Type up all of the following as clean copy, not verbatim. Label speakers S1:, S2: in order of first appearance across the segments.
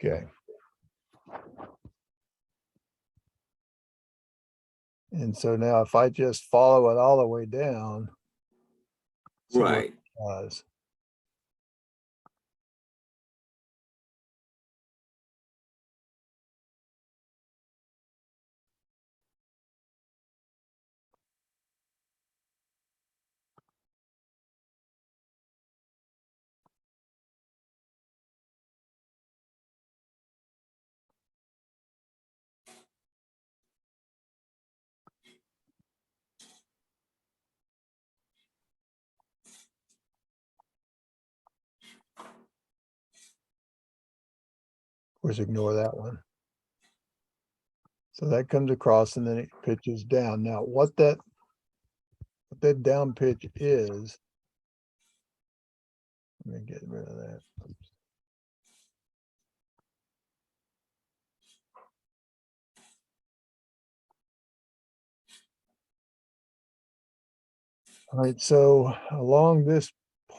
S1: Okay. And so now if I just follow it all the way down. see what
S2: Right.
S1: it does. Of course, ignore that one. So that comes across and then it pitches down. Now what that down pitch is, let me get rid of that. All right, so along this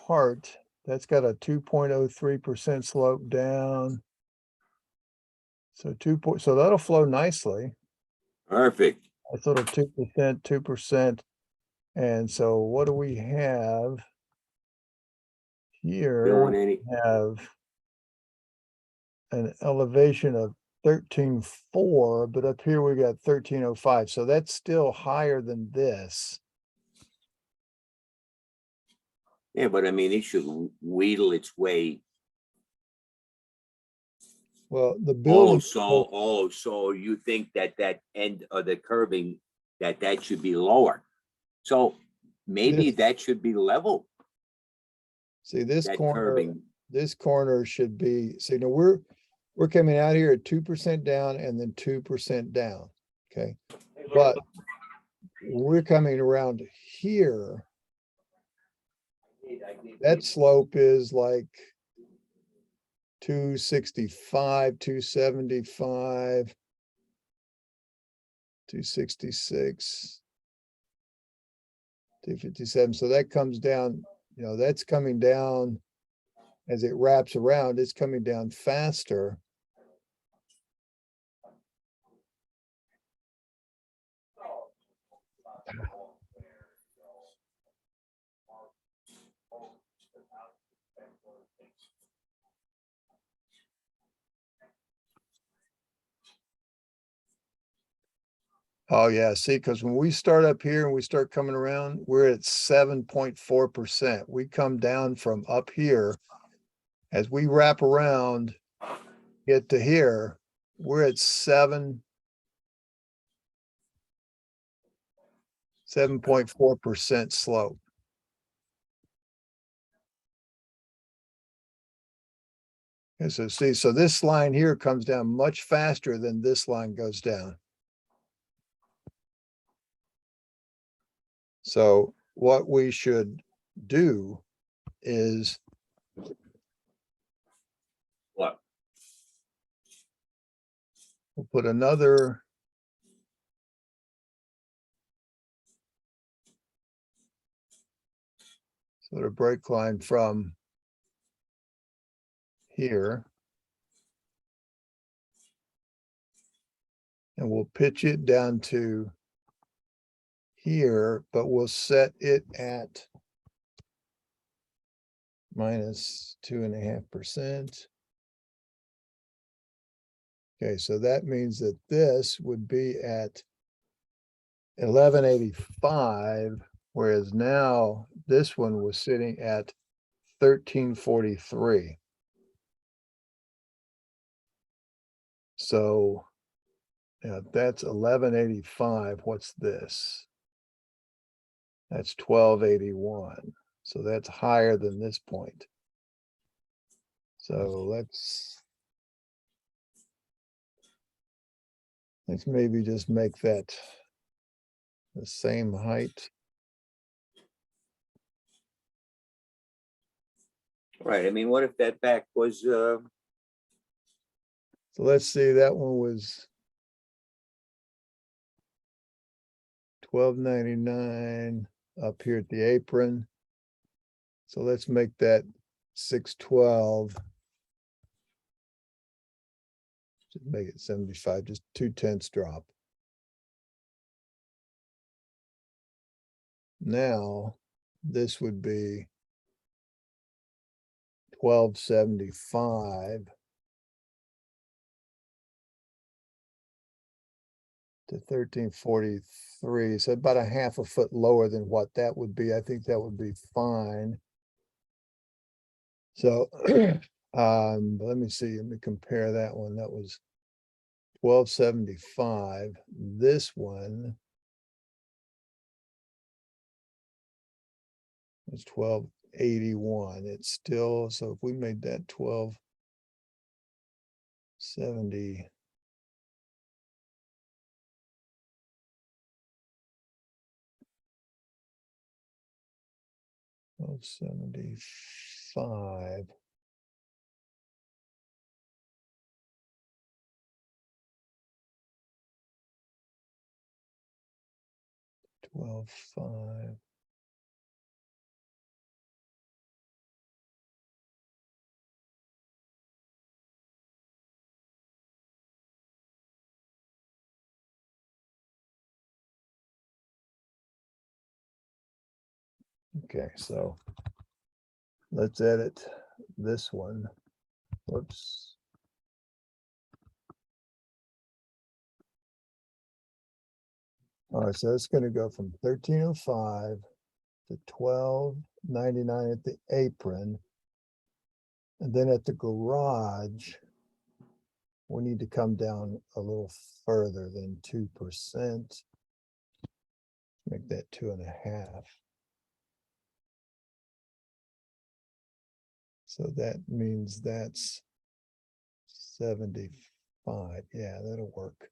S1: part, that's got a 2.03% slope down. So so that'll flow nicely.
S2: Perfect.
S1: That's little 2%, 2%. And so what do we have here?
S2: Doing any,
S1: We have an elevation of 13.4, but up here we got 13.05. So that's still higher than this.
S2: yeah, but I mean, it should wheedle its way.
S1: Well, the building.
S2: So you think that that end of the curving, that should be lower. So maybe
S1: This-
S2: that should be level,
S1: See this
S2: that
S1: corner,
S2: curving.
S1: this corner should be, see, now we're coming out here at 2% down and then 2% down, okay? But we're coming around here. That slope is like 265, 275, 266, 257. So that comes down, you know, that's coming down as it wraps around, it's coming down faster. Oh yeah, see, because when we start up here and we start coming around, we're at 7.4%. We come down from up here. As we wrap around, get to here, we're at 7.4% slope. And so see, so this line here comes down much faster than this line goes down. So what we should do is
S2: What?
S1: we'll put another sort of break line from here. And we'll pitch it down to here, but we'll set it at minus 2.5%. Okay, so that means that this would be at 1185, whereas now this one was sitting at 1343. So yeah, that's 1185. What's this? That's 1281. So that's higher than this point. So let's maybe just make that the same height.
S2: Right. I mean, what if that back was,
S1: So let's see, that one was 1299 up here at the apron. So let's make that 612. Just make it 75, just 2/10 drop. Now, this would be 1275 to 1343. So about a half a foot lower than what that would be. I think that would be fine. So let me see, let me compare that one. That was 1275. This one is 1281. It's still, so if we made that 1270. Of 75. $12.5. Okay, so let's edit this one. Whoops. All right, so it's going to go from 1305 to 1299 at the apron. And then at the garage, we need to come down a little further than 2%. Make that 2.5. So that means that's 75. Yeah, that'll work.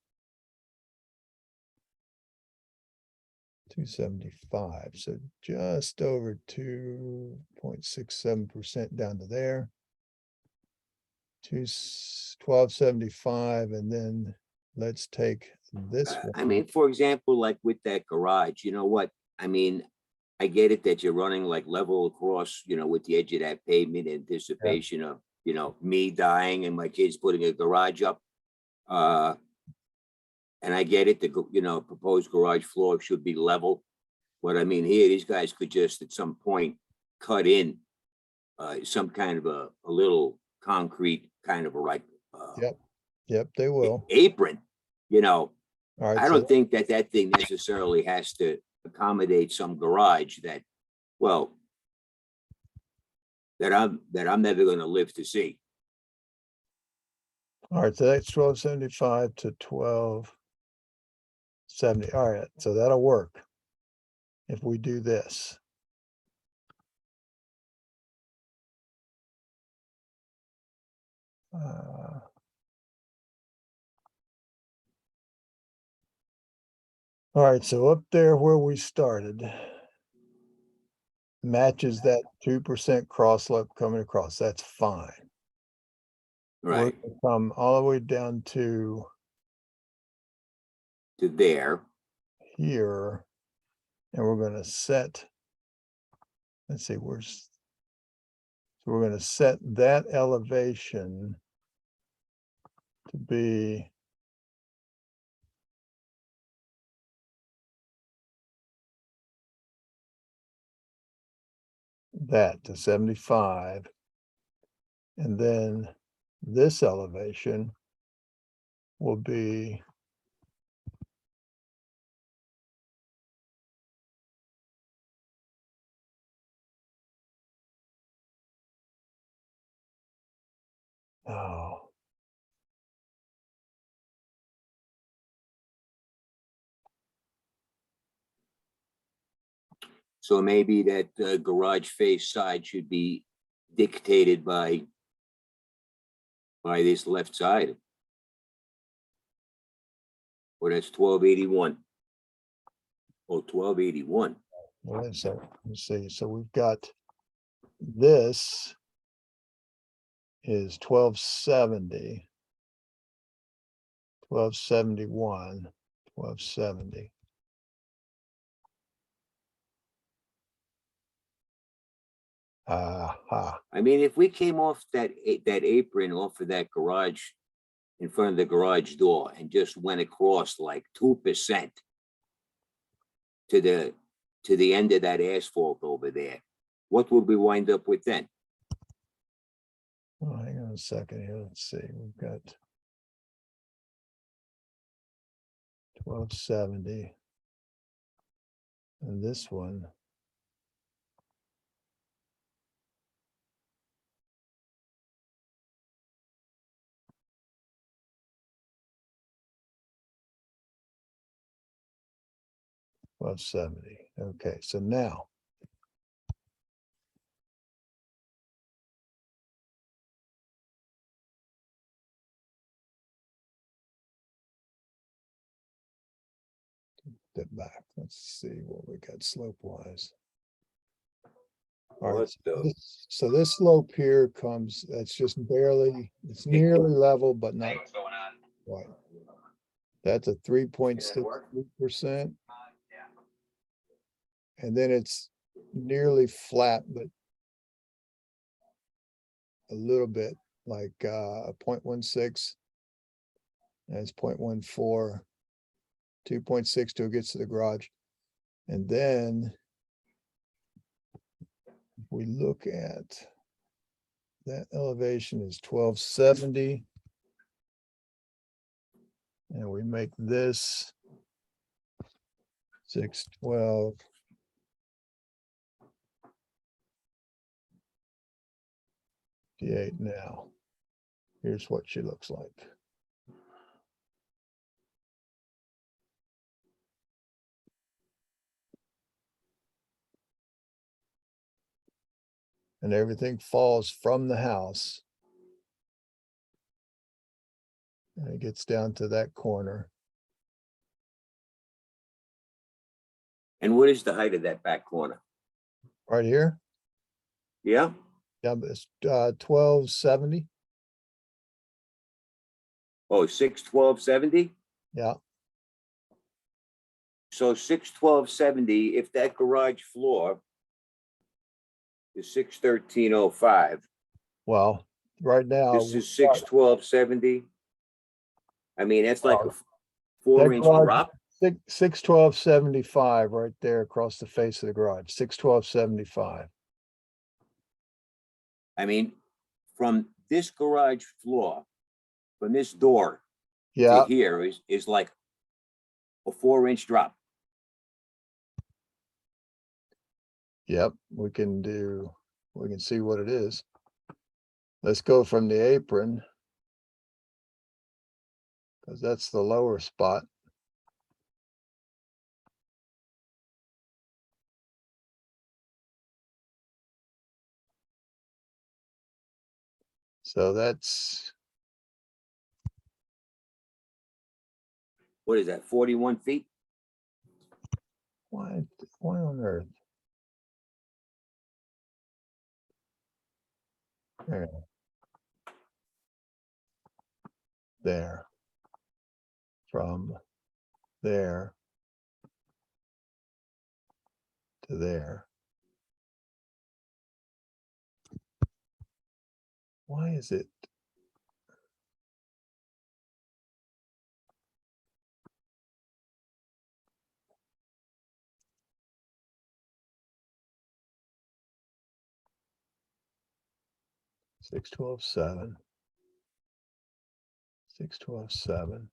S1: 275. So just over 2.67% down to there. 1275, and then let's take this one.
S2: I mean, for example, like with that garage, you know what? I mean, I get it that you're running like level across, you know, with the edge of that pavement in anticipation of, you know, me dying and my kids putting a garage up. And I get it, the, you know, proposed garage floor should be level. What I mean here, these guys could just at some point cut in some kind of a little concrete kind of a like
S1: Yep, they will.
S2: apron, you know.
S1: All right,
S2: I
S1: so
S2: don't think that that thing necessarily has to accommodate some garage that, well, that I'm never going to live to see.
S1: all right, so that's 1275 to 1270. All right, so that'll work if we do this. All right, so up there where we started matches that 2% cross slope coming across. That's fine.
S2: Right.
S1: We're gonna come all the way down to
S2: there.
S1: here, and we're going to set, let's see, so we're going to set that elevation to be that to 75. And then this elevation will be oh,
S2: So maybe that garage face side should be dictated by this left side. Or that's 1281. Oh, 1281.
S1: wait a second, let's see. So we've got this is 1270, 1271, 1270.
S2: I mean, if we came off that apron off of that garage in front of the garage door and just went across like 2% to the end of that asphalt over there, what would we wind up with then?
S1: Oh, hang on a second here. Let's see. We've got 1270. And this one. Well, 70. Okay, so now. Step back. Let's see what we got slope wise. All right, so this slope here comes, that's just barely, it's nearly level, but not quite. That's a 3.6%. And then it's nearly flat, but a little bit like 0.16. That's 0.14, 2.6 till it gets to the garage. And then if we look at that elevation is 1270. And we make this 612. Now, here's what she looks like. And everything falls from the house. And it gets down to that corner.
S2: And what is the height of that back corner?
S1: Right here?
S2: Yeah,
S1: Yeah, but it's 1270.
S2: oh, 61270.
S1: Yeah,
S2: So 61270, if that garage floor is 61305,
S1: well, right now.
S2: this is 61270. I mean, that's like a
S1: that
S2: 4-inch
S1: garage-
S2: drop.
S1: 61275 right there across the face of the garage, 61275.
S2: I mean, from this garage floor, from this door
S1: Yeah,
S2: to here is like a 4-inch drop.
S1: yep, we can see what it is. Let's go from the apron. Because that's the lower spot. So that's,
S2: What is that, 41 feet?
S1: why on earth? There. From there to there. Why is it? Six, 12, 7. 6, 12, 7.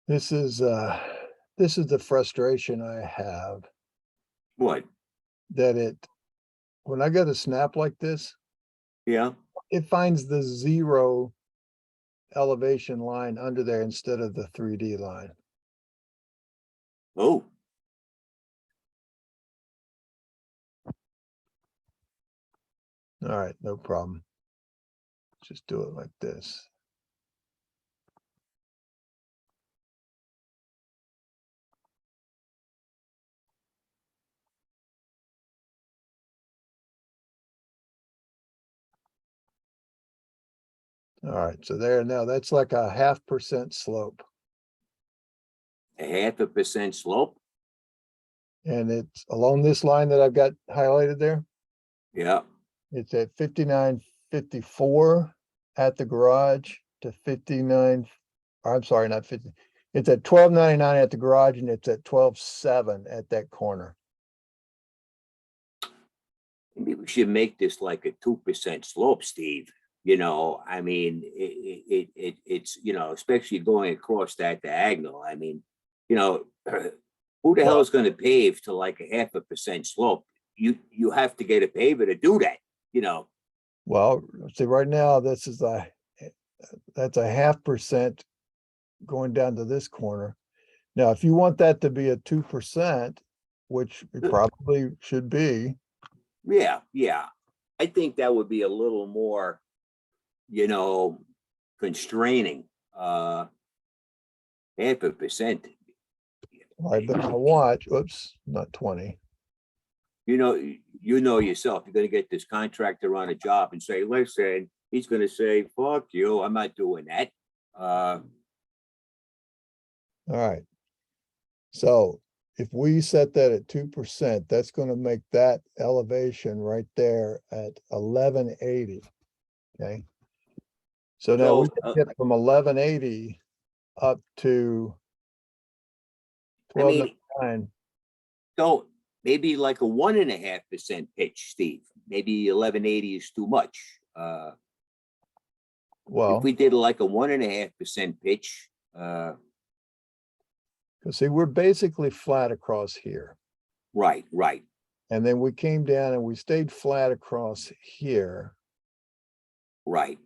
S1: This is the frustration I have,
S2: What?
S1: that when I get a snap like this,
S2: Yeah.
S1: it finds the 0 elevation line under there instead of the 3D line.
S2: Oh,
S1: All right, no problem. Just do it like this. All right, so there, now that's like a 0.5% slope.
S2: a 0.5% slope.
S1: And it's along this line that I've got highlighted there.
S2: Yeah.
S1: It's at 59.54 at the garage to 59. I'm sorry, not 50. It's at 12.99 at the garage and it's at 12.7 at that corner.
S2: Maybe we should make this like a 2% slope, Steve. You know, I mean, it's, you know, especially going across that diagonal. I mean, you know, who the hell is going to pave to like a 0.5% slope? You have to get a paver to do that, you know.
S1: Well, see, right now, that's a 0.5% going down to this corner. Now, if you want that to be a 2%, which it probably should be,
S2: Yeah, yeah. I think that would be a little more, you know, constraining. 0.5%.
S1: right, but now watch, oops, not 20.
S2: You know yourself, you're gonna get this contractor on a job and say, listen, he's gonna say, fuck you, I'm not doing that.
S1: All right. So if we set that at 2%, that's gonna make that elevation right there at 1180. Okay. So now we
S2: So,
S1: can get from 1180 up to
S2: I mean,
S1: 1299.
S2: so maybe like a 1.5% pitch, Steve. Maybe 1180 is too much. If
S1: Well,
S2: we did like a 1.5% pitch,
S1: because see, we're basically flat across here.
S2: right, right.
S1: And then we came down and we stayed flat across here.
S2: Right.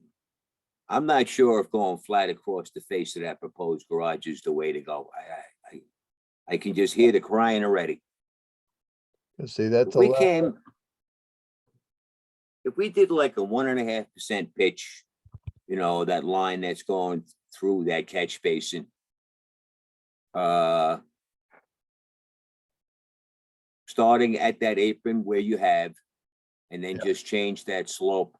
S2: I'm not sure if going flat across the face of that proposed garage is the way to go. I can just hear the crying already.
S1: You see, that's
S2: If we
S1: 11.
S2: came, if we did like a 1.5% pitch, you know, that line that's going through that catch basin, starting at that apron where you have, and then just change that slope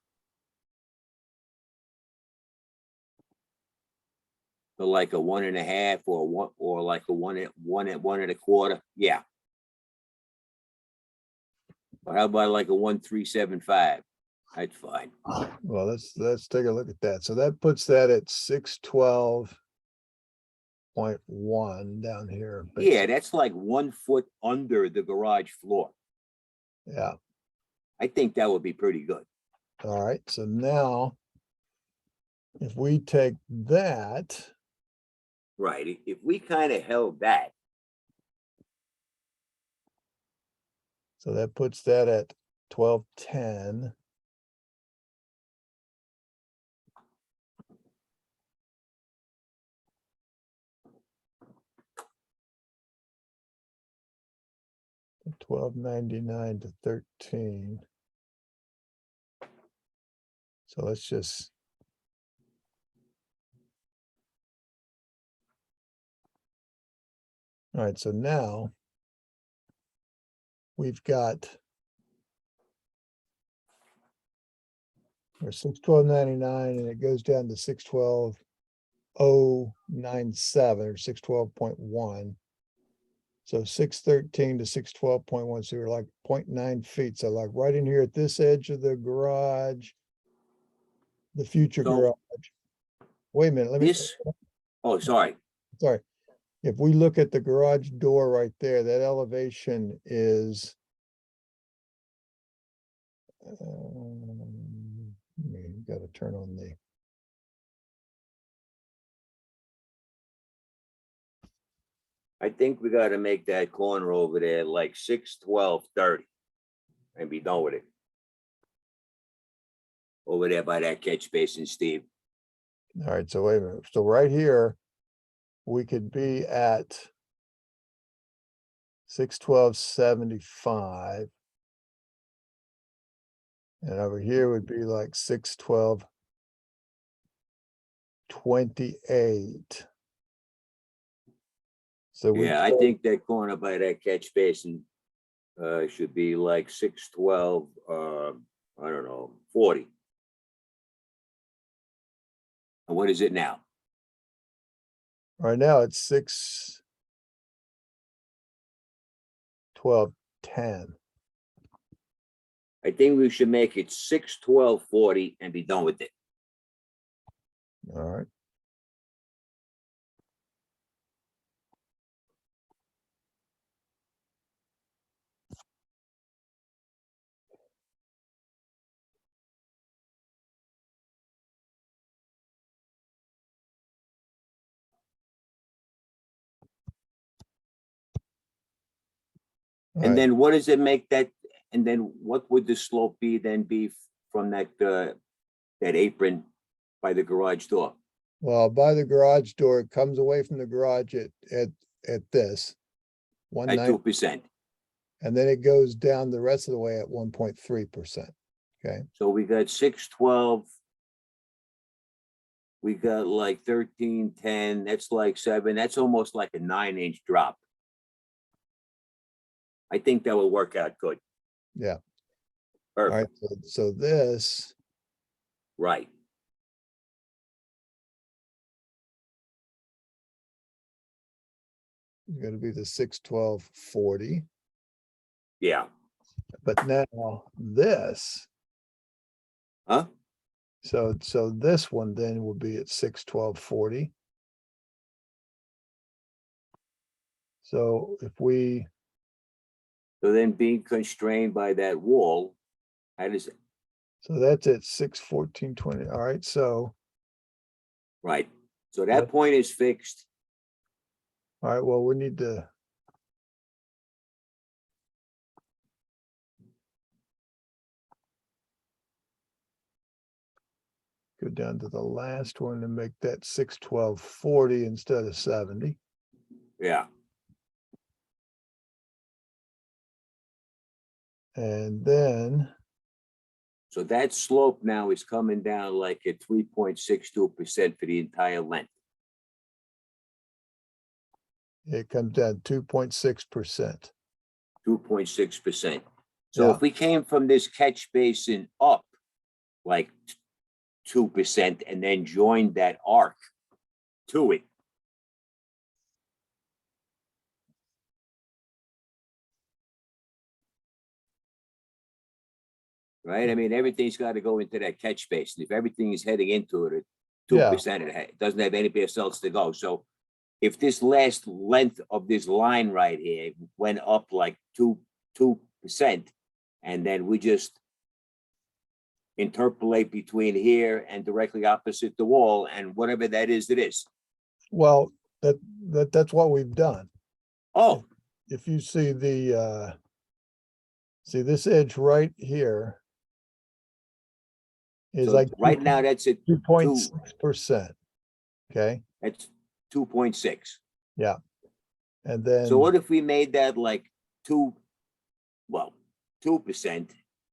S2: to like a 1.5 or one, or like a 1.25. Yeah. Or how about like a 1.375? That's fine.
S1: Well, let's take a look at that. So that puts that at 612.1 down here.
S2: Yeah, that's like 1 foot under the garage floor.
S1: Yeah.
S2: I think that would be pretty good.
S1: All right. So now if we take that,
S2: Right. If we kind of held that,
S1: so that puts that at 1210. $12.99 to 13. So let's just. All right, so now we've got our 612.99 and it goes down to 612.097 or 612.1. So 613 to 612.1. So we're like 0.9 feet. So like right in here at this edge of the garage, the future
S2: so
S1: garage. Wait a minute, let me,
S2: this, oh, sorry.
S1: sorry. If we look at the garage door right there, that elevation is got to turn on the.
S2: I think we got to make that corner over there like 612.30 and be done with it. Over there by that catch basin, Steve.
S1: All right, so wait a minute. So right here, we could be at 612.75. And over here would be like 612.28. So we
S2: Yeah, I
S1: could,
S2: think that corner by that catch basin should be like 612, I don't know, 40. And what is it now?
S1: right now it's 612.10.
S2: I think we should make it 6/12/40 and be done with it.
S1: All right. All
S2: And
S1: right.
S2: then what does it make that? And then what would the slope be then be from that that apron by the garage door?
S1: Well, by the garage door, it comes away from the garage at this.
S2: At
S1: 190,
S2: 2%.
S1: and then it goes down the rest of the way at 1.3%. Okay.
S2: So we got 6/12. We got like 13/10. That's like 7. That's almost like a 9-inch drop. I think that will work out good.
S1: Yeah. All right.
S2: Perfect.
S1: So this,
S2: Right.
S1: is going to be the 612/40.
S2: Yeah.
S1: But now this,
S2: Huh?
S1: so this one then will be at 612/40. So if we,
S2: So then being constrained by that wall, how does it?
S1: so that's at 614/20. All right. So,
S2: Right. So that
S1: Yep.
S2: point is fixed.
S1: all right, well, we need to. Go down to the last one and make that 612/40 instead of 70.
S2: Yeah.
S1: And then,
S2: So that slope now is coming down like at 3.62% for the entire length.
S1: it comes down 2.6%.
S2: 2.6%. So
S1: Yeah.
S2: if we came from this catch basin up like 2% and then joined that arc to it. Right? I mean, everything's got to go into that catch basin. If everything is heading into it at 2%, it doesn't have any place else to go. So if this last length of this line right here went up like 2%, and then we just interpolate between here and directly opposite the wall, and whatever that is, it is.
S1: Well, that's what we've done.
S2: Oh,
S1: If you see see this edge right here is
S2: so
S1: like
S2: right now that's at
S1: 2.6%. Okay.
S2: that's 2.6.
S1: Yeah. And then,
S2: So what if we made that like 2%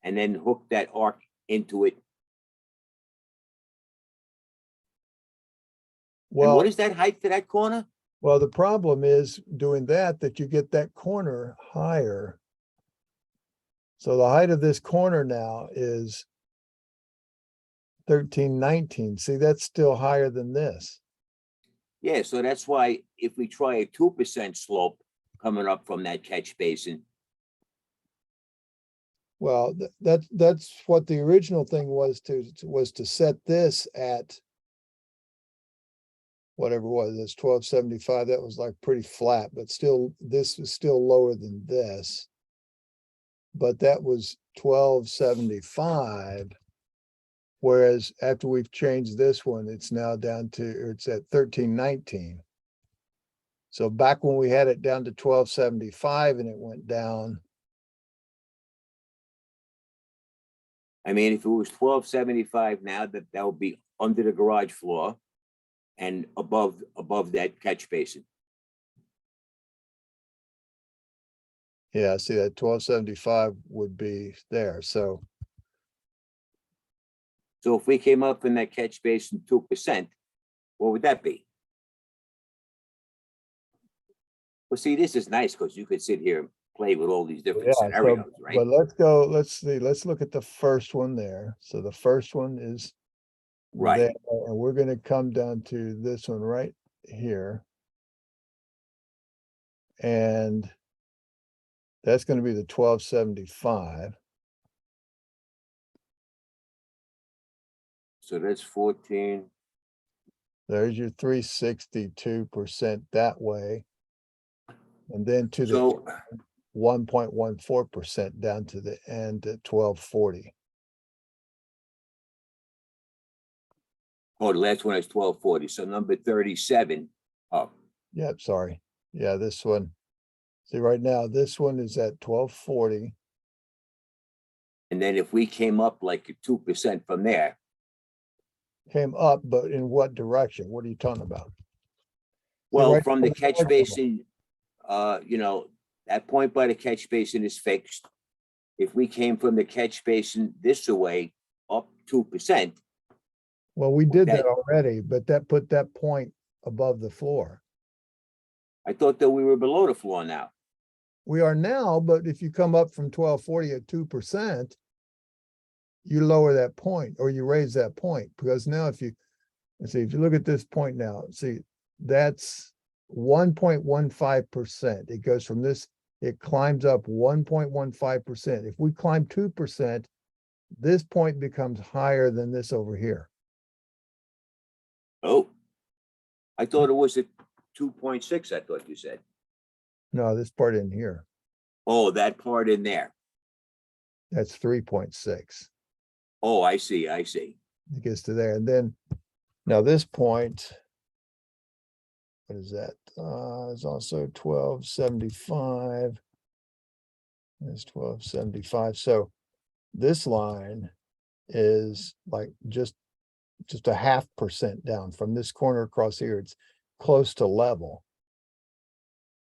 S2: and then hook that arc into it? And
S1: well,
S2: what is that height to that corner?
S1: well, the problem is doing that you get that corner higher. So the height of this corner now is 1319. See, that's still higher than this.
S2: Yeah, so that's why if we try a 2% slope coming up from that catch basin,
S1: Well, that's what the original thing was to set this at whatever it was, it's 1275. That was like pretty flat, but still, this is still lower than this. But that was 1275. Whereas after we've changed this one, it's now down to, or it's at 1319. So back when we had it down to 1275 and it went down,
S2: I mean, if it was 1275 now, that would be under the garage floor and above that catch basin.
S1: yeah, see that 1275 would be there. So
S2: So if we came up in that catch basin 2%, what would that be? Well, see, this is nice because you could sit here and play with all these different
S1: yeah,
S2: scenarios, right?
S1: but let's go, let's see, let's look at the first one there. So the first one is
S2: Right.
S1: there, and we're gonna come down to this one right here. And that's gonna be the 1275.
S2: So that's 14.
S1: There's your 362% that way. And then to the
S2: So,
S1: 1.14% down to the end at 1240.
S2: oh, the last one is 1240. So number 37. Oh,
S1: Yep, sorry. Yeah, this one. See, right now, this one is at 1240.
S2: and then if we came up like 2% from there,
S1: Came up, but in what direction? What are you talking about? See,
S2: well,
S1: right
S2: from
S1: now,
S2: the catch basin, you know, that point by the catch basin is fixed. If we came from the catch basin this way up 2%,
S1: well, we did that
S2: that-
S1: already, but that put that point above the floor.
S2: I thought that we were below the floor now.
S1: We are now, but if you come up from 1240 at 2%, you lower that point or you raise that point, because now if you, let's see, if you look at this point now, see, that's 1.15%. It goes from this, it climbs up 1.15%. If we climb 2%, this point becomes higher than this over here.
S2: Oh, I thought it was at 2.6. I thought you said.
S1: No, this part in here,
S2: Oh, that part in there.
S1: that's 3.6.
S2: Oh, I see. I see.
S1: It gets to there. And then now this point, what is that? Is also 1275. It's 1275. So this line is like just a 0.5% down from this corner across here. It's close to level.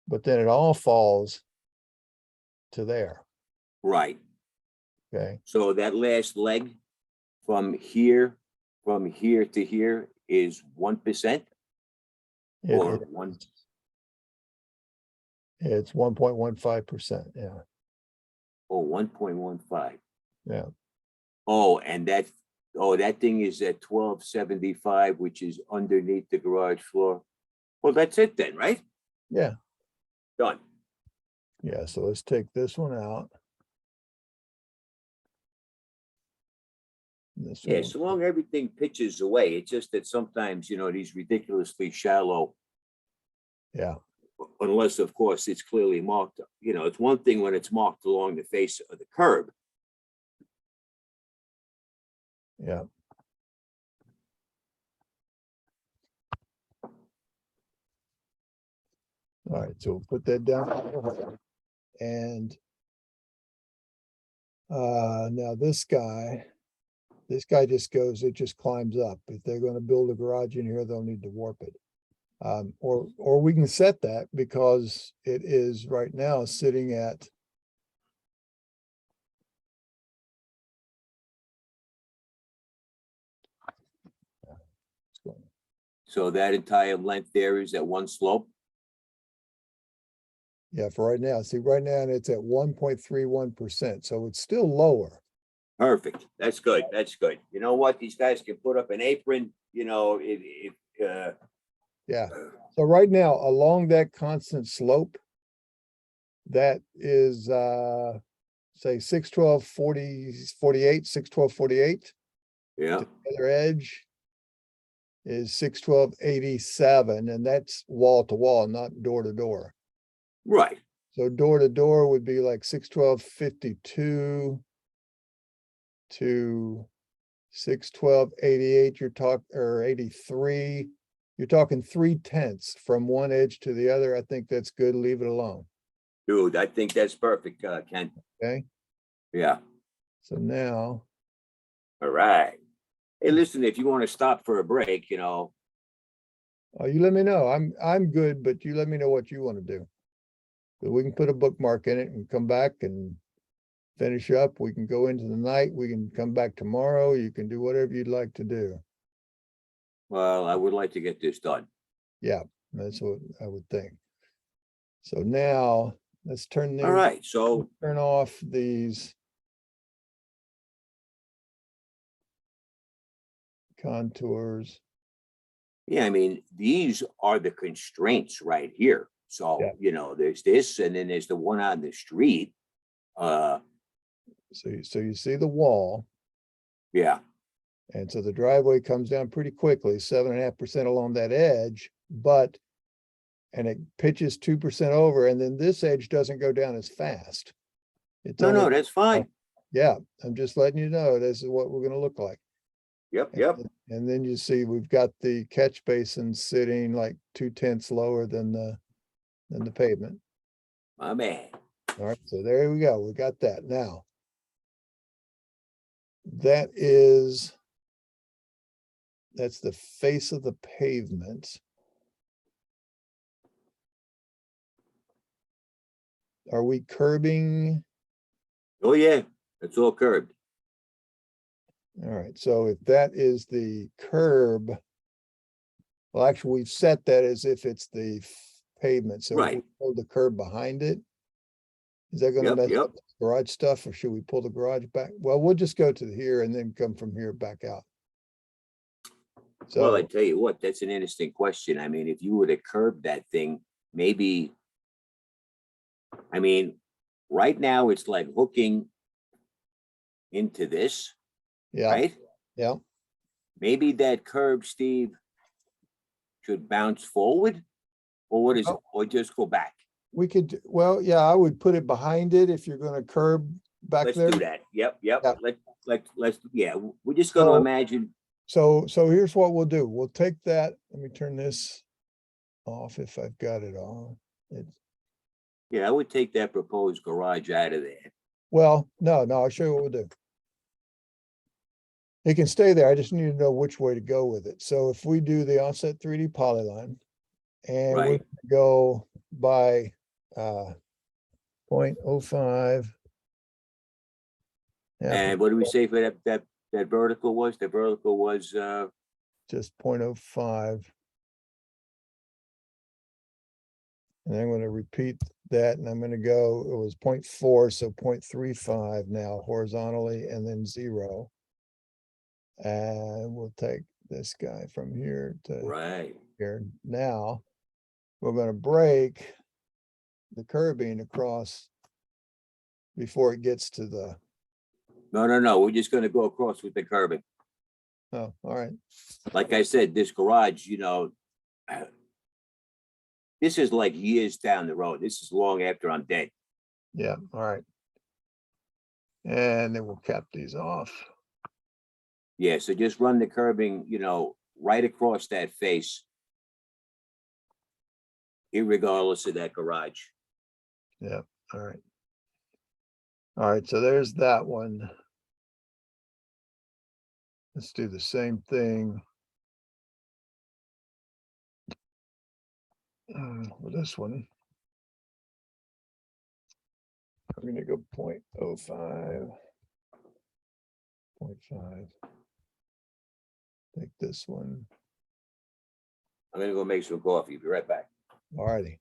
S1: But then it all falls to there.
S2: Right.
S1: Okay.
S2: So that last leg from here to here is 1%. Or one.
S1: It's 1.15%. Yeah.
S2: Oh, 1.15.
S1: Yeah.
S2: Oh, and that, oh, that thing is at 1275, which is underneath the garage floor. Well, that's it then, right?
S1: Yeah.
S2: Done.
S1: Yeah. So let's take this one out. This
S2: Yeah,
S1: one.
S2: so long everything pitches away. It's just that sometimes, you know, these ridiculously shallow,
S1: Yeah.
S2: unless of course it's clearly marked. You know, it's one thing when it's marked along the face of the curb.
S1: Yeah. All right, so we'll put that down. And now this guy just goes, it just climbs up. If they're going to build a garage in here, they'll need to warp it. Or we can set that because it is right now sitting at
S2: So that entire length there is at one slope.
S1: yeah, for right now. See, right now it's at 1.31%. So it's still lower.
S2: Perfect. That's good. That's good. You know what? These guys can put up an apron, you know,
S1: Yeah. So right now along that constant slope, that is say 612.48, 612.48.
S2: yeah,
S1: The other edge is 612.87, and that's wall to wall, not door to door.
S2: right.
S1: So door to door would be like 612.52 to 612.88. You're talking, or 83. You're talking 3/10 from one edge to the other. I think that's good. Leave it alone.
S2: Dude, I think that's perfect, Ken.
S1: Okay.
S2: Yeah.
S1: So now,
S2: All right. Hey, listen, if you want to stop for a break, you know,
S1: you let me know. I'm good, but you let me know what you want to do. So we can put a bookmark in it and come back and finish up. We can go into the night. We can come back tomorrow. You can do whatever you'd like to do.
S2: well, I would like to get this done.
S1: Yeah, that's what I would think. So now let's turn
S2: All right. So
S1: turn off these contours.
S2: yeah, I mean, these are the constraints right here. So,
S1: Yeah.
S2: you know, there's this, and then there's the one on the street.
S1: So you see the wall,
S2: Yeah.
S1: And so the driveway comes down pretty quickly, 7.5% along that edge, and it pitches 2% over, and then this edge doesn't go down as fast. It's
S2: No,
S1: only,
S2: no, that's fine.
S1: yeah, I'm just letting you know, this is what we're gonna look like.
S2: Yep, yep.
S1: And then you see, we've got the catch basin sitting like 2/10 lower than the pavement.
S2: My man.
S1: All right, so there we go. We got that. Now, that's the face of the pavement. Are we curbing?
S2: Oh, yeah, it's all curbed.
S1: All right, so if that is the curb, well, actually, we've set that as if it's the pavement, so if we
S2: Right.
S1: pull the curb behind it, is that gonna
S2: Yep,
S1: mess
S2: yep.
S1: up the garage stuff, or should we pull the garage back? Well, we'll just go to here and then come from here back out.
S2: Well, I
S1: So,
S2: tell you what, that's an interesting question. I mean, if you were to curb that thing, maybe, I mean, right now it's like hooking into this,
S1: yeah,
S2: right?
S1: yeah,
S2: Maybe that curb, Steve, should bounce forward, or what is it?
S1: Well-
S2: Or just go back?
S1: we could, well, yeah, I would put it behind it if you're gonna curb back
S2: Let's
S1: there.
S2: do that. Yep, yep.
S1: Yeah.
S2: Let's, yeah, we're just gonna
S1: So-
S2: imagine.
S1: So here's what we'll do. We'll take that, let me turn this off if I've got it on.
S2: Yeah, I would take that proposed garage out of there.
S1: Well, no, I'll show you what we'll do. It can stay there. I just need to know which way to go with it. So if we do the offset 3D polyline and we
S2: Right.
S1: go by 0.05. Yeah,
S2: And what do we say for that vertical was? The vertical was,
S1: just 0.05. And I'm gonna repeat that, and I'm gonna go, it was 0.4, so 0.35 now horizontally, and then 0. And we'll take this guy from here to
S2: right.
S1: here. Now, we're gonna break the curbing across before it gets to the,
S2: No. We're just gonna go across with the curbing.
S1: oh, all right.
S2: Like I said, this garage, this is like years down the road. This is long after I'm dead.
S1: Yeah, all right. And then we'll cap these off.
S2: Yeah, so just run the curbing, right across that face, irregardless of that garage.
S1: Yeah, all right. All right, so there's that one. Let's do the same thing. With this one. I'm gonna go 0.05. 0.5. Take this one.
S2: I'm gonna go make some coffee. Be right back.
S1: All righty.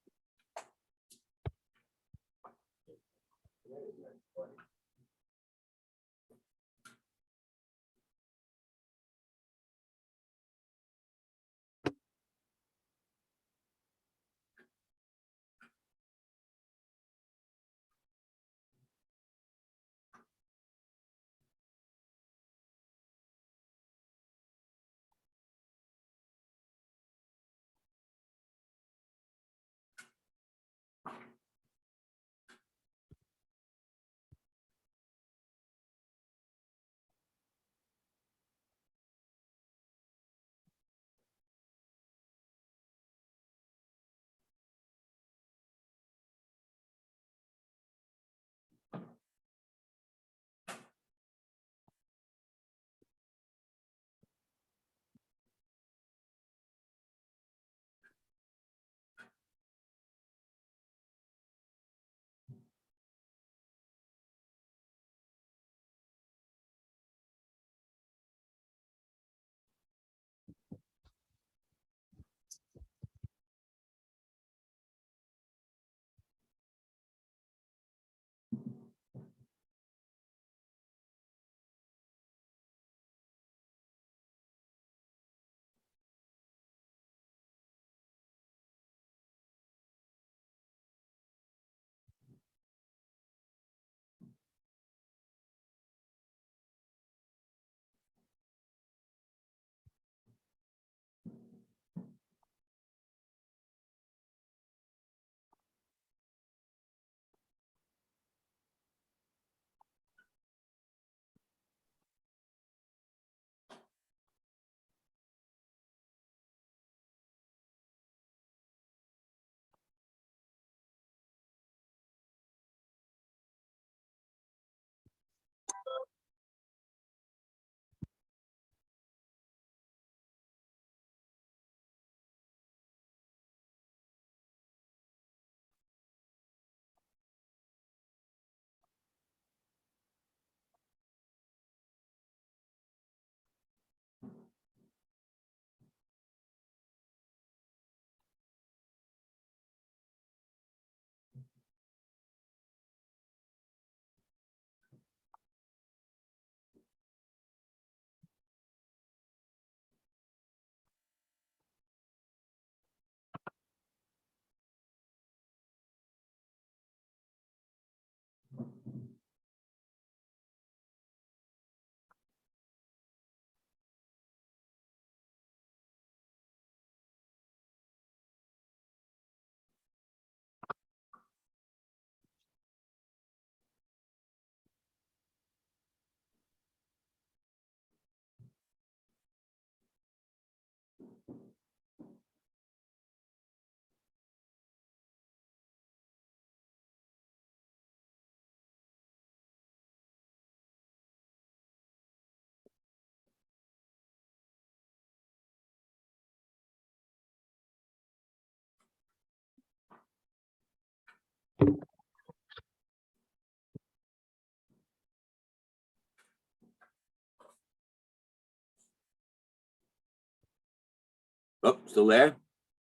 S2: Oh, still there?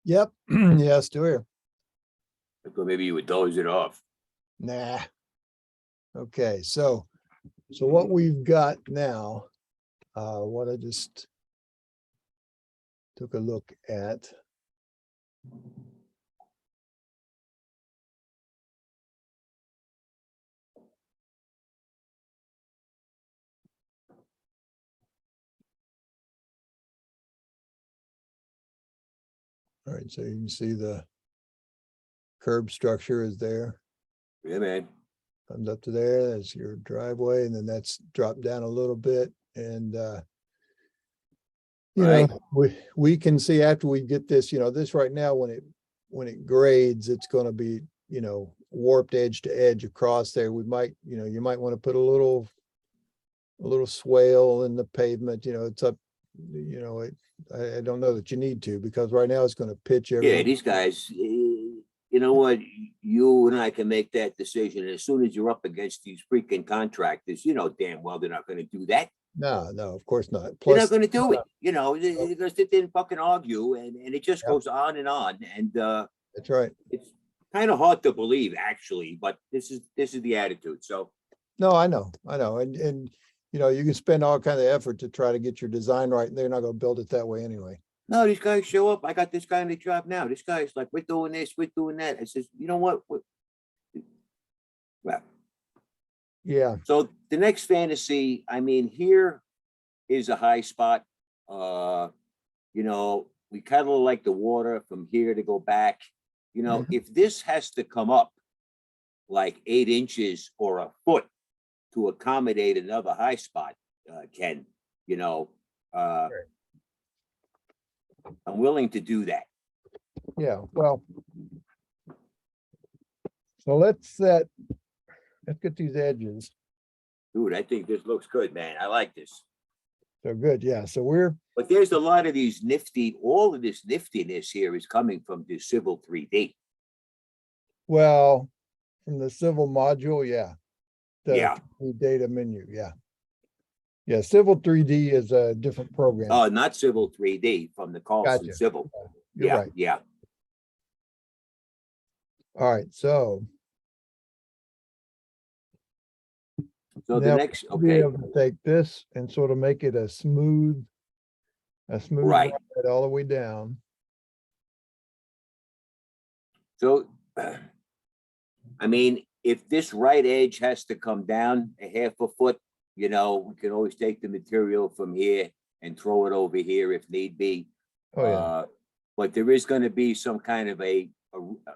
S1: Yep, yeah, still here.
S2: I thought maybe you would doze it off.
S1: Nah. Okay, so what we've got now, what I just took a look at. All right, so you can see the curb structure is there,
S2: Yeah, man.
S1: comes up to there, that's your driveway, and then that's dropped down a little bit, and you
S2: Right.
S1: know, we can see after we get this, this right now, when it grades, it's gonna be, warped edge to edge across there. We might, you might want to put a little swale in the pavement, it's up, I don't know that you need to, because right now it's gonna pitch
S2: Yeah,
S1: everything.
S2: these guys, you know what? You and I can make that decision. As soon as you're up against these freaking contractors, you know damn well they're not going to do that.
S1: No, of course not.
S2: They're not
S1: Plus,
S2: going to do it. You know, they're going to sit there and fucking argue, and it just
S1: yeah,
S2: goes on and on. And
S1: that's right.
S2: it's kind of hard to believe, actually, but this is the attitude. So
S1: No, I know. And you can spend all kind of effort to try to get your design right, and they're not gonna build it that way anyway.
S2: no, these guys show up. I got this guy in the job now. This guy's like, we're doing this, we're doing that. I says, you know what? Well,
S1: Yeah,
S2: so the next fantasy, I mean, here is a high spot. We kind of like the water from here to go back.
S1: Mhm.
S2: If this has to come up like 8 inches or a foot to accommodate another high spot, Ken, I'm willing to do that.
S1: yeah. Well, so let's get these edges.
S2: Dude, I think this looks good, man. I like this.
S1: They're good. Yeah. So we're,
S2: But there's a lot of these all of this niftiness here is coming from the Civil 3D.
S1: well, from the civil module, yeah. The
S2: Yeah.
S1: 3D data menu, yeah. Yeah, Civil 3D is a different program.
S2: Oh, not Civil 3D, from the Carlson
S1: Gotcha.
S2: Civil.
S1: You're
S2: Yeah,
S1: right.
S2: yeah.
S1: All right, so
S2: So the
S1: now
S2: next,
S1: we'll be
S2: okay,
S1: able to take this and sort of make it a smooth
S2: right.
S1: ride all the way down.
S2: So, I mean, if this right edge has to come down a half a foot, we can always take the material from here and throw it over here if need be.
S1: Oh, yeah.
S2: But there is going to be some kind of a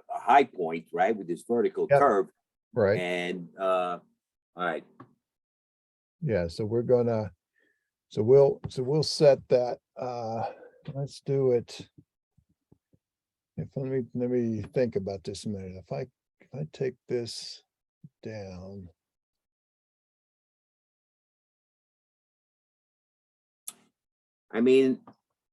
S2: high point, right, with this vertical
S1: Yep.
S2: curve.
S1: Right.
S2: And all right.
S1: Yeah, so we're gonna, so we'll set that, let's do it. Let me think about this a minute. If I take this down.
S2: I mean,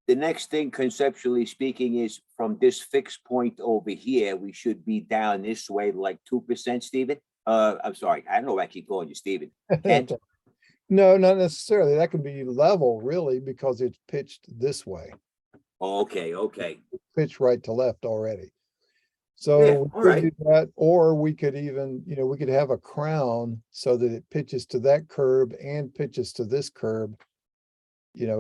S2: the next thing, conceptually speaking, is from this fixed point over here, we should be down this way like 2%, Stephen. I'm sorry. I don't know why I keep calling you Stephen. Kent.
S1: No, not necessarily. That can be level, really, because it's pitched this way.
S2: Okay, okay.
S1: Pitched right to left already. So
S2: Yeah,
S1: we
S2: all
S1: could
S2: right.
S1: do that, or we could even, we could have a crown so that it pitches to that curb and pitches to this curb.
S2: These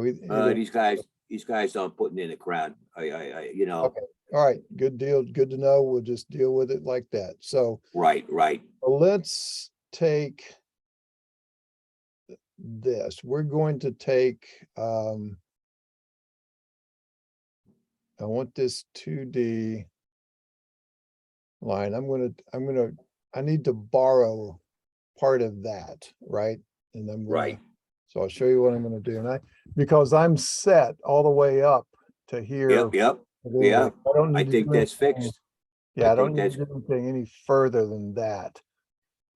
S2: guys aren't putting in a crown.
S1: Okay. All right, good deal. Good to know. We'll just deal with it like that. So
S2: Right.
S1: let's take this. We're going to take, I want this 2D line. I need to borrow part of that, right? And I'm
S2: Right.
S1: so I'll show you what I'm gonna do. And because I'm set all the way up to here.
S2: Yep. Yeah.
S1: I don't need
S2: I
S1: to
S2: think
S1: do
S2: that's
S1: anything.
S2: fixed.
S1: Yeah, I don't
S2: think
S1: need
S2: that's
S1: to do anything any further than that.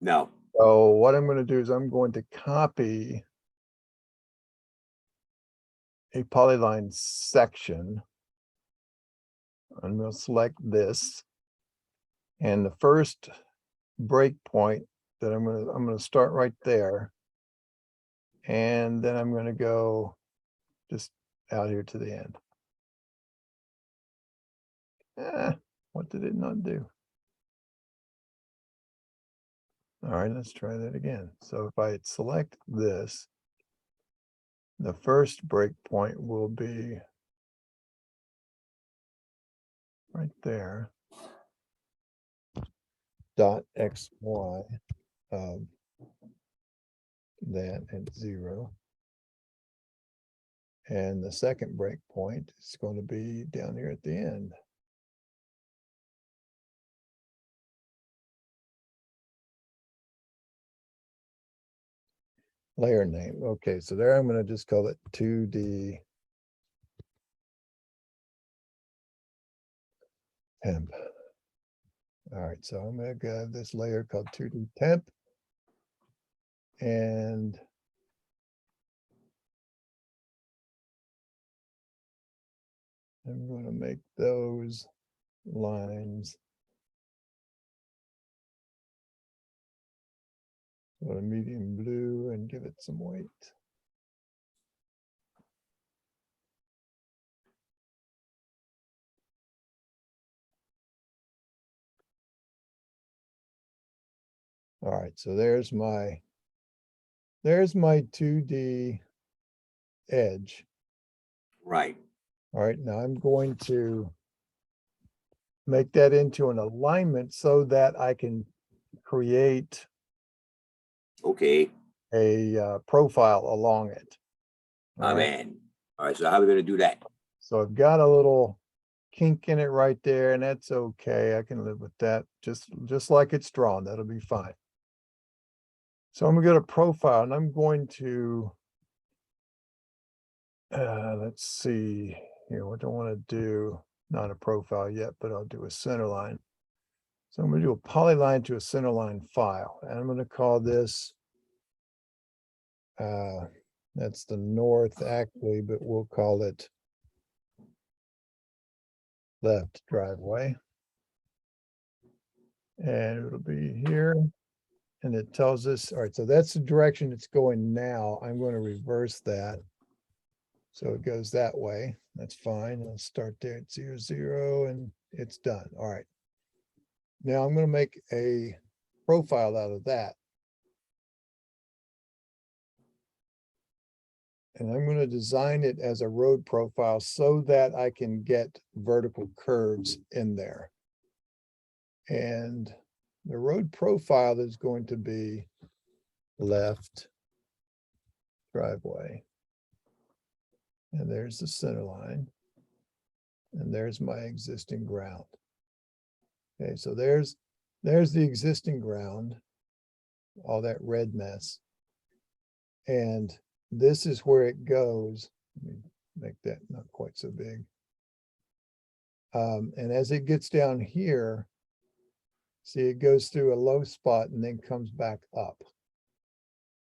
S2: no.
S1: So what I'm gonna do is I'm going to copy a polyline section. I'm gonna select this. And the first breakpoint that I'm gonna start right there. And then I'm gonna go just out here to the end. What did it not do? All right, let's try that again. So if I select this, the first breakpoint will be right there. Dot XY of that at 0. And the second breakpoint is going to be down here at the end. Layer name. Okay, so there I'm going to just call it 2D temp. All right, so I'm going to have this layer called 2D temp. And I'm going to make those lines a medium blue and give it some weight. All right, so there's my 2D edge.
S2: Right.
S1: All right, now I'm going to make that into an alignment so that I can create
S2: Okay.
S1: a profile along it. All
S2: I'm
S1: right,
S2: in. All right. So how are we gonna do that?
S1: so I've got a little kink in it right there, and that's okay. I can live with that. Just like it's drawn, that'll be fine. So I'm gonna go to profile, and I'm going to let's see here. What do I want to do? Not a profile yet, but I'll do a center line. So I'm going to do a polyline to a center line file, and I'm going to call this that's the north actually, but we'll call it left driveway. And it'll be here. And it tells us, all right, so that's the direction it's going now. I'm going to reverse that. So it goes that way. That's fine. Let's start there at 0, 0, and it's done. All right. Now I'm going to make a profile out of that. And I'm going to design it as a road profile so that I can get vertical curves in there. And the road profile is going to be left driveway. And there's the center line. And there's my existing ground. Okay, so there's the existing ground, all that red mess. And this is where it goes. Let me make that not quite so big. And as it gets down here, see, it goes through a low spot and then comes back up.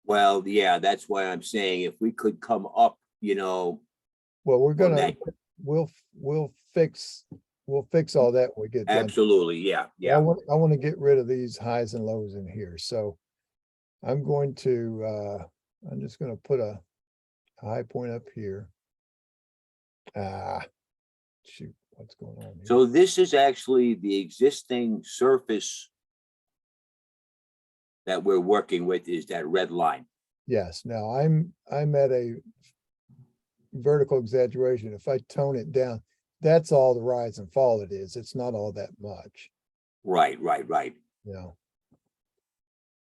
S2: Well, yeah, that's why I'm saying if we could come up,
S1: Well, we're
S2: on
S1: gonna,
S2: that.
S1: we'll fix all that when we get done.
S2: Absolutely. Yeah.
S1: I
S2: Yeah.
S1: want to get rid of these highs and lows in here. So I'm going to, I'm just going to put a high point up here. Shoot, what's going on here?
S2: So this is actually the existing surface that we're working with is that red line.
S1: Yes, now I'm at a vertical exaggeration. If I tone it down, that's all the rise and fall it is. It's not all that much.
S2: Right.
S1: You know.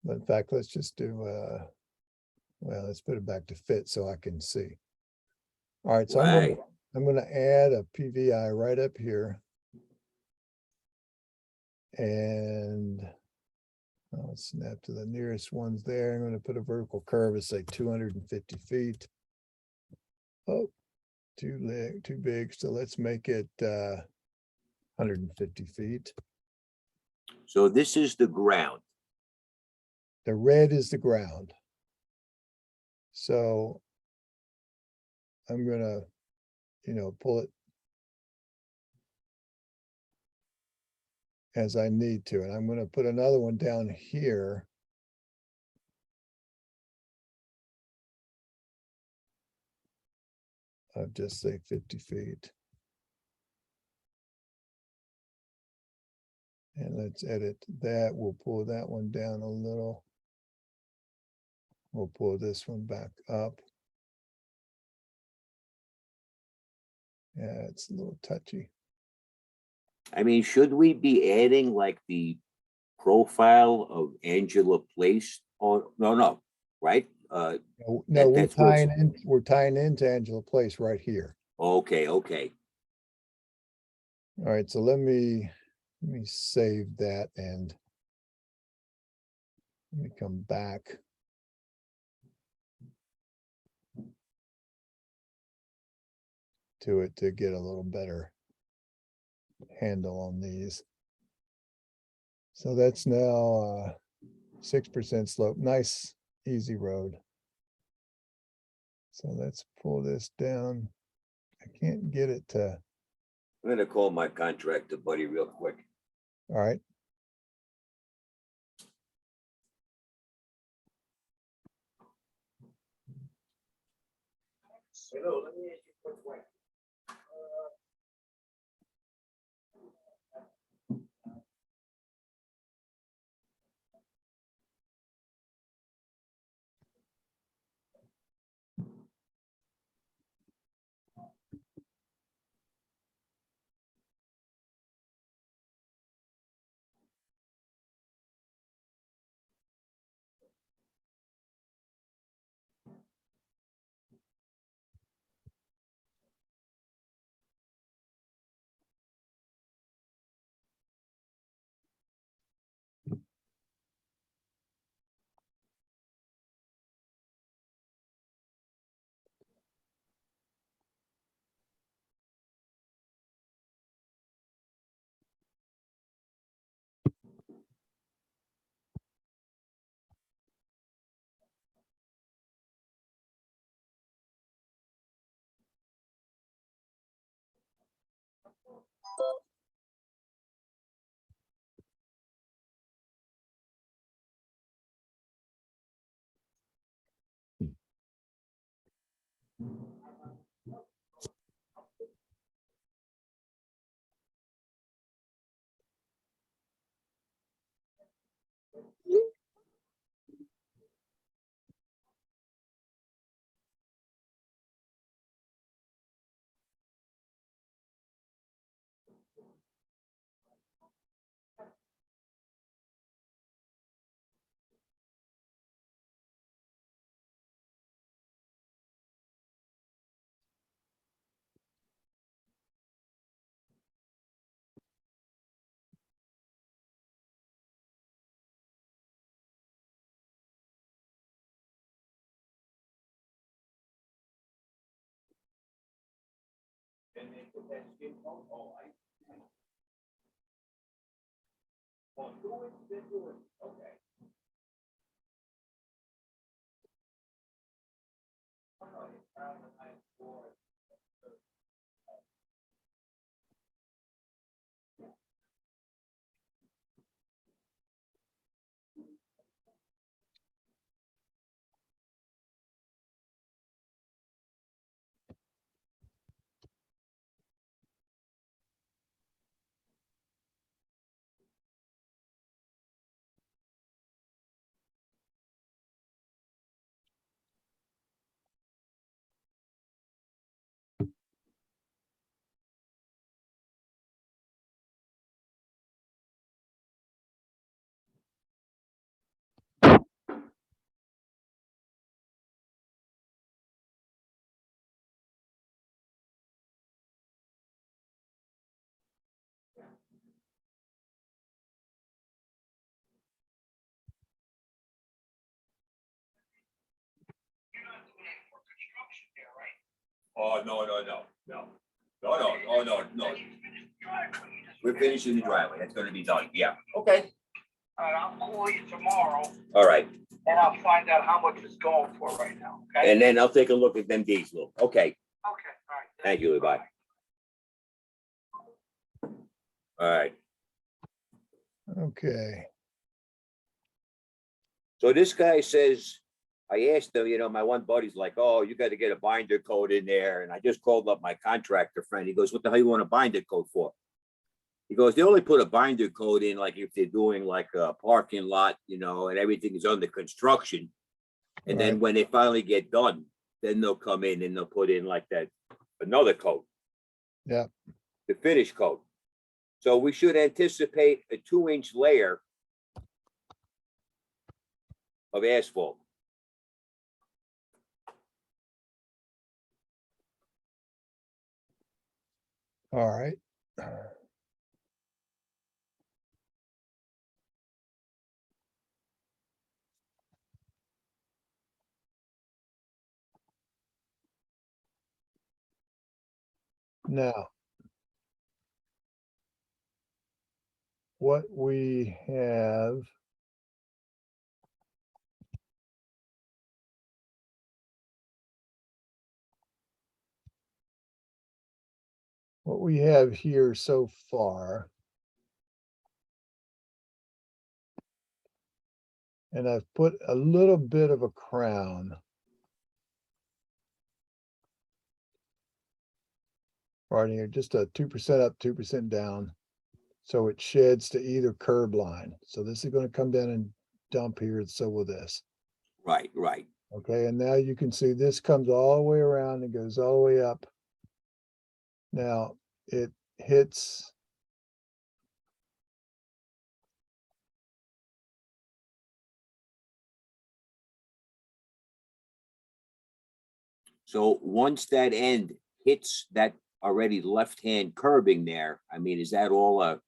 S1: But in fact, let's just do well, let's put it back to fit so I can see. All right, so
S2: Right.
S1: I'm gonna add a PVI right up here. And I'll snap to the nearest ones there. I'm going to put a vertical curve of say 250 feet. Oh, too big. So let's make it 150 feet.
S2: So this is the ground.
S1: The red is the ground. So I'm going to, pull it. as I need to. And I'm gonna put another one down here. I'll just say 50 feet. And let's edit that. We'll pull that one down a little. We'll pull this one back up. Yeah, it's a little touchy.
S2: I mean, should we be adding like the profile of Angela Place? Or no, right?
S1: No, we're
S2: that's what's-
S1: tying into Angela Place right here.
S2: Okay.
S1: All right, so let me save that and let me come back. To it to get a little better handle on these. So that's now 6% slope, nice, easy road. So let's pull this down. I can't get it to,
S2: I'm gonna call my contractor buddy real quick.
S1: all right.
S2: Hello, let me ask you a quick question. And they put that skin tone, well, 2 inches into it, okay. Oh, no. We're finishing the driveway. That's gonna be done. Yeah. Okay.
S3: All right, I'll call you tomorrow
S2: All right.
S3: and I'll find out how much it's going for right now, okay?
S2: And then I'll take a look at them diesel. Okay.
S3: Okay, all right.
S2: Thank you. Bye. All right.
S1: Okay,
S2: So this guy says, I asked him, my one buddy's like, oh, you got to get a binder coat in there. And I just called up my contractor friend. He goes, what the hell you want a binder coat for? He goes, they only put a binder coat in like if they're doing like a parking lot, and everything is under construction. And then
S1: right.
S2: when they finally get done, then they'll come in and they'll put in like that, another coat,
S1: Yeah,
S2: the finish coat. So we should anticipate a 2-inch layer of asphalt.
S1: all right. Now, what we have here so far, and I've put a little bit of a crown right here, just a 2% up, 2% down. So it sheds to either curb line. So this is going to come down and dump here, and so will this.
S2: Right, right.
S1: Okay, and now you can see this comes all the way around and goes all the way up. Now it hits.
S2: So once that end hits that already left-hand curbing there, I mean, is that all a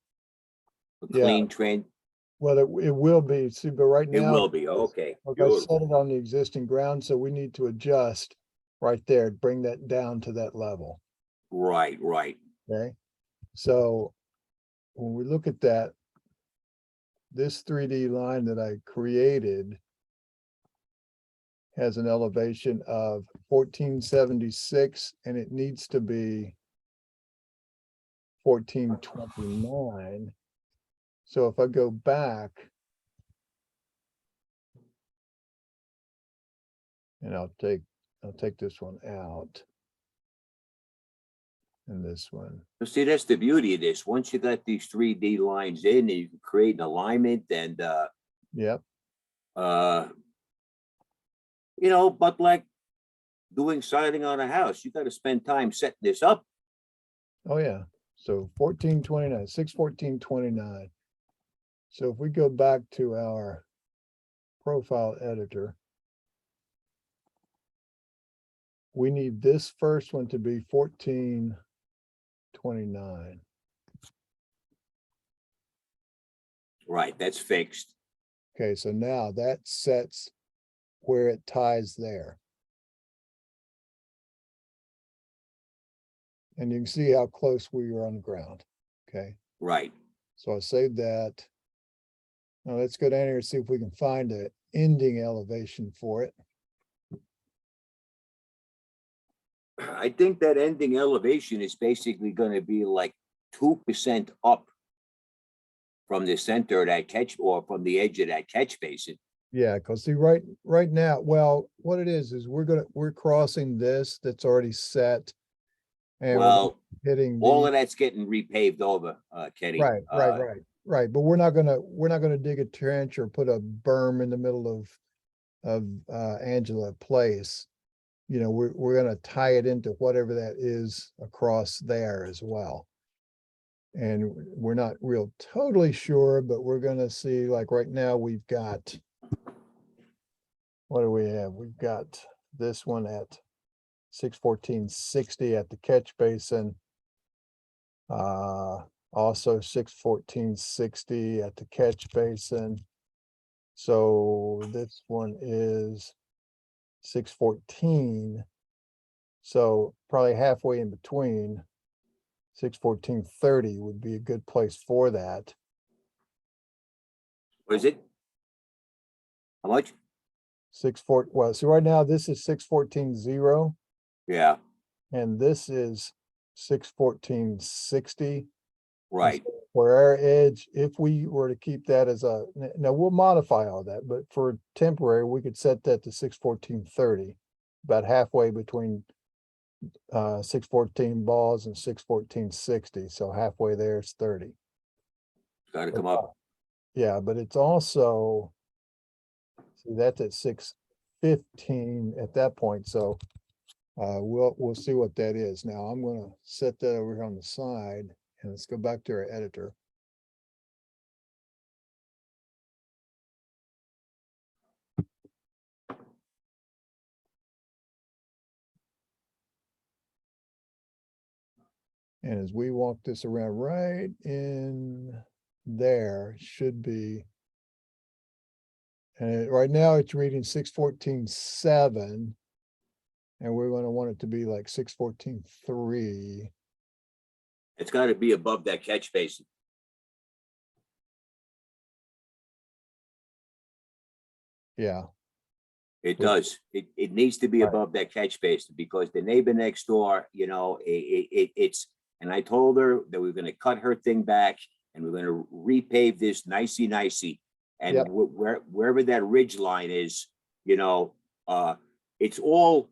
S1: Yeah.
S2: clean trend?
S1: Well, it will be, see, but right
S2: It
S1: now.
S2: will be, okay,
S1: Like I set
S2: beautiful.
S1: it on the existing ground, so we need to adjust right there, bring that down to that level,
S2: Right, right.
S1: okay? So when we look at that, this 3D line that I created has an elevation of 1476, and it needs to be 1429. So if I go back, and I'll take this one out, and this one.
S2: So see, that's the beauty of this. Once you got these 3D lines in, you can create an alignment and,
S1: Yep,
S2: but like doing siding on a house, you got to spend time setting this up.
S1: oh yeah. So 1429, 61429. So if we go back to our profile editor, we need this first one to be 1429.
S2: Right, that's fixed.
S1: Okay, so now that sets where it ties there. And you can see how close we are on the ground. Okay,
S2: Right.
S1: so I saved that. Now let's go down here and see if we can find an ending elevation for it.
S2: I think that ending elevation is basically going to be like 2% up from the center of that catch or from the edge of that catch basin.
S1: Yeah, because see, right now, well, what it is we're crossing this that's already set. And
S2: Well,
S1: we're hitting
S2: all
S1: the,
S2: of that's getting repaved over, Kenny.
S1: right. But we're not gonna dig a trench or put a berm in the middle of Angela Place. You know, we're gonna tie it into whatever that is across there as well. And we're not real totally sure, but we're gonna see, like right now, we've got, what do we have? We've got this one at 61460 at the catch basin. Also 61460 at the catch basin. So this one is 614. So probably halfway in between. 61430 would be a good place for that.
S2: What is it? How much?
S1: 64, well, so right now this is 614.0
S2: Yeah,
S1: and this is 614.60.
S2: right.
S1: where our edge, if we were to keep that as a, now we'll modify all that, but for temporary, we could set that to 614.30, about halfway between 614 balls and 614.60. So halfway there is 30.
S2: Gotta come up.
S1: Yeah, but it's also, see, that's at 615 at that point. So we'll see what that is. Now I'm gonna set that over here on the side, and let's go back to our editor. And as we walk this around, right in there should be, and right now it's reading 614.7, and we're going to want it to be like 614.3.
S2: It's gotta be above that catch basin.
S1: Yeah,
S2: It
S1: Which-
S2: does. It needs to be
S1: Right.
S2: above that catch basin, because the neighbor next door, it's, and I told her that we're gonna cut her thing back and we're gonna repave this nicey. And
S1: Yep.
S2: wherever that ridge line is, it's all,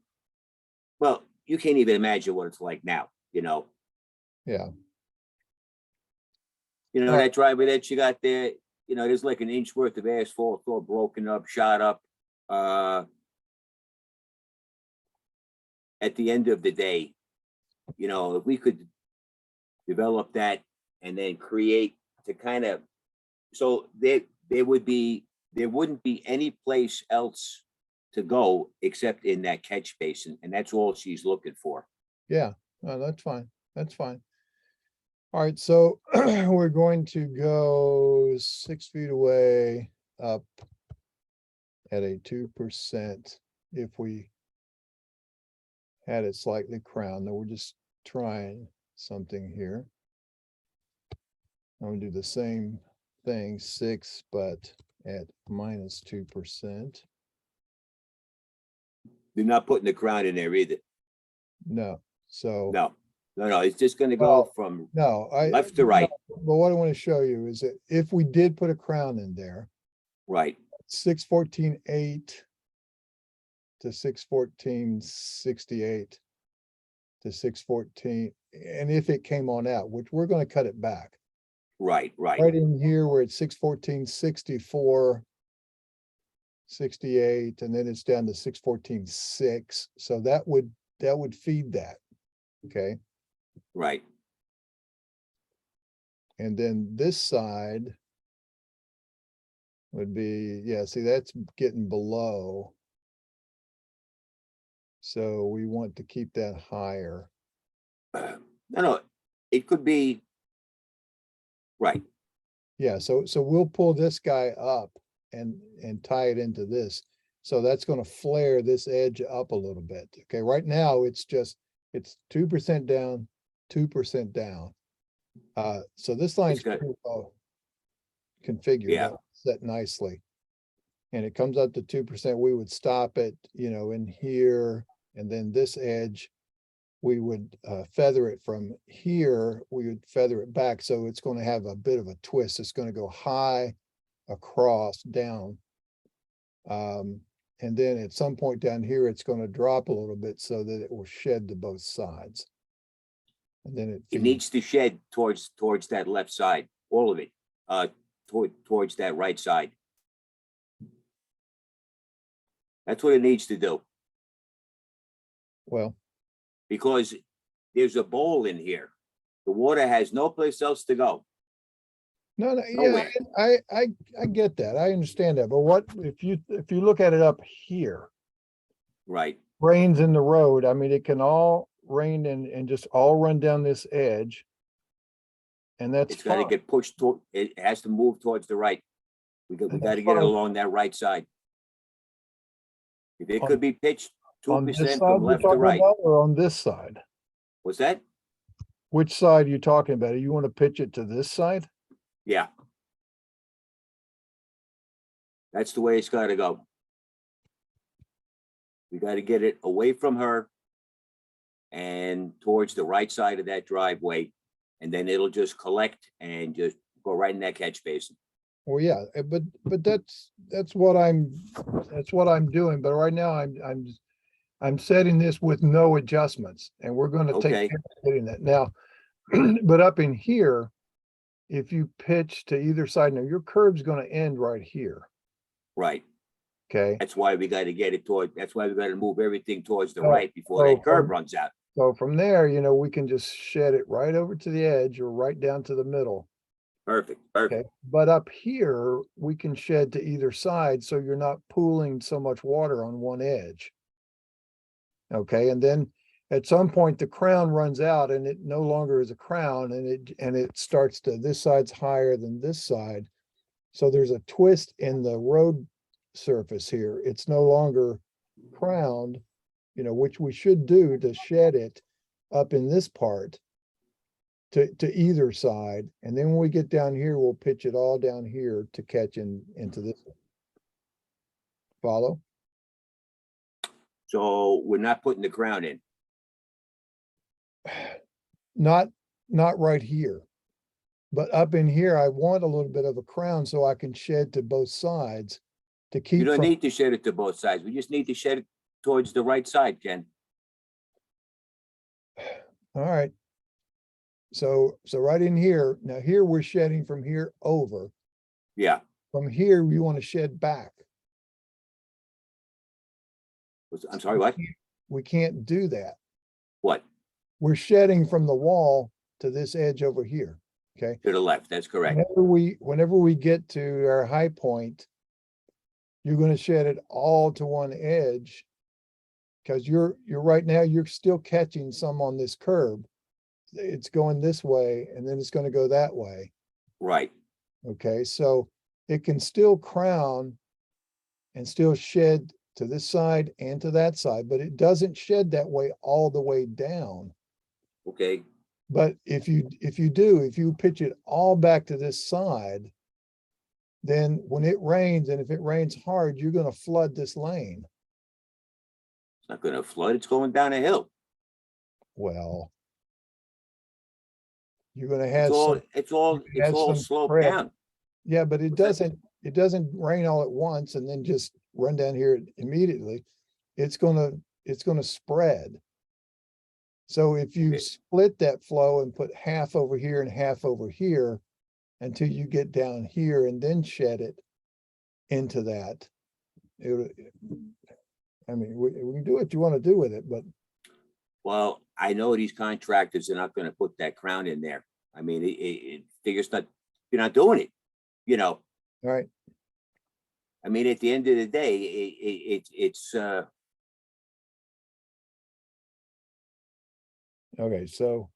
S2: well, you can't even imagine what it's like now,
S1: yeah. Right.
S2: that driveway that you got there, there's like an inch worth of asphalt, all broken up, shot up. At the end of the day, if we could develop that and then create to kind of, so there wouldn't be any place else to go except in that catch basin, and that's all she's looking for.
S1: Yeah, no, that's fine. That's fine. All right, so we're going to go 6 feet away up at a 2% if we had it slightly crowned. Now we're just trying something here. I'm gonna do the same thing, 6, but at minus 2%.
S2: They're not putting the crown in there either.
S1: No, so.
S2: No, it's just gonna go
S1: Well,
S2: from
S1: No,
S2: left to right.
S1: But what I want to show you is that if we did put a crown in there,
S2: Right,
S1: 614.8 to 614.68 to 614, and if it came on out, which we're going to cut it back.
S2: right.
S1: Right in here, we're at 614.64, 68, and then it's down to 614.6. So that would feed that. Okay.
S2: Right.
S1: And then this side would be, yeah, see, that's getting below. So we want to keep that higher.
S2: No, it could be, right,
S1: Yeah, so we'll pull this guy up and tie it into this. So that's going to flare this edge up a little bit. Okay, right now it's 2% down, 2% down. So this line's
S2: got-
S1: pretty well configured,
S2: Yeah.
S1: set nicely. And it comes up to 2%. We would stop it, in here, and then this edge, we would feather it from here. We would feather it back, so it's going to have a bit of a twist. It's going to go high, across, down. And then at some point down here, it's going to drop a little bit so that it will shed to both sides. And then
S2: it
S1: feeds.
S2: needs to shed towards that left side, all of it, towards that right side. That's what it needs to do,
S1: Well,
S2: because there's a bowl in here. The water has no place else to go.
S1: no, yeah,
S2: Nowhere.
S1: I get that. I understand that. But what if you look at it up here,
S2: Right,
S1: rains in the road, I mean, it can all rain and just all run down this edge. And that's
S2: it's got to
S1: fine.
S2: get pushed toward, it has to move towards the right. We got
S1: And
S2: to
S1: that's
S2: get it
S1: fine.
S2: along that right side. If it
S1: On-
S2: could be pitched
S1: On this
S2: 2%
S1: side
S2: from
S1: you're
S2: left to
S1: talking
S2: right.
S1: about, or on this side?
S2: What's that?
S1: Which side are you talking about? You want to pitch it to this side?
S2: Yeah. That's the way it's got to go. We got to get it away from her and towards the right side of that driveway. and then it'll just collect and just go right in that catch basin.
S1: Well, yeah, but that's what I'm doing. But right now I'm setting this with no adjustments, and we're going to take
S2: Okay.
S1: care of getting that now. But up in here, if you pitch to either side, now your curve's going to end right here.
S2: Right.
S1: Okay.
S2: That's why we got to get it toward, that's why we got to move everything towards the
S1: Oh,
S2: right before
S1: oh,
S2: that curve runs out.
S1: So from there, we can just shed it right over to the edge or right down to the middle.
S2: Perfect,
S1: Okay.
S2: perfect.
S1: But up here, we can shed to either side, so you're not pooling so much water on one edge. Okay, and then at some point the crown runs out and it no longer is a crown, and it starts to, this side's higher than this side. So there's a twist in the road surface here. It's no longer crowned, which we should do to shed it up in this part to either side. And then when we get down here, we'll pitch it all down here to catch into this one. Follow?
S2: So we're not putting the crown in.
S1: Not right here. But up in here, I want a little bit of a crown so I can shed to both sides to keep.
S2: You don't need to shed it to both sides. We just need to shed it towards the right side, Ken.
S1: All right. So right in here, now here we're shedding from here over.
S2: Yeah.
S1: From here, we want to shed back.
S2: I'm sorry, what?
S1: We can't do that.
S2: What?
S1: We're shedding from the wall to this edge over here. Okay.
S2: To the left, that's correct.
S1: Whenever we get to our high point, you're going to shed it all to one edge, because you're right now, you're still catching some on this curb. It's going this way, and then it's going to go that way.
S2: Right.
S1: Okay, so it can still crown and still shed to this side and to that side, but it doesn't shed that way all the way down.
S2: Okay.
S1: But if you pitch it all back to this side, then when it rains, and if it rains hard, you're going to flood this lane.
S2: It's not going to flood. It's going down a hill.
S1: Well, you're going to have
S2: It's all
S1: some
S2: sloped
S1: spread.
S2: down.
S1: Yeah, but it doesn't rain all at once and then just run down here immediately. It's gonna spread. So if you split that flow and put half over here and half over here until you get down here and then shed it into that, we can do what you want to do with it, but.
S2: Well, I know these contractors are not going to put that crown in there. I mean, it figures not, you're not doing it,
S1: All right.
S2: I mean, at the end of the day, it's
S1: Okay, so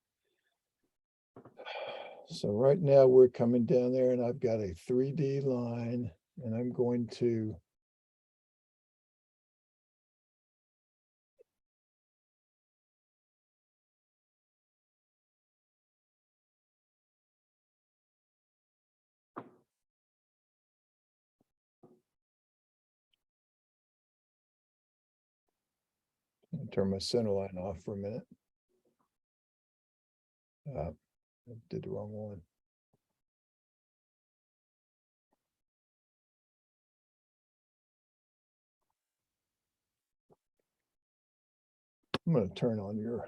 S1: right now we're coming down there and I've got a 3D line, and I'm going to turn my center line off for a minute. I did the wrong one. I'm going to turn on your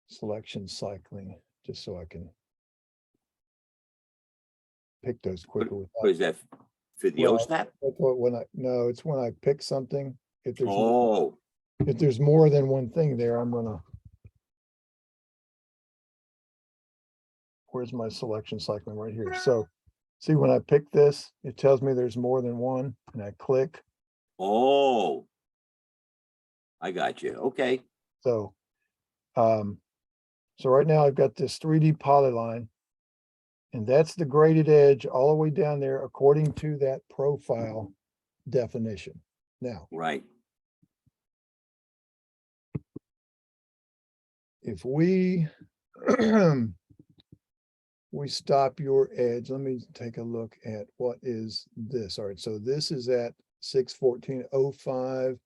S1: selection cycling just so I can pick those quicker.
S2: what is that for the
S1: Well,
S2: O-snap?
S1: That's what it's when I pick something. If
S2: Oh,
S1: there's more than one thing there, I'm gonna. Where's my selection cycling? Right here. So see, when I pick this, it tells me there's more than one, and I click.
S2: oh, I got you. Okay.
S1: So right now I've got this 3D polyline, and that's the graded edge all the way down there according to that profile definition. Now,
S2: Right.
S1: if we we stop your edge, let me take a look at what is this. All right, so this is at 614.05,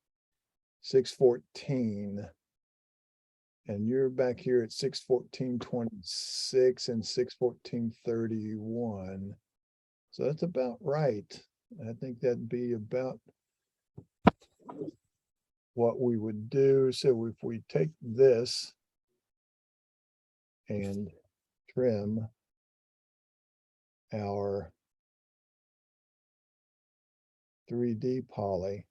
S1: 614. And you're back here at 614.26 and 614.31. So that's about right. I think that'd be about what we would do. So if we take this and trim our 3D poly,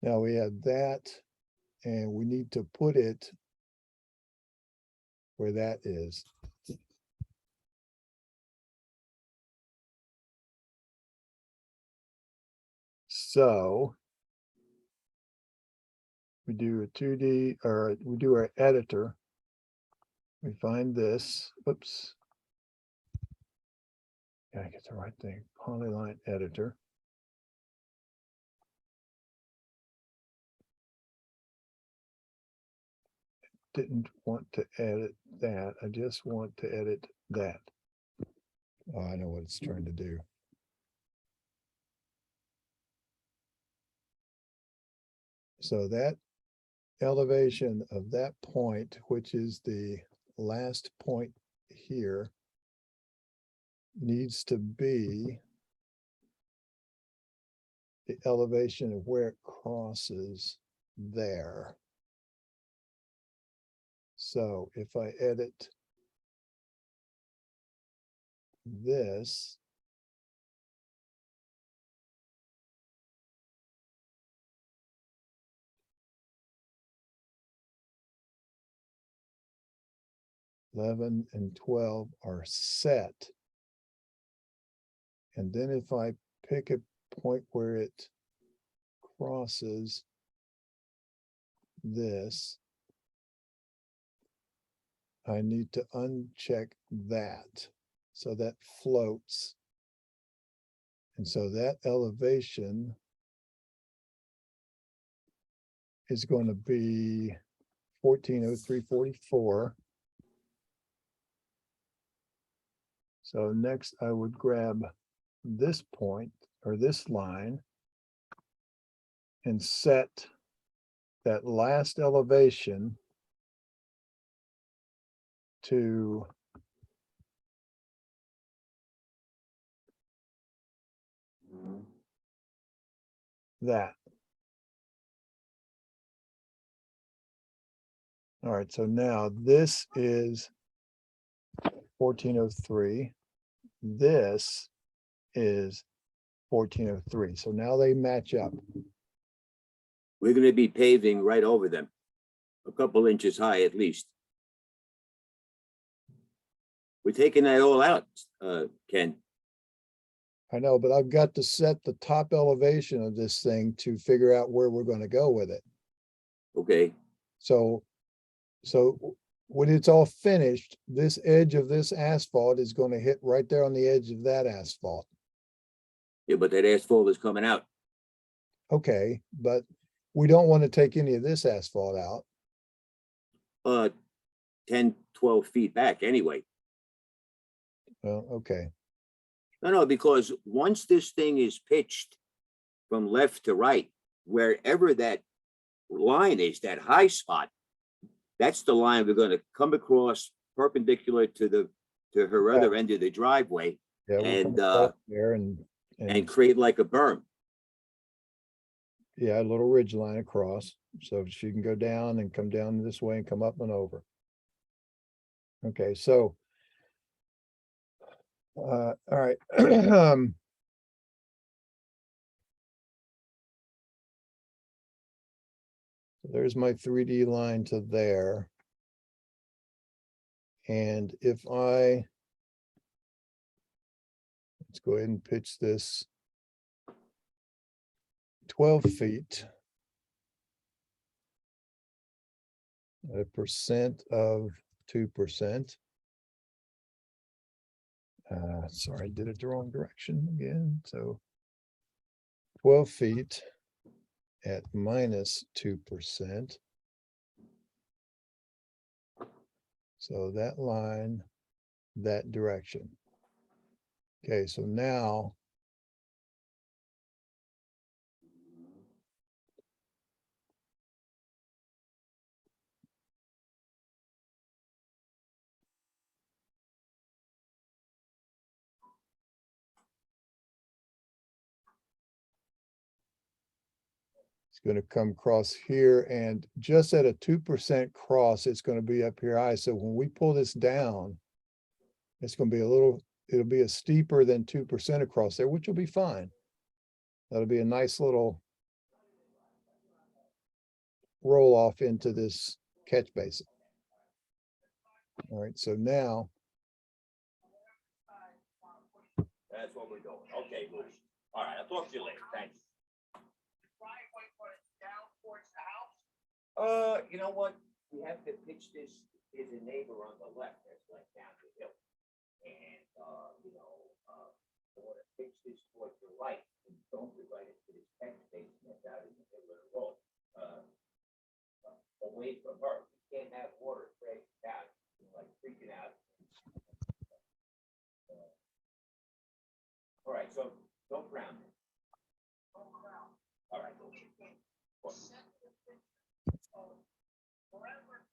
S1: now we have that, and we need to put it where that is. So we do a 2D, or we do our editor. We find this, oops. Gotta get the right thing, polyline editor. Didn't want to edit that. I just want to edit that. Oh, I know what it's trying to do. So that elevation of that point, which is the last point here, needs to be the elevation of where it crosses there. So if I edit this, (11) and 12 are set. And then if I pick a point where it crosses this, I need to uncheck that. So that floats. And so that elevation is going to be 1403.44. So next I would grab this point or this line and set that last elevation to that. All right, so now this is 1403. This is 1403. So now they match up.
S2: We're gonna be paving right over them, a couple inches high at least. We're taking that all out, Ken.
S1: I know, but I've got to set the top elevation of this thing to figure out where we're going to go with it.
S2: Okay,
S1: So when it's all finished, this edge of this asphalt is going to hit right there on the edge of that asphalt.
S2: yeah, but that asphalt is coming out.
S1: Okay, but we don't want to take any of this asphalt out.
S2: 10, 12 feet back anyway.
S1: Well, okay.
S2: No, because once this thing is pitched from left to right, wherever that line is, that high spot, that's the line we're gonna come across perpendicular to her other end of the driveway.
S1: Yeah, we'll
S2: and
S1: come across there
S2: and create like a berm.
S1: Yeah, a little ridge line across, so she can go down and come down this way and come up and over. Okay, so all right. There's my 3D line to there. And if let's go ahead and pitch this 12 feet. A percent of 2%. Sorry, I did it the wrong direction again. So 12 feet at minus 2%. So that line, that direction. Okay, so now It's gonna come across here and just at a 2% cross, it's gonna be up here high. So when we pull this down, it's gonna be it'll be a steeper than 2% across there, which will be fine. That'll be a nice little roll off into this catch basin. All right, so now,
S2: That's what we're doing. Okay, Louis. All right, I'll talk to you later. Thanks.
S3: Driveway going down towards the house?
S2: You know what? We have to pitch this. There's a neighbor on the left that's like down the hill. And, you know, I want to pitch this towards the right and don't be right into this catch basin that's out in the middle of the road. Away from her. You can't have water crashing down, like freaking out. All right, so don't drown it. All right.
S3: Wherever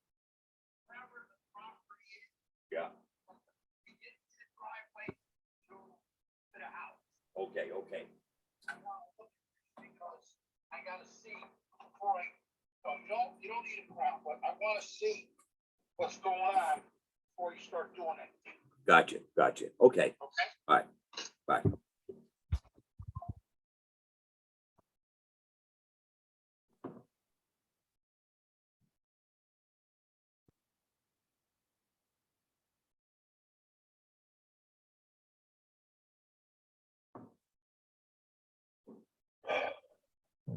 S3: the property is,
S2: Yeah,
S3: you get to the driveway to the house.
S2: okay, okay.
S3: I want to look at this because I gotta see before you don't need a crowd, but I want to see what's going on before you start doing it.
S2: Gotcha. Okay,
S3: Okay?
S2: all right, bye.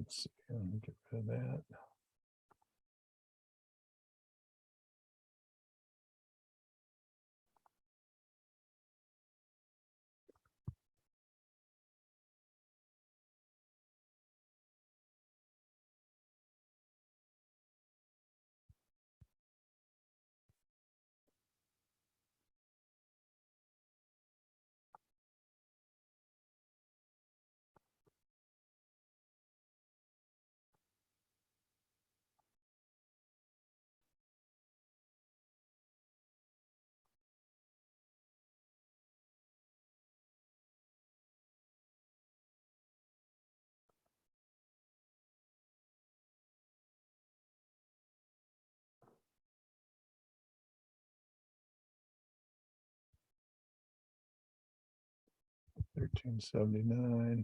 S1: let's see, let me get rid of that. $13.79.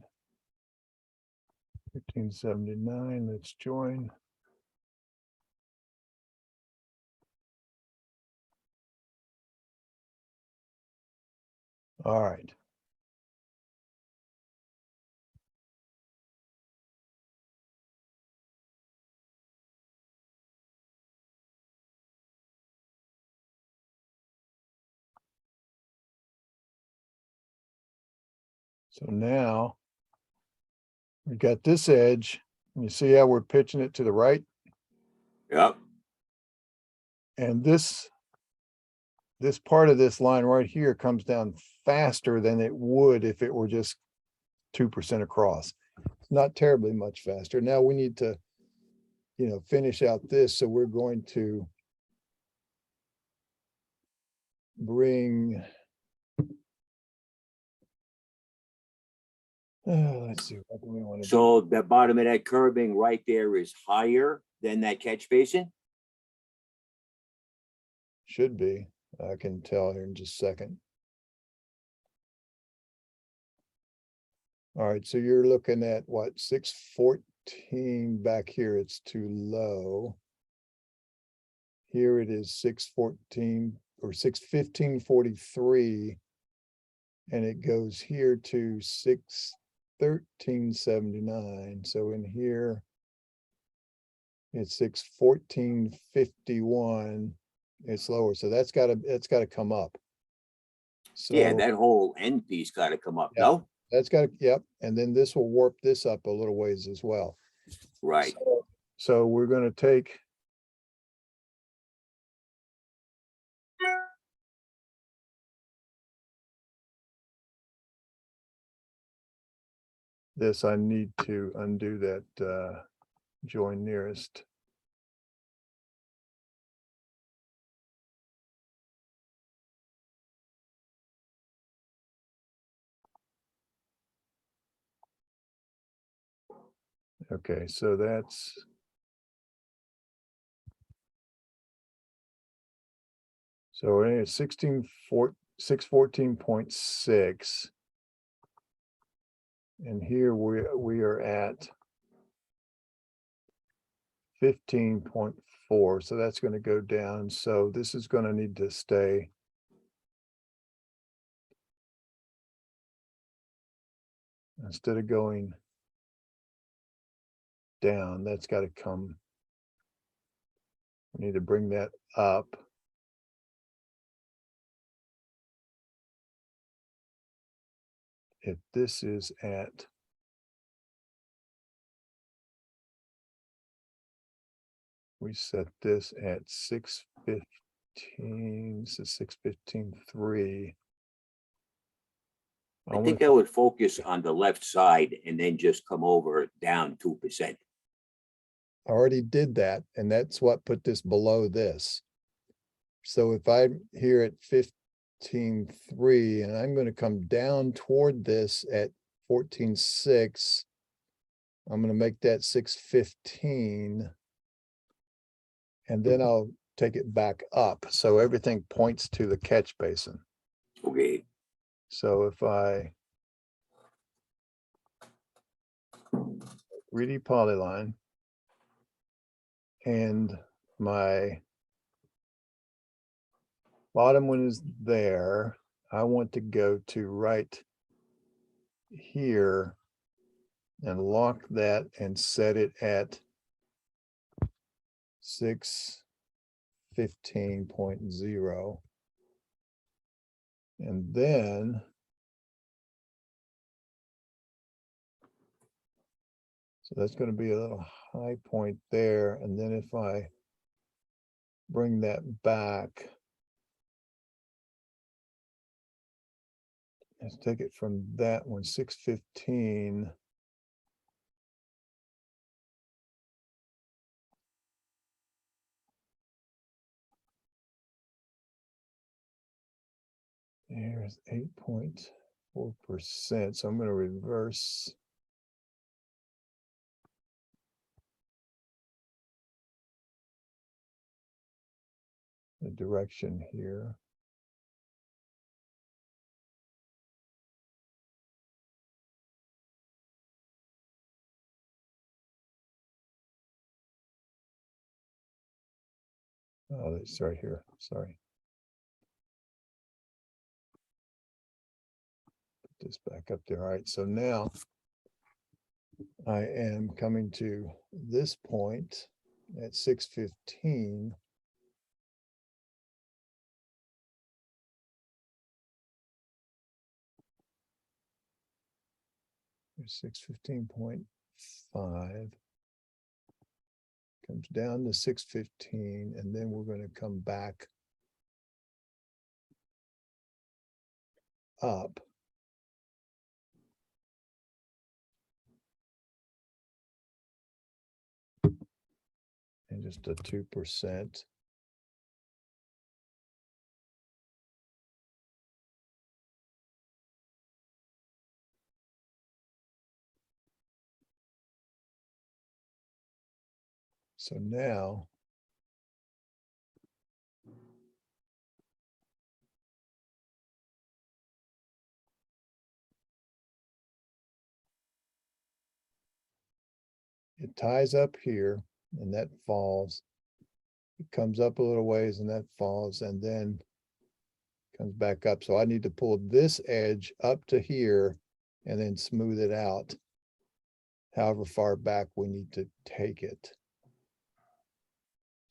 S1: $13.79. Let's join. All right. So now we got this edge. And you see how we're pitching it to the right?
S2: Yep,
S1: And this part of this line right here comes down faster than it would if it were just 2% across. It's not terribly much faster. Now we need to, finish out this. So we're going to bring, let's see, what do we want to do?
S2: so the bottom of that curbing right there is higher than that catch basin?
S1: Should be. I can tell here in just a second. All right, so you're looking at what, 614 back here, it's too low. Here it is 614 or 615.43. And it goes here to 613.79. So in here, it's 614.51. It's lower. So that's gotta come up. So
S2: Yeah, that whole end piece gotta come up,
S1: Yeah.
S2: no?
S1: that's got to, yep. And then this will warp this up a little ways as well.
S2: Right,
S1: So we're gonna take this, I need to undo that join nearest. Okay, so that's. So we're at 614.6. And here we are at 15.4. So that's going to go down. So this is going to need to stay. Instead of going down, that's got to come. We need to bring that up. If this is at we set this at 615, so 615.3.
S2: I think I would focus on the left side and then just come over down 2%.
S1: I already did that, and that's what put this below this. So if I'm here at 15.3 and I'm going to come down toward this at 14.6, I'm going to make that 615. And then I'll take it back up. So everything points to the catch basin.
S2: Okay.
S1: So if I 3D polyline and my bottom one is there, I want to go to right here and lock that and set it at 615.0. And then so that's going to be a little high point there. And then if I bring that back, let's take it from that one, 615. There's 8.4%. So I'm going to reverse. The direction here. Oh, it's right here. Sorry. Put this back up there. All right. So now I am coming to this point at 615. There's 615.5. Comes down to 615, and then we're going to come back up. And just a 2%. So now it ties up here and that falls. It comes up a little ways and that falls and then comes back up. So I need to pull this edge up to here and then smooth it out however far back we need to take it.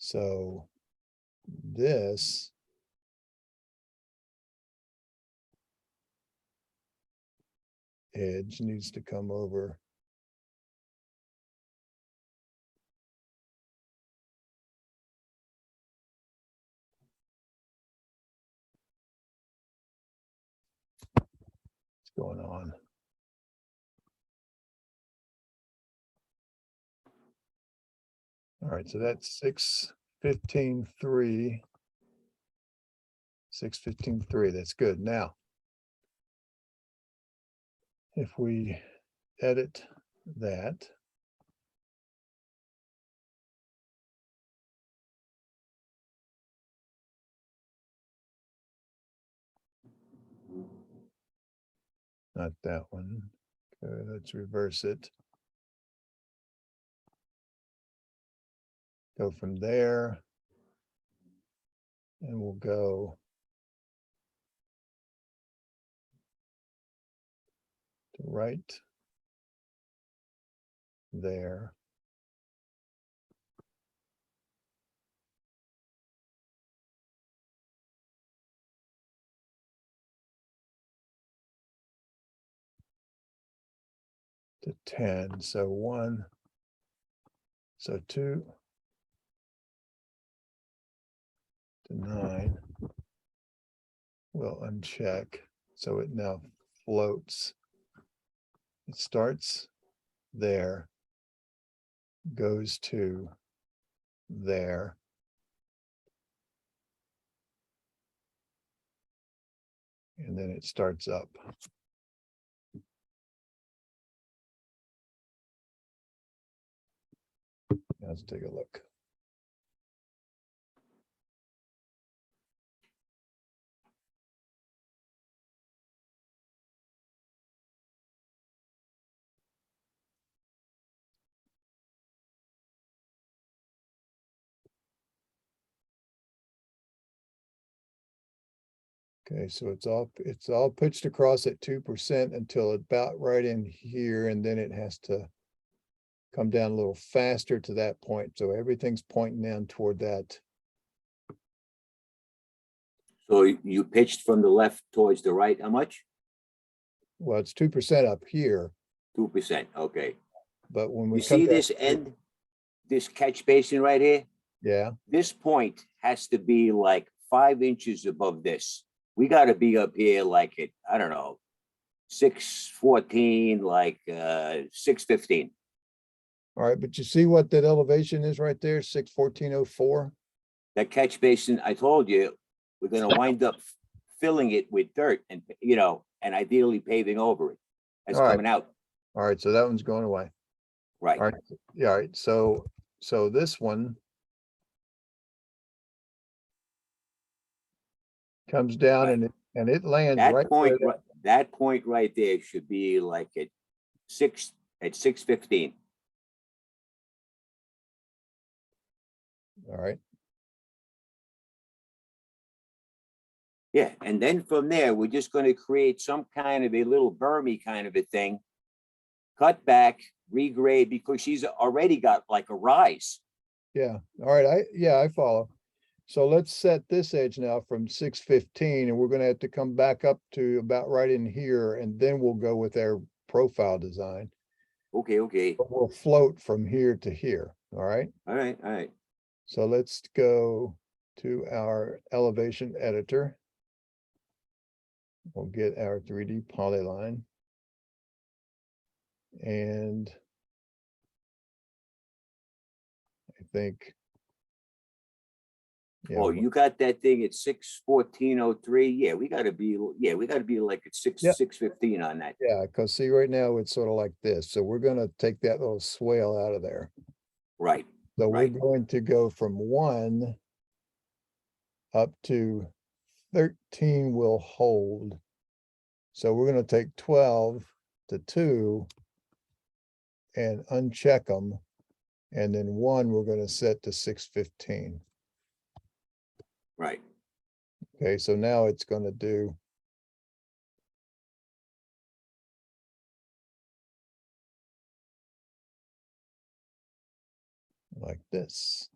S1: So this edge needs to come over what's going on. All right, so that's 615.3. 615.3, that's good. Now, if we edit that, Not that one. Okay, let's reverse it. Go from there. And we'll go to right there. To 10, so 1, so 2, to 9. We'll uncheck, so it now floats. It starts there, goes to there. And then it starts up. Let's take a look. Okay, so it's all pitched across at 2% until about right in here, and then it has to come down a little faster to that point. So everything's pointing down toward that.
S2: So you pitched from the left towards the right, how much?
S1: Well, it's 2% up here,
S2: 2%, okay.
S1: but when we
S2: You
S1: come
S2: see
S1: down,
S2: this end, this catch basin right here?
S1: yeah,
S2: This point has to be like 5 inches above this. We gotta be up here like at, I don't know, 614, like 615.
S1: all right, but you see what that elevation is right there, 61404?
S2: That catch basin, I told you, we're gonna wind up filling it with dirt and, you know, and ideally paving over it as
S1: All right.
S2: coming out.
S1: All right, so that one's going away.
S2: Right.
S1: All right, yeah, all right, so this one comes down
S2: Right.
S1: and it lands right where
S2: That point right there should be like at 615.
S1: all right.
S2: Yeah, and then from there, we're just going to create some kind of a little bermy kind of a thing. Cut back, regrade, because she's already got like a rise.
S1: Yeah, all right, I follow. So let's set this edge now from 615, and we're gonna have to come back up to about right in here, and then we'll go with our profile design.
S2: Okay, okay.
S1: But we'll float from here to here, all right?
S2: All right, all right.
S1: So let's go to our elevation editor. We'll get our 3D polyline. And I think, yeah,
S2: Oh, you got that thing at 61403. Yeah, we gotta be like at
S1: Yeah.
S2: 615 on that.
S1: yeah, because see, right now it's sort of like this. So we're gonna take that little swale out of there.
S2: Right.
S1: So we're
S2: Right.
S1: going to go from 1 up to 13 will hold. So we're gonna take 12 to 2 and uncheck them. And then 1, we're gonna set to 615.
S2: Right.
S1: Okay, so now it's gonna do like this.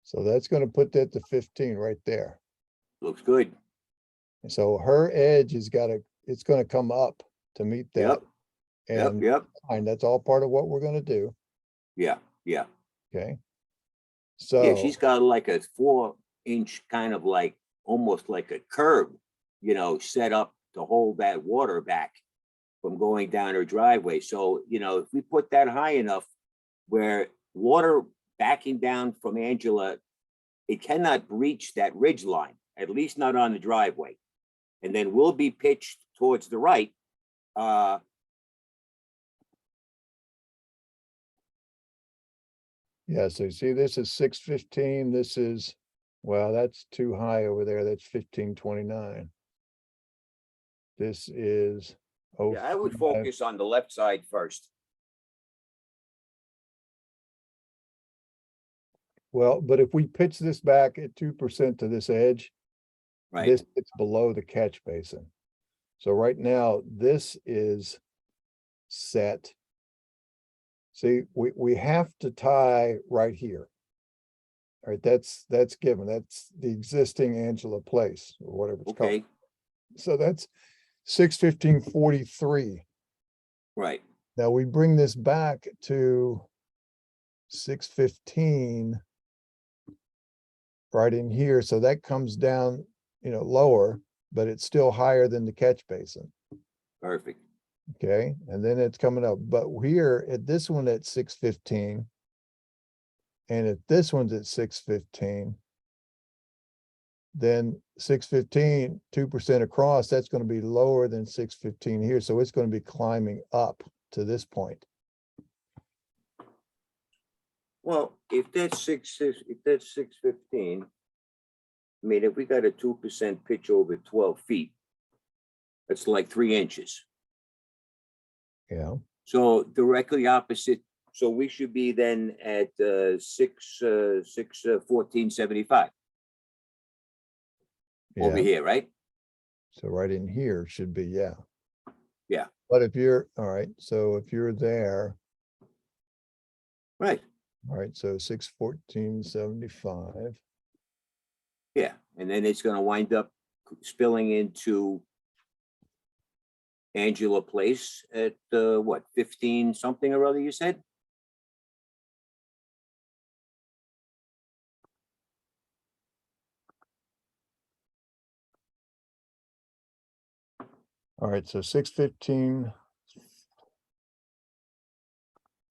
S1: So that's gonna put that to 15 right there.
S2: Looks good.
S1: And so her edge has it's gonna come up to meet that.
S2: Yep.
S1: And
S2: Yep.
S1: fine, that's all part of what we're gonna do,
S2: Yeah. Yeah.
S1: okay?
S2: Yeah.
S1: So,
S2: She's got like a 4-inch kind of like almost like a curb, you know, set up to hold that water back from going down her driveway. So, you know, if we put that high enough where water backing down from Angela, it cannot breach that ridge line, at least not on the driveway. And then we'll be pitched towards the right.
S1: Yeah, so you see, this is 615, this is, well, that's too high over there, that's 1529. This is, oh,
S2: Yeah, I would focus on the left side first.
S1: well, but if we pitch this back at 2% to this edge,
S2: Right,
S1: this it's below the catch basin. So right now, this is set. See, we have to tie right here. All right, that's given. That's the existing Angela Place or whatever it's called.
S2: okay,
S1: So that's 615.43.
S2: right,
S1: Now we bring this back to 615 right in here. So that comes down, lower, but it's still higher than the catch basin.
S2: perfect.
S1: Okay, and then it's coming up, but here at this one at 615. And if this one's at 615, then 615, 2% across, that's going to be lower than 615 here. So it's going to be climbing up to this point.
S2: Well, if that's 615, I mean, if we got a 2% pitch over 12 feet, that's like 3 inches.
S1: Yeah,
S2: So directly opposite, so we should be then at 1475 over
S1: yeah.
S2: here, right?
S1: So right in here should be, yeah.
S2: Yeah.
S1: But if you're, all right, so if you're there,
S2: Right.
S1: all right, so 614.75.
S2: Yeah, and then it's gonna wind up spilling into Angela Place at what, 15 something or other, you said?
S1: All right, so 615.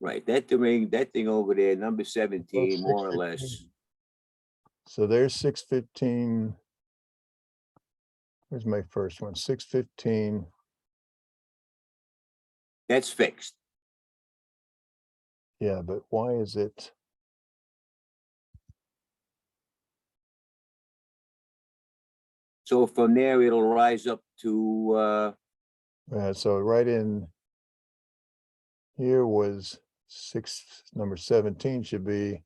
S2: Right, that thing over there, number 17, more or less.
S1: 615. So there's 615. Here's my first one, 615.
S2: That's fixed.
S1: Yeah, but why is it?
S2: So from there, it'll rise up to
S1: So right in here was number 17 should be,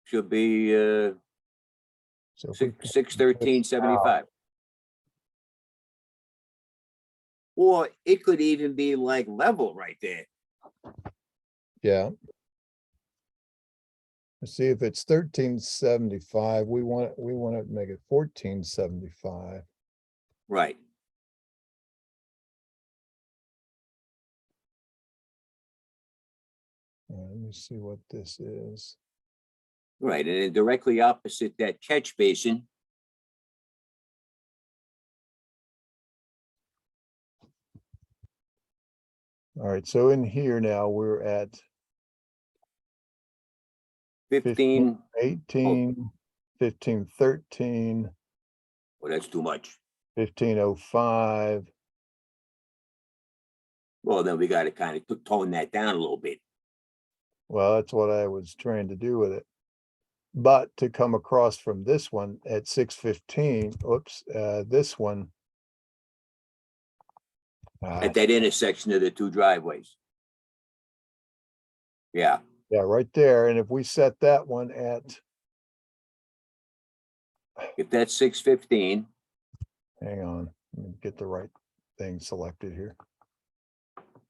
S2: so if we 613.75. Or it could even be like level right there.
S1: Yeah. Let's see if it's 1375. We want to make it 1475.
S2: Right.
S1: Let me see what this is.
S2: Right, and then directly opposite that catch basin.
S1: All right, so in here now we're at
S2: 15,
S1: 18, 1513,
S2: well, that's too much.
S1: 1505.
S2: Well, then we got to kind of tone that down a little bit.
S1: Well, that's what I was trying to do with it. But to come across from this one at 615, oops, this one.
S2: At that intersection of the two driveways. Yeah,
S1: Yeah, right there. And if we set that one at,
S2: if that's 615,
S1: hang on, let me get the right thing selected here.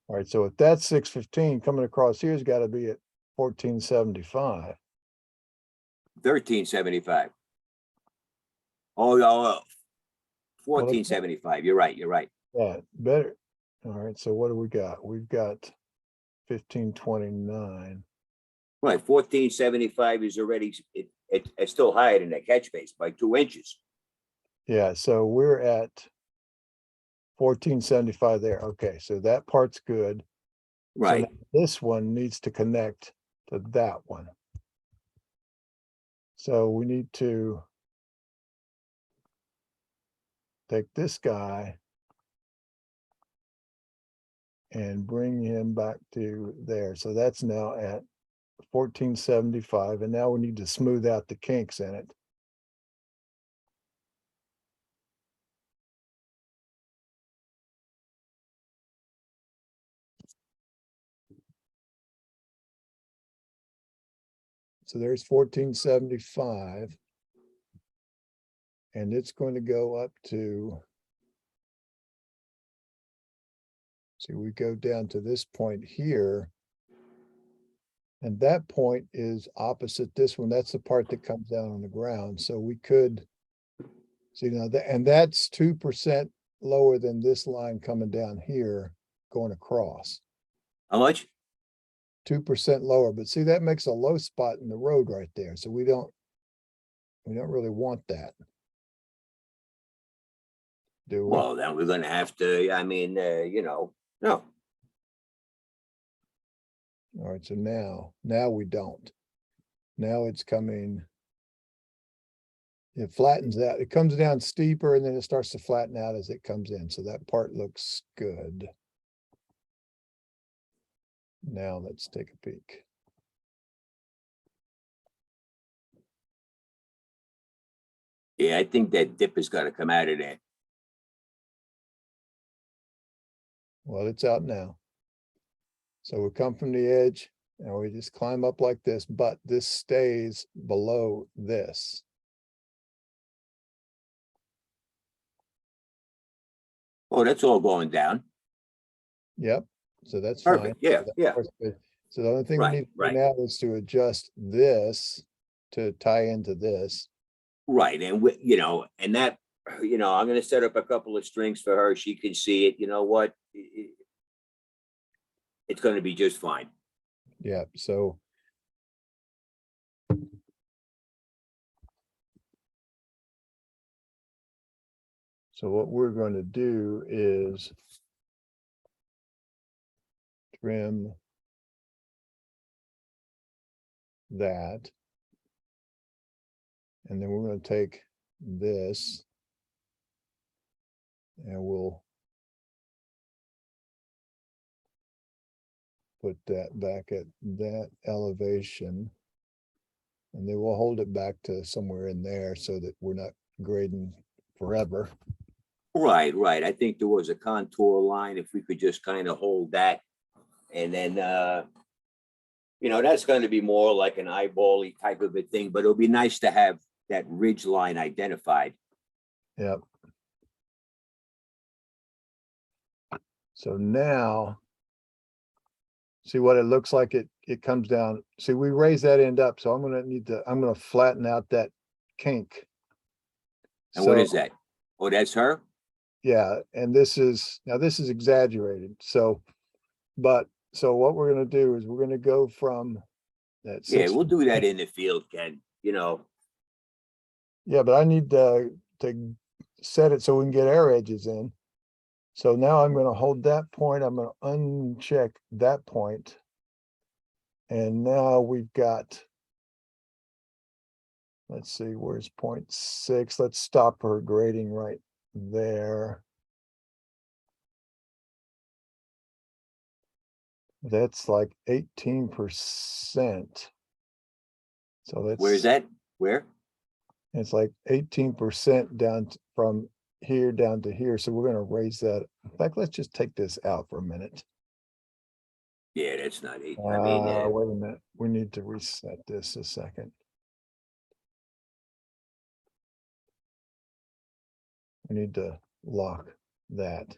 S1: All right, so if that's 615, coming across here's got to be at 1475.
S2: 1375. Oh, no, 1475. You're right. You're right.
S1: Yeah, better. All right, so what do we got? We've got 1529.
S2: Right, 1475 is already, it's still higher than that catch base by 2 inches.
S1: Yeah, so we're at 1475 there. Okay, so that part's good. So
S2: Right,
S1: now this one needs to connect to that one. So we need to take this guy and bring him back to there. So that's now at 1475, and now we need to smooth out the kinks in it. So there's 1475. And it's going to go up to, see, we go down to this point here. And that point is opposite this one. That's the part that comes down on the ground. So we could see now that, and that's 2% lower than this line coming down here going across.
S2: How much?
S1: 2% lower, but see, that makes a low spot in the road right there. So we don't really want that. Do we?
S2: Well, then we're gonna have to, I mean, you know, no.
S1: All right, so now we don't. Now it's coming. It flattens out. It comes down steeper and then it starts to flatten out as it comes in. So that part looks good. Now let's take a peek.
S2: Yeah, I think that dip has got to come out of there.
S1: Well, it's out now. So we come from the edge and we just climb up like this, but this stays below this.
S2: Oh, that's all going down.
S1: Yep. So that's fine.
S2: Perfect. Yeah,
S1: So that
S2: yeah.
S1: part's good. So the only thing we
S2: Right,
S1: need to do
S2: right.
S1: now is to adjust this to tie into this.
S2: Right, and we, you know, and that, you know, I'm gonna set up a couple of strings for her. She can see it. You know what? It's gonna be just fine.
S1: Yeah, so. So what we're going to do is trim that. And then we're going to take this and we'll put that back at that elevation. And then we'll hold it back to somewhere in there so that we're not grading forever.
S2: Right, right. I think there was a contour line. If we could just kind of hold that, and then you know, that's going to be more like an eyeball-y type of a thing, but it'll be nice to have that ridge line identified.
S1: Yep. So now, see what it looks like. It comes down. See, we raise that end up. So I'm going to flatten out that kink.
S2: And what is that? Oh, that's her?
S1: Yeah, and this is exaggerated. So what we're gonna do is we're gonna go from that.
S2: Yeah, we'll do that in the field, Ken, you know.
S1: Yeah, but I need to set it so we can get air edges in. So now I'm gonna hold that point. I'm gonna uncheck that point. And now we've got, let's see, where's 0.6? Let's stop her grading right there. That's like 18%. So that's,
S2: Where's that? Where?
S1: it's like 18% down from here down to here. So we're going to raise that. In fact, let's just take this out for a minute.
S2: Yeah, that's not eight. I mean,
S1: Wait a minute. We need to reset this a second. We need to lock that.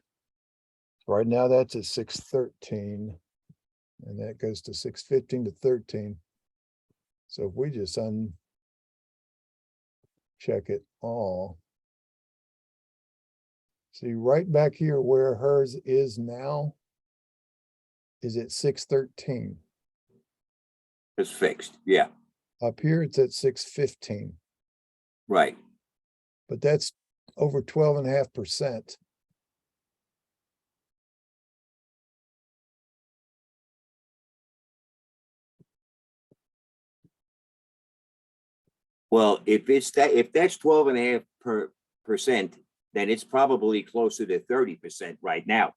S1: Right now that's at 613 and that goes to 615 to 13. So if we just uncheck it all, see right back here where hers is now is at 613.
S2: it's fixed. Yeah,
S1: Up here it's at 615,
S2: right.
S1: but that's over 12.5%.
S2: Well, if that's 12.5%, then it's probably closer to 30% right now.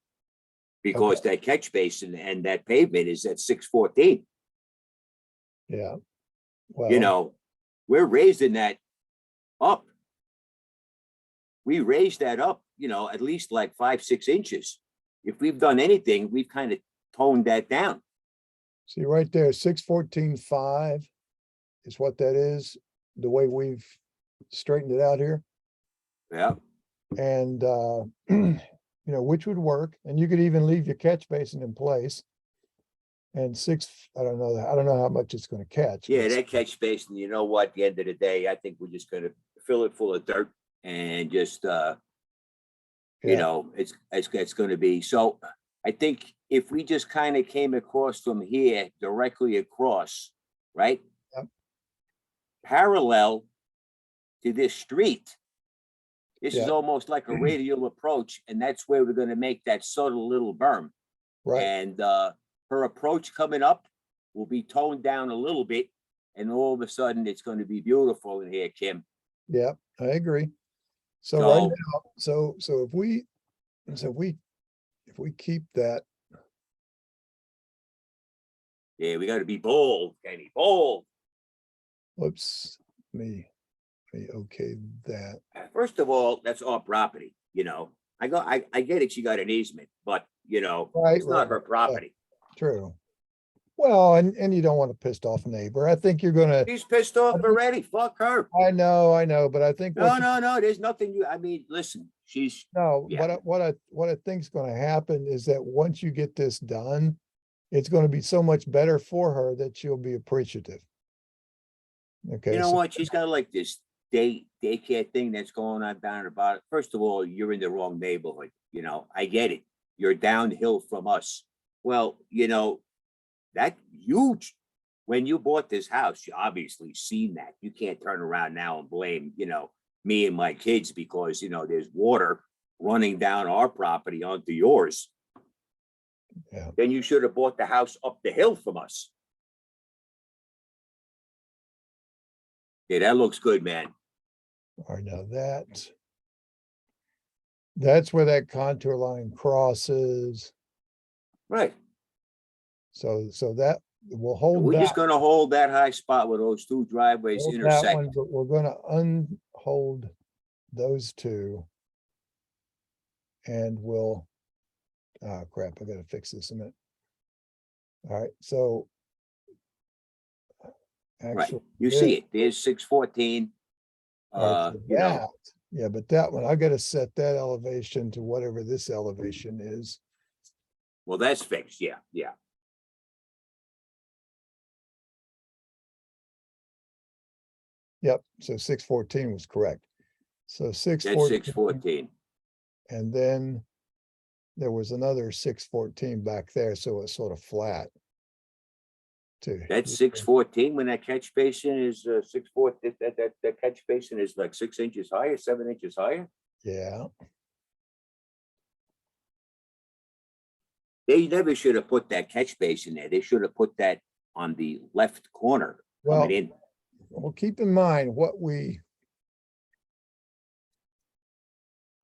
S2: Because that catch basin and that pavement is at 614.
S1: Yeah.
S2: You
S1: Well,
S2: know, we're raising that up. We raised that up, you know, at least like 5, 6 inches. If we've done anything, we've kind of toned that down.
S1: see right there, 614.5 is what that is, the way we've straightened it out here.
S2: Yeah.
S1: And, you know, which would work. And you could even leave your catch basin in place. And I don't know how much it's going to catch.
S2: Yeah,
S1: but
S2: that catch basin, you know what, at the end of the day, I think we're just gonna fill it full of dirt and just you
S1: Yeah.
S2: know, it's gonna be, so I think if we just kind of came across from here directly across, right?
S1: Yep.
S2: Parallel to this street. This is
S1: Yep.
S2: almost like a radial approach, and that's where we're gonna make that subtle little berm.
S1: Right.
S2: And her approach coming up will be toned down a little bit, and all of a sudden it's going to be beautiful in here, Kim.
S1: Yeah, I agree. So right
S2: So
S1: now, so if we keep that,
S2: yeah, we got to be bold, Kenny, bold.
S1: whoops, me okay that.
S2: First of all, that's our property. You know, I get it. She got an easement, but you know,
S1: Right,
S2: it's not her
S1: right.
S2: property.
S1: True. Well, and you don't want to piss off a neighbor. I think you're gonna,
S2: She's pissed off already. Fuck her.
S1: I know, but I think
S2: No, no, no. There's nothing you. I mean, listen. She's
S1: no,
S2: yeah.
S1: what I think's gonna happen is that once you get this done, it's gonna be so much better for her that she'll be appreciative. Okay.
S2: You know
S1: so-
S2: what? She's got like this daycare thing that's going on down about it. First of all, you're in the wrong neighborhood. You know, I get it. You're downhill from us. Well, you know, that huge. When you bought this house, you obviously seen that. You can't turn around now and blame, you know, me and my kids because, you know, there's water running down our property onto yours.
S1: Yeah.
S2: Then you should have bought the house up the hill from us. Yeah, that looks good, man.
S1: All right, now that's where that contour line crosses.
S2: Right.
S1: So that will
S2: And
S1: hold
S2: we're
S1: that,
S2: just gonna hold that high spot where those two driveways
S1: hold that
S2: intersect.
S1: one, but we're gonna unhold those two. And we'll, oh crap, I gotta fix this a minute. All right, so.
S2: Right.
S1: Actually,
S2: You see it. There's 614.
S1: all right, so
S2: You know,
S1: that, yeah, but that one, I gotta set that elevation to whatever this elevation is.
S2: well, that's fixed. Yeah, yeah.
S1: Yep, so 614 was correct. So
S2: That's
S1: 614,
S2: 614.
S1: and then there was another 614 back there, so it's sort of flat. Too.
S2: That's 614 when that catch basin is 614. That catch basin is like 6 inches higher, 7 inches higher.
S1: Yeah,
S2: They never should have put that catch basin there. They should have put that on the left corner
S1: well,
S2: coming in.
S1: well, keep in mind what we.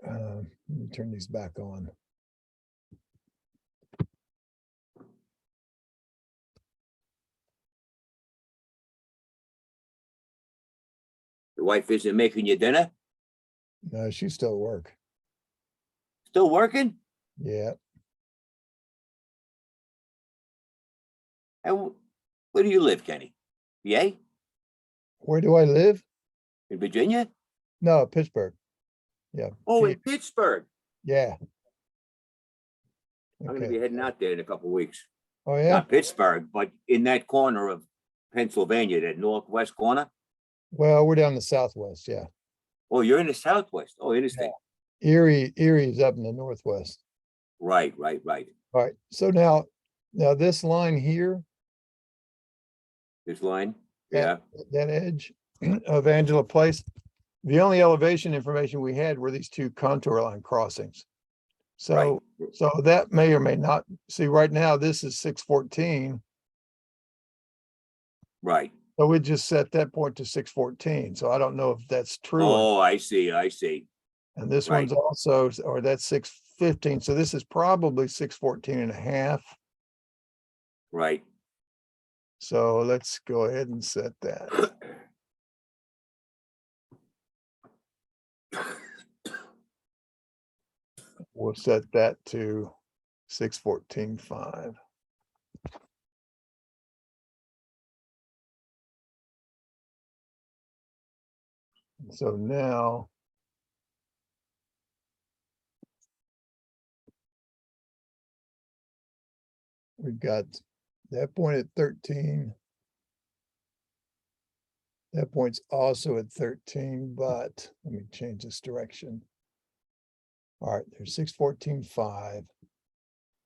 S1: Let me turn these back on.
S2: The wife isn't making you dinner.
S1: No, she still at work.
S2: Still working?
S1: Yeah,
S2: And where do you live, Kenny? PA?
S1: where do I live?
S2: In Virginia?
S1: No, Pittsburgh. Yeah.
S2: Oh,
S1: P-
S2: in Pittsburgh.
S1: Yeah.
S2: I'm gonna
S1: Okay.
S2: be heading out there in a couple of weeks.
S1: Oh, yeah.
S2: Not Pittsburgh, but in that corner of Pennsylvania, that northwest corner.
S1: Well, we're down the southwest. Yeah.
S2: Oh, you're in the southwest. Oh, interesting.
S1: Erie's up in the northwest.
S2: Right, right, right.
S1: All right. So now this line here,
S2: This line. Yeah,
S1: that edge of Angela Place, the only elevation information we had were these two contour line crossings. So,
S2: right.
S1: so that may or may not, see right now, this is 614.
S2: Right.
S1: So we just set that point to 614. So I don't know if that's true.
S2: Oh, I see. I see.
S1: And this
S2: right.
S1: one's also, or that's 615. So this is probably 614 and a half.
S2: Right.
S1: So let's go ahead and set that. We'll set that to 614.5. So now we've got that point at 13. That point's also at 13, but let me change this direction. All right, there's 614.5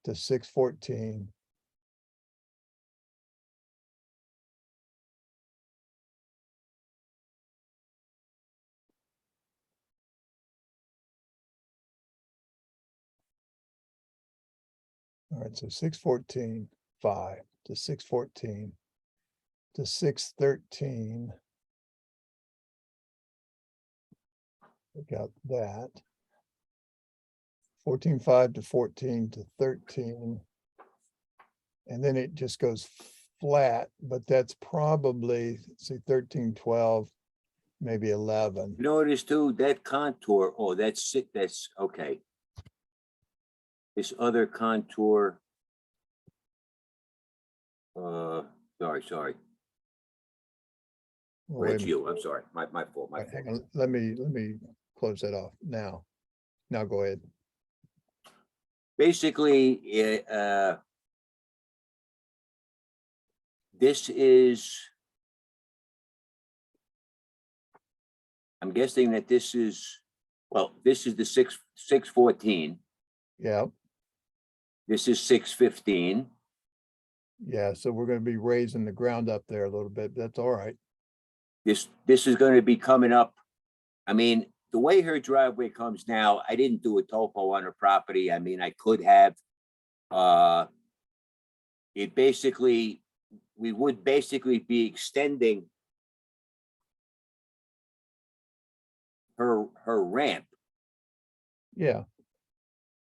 S1: to 614. All right, so 614.5 to 614 to 613. We got that. 14.5 to 14 to 13. And then it just goes flat, but that's probably, let's see, 13, 12, maybe 11.
S2: Notice too, that contour, oh, that's it, that's, okay. This other contour. Sorry,
S1: Wait a
S2: it's
S1: minute.
S2: you, I'm sorry, my fault, my
S1: All right, hang
S2: fault.
S1: on. Let me close that off now. Now go ahead.
S2: Basically, this is, I'm guessing that this is, well, this is the 614.
S1: Yeah,
S2: This is 615.
S1: yeah. So we're going to be raising the ground up there a little bit. That's all right.
S2: This is going to be coming up. I mean, the way her driveway comes now, I didn't do a topo on her property. I mean, I could have. It basically, we would basically be extending her ramp,
S1: Yeah,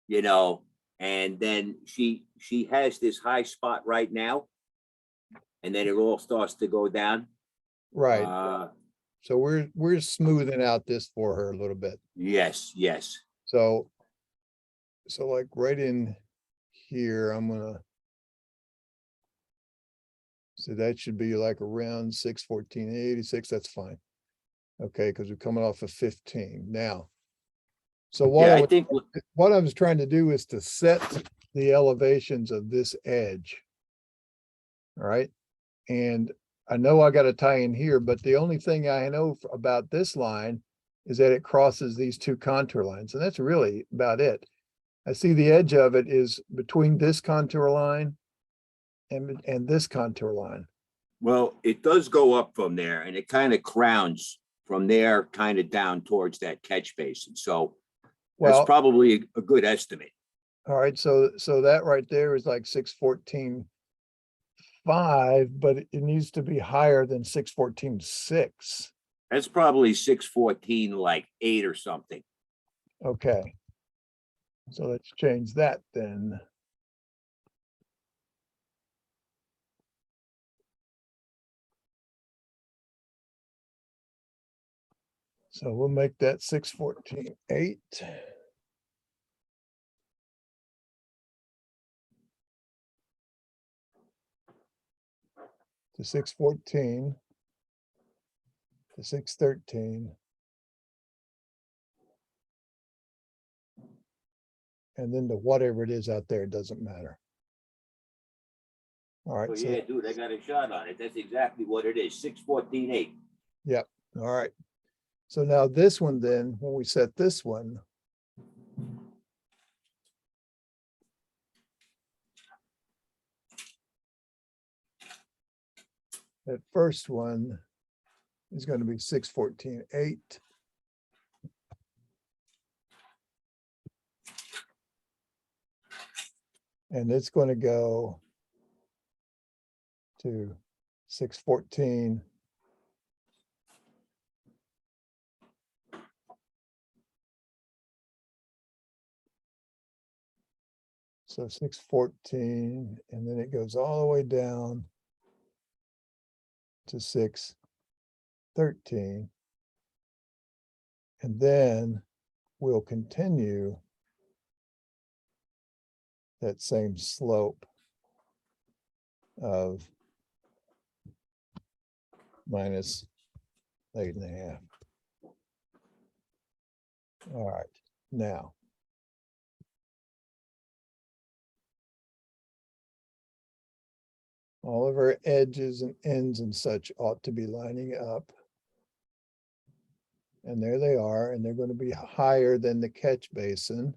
S2: you know, and then she has this high spot right now, and then it all starts to go down.
S1: right. So we're smoothing out this for her a little bit.
S2: Yes.
S1: So like right in here, I'm gonna. So that should be like around 614.86. That's fine. Okay, because we're coming off of 15 now. So
S2: Yeah, I think
S1: what I was trying to do is to set the elevations of this edge. All right. And I know I got to tie in here, but the only thing I know about this line is that it crosses these two contour lines. And that's really about it. I see the edge of it is between this contour line and this contour line.
S2: well, it does go up from there, and it kind of crowns from there, kind of down towards that catch basin. So that's
S1: Well,
S2: probably a good estimate.
S1: all right. So that right there is like 614.5, but it needs to be higher than 614.6.
S2: That's probably 614, like 8 or something.
S1: Okay. So let's change that then. So we'll make that 614.8. To 614 to 613. And then to whatever it is out there, it doesn't matter. All right.
S2: Oh,
S1: So
S2: yeah, dude, I got a shot on it. That's exactly what it is. 614.8.
S1: yep. All right. So now this one, then when we set this one, that first one is going to be 614.8. And it's going to go to 614. So 614, and then it goes all the way down to 613. And then we'll continue that same slope of minus 8.5. All right, now. All of our edges and ends and such ought to be lining up. And there they are, and they're going to be higher than the catch basin.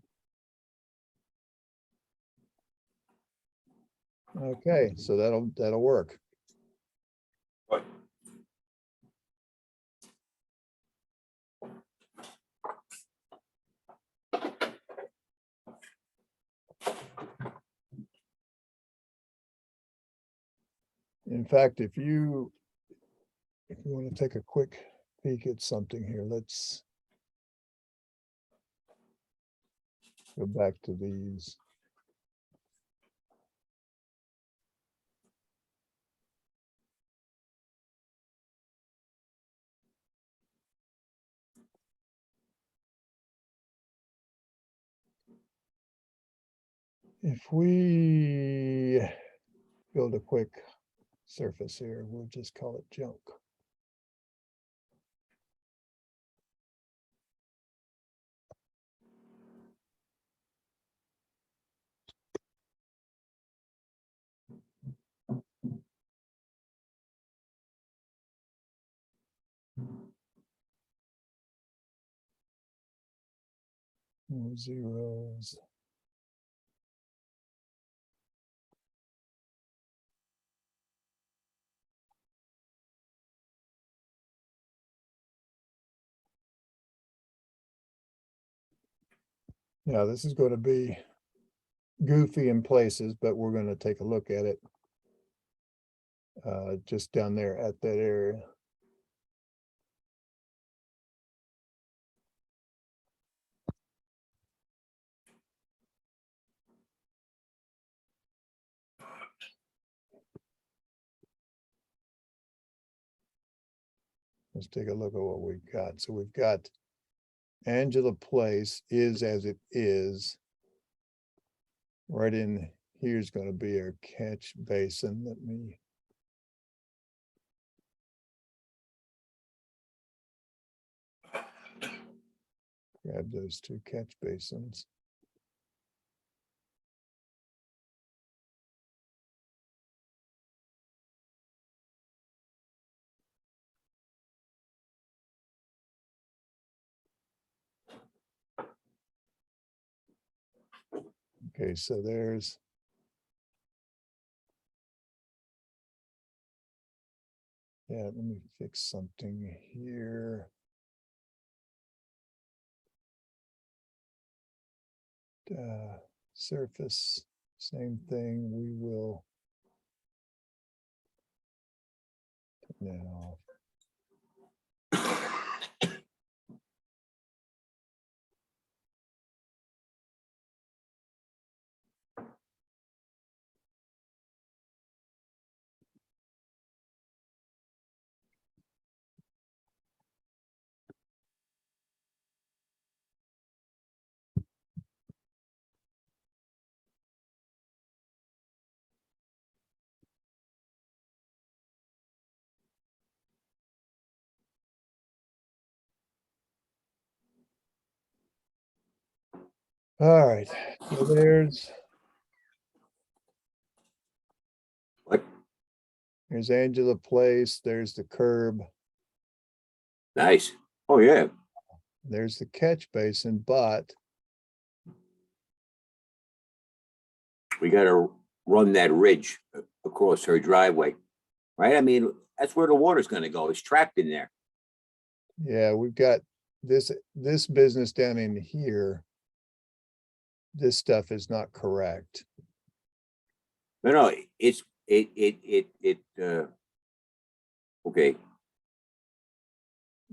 S1: Okay, so that'll work.
S2: What?
S1: In fact, if you want to take a quick peek at something here, let's go back to these. If we build a quick surface here, we'll just call it junk. More zeros. Yeah, this is going to be goofy in places, but we're going to take a look at it just down there at that area. Let's take a look at what we've got. So we've got Angela Place is as it is. Right in here's going to be our catch basin. Let me grab those two catch basins. Okay, so there's let me fix something here. Surface, same thing. We will now. All right, so there's
S2: What?
S1: Angela Place, there's the curb,
S2: Nice. Oh, yeah.
S1: there's the catch basin, but
S2: We gotta run that ridge across her driveway, right? I mean, that's where the water's gonna go. It's trapped in there.
S1: yeah, we've got this business down in here. This stuff is not correct.
S2: No, it's, okay,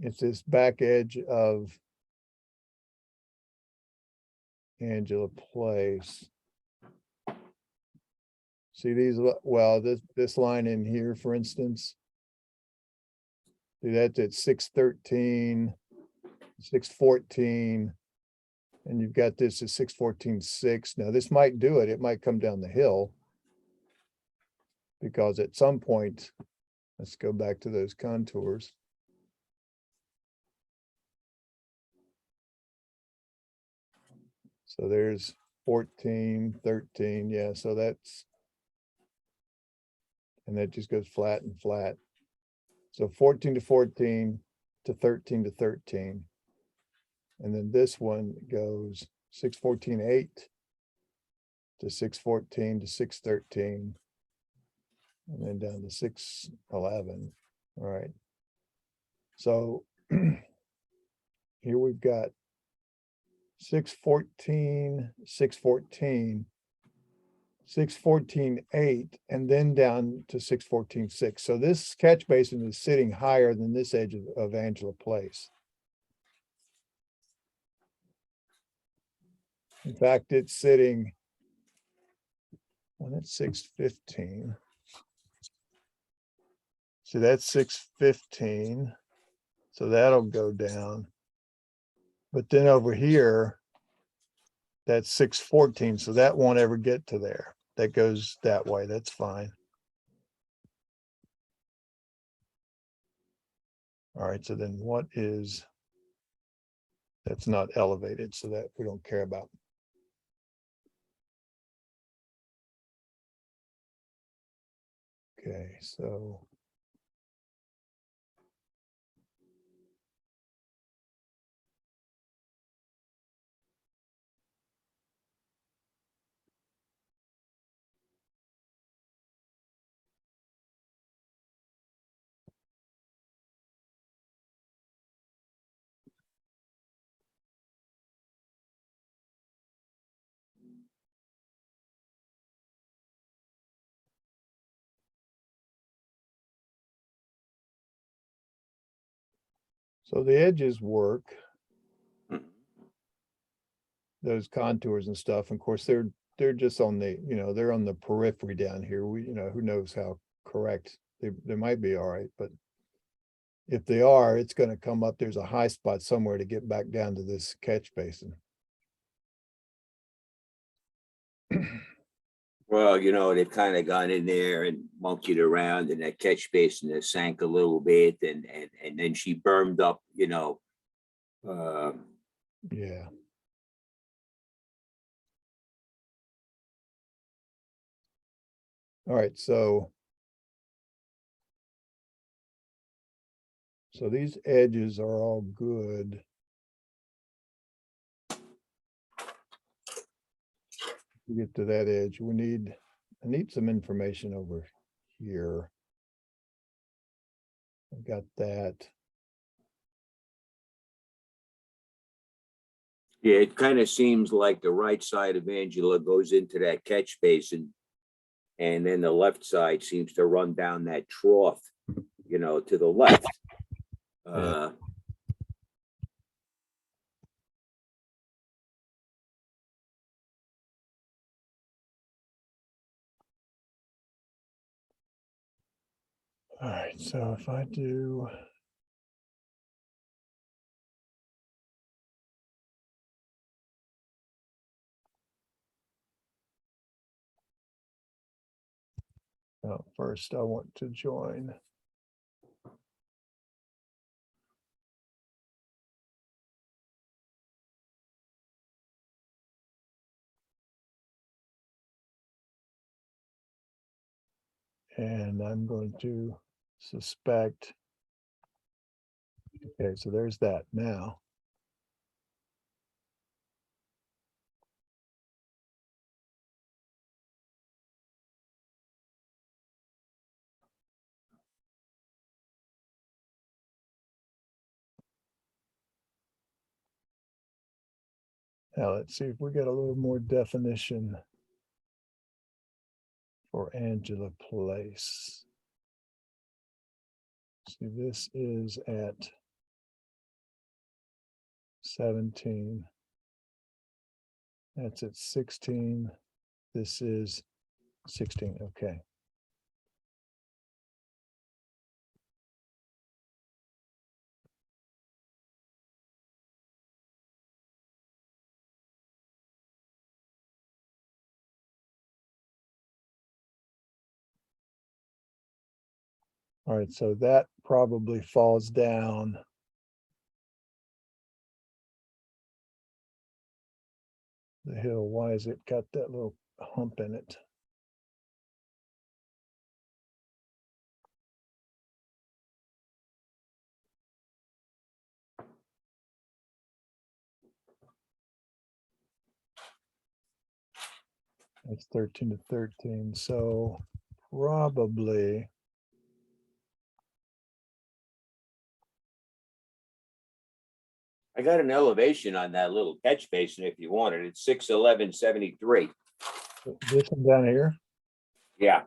S1: It's this back edge of Angela Place. See these, well, this line in here, for instance, See, that's at 613, 614. And you've got this at 614.6. Now this might do it. It might come down the hill. Because at some point, let's go back to those contours. So there's 14, 13, yeah, so that's, and that just goes flat and flat. So 14 to 14 to 13 to 13. And then this one goes 614.8 to 614 to 613. And then down to 611. All right. So here we've got 614, 614, 614.8, and then down to 614.6. So this catch basin is sitting higher than this edge of Angela Place. In fact, it's sitting on at 615. So that's 615. So that'll go down. But then over here, that's 614. So that won't ever get to there. That goes that way. That's fine. All right. So then what is, that's not elevated. So that we don't care about. Okay. So the edges work, those contours and stuff. And of course, they're just on the, they're on the periphery down here. We, who knows how correct they might be. All right. But if they are, it's going to come up. There's a high spot somewhere to get back down to this catch basin.
S2: Well, they've kind of gone in there and monkeyed around in that catch basin that sank a little bit, and then she bermed up,
S1: Yeah. All right, so these edges are all good. To get to that edge, I need some information over here. I've got that.
S2: Yeah, it kind of seems like the right side of Angela goes into that catch basin, and then the left side seems to run down that trough, to the left.
S1: Yeah. All right, so if I do, first I want to join. And I'm going to suspect. Okay, so there's that now. Now let's see if we get a little more definition for Angela Place. See, this is at 17. That's at 16. This is 16. Okay. All right, so that probably falls down. The hill, why has it got that little hump in it? That's 13 to 13, so probably.
S2: I got an elevation on that little catch basin if you want it. It's 611.73.
S1: This one down here,
S2: Yeah.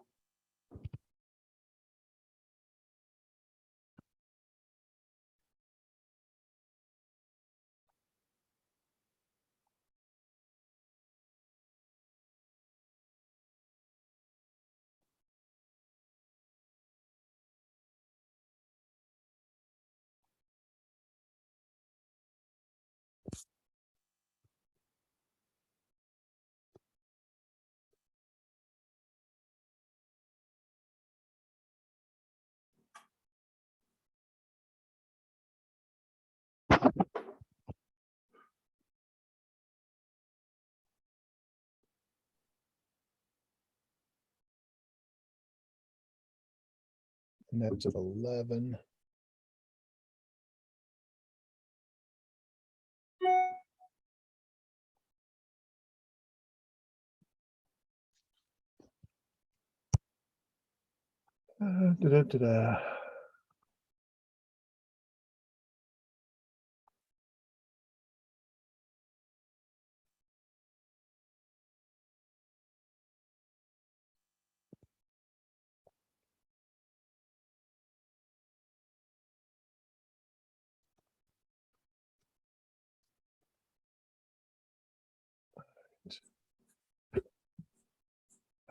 S1: and that's at 11. Da-da-da-da.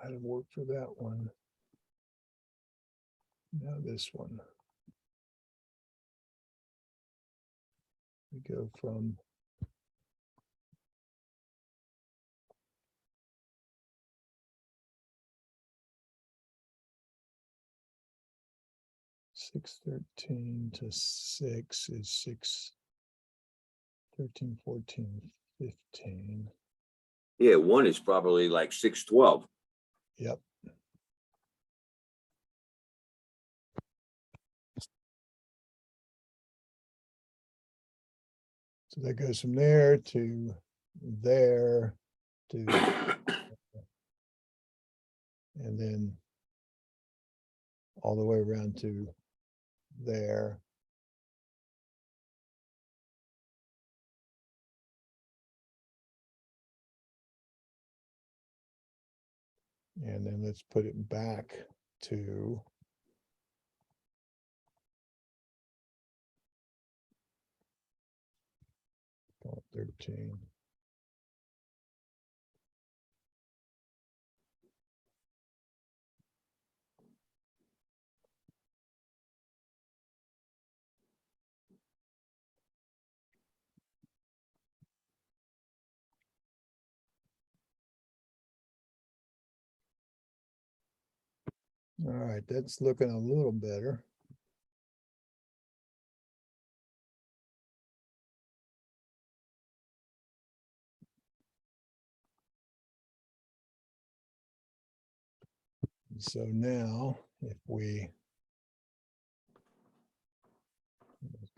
S1: How to work for that one. Now this one. We go from six 13 to 6 is 6 13 14 15.
S2: Yeah, one is probably like 612.
S1: Yep. So that goes from there to there to, and then all the way around to there. And then let's put it back to call it 13. All right, that's looking a little better. So now if we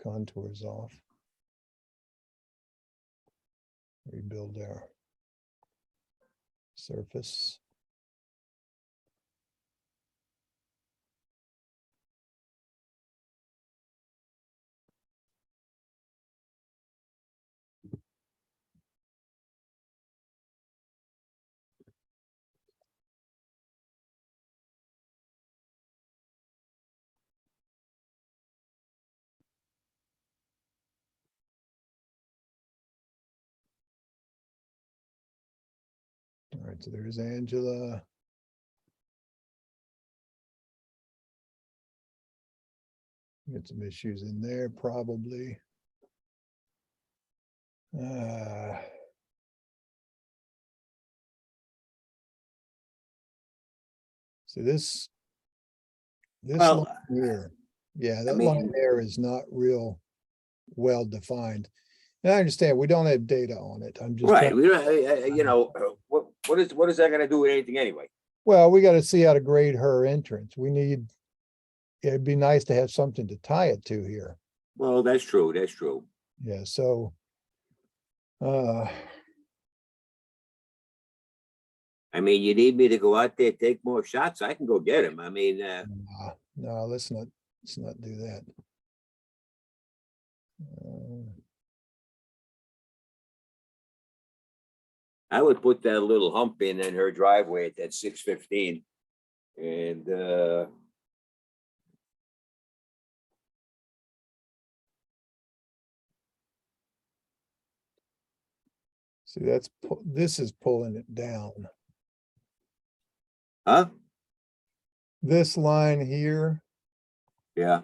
S1: contours off, rebuild our surface. All right, so there's Angela. Get some issues in there probably. So this This
S2: Well,
S1: line here, yeah,
S2: I
S1: that line
S2: mean,
S1: there is not real well defined. And I understand we don't have data on it. I'm just
S2: right,
S1: trying,
S2: we don't, you know, what is that gonna do with anything anyway?
S1: well, we gotta see how to grade her entrance. We need, it'd be nice to have something to tie it to here.
S2: Well, that's true, that's true.
S1: Yeah, so. Uh,
S2: I mean, you need me to go out there, take more shots, I can go get him. I mean,
S1: no, let's not do that.
S2: I would put that little hump in her driveway at that 615. And
S1: See, this is pulling it down.
S2: huh?
S1: This line here
S2: Yeah,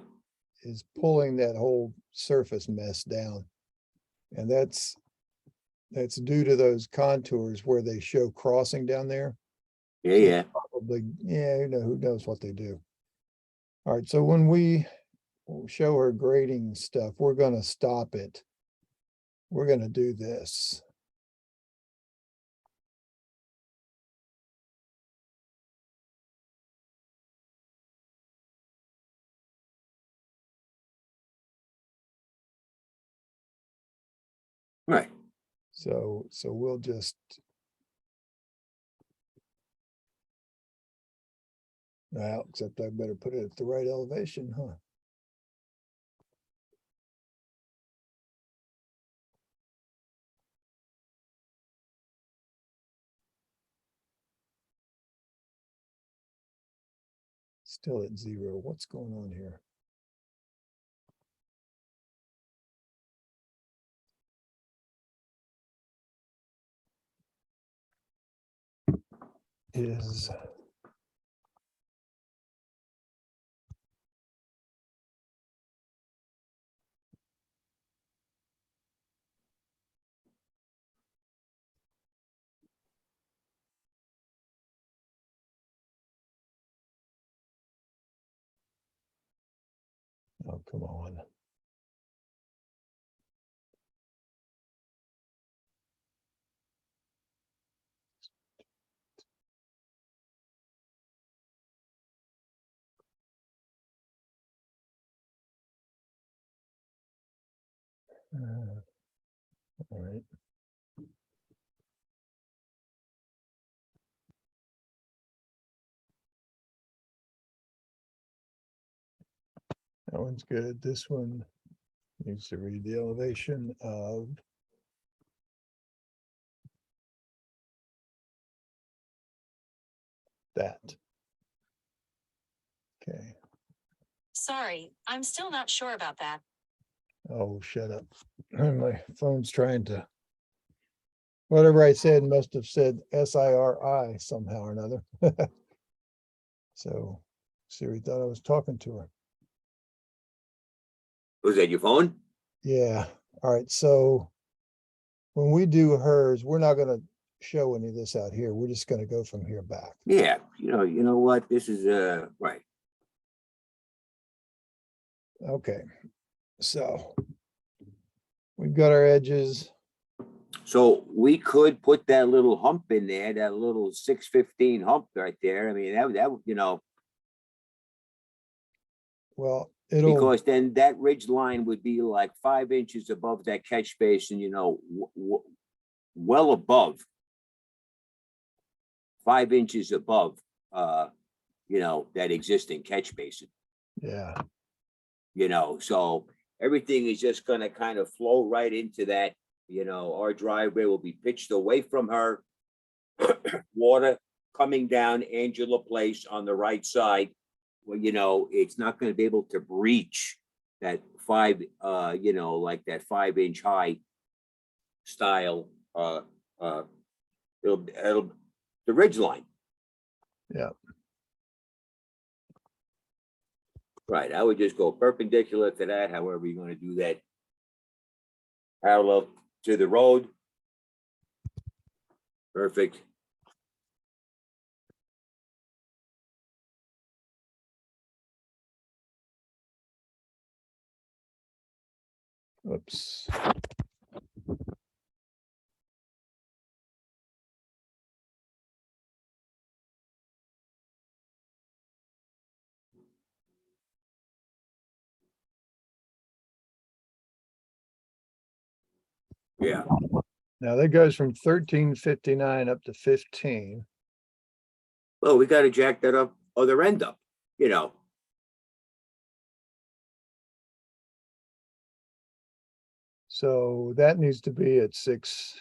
S1: is pulling that whole surface mess down. And that's due to those contours where they show crossing down there.
S2: yeah,
S1: So
S2: yeah.
S1: probably, yeah, who knows what they do. All right, so when we show her grading stuff, we're gonna stop it. We're gonna do this.
S2: Right.
S1: So we'll just. Well, except I better put it at the right elevation, huh? Still at 0. What's going on here? Is oh, come on. All right. That one's good. This one needs to read the elevation of that. Okay.
S4: Sorry, I'm still not sure about that.
S1: Oh, shut up. My phone's trying to. Whatever I said must have said SIRI somehow or another. So Siri thought I was talking to her.
S2: Was that your phone?
S1: Yeah. All right. So when we do hers, we're not gonna show any of this out here. We're just gonna go from here back.
S2: Yeah, you know what? This is right.
S1: Okay. So we've got our edges.
S2: So we could put that little hump in there, that little 615 hump right there. I mean, that you know,
S1: Well, it'll,
S2: because then that ridge line would be like 5 inches above that catch basin, you know, well above 5 inches above, you know, that existing catch basin,
S1: yeah.
S2: you know, so everything is just gonna kind of flow right into that, you know, our driveway will be pitched away from her. Water coming down Angela Place on the right side. Well, you know, it's not gonna be able to breach that 5, you know, like that 5-inch high style, it'll the ridge line.
S1: Yeah.
S2: Right, I would just go perpendicular to that, however you're gonna do that. Parallel to the road. Perfect.
S1: Oops.
S2: Yeah.
S1: Now that goes from 1359 up to 15.
S2: Well, we gotta jack that up other end up, you know.
S1: So that needs to be at 6.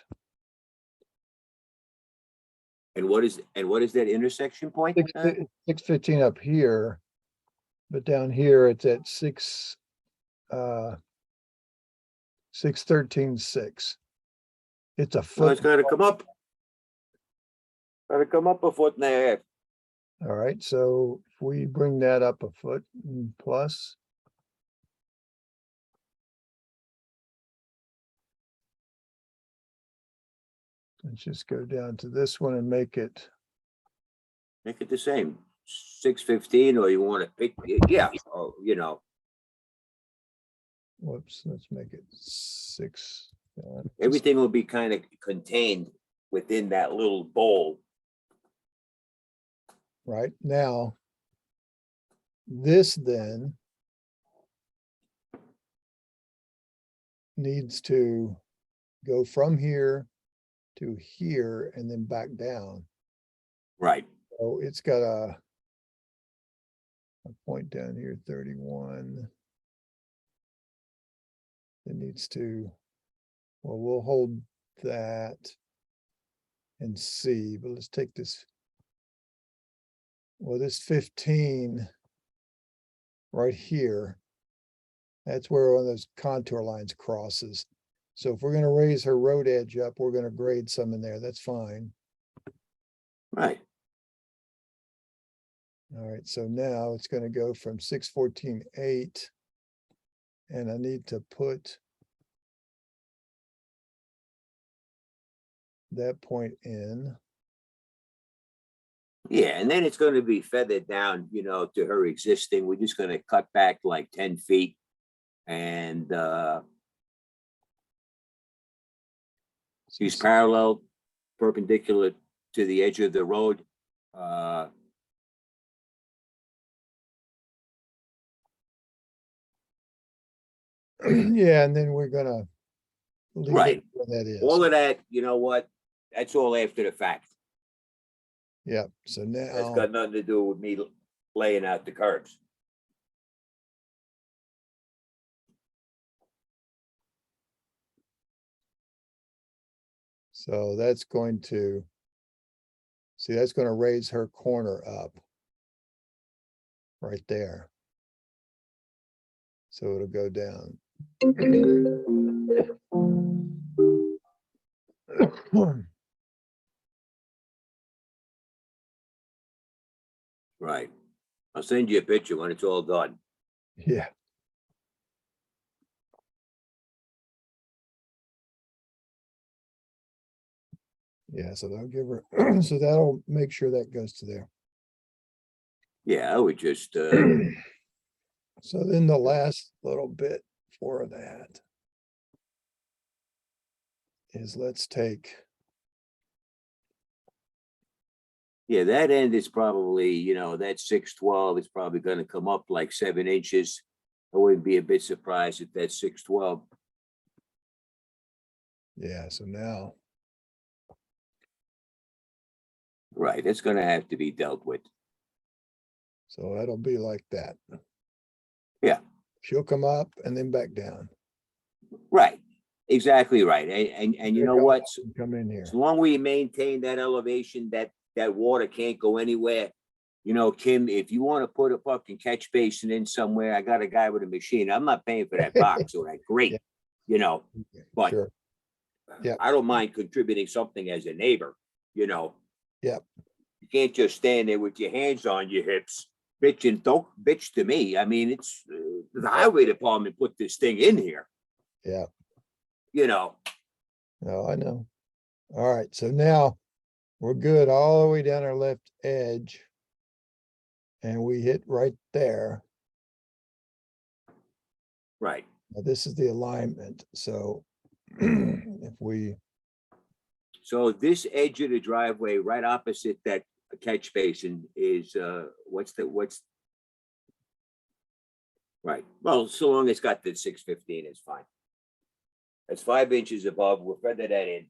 S2: And what is that intersection point?
S1: 615 up here, but down here it's at 613.6. It's a
S2: Well,
S1: foot.
S2: it's gotta come up. Gotta come up a foot and a half.
S1: All right, so if we bring that up a foot plus. Let's just go down to this one and make it,
S2: Make it the same, 615, or you wanna pick, yeah, oh, you know,
S1: whoops, let's make it 6.
S2: everything will be kind of contained within that little bowl.
S1: Right now, this then needs to go from here to here and then back down.
S2: Right.
S1: So it's got a point down here, 31. It needs to, well, we'll hold that and see, but let's take this. Well, this 15 right here, that's where one of those contour lines crosses. So if we're gonna raise her road edge up, we're gonna grade some in there. That's fine.
S2: Right.
S1: All right, so now it's gonna go from 614.8. And I need to put that point in.
S2: Yeah, and then it's gonna be feathered down, you know, to her existing. We're just gonna cut back like 10 feet. And she's parallel, perpendicular to the edge of the road.
S1: Yeah, and then we're gonna leave
S2: Right.
S1: it where that is.
S2: All of that, you know what? That's all after the fact.
S1: Yeah, so
S2: That's
S1: now,
S2: got nothing to do with me laying out the curves.
S1: so that's going to, see, that's gonna raise her corner up. Right there. So it'll go down.
S2: Right. I'll send you a picture when it's all done.
S1: Yeah. Yeah, so that'll give her, so that'll make sure that goes to there.
S2: Yeah, I would just,
S1: So then the last little bit for that is let's take,
S2: yeah, that end is probably, you know, that 612 is probably gonna come up like 7 inches. I wouldn't be a bit surprised if that's 612.
S1: yeah, so now,
S2: Right, it's gonna have to be dealt with.
S1: so that'll be like that.
S2: Yeah.
S1: She'll come up and then back down.
S2: Right, exactly right. And you know what?
S1: Come in here.
S2: As long as we maintain that elevation, that water can't go anywhere. You know, Kim, if you want to put a fucking catch basin in somewhere, I got a guy with a machine. I'm not paying for that box or that grate,
S1: Yeah.
S2: you know, but
S1: Sure. Yeah.
S2: I don't mind contributing something as a neighbor, you know.
S1: Yep.
S2: You can't just stand there with your hands on your hips, bitching. Don't bitch to me. I mean, it's the highway department put this thing in here,
S1: Yeah.
S2: you know.
S1: No, I know. All right, so now we're good all the way down our left edge. And we hit right there.
S2: Right.
S1: Now, this is the alignment, so if we,
S2: So this edge of the driveway right opposite that catch basin is, what's? Right, well, so long as it's got the 615 is fine. That's 5 inches above, we'll feather that in.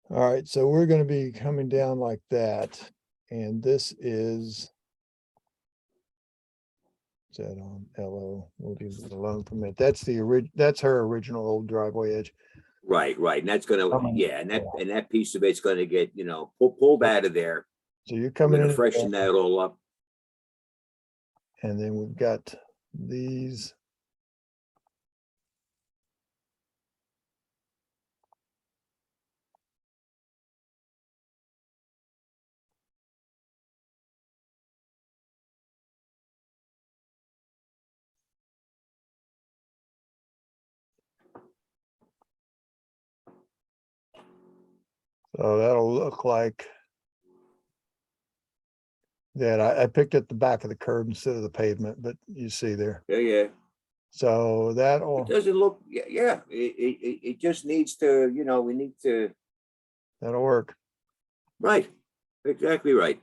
S1: all right, so we're gonna be coming down like that, and this is that on LO, we'll leave it alone for a minute. That's that's her original old driveway edge.
S2: Right, and that's gonna,
S1: Coming-
S2: yeah, and that piece of it's gonna get, pulled out of there.
S1: So you're
S2: We're
S1: coming
S2: gonna
S1: in,
S2: freshen that all up.
S1: and then we've got these. So that'll look like that. I picked at the back of the curb instead of the pavement, but you see there.
S2: Yeah.
S1: So
S2: It
S1: that'll,
S2: doesn't look, yeah, it just needs to, we need to,
S1: that'll work.
S2: right, exactly right.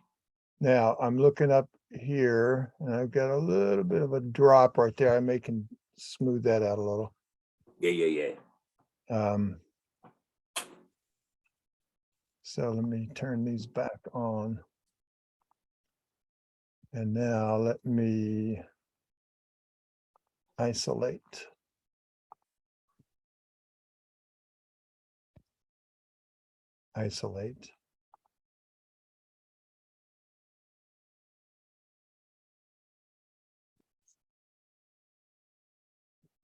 S1: Now I'm looking up here and I've got a little bit of a drop right there. I may can smooth that out a little.
S2: Yeah.
S1: So let me turn these back on. And now let me isolate. Isolate.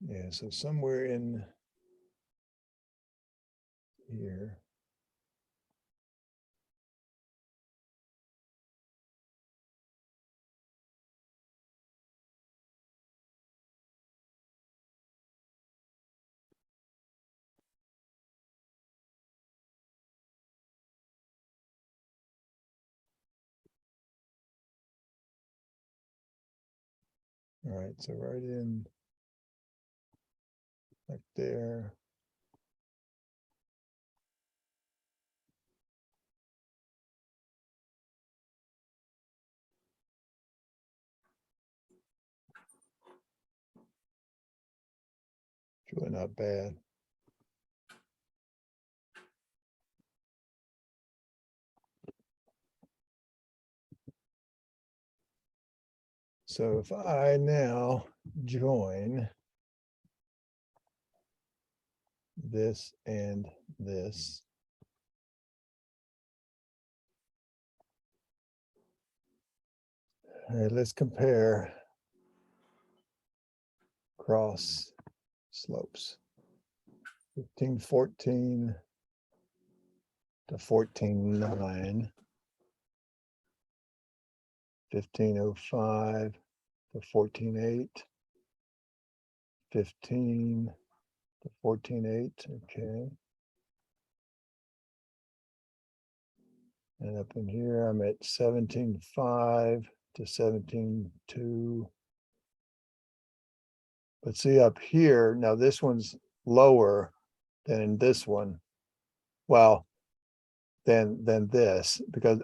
S1: Yeah, so somewhere in here. All right, so right in like there. It's really not bad. So if I now join this and this. All right, let's compare cross slopes. 1514 to 14.9. 1505 to 14.8. 15 to 14.8, okay. And up in here, I'm at 17.5 to 17.2. But see up here, now this one's lower than in this one. Well, than this, because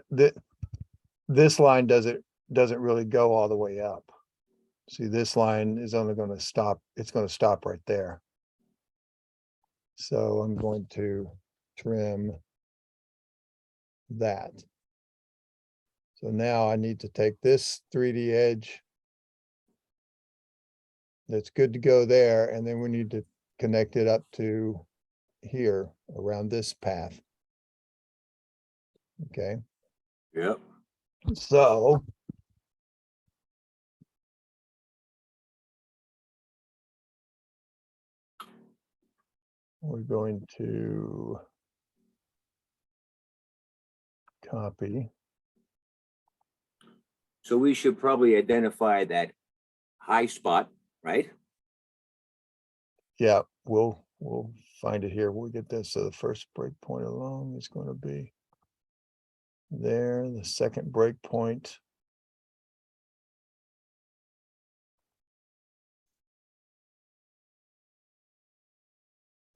S1: this line doesn't really go all the way up. See, this line is only going to stop, it's going to stop right there. So I'm going to trim that. So now I need to take this 3D edge that's good to go there, and then we need to connect it up to here around this path. Okay,
S2: Yep.
S1: so we're going to copy.
S2: So we should probably identify that high spot, right?
S1: Yeah, we'll find it here. We'll get this. So the first breakpoint along is going to be there. The second breakpoint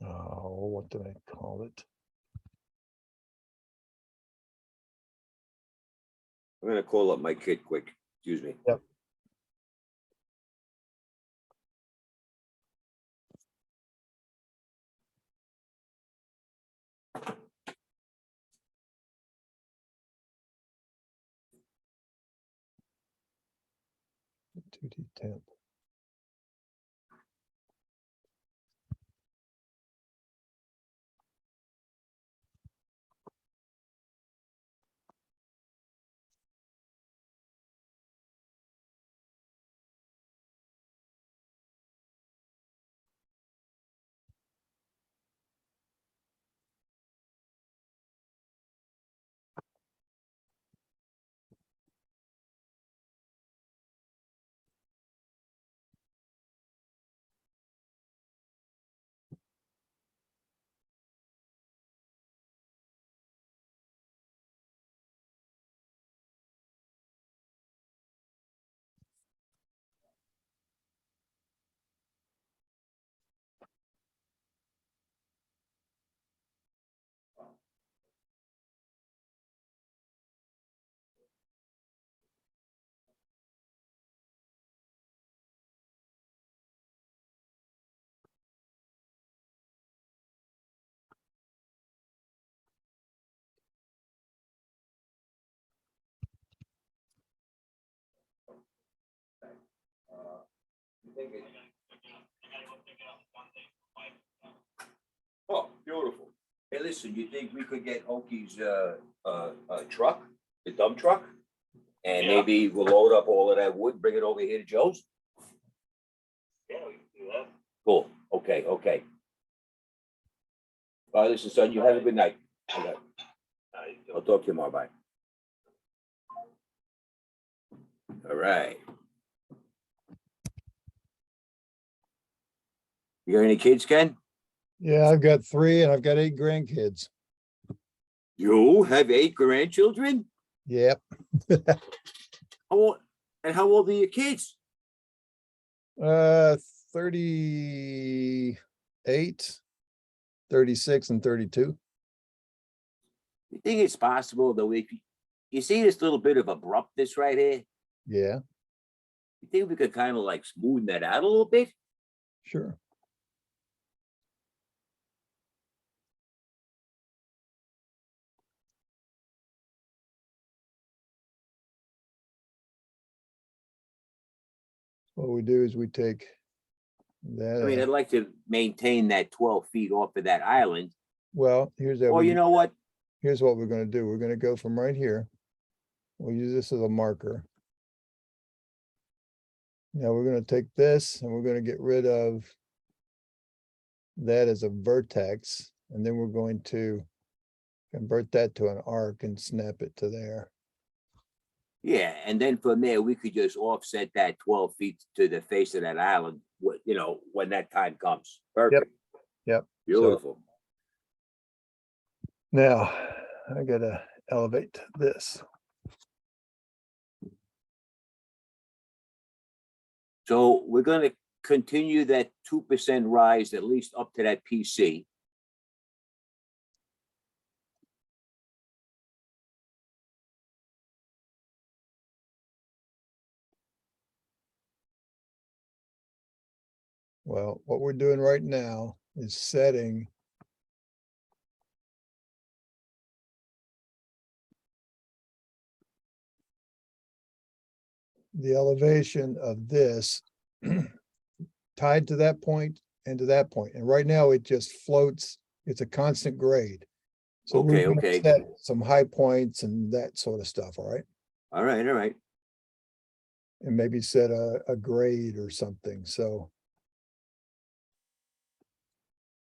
S1: Oh, what did I call it?
S2: I'm gonna call up my kid quick. Excuse me.
S1: Yep. Two D temp.
S2: Oh, beautiful. Hey, listen, you think we could get Oki's truck, the dump truck? And
S3: Yeah.
S2: maybe we'll load up all of that wood, bring it over here to Joe's?
S3: Yeah, we can do that.
S2: Cool. Okay, okay. All right, listen, son, you have a good night. Okay. I'll talk to you tomorrow. Bye. All right. You got any kids, Ken?
S1: Yeah, I've got 3 and I've got 8 grandkids.
S2: You have 8 grandchildren?
S1: Yep.
S2: How old, and how old are your kids?
S1: 38, 36, and 32.
S2: You think it's possible that you see this little bit of abruptness right here?
S1: Yeah,
S2: You think we could kind of like smoothen that out a little bit?
S1: sure. What we do is we take that.
S2: I mean, I'd like to maintain that 12 feet off of that island.
S1: Well, here's
S2: Or you know what?
S1: here's what we're gonna do. We're gonna go from right here. We'll use this as a marker. Now we're gonna take this and we're gonna get rid of that as a vertex, and then we're going to convert that to an arc and snap it to there.
S2: Yeah, and then from there, we could just offset that 12 feet to the face of that island, when that time comes. Perfect.
S1: Yep.
S2: Beautiful.
S1: Now I gotta elevate this.
S2: So we're gonna continue that 2% rise at least up to that PC.
S1: Well, what we're doing right now is setting the elevation of this tied to that point and to that point. And right now it just floats. It's a constant grade. So we're
S2: Okay,
S1: gonna
S2: okay.
S1: set some high points and that sort of stuff, all right?
S2: All right, all right.
S1: And maybe set a grade or something. So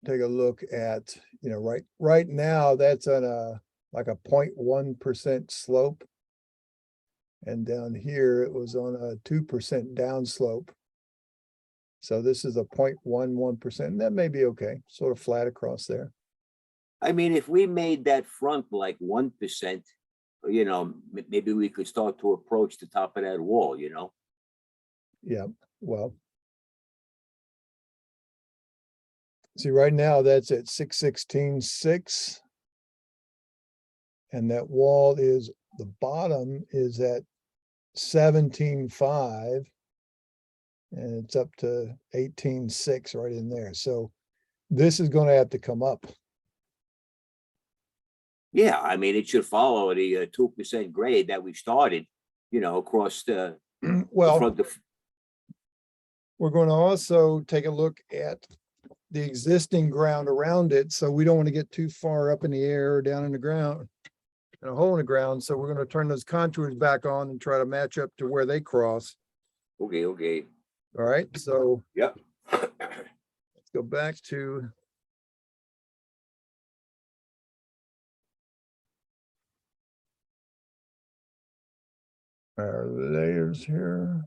S1: take a look at, right now that's on like a 0.1% slope. And down here, it was on a 2% downslope. So this is a 0.11%. That may be okay, sort of flat across there.
S2: I mean, if we made that front like 1%, maybe we could start to approach the top of that wall,
S1: Yeah, well. See, right now that's at 616.6. And that wall is, the bottom is at 17.5. And it's up to 18.6 right in there. So this is gonna have to come up.
S2: Yeah, I mean, it should follow the 2% grade that we started, across the
S1: Well,
S2: front.
S1: we're going to also take a look at the existing ground around it. So we don't want to get too far up in the air or down in the ground, in a hole in the ground. So we're going to turn those contours back on and try to match up to where they cross.
S2: Okay.
S1: All right, so
S2: Yep.
S1: let's go back to our layers here.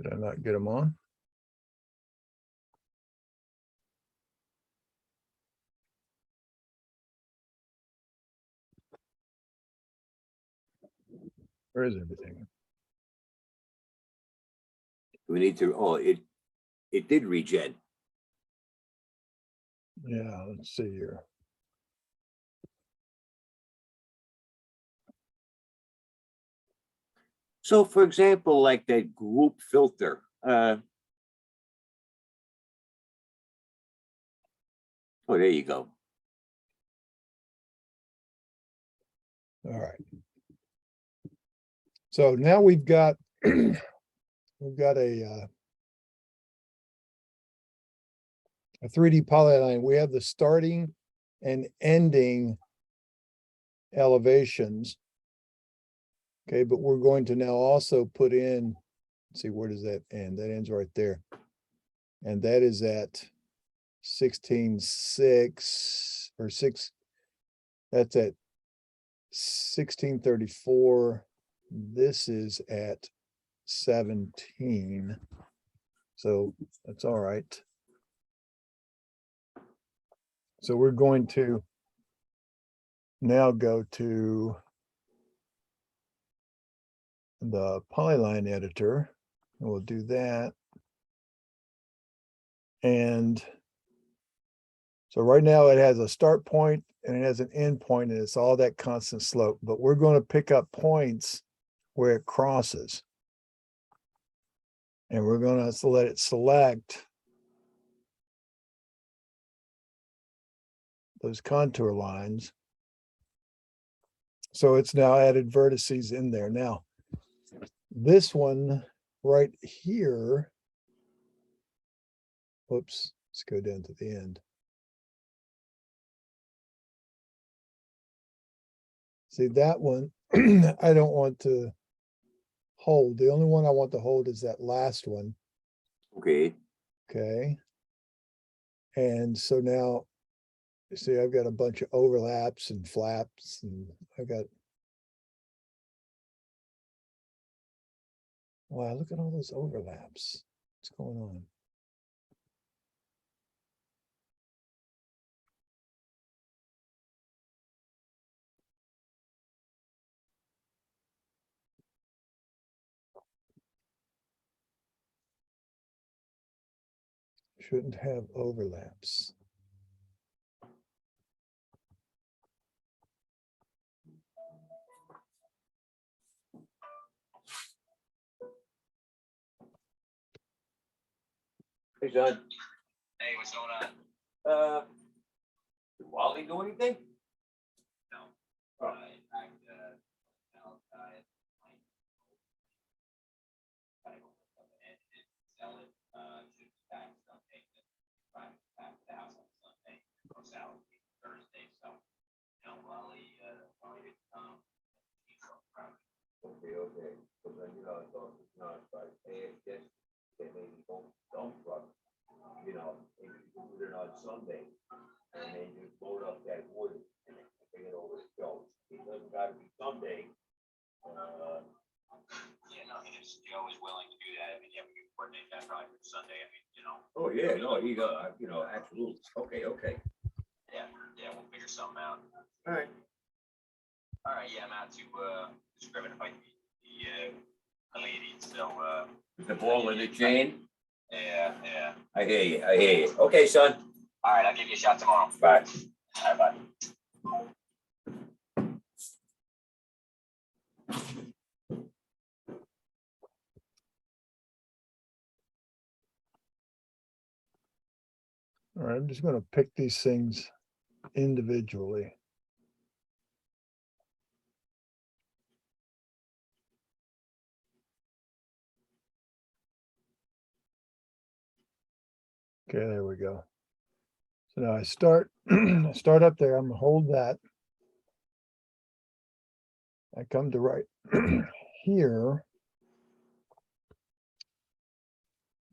S1: Did I not get them on? Where is everything?
S2: We need to, it did regen.
S1: Yeah, let's see here.
S2: So for example, like that group filter, oh, there you go.
S1: All right. So now we've got we've got a 3D polyline. We have the starting and ending elevations. Okay, but we're going to now also put in, let's see, where does that end? That ends right there. And that is at 16.6 or 6. That's at 1634. This is at 17. So that's all right. So we're going to now go to the polyline editor, and we'll do that. And so right now it has a start point and it has an end point, and it's all that constant slope, but we're going to pick up points where it crosses. And we're going to let it select those contour lines. So it's now added vertices in there. Now, this one right here, oops, let's go down to the end. See, that one, I don't want to hold. The only one I want to hold is that last one.
S2: Okay.
S1: Okay. And so now, you see, I've got a bunch of overlaps and flaps, and I got, wow, look at all those overlaps. What's going on? Shouldn't have overlaps.
S2: Hey, John.
S5: Hey, what's going on?
S2: Did Wally do anything?
S5: No.
S2: Oh.
S5: In fact, sell it, should tax something, back the house on Sunday, goes out Thursday, so, Wally didn't come. He's so proud.
S2: Okay. So then, it's also not like, hey, I guess they maybe don't dump truck, maybe you can put it on Sunday. And then you load up that wood yeah, no, absolutely. Okay.
S5: Yeah, we'll figure something out.
S2: All right.
S5: All right, yeah, I'm out to, just grabbing a bite to eat the lady, so,
S2: The ball in the chain.
S5: yeah.
S2: I hear you. Okay, son.
S5: All right, I'll give you a shot tomorrow.
S2: Bye.
S5: All right, bye.
S1: All right, I'm just gonna pick these things individually. Okay, there we go. So now I start, I start up there, I'm gonna hold that. I come to right here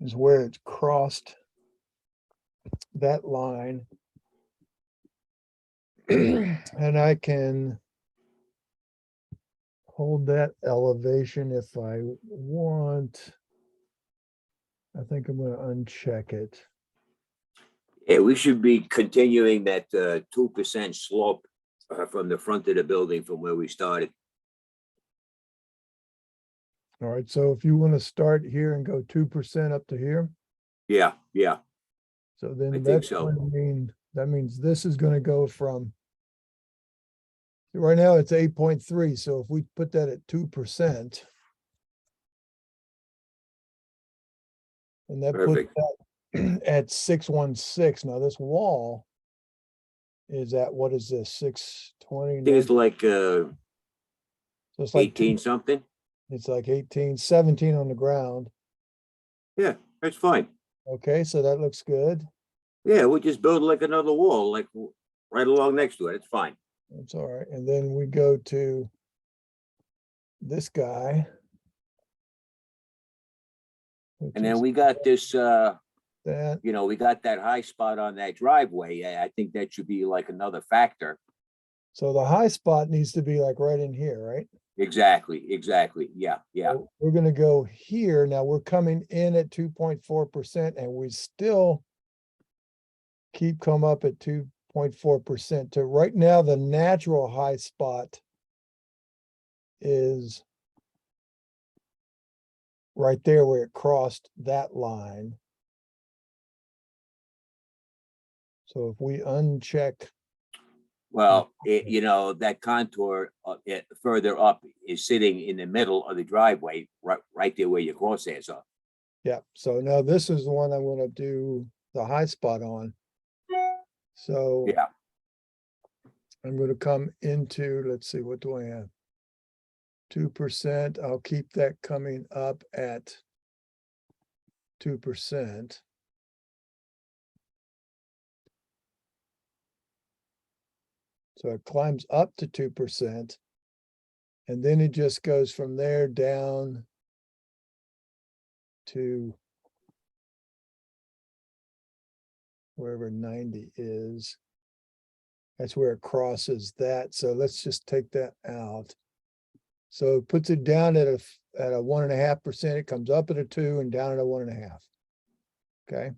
S1: is where it's crossed that line. And I can hold that elevation if I want. I think I'm gonna uncheck it.
S2: Yeah, we should be continuing that 2% slope from the front of the building from where we started.
S1: All right, so if you want to start here and go 2% up to here,
S2: Yeah.
S1: so
S2: I
S1: then
S2: think
S1: that's
S2: so.
S1: going to mean, that means this is gonna go from. Right now it's 8.3, so if we put that at 2%. And that puts
S2: Perfect.
S1: that at 616. Now this wall is at, what is this, 620?
S2: I think it's like
S1: So it's like
S2: 18 something.
S1: it's like 18, 17 on the ground.
S2: Yeah, that's fine.
S1: Okay, so that looks good.
S2: Yeah, we'll just build like another wall, like right along next to it. It's fine.
S1: That's all right. And then we go to this guy. which
S2: And then
S1: is
S2: we got this,
S1: that.
S2: we got that high spot on that driveway. I think that should be like another factor.
S1: So the high spot needs to be like right in here, right?
S2: Exactly. Yeah.
S1: So we're gonna go here. Now we're coming in at 2.4% and we still come up at 2.4% to right now, the natural high spot is right there where it crossed that line. So if we uncheck,
S2: Well, that contour further up is sitting in the middle of the driveway, right there where your crosshairs are.
S1: yeah, so now this is the one I'm gonna do the high spot on. So
S2: Yeah.
S1: I'm gonna come into, let's see, what do I have? 2%, I'll keep that coming up at 2%. So it climbs up to 2%. And then it just goes from there down to wherever 90 is. That's where it crosses that. So let's just take that out. So it puts it down at a 1.5%. It comes up at a 2 and down at a 1.5. Okay.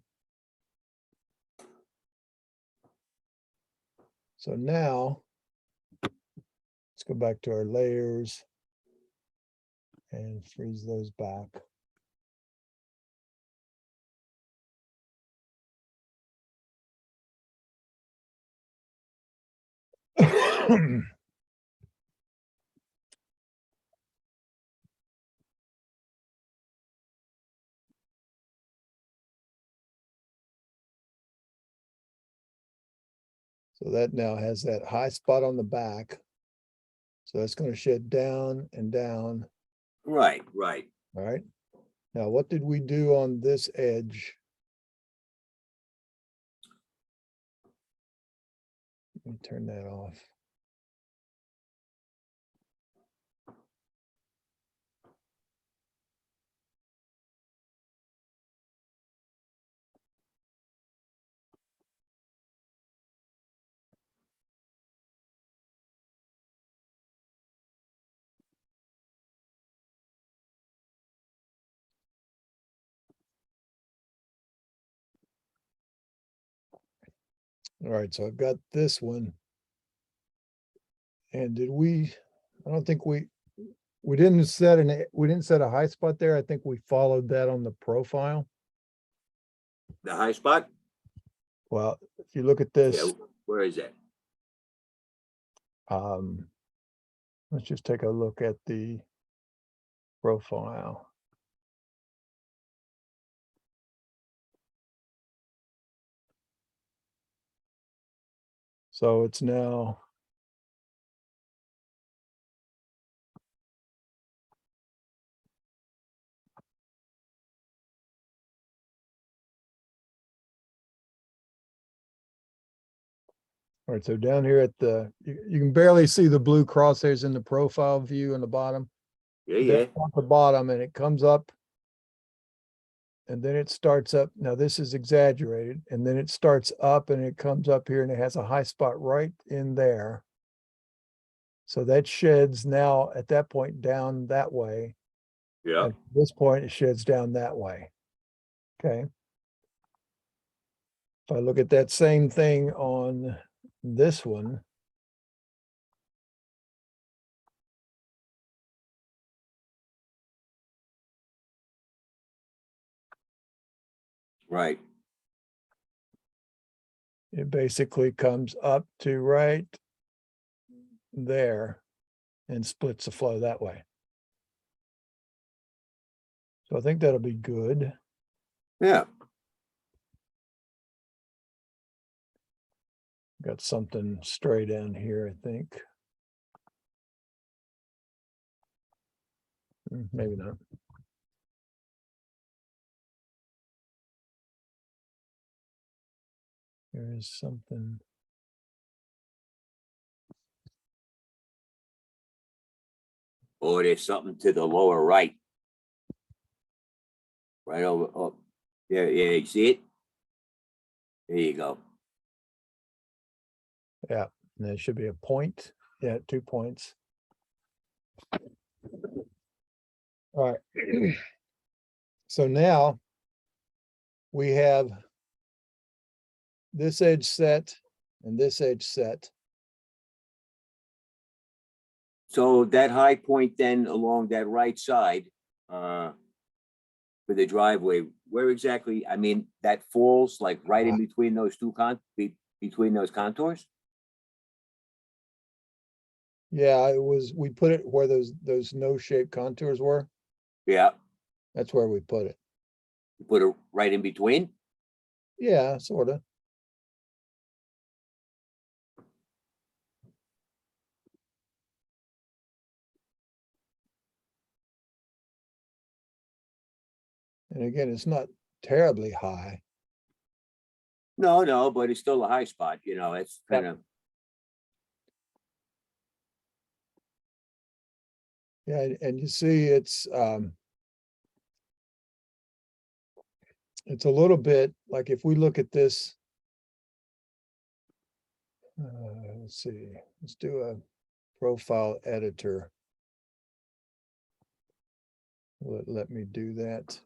S1: So now let's go back to our layers and freeze those back. So that now has that high spot on the back. So that's going to shed down and down.
S2: Right.
S1: All right. Now, what did we do on this edge? Let me turn that off. All right, so I've got this one. And I don't think we didn't set a high spot there. I think we followed that on the profile.
S2: The high spot?
S1: Well, if you look at
S2: Yeah,
S1: this,
S2: where is that?
S1: let's just take a look at the profile. So it's now, all right, so down here at you can barely see the blue crosshairs in the profile view in the bottom.
S2: Yeah,
S1: Down
S2: yeah.
S1: at the bottom, and it comes up. And then it starts up. Now this is exaggerated. And then it starts up and it comes up here and it has a high spot right in there. So that sheds now at that point down that way.
S2: Yeah.
S1: At this point, it sheds down that way. Okay. If I look at that same thing on this one,
S2: Right.
S1: it basically comes up to right there and splits the flow that way. So I think that'll be good.
S2: Yeah.
S1: Got something stray down here, I think. Maybe not. There is something.
S2: Or there's something to the lower right. Right over, oh, yeah, yeah, you see it? There you go.
S1: Yeah, and there should be a point. Yeah, 2 points. All right. So now we have this edge set and this edge set.
S2: So that high point then along that right side, for the driveway, where exactly, I mean, that falls like right in between those two between those contours?
S1: Yeah, we put it where those no shape contours were.
S2: Yeah,
S1: That's where we put it.
S2: you put it right in between?
S1: Yeah, sort of. And again, it's not terribly high.
S2: No, no, but it's still a high spot, you know, it's
S1: Yep.
S2: kind of,
S1: Yeah, and you see it's a little bit like if we look at this, let's see, let's do a profile editor. Let me do that.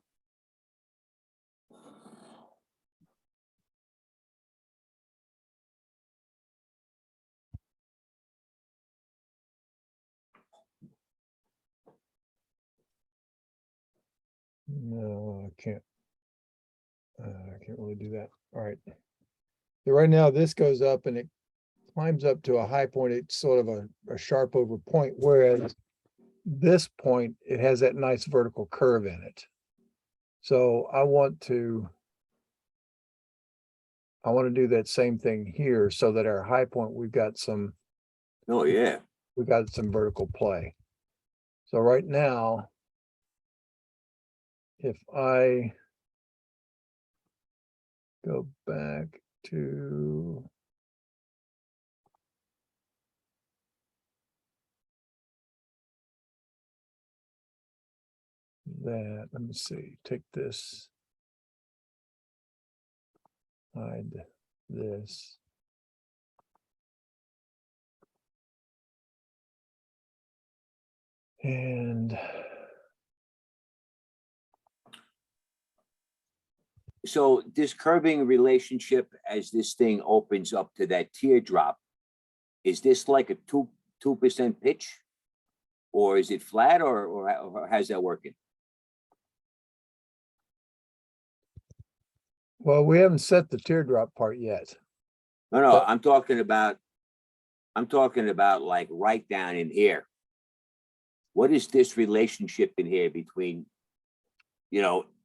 S1: No, I can't. I can't really do that. All right. So right now this goes up and it climbs up to a high point. It's sort of a sharp over point, whereas this point, it has that nice vertical curve in it. So I want to do that same thing here so that our high point, we've got some
S2: oh, yeah.
S1: vertical play. So right now, if I go back to that, let me see, take this, hide this. And
S2: So this curving relationship, as this thing opens up to that teardrop, is this like a 2% pitch? Or is it flat, or how's that working?
S1: Well, we haven't set the teardrop part yet.
S2: No,
S1: But-
S2: I'm talking about like right down in here. What is this relationship in here between,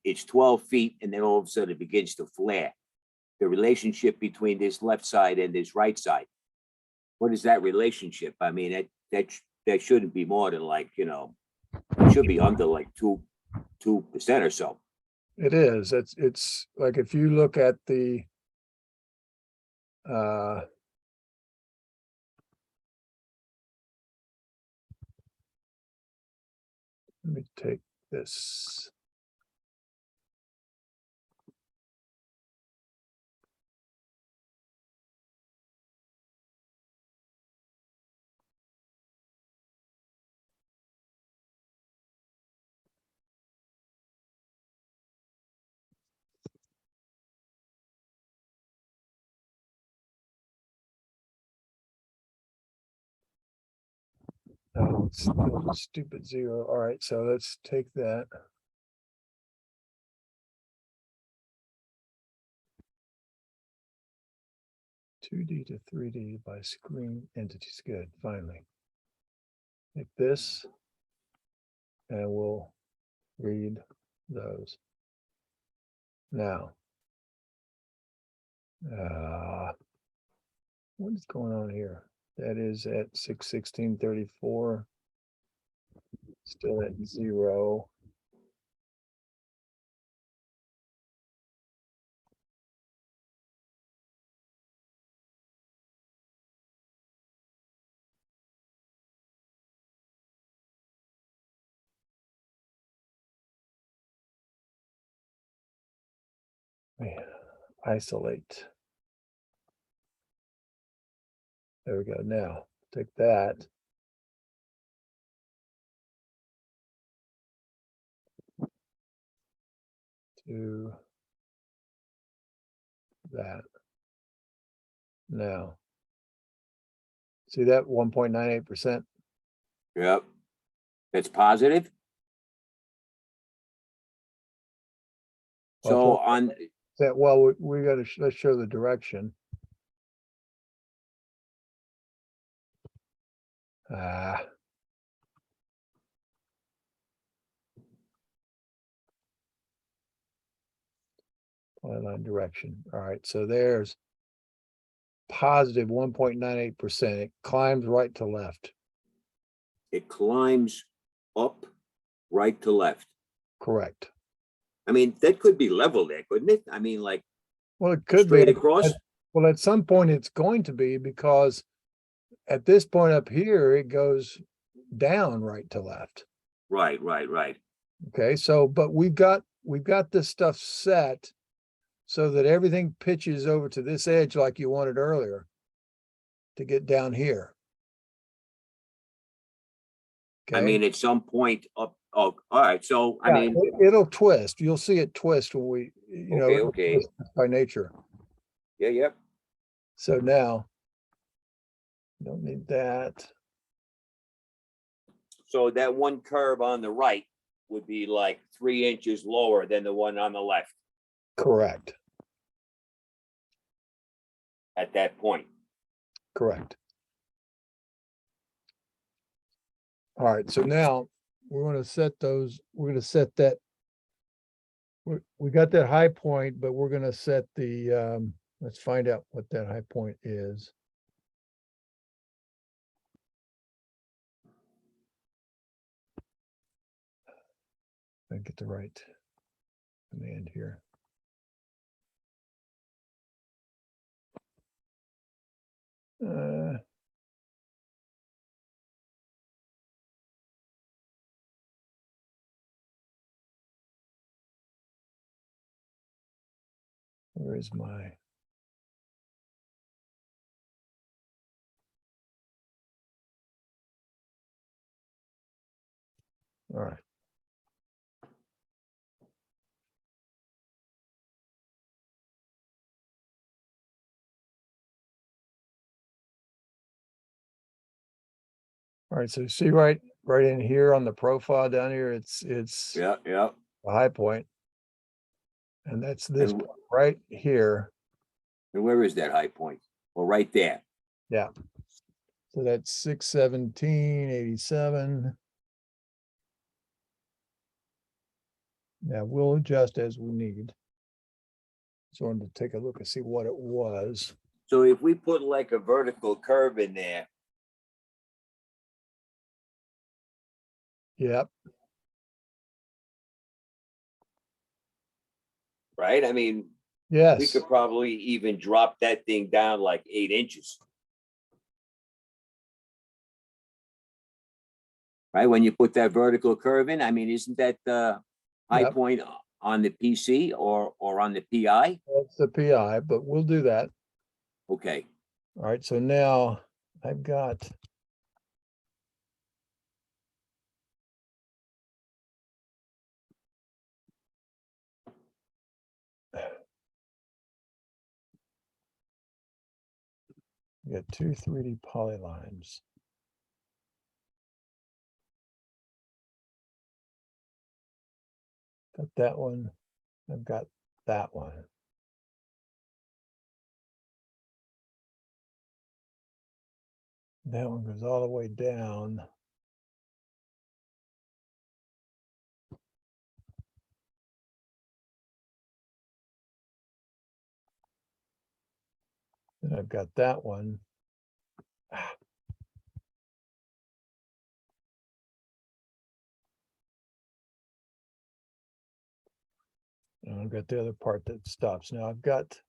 S2: it's 12 feet and then all of a sudden it begins to flare. The relationship between this left side and this right side. What is that relationship? I mean, that shouldn't be more than like, it should be under like 2% or so.
S1: It is, it's like if you look at the let me take this. Oh, it's still a stupid zero. All right, so let's take that. Two D to 3D by screen entities. Good, finally. Take this and we'll read those. Now, what is going on here? That is at 6/16/34. Still at 0. Man, isolate. There we go. Now take that. To that. Now, see that 1.98%?
S2: Yep. That's positive. So
S1: Well,
S2: on,
S1: that, well, we gotta, let's show the direction. Line direction. All right, so there's positive 1.98%. It climbs right to left.
S2: it climbs up, right to left.
S1: Correct.
S2: I mean, that could be level there, couldn't it? I mean, like
S1: Well, it could be.
S2: straight across.
S1: Well, at some point it's going to be, because at this point up here, it goes down right to left.
S2: Right.
S1: Okay, so, but we've got this stuff set so that everything pitches over to this edge like you wanted earlier to get down here.
S2: I
S1: Okay,
S2: mean, at some point up. Oh, all right. So, I
S1: yeah,
S2: mean,
S1: it'll twist. You'll see it twist when we, it'll
S2: Okay.
S1: twist by nature.
S2: yeah.
S1: So now, don't need that.
S2: So that one curve on the right would be like 3 inches lower than the one on the left
S1: Correct,
S2: at that point.
S1: correct. All right, so now we're gonna set those, we're gonna set that. We got that high point, but we're gonna set the, let's find out what that high point is. I get the right command here. Where is my? All right. All right, so see right in here on the profile down here, it's
S2: Yeah, yeah.
S1: a high point. And that's this
S2: And
S1: point right here.
S2: and where is that high point? Well, right there.
S1: Yeah. So that's 617.87. Yeah, we'll adjust as we need. So I wanted to take a look and see what it was.
S2: So if we put like a vertical curve in there,
S1: Yep.
S2: right? I mean, we
S1: Yes.
S2: could probably even drop that thing down like 8 inches. Right? When you put that vertical curve in, I mean, isn't that the high
S1: Yep.
S2: point on the PC or on the PI?
S1: That's the PI, but we'll do that.
S2: Okay.
S1: All right. So now I've got two 3D polylines. Got that one. I've got that one. That one goes all the way down. And I've got that one. And I've got the other part that stops. Now I've got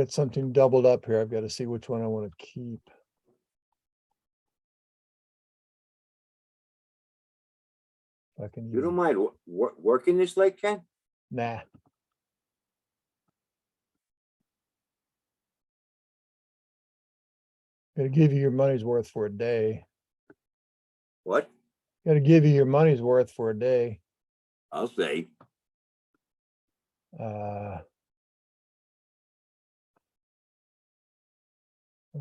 S1: something doubled up here. I've got to see which one I want to keep. If I can
S2: You don't
S1: even,
S2: mind working this late, Ken?
S1: nah. Got to give you your money's worth for a day.
S2: What?
S1: Got to give you your money's worth for a day.
S2: I'll say.
S1: All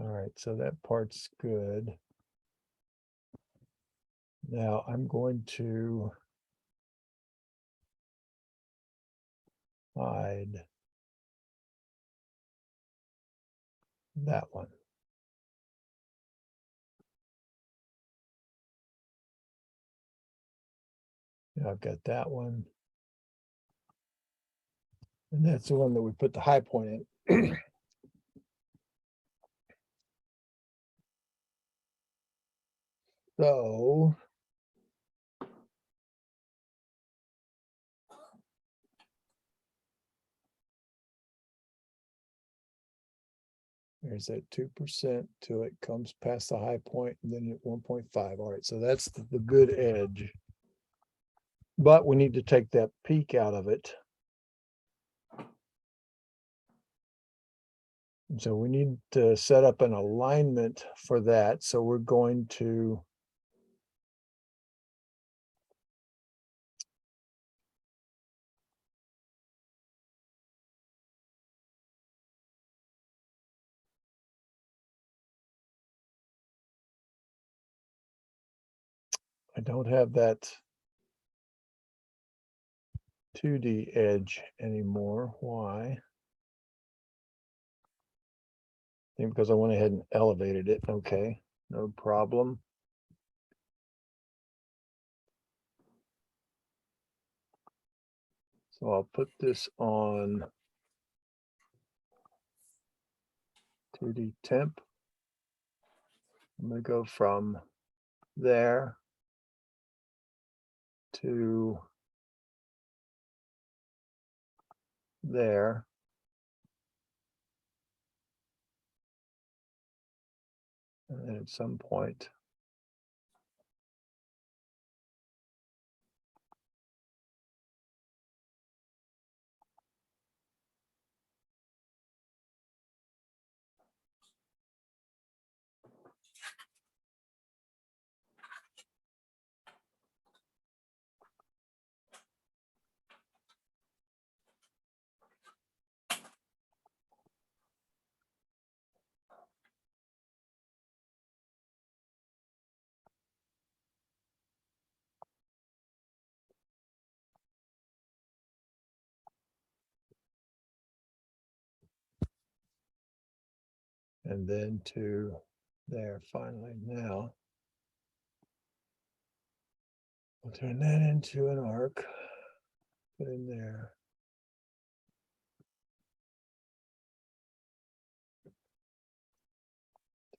S1: right, so that part's good. Now I'm going to hide that one. Now I've got that one. And that's the one that we put the high point in. So there's that 2% till it comes past the high point and then at 1.5. All right, so that's the good edge. But we need to take that peak out of it. And so we need to set up an alignment for that. So we're going to I don't have that 2D edge anymore. Why? I think because I went ahead and elevated it. Okay, no problem. So I'll put this on 2D temp. I'm going to go from there to there. And then at some point, And then to there finally now. We'll turn that into an arc. Put in there.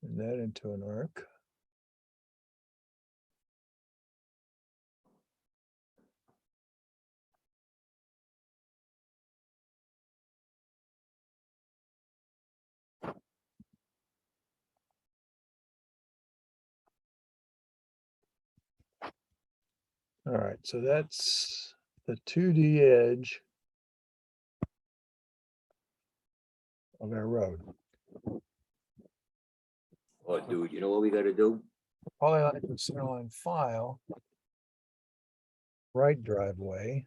S1: Turn that into an arc. All right, so that's the 2D edge of our road.
S2: Oh, dude, you know what we gotta do?
S1: Probably like the center line file. Right driveway.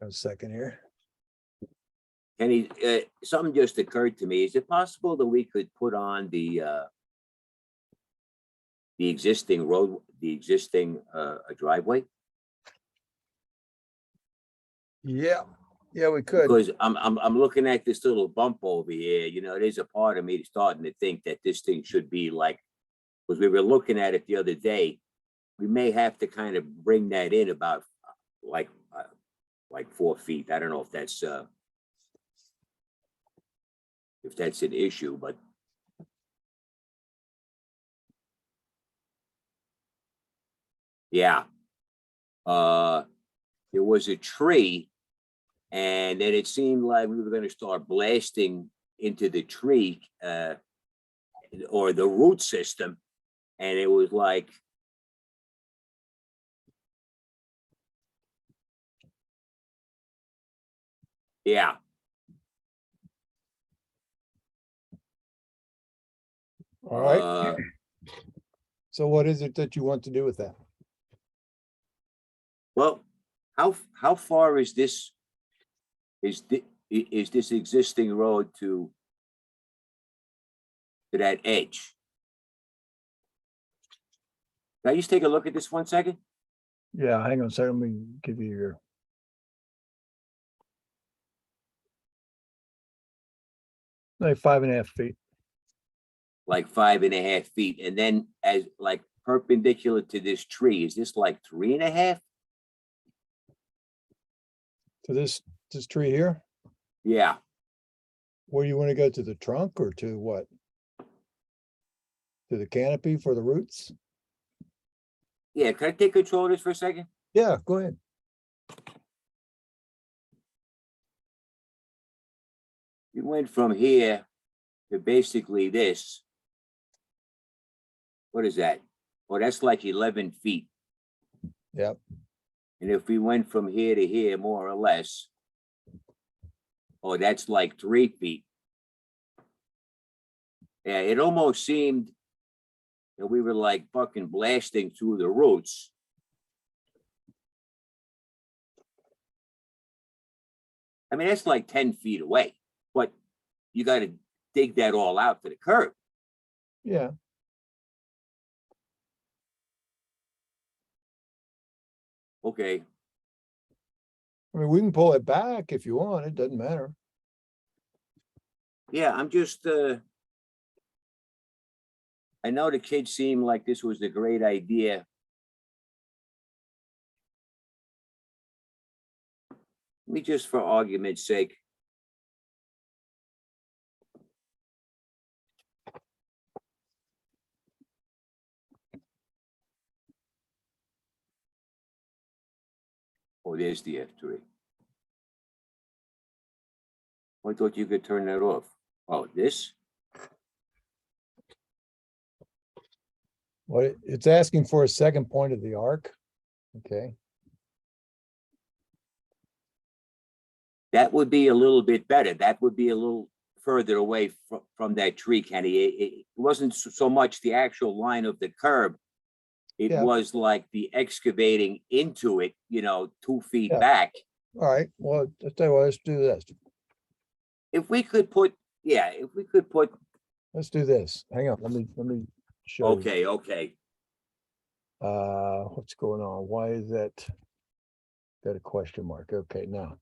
S1: A second here.
S2: Kenny, something just occurred to me. Is it possible that we could put on the existing road, the existing driveway?
S1: Yeah, yeah, we could.
S2: Because I'm looking at this little bump over here, you know, there's a part of me that's starting to think that this thing should be like, because we were looking at it the other day, we may have to kind of bring that in about like 4 feet. I don't know if that's an issue, but yeah. There was a tree, and then it seemed like we were going to start blasting into the tree or the root system, and it was like, yeah.
S1: All right.
S2: Uh,
S1: So what is it that you want to do with that?
S2: well, how far is this? Is this existing road to that edge? Can I just take a look at this 1 second?
S1: Yeah, hang on a second. Let me give you your. Like 5.5 feet.
S2: Like 5.5 feet, and then as like perpendicular to this tree, is this like 3.5?
S1: To this tree here?
S2: Yeah.
S1: Where you want to go, to the trunk or to what? To the canopy for the roots?
S2: Yeah, can I take control of this for a second?
S1: Yeah, go ahead.
S2: We went from here to basically this. What is that? Oh, that's like 11 feet.
S1: Yep.
S2: And if we went from here to here, more or less, oh, that's like 3 feet. Yeah, it almost seemed that we were like fucking blasting through the roots. I mean, that's like 10 feet away, but you got to dig that all out to the curb.
S1: Yeah.
S2: Okay.
S1: I mean, we can pull it back if you want. It doesn't matter.
S2: Yeah, I'm just, I know the kids seemed like this was a great idea. Let me just, for argument's sake. Oh, there's the F3. I thought you could turn that off. Oh, this?
S1: What it's asking for a second point of the arc. Okay.
S2: That would be a little bit better. That would be a little further away from that tree, Kenny. It wasn't so much the actual line of the curb. It
S1: Yeah.
S2: was like the excavating into it, you know, 2 feet
S1: Yeah.
S2: back.
S1: All right. Well, I'll tell you what, let's do this.
S2: If we could put, yeah, if we could put,
S1: Let's do this. Hang on. Let me show you.
S2: okay.
S1: What's going on? Why is that? Got a question mark. Okay, now.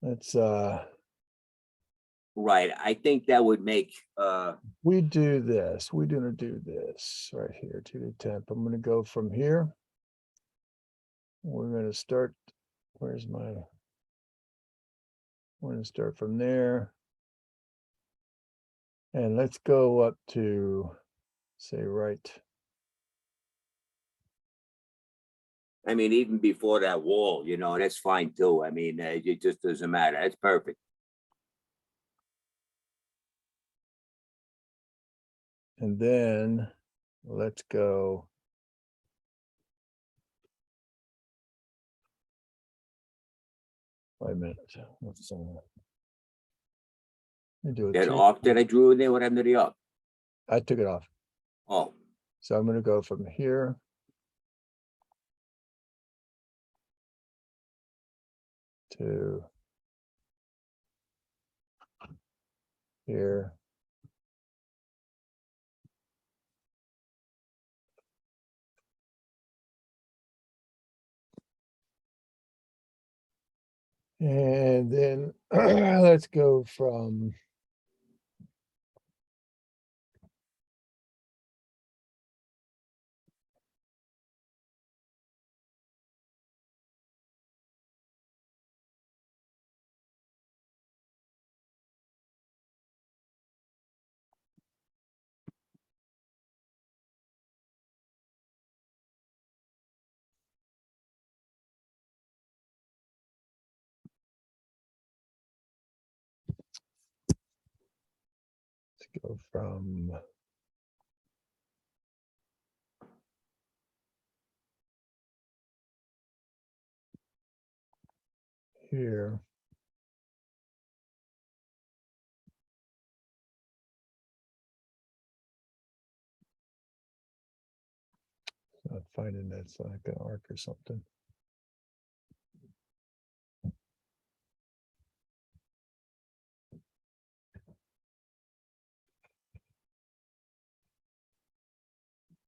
S1: let's,
S2: Right, I think that would make,
S1: we do this, we're gonna do this right here, 2 to temp. I'm gonna go from here. We're gonna start, where's my? We're gonna start from there. And let's go up to, say, right.
S2: I mean, even before that wall, you know, that's fine too. I mean, it just doesn't matter. That's perfect.
S1: And then let's go. Wait a minute. Let's, let me do it.
S2: That arc that I drew in there, what happened to the arc?
S1: I took it off.
S2: Oh,
S1: So I'm gonna go from here. To here. And then let's go from here. Not finding that's like an arc or something.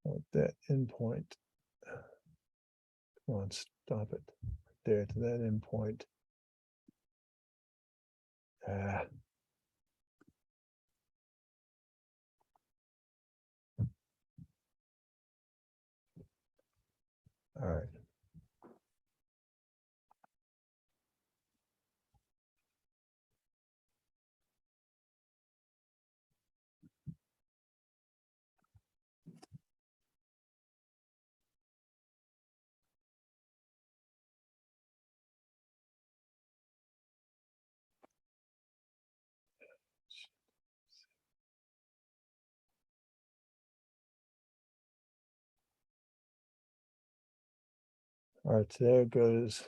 S1: At that endpoint. Come on, stop it. There to that endpoint. Ah. All right. All right, so there it goes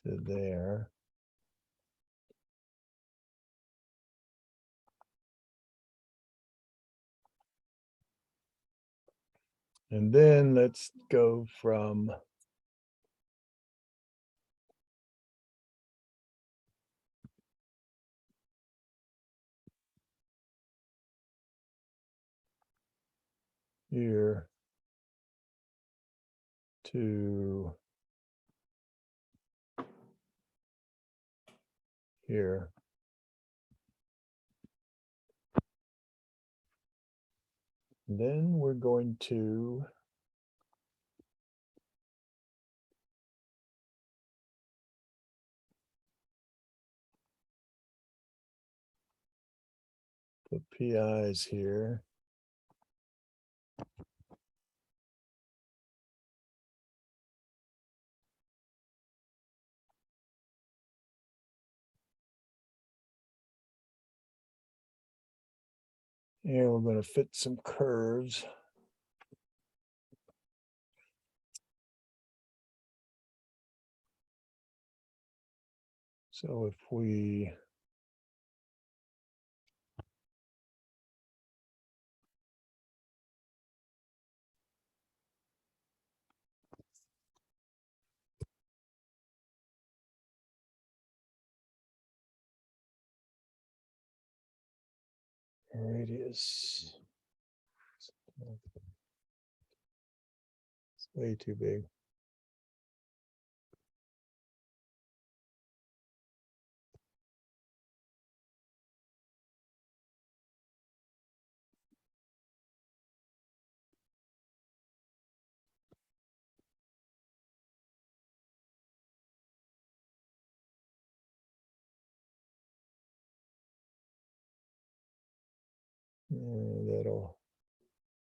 S1: to there. And then let's go from here to here. Then we're going to put PIs here. And we're going to fit some curves. So if we radius, it's way too big.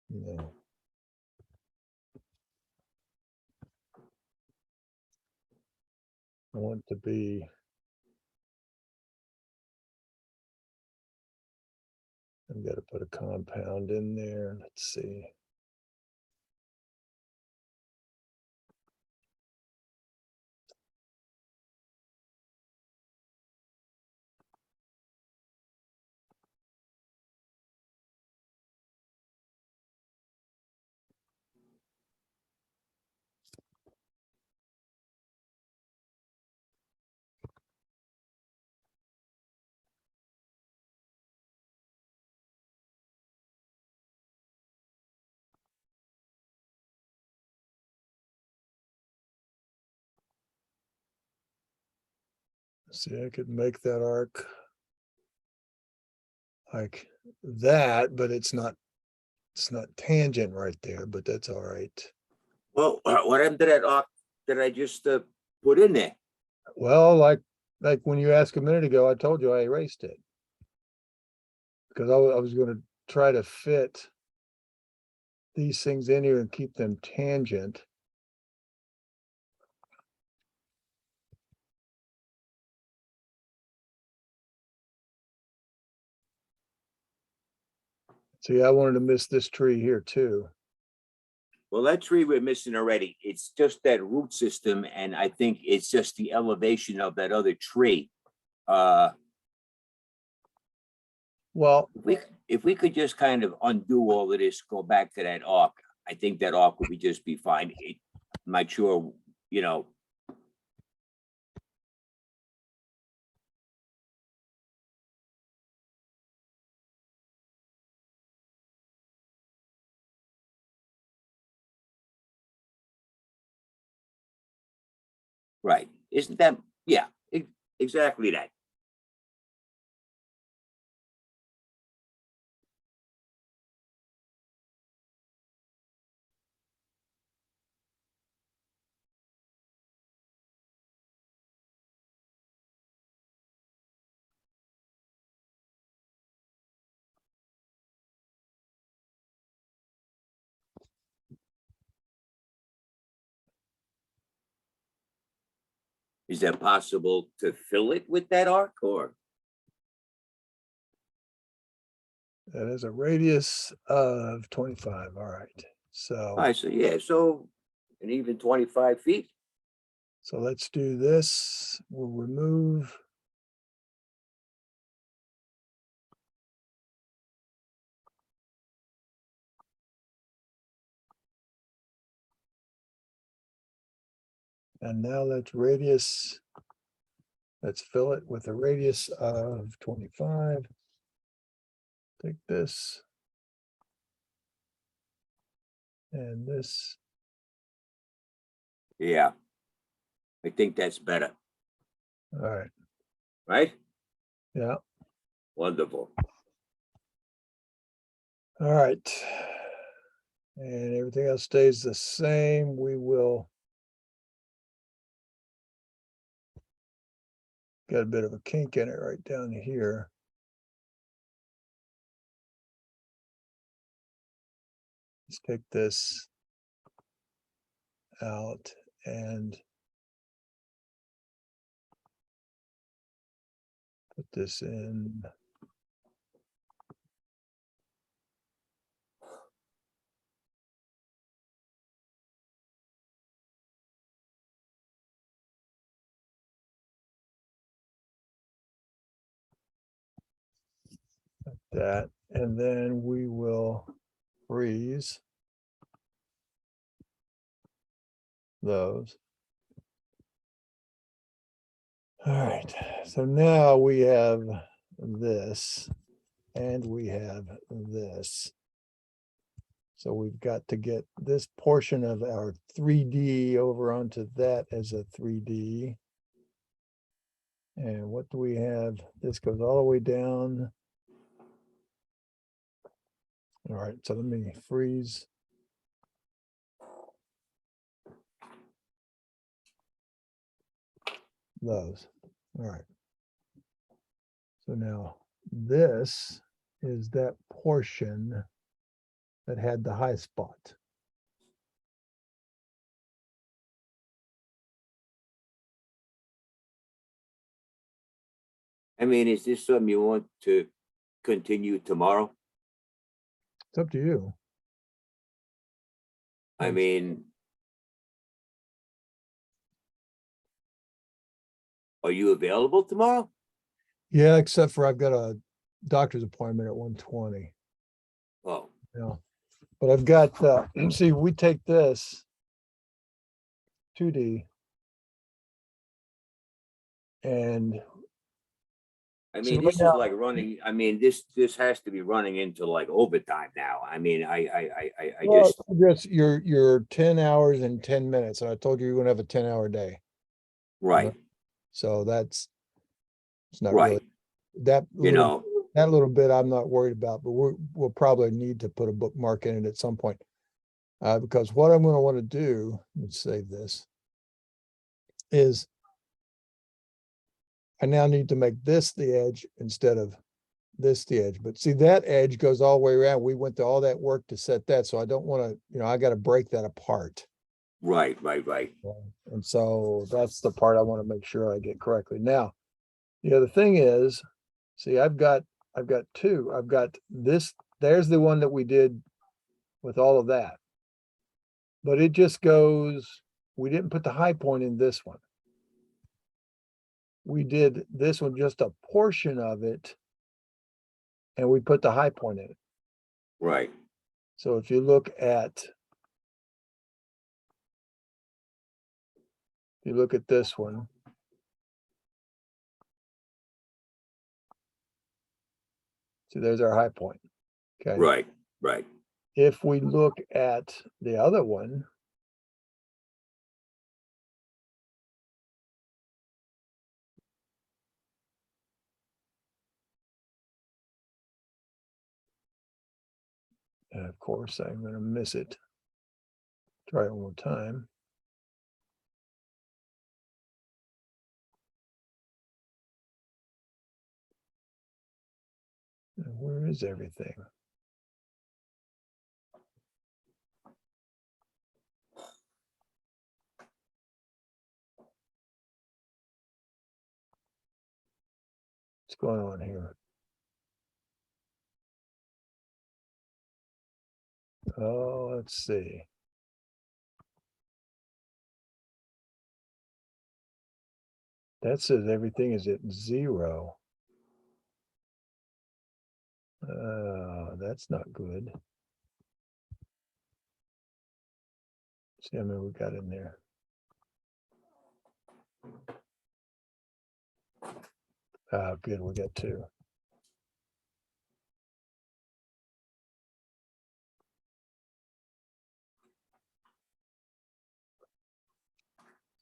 S1: No. I want to be. I've got to put a compound in there. Let's see. See, I could make that arc like that, but it's not tangent right there, but that's all right.
S2: Well, what happened to that arc that I just put in there?
S1: Well, like when you asked a minute ago, I told you I erased it. Because I was gonna try to fit these things in here and keep them tangent. See, I wanted to miss this tree here too.
S2: Well, that tree we're missing already. It's just that root system, and I think it's just the elevation of that other tree.
S1: Well,
S2: If we could just kind of undo all of this, go back to that arc, I think that arc would just be fine. I'm not sure, you know. Right. Isn't that, yeah, exactly that. Is that possible to fill it with that arc or?
S1: that is a radius of 25. All right. So,
S2: I see, yeah, so an even 25 feet.
S1: so let's do this. We'll remove. And now let's radius. Let's fill it with a radius of 25. Take this. And this.
S2: Yeah. I think that's better,
S1: All right.
S2: right?
S1: Yeah.
S2: Wonderful.
S1: All right. And everything else stays the same. We will. Got a bit of a kink in it right down here. Let's take this out and put this in. Like that, and then we will freeze those. All right, so now we have this and we have this. So we've got to get this portion of our 3D over onto that as a 3D. And what do we have? This goes all the way down. All right, so let me freeze. Those. All right. So now this is that portion that had the high spot.
S2: I mean, is this something you want to continue tomorrow?
S1: It's up to you.
S2: I
S1: Yes.
S2: mean, are you available tomorrow?
S1: Yeah, except for I've got a doctor's appointment at 1:20.
S2: Oh,
S1: Yeah, but I've got, see, we take this 2D and
S2: I
S1: See,
S2: mean,
S1: right
S2: this is
S1: now-
S2: like running, I mean, this has to be running into like overtime now. I mean, I
S1: well,
S2: just,
S1: you're 10 hours and 10 minutes. And I told you you're gonna have a 10-hour day.
S2: right,
S1: So it's not
S2: right.
S1: really that
S2: You
S1: little,
S2: know,
S1: that little bit I'm not worried about, but we'll probably need to put a bookmark in it at some point. Because what I'm gonna want to do, let's save this, is I now need to make this the edge instead of this the edge. But see, that edge goes all the way around. We went to all that work to set that. So I don't want to, I got to break that apart.
S2: right.
S1: And so that's the part I want to make sure I get correctly. Now, the other thing is, see, I've got two. I've got this, there's the one that we did with all of that. But it just goes, we didn't put the high point in this one. We did this one, just a portion of it, and we put the high point in it.
S2: Right,
S1: So if you look at, this one, see, there's our high point. Okay.
S2: right.
S1: If we look at the other one, and of course, I'm going to miss it. Try it one more time. And where is everything? What's going on here? Oh, let's see. That says everything is at 0. That's not good. See how many we got in there. Good, we got 2.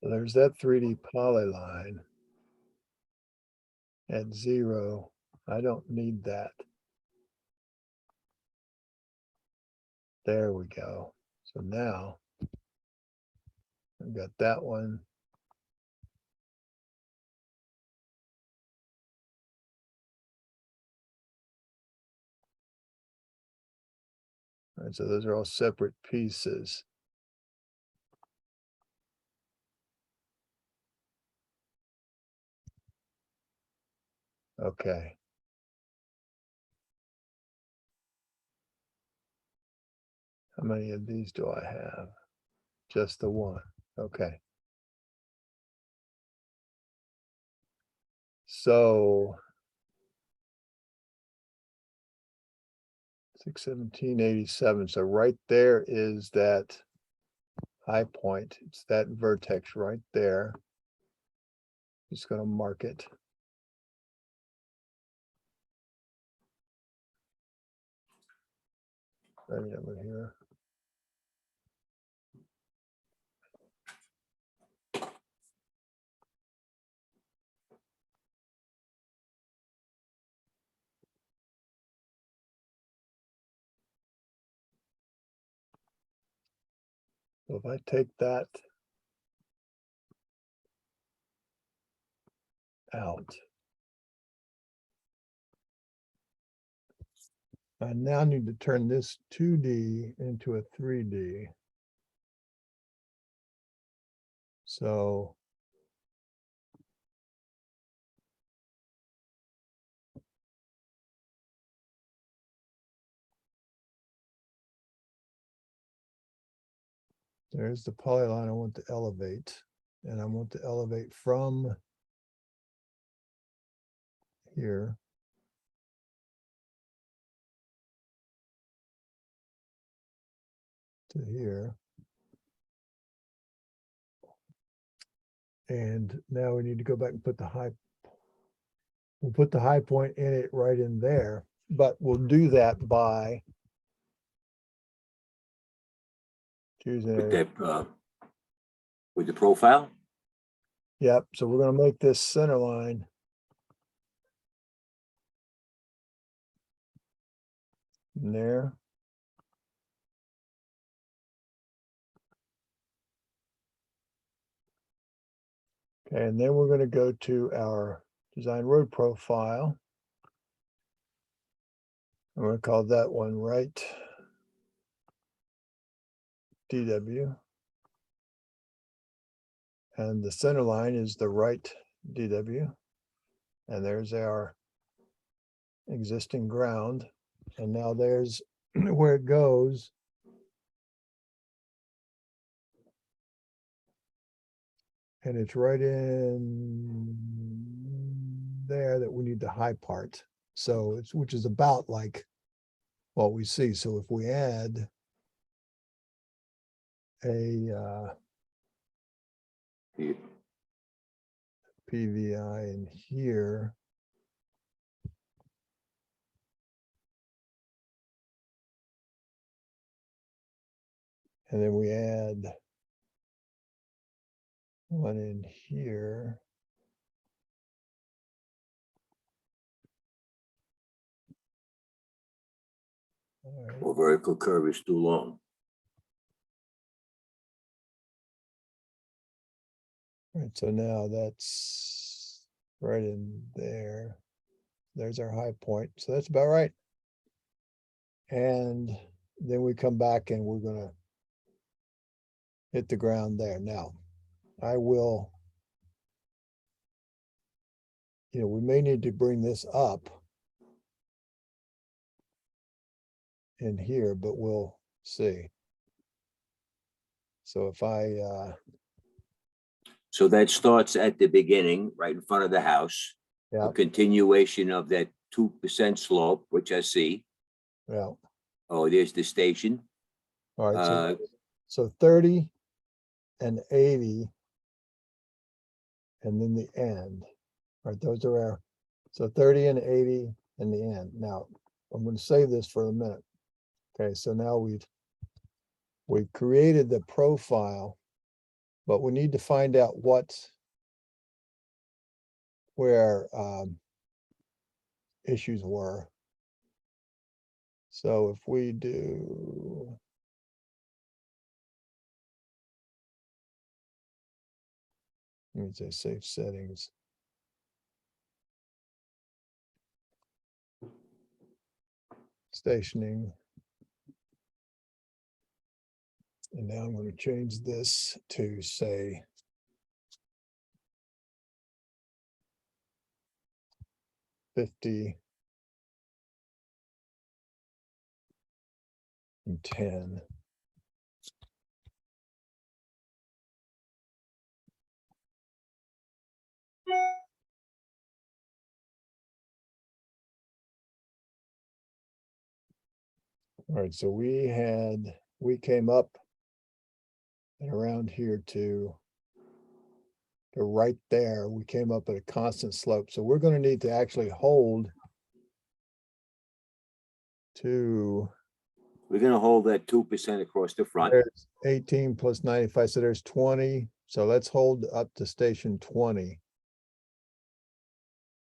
S1: So there's that 3D polyline at 0. I don't need that. There we go. So now I've got that one. All right, so those are all separate pieces. Okay. How many of these do I have? Just the one. Okay. So 617.87. So right there is that high point. It's that vertex right there. Just going to mark it. Right over here. So if I take that out, I now need to turn this 2D into a 3D. So there's the polyline I want to elevate, and I want to elevate from here to here. And now we need to go back and put the high, we'll put the high point in it right in there, but we'll do that by choosing
S2: With
S1: a,
S2: that, with the profile.
S1: yep, so we're gonna make this center line in there. Okay, and then we're gonna go to our design road profile. I'm gonna call that one right DW. And the center line is the right DW. And there's our existing ground. And now there's where it goes. And it's right in there that we need the high part. So it's, which is about like what we see. So if we add a
S2: Yeah.
S1: PVI in here, and then we add one in here. All right.
S2: Or vertical curve is too long.
S1: Right, so now that's right in there. There's our high point, so that's about right. And then we come back and we're gonna hit the ground there. Now, I will, we may need to bring this up in here, but we'll see. So if I,
S2: So that starts at the beginning, right in front of the house.
S1: yeah,
S2: A continuation of that 2% slope, which I see.
S1: yeah,
S2: Oh, there's the station.
S1: all right,
S2: Uh,
S1: so 30 and 80, and then the end. All right, those are our, so 30 and 80 and the end. Now, I'm going to save this for a minute. Okay, so now we've created the profile, but we need to find out where issues were. So if we do, let me say save settings. Stationing. And now I'm going to change this to say 50 and 10. All right, so we came up and around here to right there, we came up at a constant slope. So we're going to need to actually hold to,
S2: we're gonna hold that 2% across the front.
S1: there's 18 plus 95, so there's 20. So let's hold up to station 20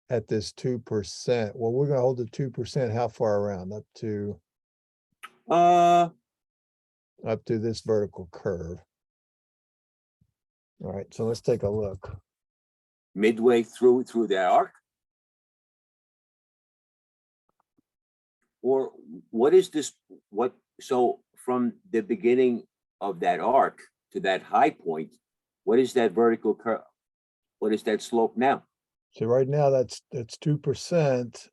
S1: at this 2%. Well, we're gonna hold the 2%, how far around? Up to this vertical curve. All right, so let's take a look.
S2: Midway through the arc. Or what is this, so from the beginning of that arc to that high point, what is that vertical curve? What is that slope now?
S1: So right now, that's 2%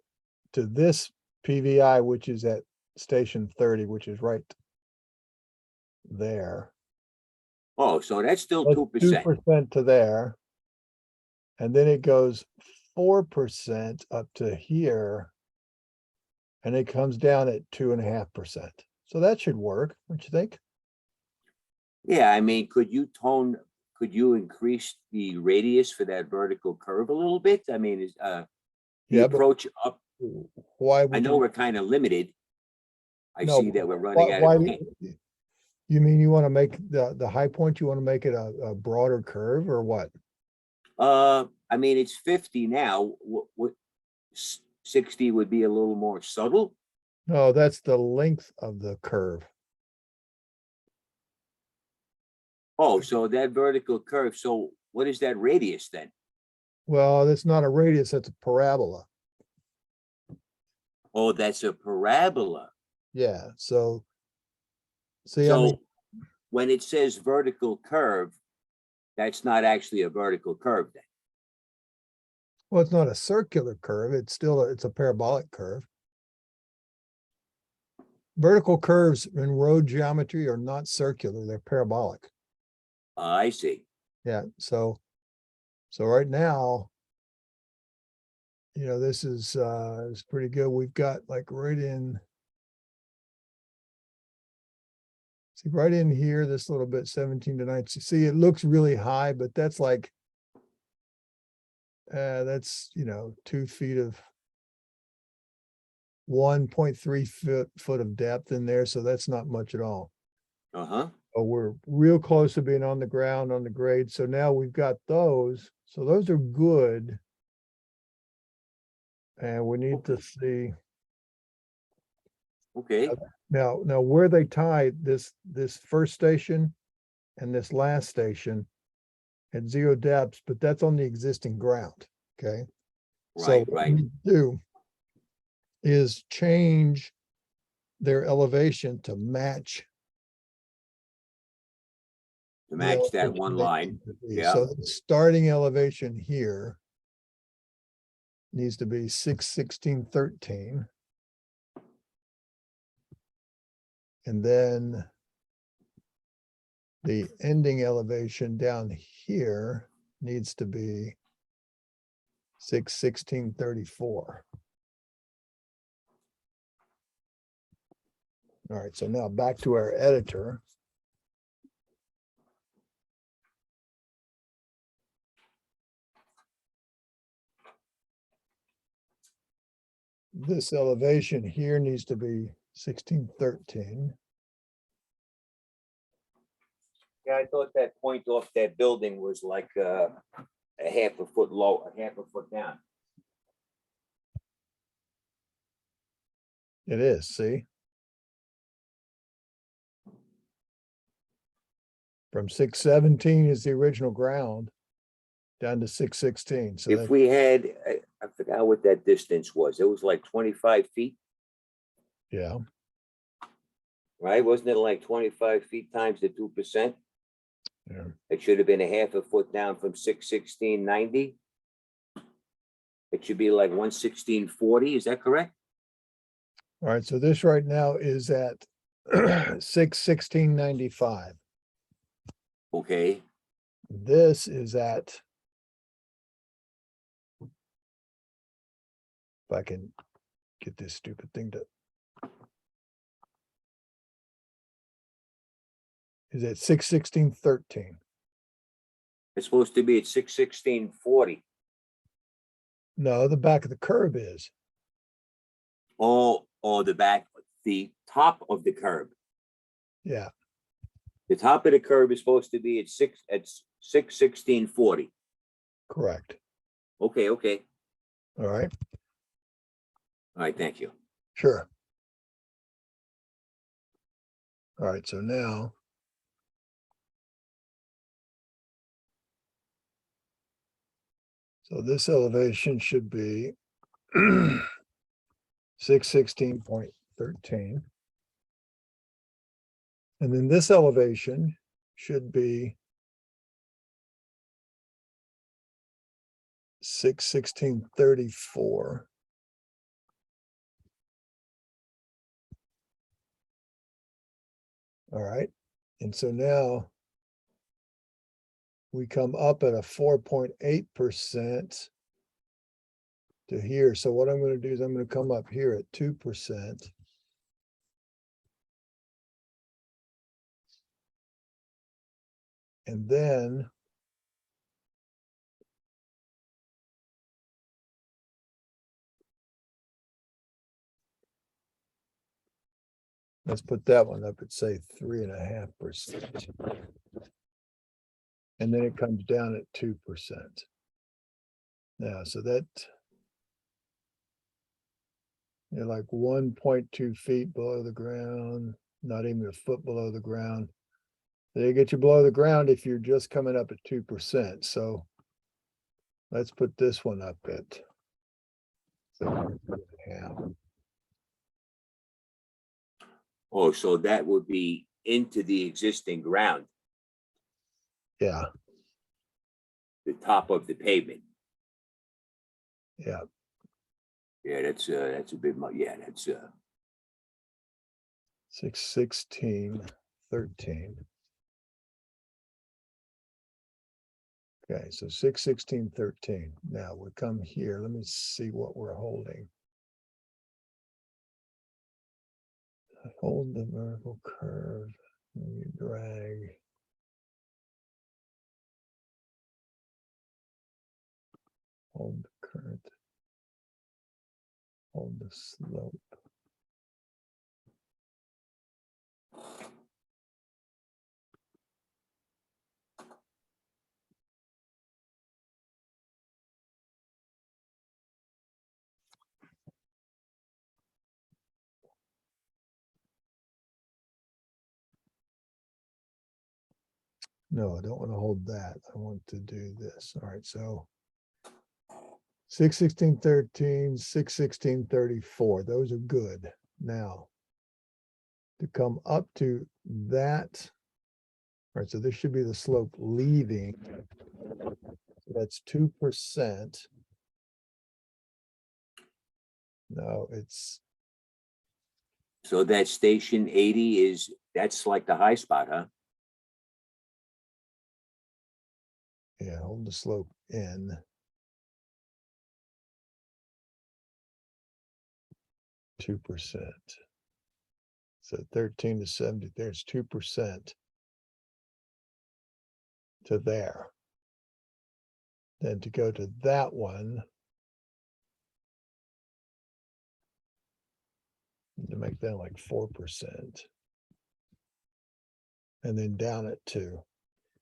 S1: to this PVI, which is at station 30, which is right there.
S2: Oh, so that's still
S1: That's
S2: 2%.
S1: 2% to there. And then it goes 4% up to here. And it comes down at 2.5%. So that should work, don't you think?
S2: Yeah, I mean, could you increase the radius for that vertical curve a little bit? I mean, is the
S1: Yeah, but
S2: approach up,
S1: why
S2: I
S1: would
S2: know
S1: you?
S2: we're kind of limited. I
S1: No,
S2: see that we're running out
S1: why,
S2: of paint.
S1: you mean you want to make the high point, you want to make it a broader curve or what?
S2: I mean, it's 50 now. What 60 would be a little more subtle.
S1: No, that's the length of the curve.
S2: Oh, so that vertical curve. So what is that radius then?
S1: Well, that's not a radius, that's a parabola.
S2: Oh, that's a parabola.
S1: Yeah, so see, I mean,
S2: So when it says vertical curve, that's not actually a vertical curve then.
S1: well, it's not a circular curve, it's still, it's a parabolic curve. Vertical curves in road geometry are not circular, they're parabolic.
S2: I see.
S1: Yeah, so right now, this is pretty good. We've got like right in. See, right in here, this little bit 17 to 19. See, it looks really high, but that's like that's 2 feet of 1.3 foot of depth in there, so that's not much at all.
S2: Uh-huh.
S1: But we're real close to being on the ground on the grade. So now we've got those. So those are good. And we need to see
S2: Okay.
S1: now where they tie this first station and this last station at 0 depths, but that's on the existing ground. Okay. So
S2: Right,
S1: what
S2: right.
S1: we do is change their elevation to match
S2: To
S1: the
S2: match that
S1: elevation
S2: one
S1: they
S2: line.
S1: need to be.
S2: Yeah.
S1: So the starting elevation here needs to be 616.13. And then the ending elevation down here needs to be 616.34. All right, so now back to our editor. This elevation here needs to be 1613.
S2: Yeah, I thought that point off that building was like a half a foot low, a half a foot down.
S1: It is, see? From 617 is the original ground down to 616. So
S2: If
S1: that,
S2: we had, I forgot what that distance was. It was like 25 feet,
S1: yeah,
S2: right? Wasn't it like 25 feet times the 2%?
S1: yeah.
S2: It should have been a half a foot down from 616.90. It should be like 116.40. Is that correct?
S1: All right, so this right now is at 616.95.
S2: Okay.
S1: This is at, if I can get this stupid thing to, is at 616.13.
S2: It's supposed to be at 616.40.
S1: No, the back of the curve is.
S2: Oh, the back, the top of the curb.
S1: Yeah,
S2: The top of the curb is supposed to be at 616.40.
S1: correct.
S2: Okay, okay.
S1: All right,
S2: All right, thank you.
S1: sure. All right, so now. So this elevation should be 616.13. And then this elevation should be 616.34. All right, and so now we come up at a 4.8% to here. So what I'm going to do is I'm going to come up here at 2%. And then let's put that one up at say 3.5%. And then it comes down at 2%. Now, so that you're like 1.2 feet below the ground, not even a foot below the ground. They get you below the ground if you're just coming up at 2%. So let's put this one up at 3.5.
S2: Oh, so that would be into the existing ground,
S1: Yeah,
S2: the top of the pavement.
S1: yeah.
S2: Yeah, that's a bit much. Yeah, that's
S1: 616.13. Okay, so 616.13. Now we come here. Let me see what we're holding. Hold the vertical curve. And you drag. Hold the current. Hold the slope. No, I don't want to hold that. I want to do this. All right, so 616.13, 616.34. Those are good. Now, to come up to that, all right, so this should be the slope leaving. So that's 2%. No, it's,
S2: so that station 80 that's like the high spot, huh?
S1: yeah, hold the slope in. 2%. So 13 to 70, there's 2% to there. Then to go to that one, to make that like 4%. And then down at 2.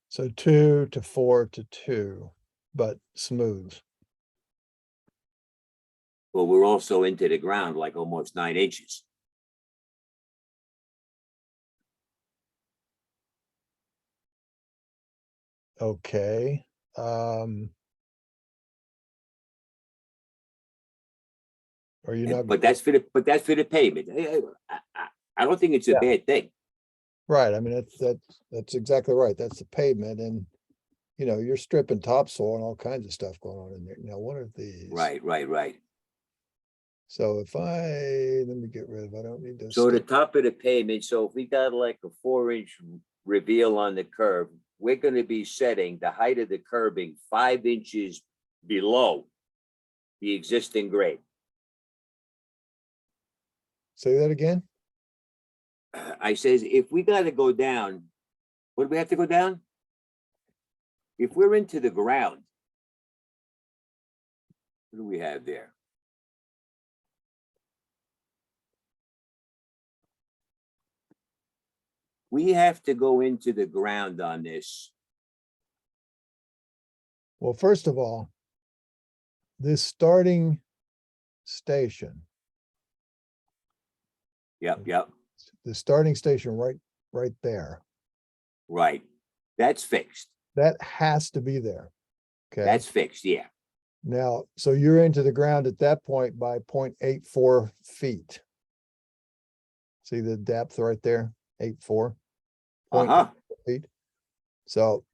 S1: So 2 to 4 to 2, but smooth.
S2: Well, we're also into the ground like almost 9 inches.
S1: Okay. Are you not?
S2: But that's for the pavement. I don't think it's a
S1: Yeah.
S2: bad thing.
S1: Right. I mean, that's exactly right. That's the pavement, and you know, you're stripping topsoil and all kinds of stuff going on in there. Now, what are these?
S2: Right.
S1: So if let me get rid of, I don't need those.
S2: So the top of the pavement, so if we got like a 4-inch reveal on the curb, we're going to be setting the height of the curbing 5 inches below the existing grade.
S1: Say that again?
S2: I says, if we got to go down, what do we have to go down? If we're into the ground, what do we have there? We have to go into the ground on this.
S1: Well, first of all, this starting station,
S2: Yep.
S1: the starting station right there,
S2: Right. That's fixed.
S1: that has to be there. Okay.
S2: That's fixed. Yeah.
S1: Now, so you're into the ground at that point by 0.84 feet. See the depth right there, 84.
S2: Uh-huh.
S1: feet. So,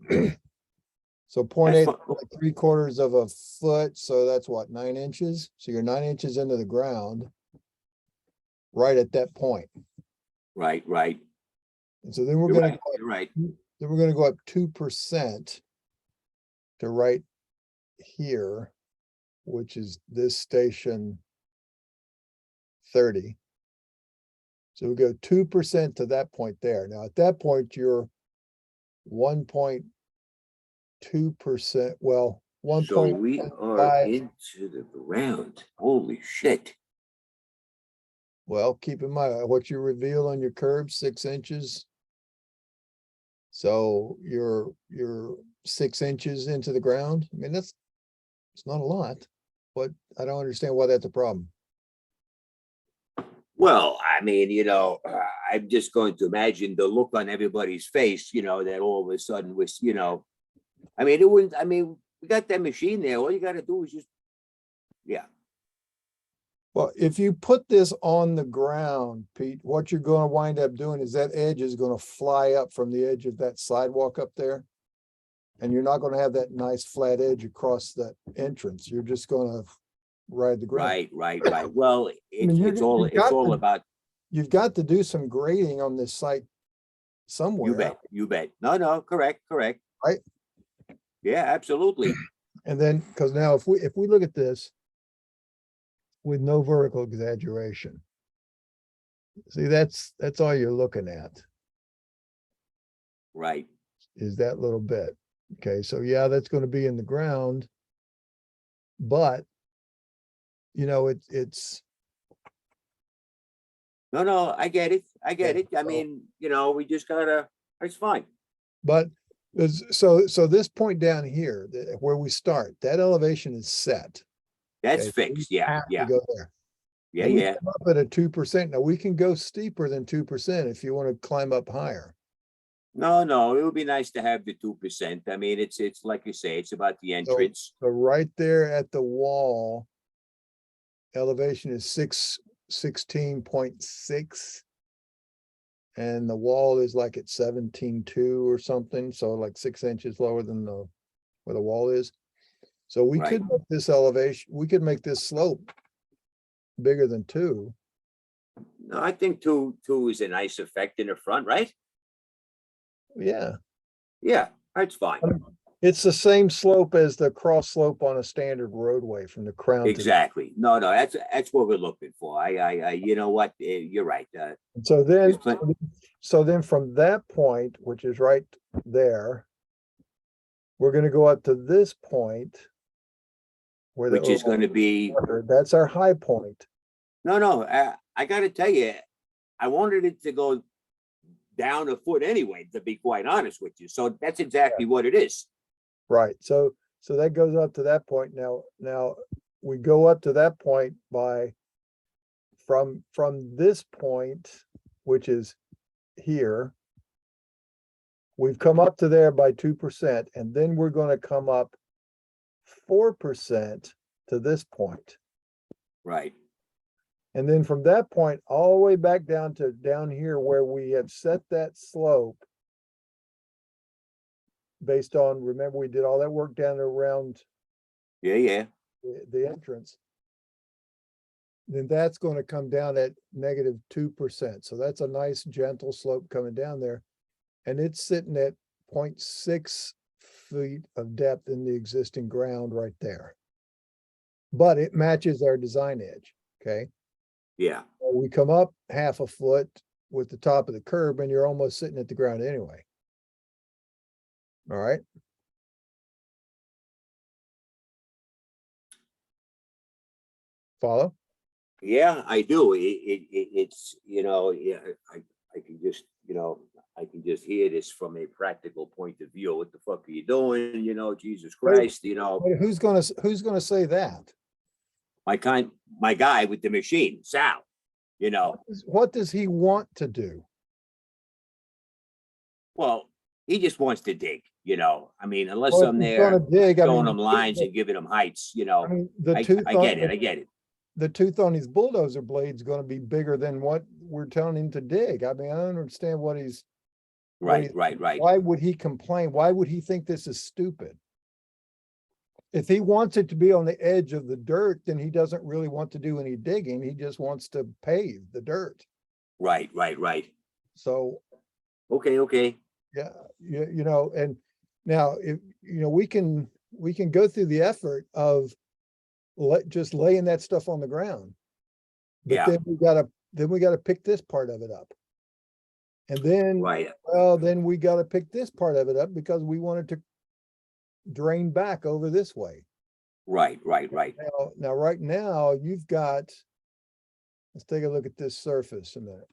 S1: so
S2: That's
S1: 0.8,
S2: fine.
S1: like 3/4 of a foot, so that's what, 9 inches? So you're 9 inches into the ground, right at that point.
S2: Right, right.
S1: And so then we're
S2: You're
S1: gonna,
S2: right, you're right.
S1: then we're gonna go up 2% to right here, which is this station 30. So we go 2% to that point there. Now, at that point, you're 1.2%, well,
S2: So we are
S1: 1.5.
S2: into the ground. Holy shit.
S1: Well, keep in mind what you reveal on your curb, 6 inches. So you're 6 inches into the ground. I mean, it's not a lot, but I don't understand why that's a problem.
S2: Well, I mean, I'm just going to imagine the look on everybody's face, that all of a sudden was, I mean, we got that machine there. All you got to do is just, yeah.
S1: Well, if you put this on the ground, Pete, what you're going to wind up doing is that edge is going to fly up from the edge of that sidewalk up there. And you're not going to have that nice flat edge across that entrance. You're just going to ride the ground.
S2: Right. Well,
S1: mean,
S2: it's all about,
S1: You've got to do some grading on this site somewhere.
S2: you bet. No, correct.
S1: Right.
S2: Yeah, absolutely.
S1: And then, because now if we look at this with no vertical exaggeration, see, that's all you're looking at
S2: Right.
S1: is that little bit. Okay, so yeah, that's going to be in the ground, but it's
S2: No, I get it. I mean, we just gotta, it's fine.
S1: but so this point down here, where we start, that elevation is set.
S2: That's
S1: Okay, we
S2: fixed. Yeah,
S1: have to
S2: yeah,
S1: go there. And we
S2: yeah.
S1: come up at a 2%. Now we can go steeper than 2% if you want to climb up higher.
S2: No, it would be nice to have the 2%. I mean, it's like you say, it's about the entrance.
S1: So right there at the wall, elevation is 16.6. And the wall is like at 17.2 or something, so like 6 inches lower than where the wall is. So we could
S2: Right.
S1: make this elevation, we could make this slope bigger than 2.
S2: No, I think two is a nice effect in the front, right?
S1: Yeah,
S2: Yeah, that's fine.
S1: it's the same slope as the cross slope on a standard roadway from the crown to
S2: Exactly. No, that's what we're looking for. You know what? You're right.
S1: so then,
S2: There's plen-
S1: so then from that point, which is right there, we're gonna go up to this point. Where
S2: which is going to be,
S1: that's our high point.
S2: no, I got to tell you, I wanted it to go down a foot anyway, to be quite honest with you. So that's exactly what it is.
S1: Right, so that goes up to that point. Now we go up to that point by from this point, which is here. We've come up to there by 2%, and then we're going to come up 4% to this point.
S2: Right.
S1: And then from that point all the way back down to down here where we have set that slope based on, remember, we did all that work down around
S2: Yeah.
S1: the entrance. Then that's going to come down at -2%. So that's a nice gentle slope coming down there. And it's sitting at 0.6 feet of depth in the existing ground right there. But it matches our design edge, okay?
S2: Yeah.
S1: We come up 1/2 a foot with the top of the curb and you're almost sitting at the ground anyway. All right. Follow?
S2: Yeah, I do. It's, yeah, I can just, I can just hear this from a practical point of view. What the fuck are you doing? Jesus Christ,
S1: Wait, who's gonna say that?
S2: my guy with the machine, Sal,
S1: What does he want to do?
S2: well, he just wants to dig, you know, I mean, unless
S1: Well, if
S2: I'm
S1: he's gonna
S2: there
S1: dig, I
S2: showing
S1: mean,
S2: him lines and giving him heights, you
S1: I
S2: know,
S1: mean, the
S2: I
S1: tooth
S2: get it,
S1: on,
S2: I get it.
S1: the tooth on his bulldozer blade's gonna be bigger than what we're telling him to dig. I mean, I don't understand what he's,
S2: Right, right.
S1: why would he complain? Why would he think this is stupid? If he wants it to be on the edge of the dirt, then he doesn't really want to do any digging. He just wants to pave the dirt.
S2: Right.
S1: So,
S2: Okay.
S1: yeah, you know, and now if, you know, we can go through the effort of just laying that stuff on the ground. But
S2: Yeah.
S1: then we gotta pick this part of it up. And then,
S2: Right,
S1: well, then we gotta pick this part of it up because we want it to drain back over this way.
S2: right.
S1: Now, right now, you've got, let's take a look at this surface a minute.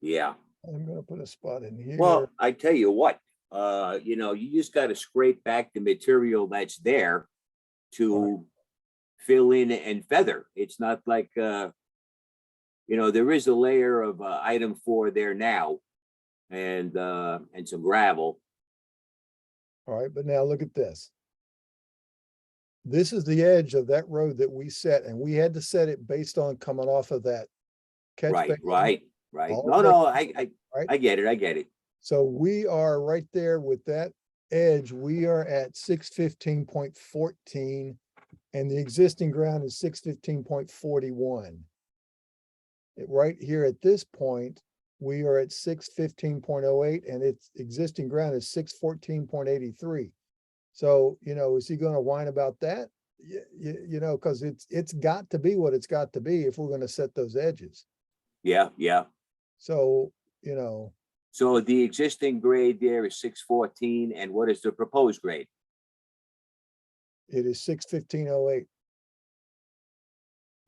S2: Yeah.
S1: I'm gonna put a spot in here.
S2: Well, I tell you what, you know, you just gotta scrape back the material that's there to fill in and feather. It's not like, you know, there is a layer of item 4 there now and some gravel.
S1: All right, but now look at this. This is the edge of that road that we set, and we had to set it based on coming off of that catch basin.
S2: Right.
S1: all
S2: No,
S1: the
S2: no,
S1: way, right?
S2: I get it.
S1: So we are right there with that edge. We are at 615.14, and the existing ground is 615.41. Right here at this point, we are at 615.08, and its existing ground is 614.83. So, you know, is he gonna whine about that? You know, because it's got to be what it's got to be if we're gonna set those edges.
S2: Yeah.
S1: So, you know,
S2: So the existing grade there is 614, and what is the proposed grade?
S1: it is 615.08.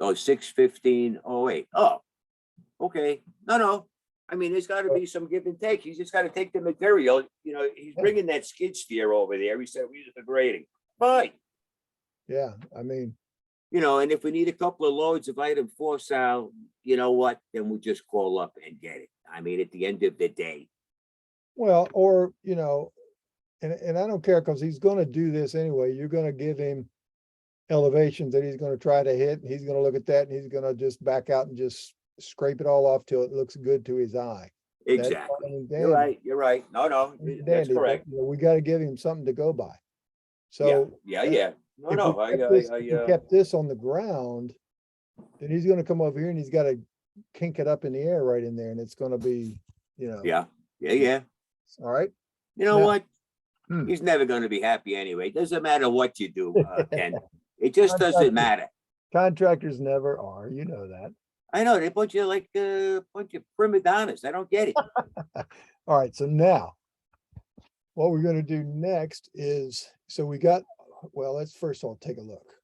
S2: Oh, 615.08. Oh, okay. No. I mean, there's gotta be some give and take. He's just gotta take the material, you know, he's
S1: Yeah.
S2: bringing that skid steer over there. He said, we use it for grading. Fine.
S1: Yeah, I mean,
S2: You know, and if we need a couple of loads of item 4, Sal, you know what? Then we'll just call up and get it. I mean, at the end of the day.
S1: well, or, you know, and I don't care because he's gonna do this anyway. You're gonna give him elevations that he's gonna try to hit, and he's gonna look at that, and he's gonna just back out and just scrape it all off till it looks good to his eye. That's fine
S2: Exactly.
S1: and
S2: You're
S1: dandy,
S2: right. No,
S1: and
S2: that's
S1: dandy, but,
S2: correct.
S1: you know, we gotta give him something to go by.
S2: Yeah,
S1: So.
S2: yeah.
S1: If
S2: No,
S1: we kept this on the ground, then he's gonna come over here and he's gotta kink it up in the air right in there, and it's gonna be, you know.
S2: yeah.
S1: All right,
S2: You know
S1: Now-
S2: what?
S1: Hmm.
S2: He's never gonna be happy anyway. It doesn't matter what you do, Ken. It just doesn't matter.
S1: contractors never are, you know that.
S2: I know, they're a bunch of prima donnas. I don't get it.
S1: All right, so now, what we're gonna do next is, so we got, well, let's first of all take a look.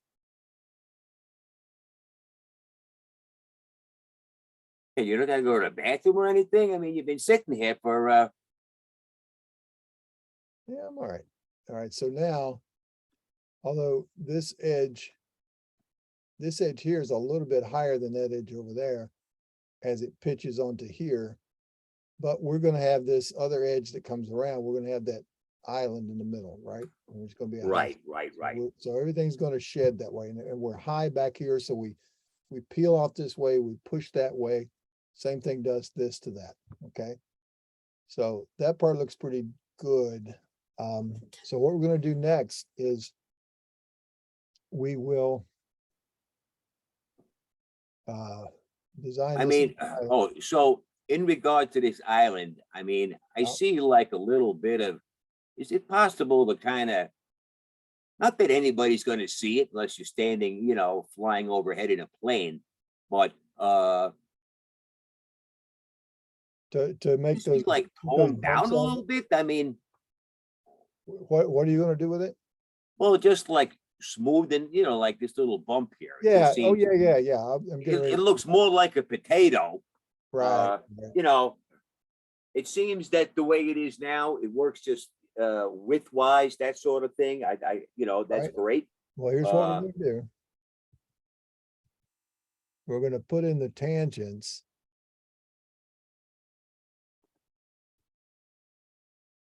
S2: Hey, you don't gotta go to the bathroom or anything. I mean, you've been sitting here for,
S1: Yeah, I'm all right. All right, so now, although this edge here is a little bit higher than that edge over there as it pitches onto here. But we're gonna have this other edge that comes around. We're gonna have that island in the middle, right? And there's gonna be a high
S2: right.
S1: So everything's gonna shed that way, and we're high back here, so we peel off this way, we push that way. Same thing does this to that, okay? So that part looks pretty good. So what we're gonna do next is we will design
S2: I
S1: this.
S2: mean, so in regard to this island, I mean, I
S1: Yeah.
S2: see like a little bit of, is it possible to kind of, not that anybody's going to see it unless you're standing, you know, flying overhead in a plane, but
S1: To make
S2: is he
S1: those.
S2: like
S1: those
S2: toned down
S1: bumps
S2: a
S1: on
S2: little bit? I mean,
S1: What are you gonna do with it?
S2: well, just like smooth and, you know, like this little bump here. It
S1: Yeah,
S2: just
S1: oh,
S2: seems-
S1: yeah. I'm getting
S2: It
S1: ready.
S2: looks more like a potato.
S1: Right, right.
S2: You know, it seems that the way it is now, it works just width-wise, that sort of thing, that's
S1: Right.
S2: great.
S1: Well, here's what
S2: Uh,
S1: we're gonna do. We're gonna put in the tangents.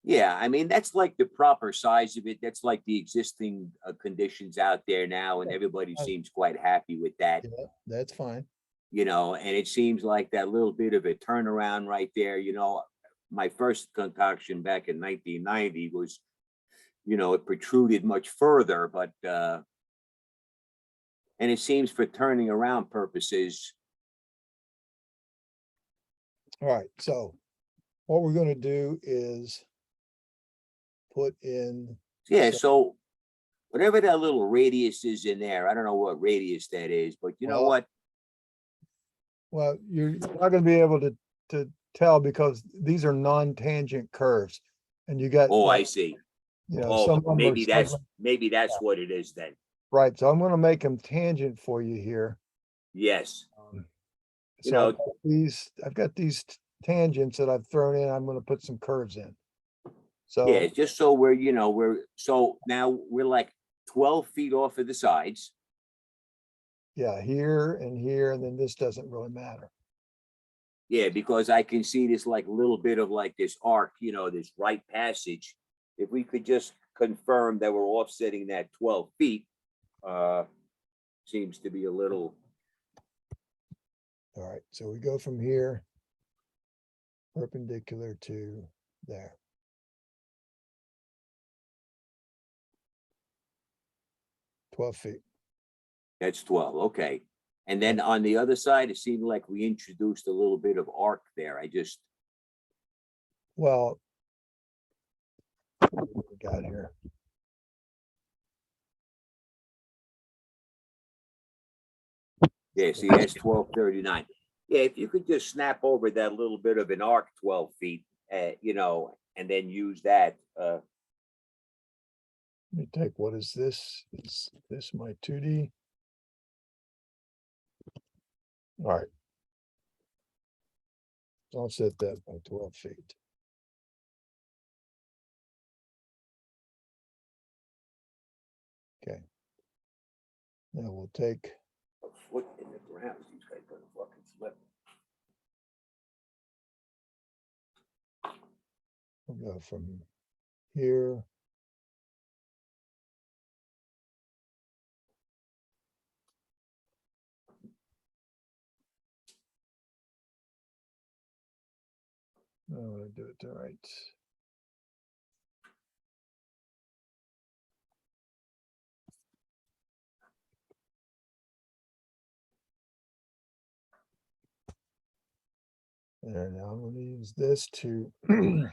S2: Yeah, I mean, that's like the proper size of it. That's like the existing conditions out there now, and
S1: Yeah.
S2: everybody
S1: Uh,
S2: seems quite happy with that,
S1: Yeah, that's fine.
S2: and it seems like that little bit of a turnaround right there, my first concoction back in 1990 was, it protruded much further, but and it seems for turning around purposes,
S1: All right, so what we're gonna do is put in,
S2: yeah,
S1: So-
S2: so whatever that little radius is in there, I don't know what radius that is, but you know
S1: Well,
S2: what?
S1: well, you're not gonna be able to tell because these are non-tangent curves. And you got,
S2: Oh, I
S1: like,
S2: see.
S1: some
S2: Oh,
S1: of them are segment,
S2: maybe that's what it is then.
S1: right? So I'm gonna make them tangent for you here.
S2: Yes. You
S1: So
S2: know,
S1: I've got these tangents that I've thrown in. I'm gonna put some curves in.
S2: yeah,
S1: So,
S2: just so so now we're like 12 feet off of the sides.
S1: yeah, here, and then this doesn't really matter.
S2: Yeah, because I can see this like little bit of like this arc, this right passage. If we could just confirm that we're offsetting that 12 feet, seems to be a little,
S1: All right, so we go from here perpendicular to there. $12.
S2: that's 12, okay. And then on the other side, it seemed like we introduced a little bit of arc there.
S1: Well, what do we got here?
S2: Yeah, see, that's 1239. Yeah, if you could just snap over that little bit of an arc 12 feet, and then use that,
S1: Let me take, what is this? Is this my 2D? All right. I'll set that by 12 feet. Okay. Now we'll take,
S2: a foot in the ground. These guys gonna fucking flip.
S1: we'll go from here. I want to do it the right. And now I'm going to use this to all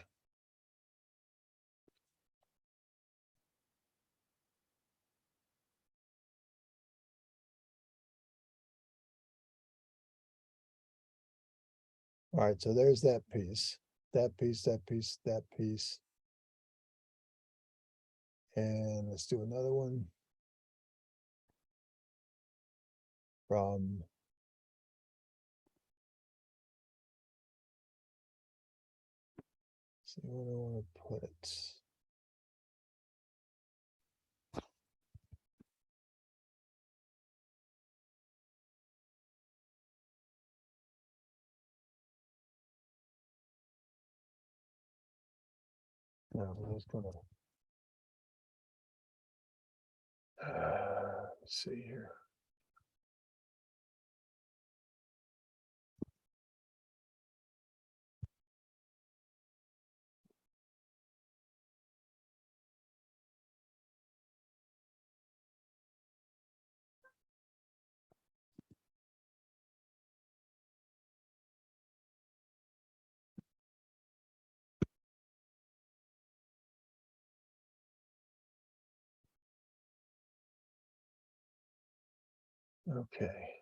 S1: right, so there's that piece, that piece, that piece, that piece. And let's do another one from see where I want to put it. No, I was gonna let's see here. Okay.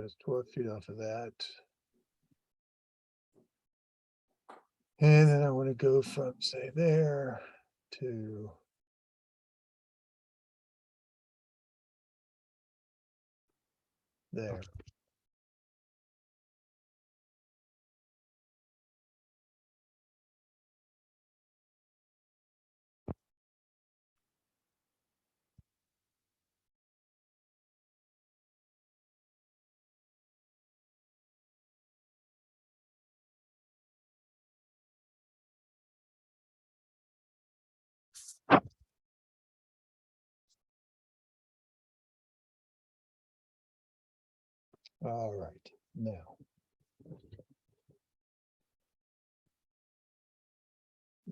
S1: That's 12 feet off of that. And then I want to go from, say, there to there. All right, now.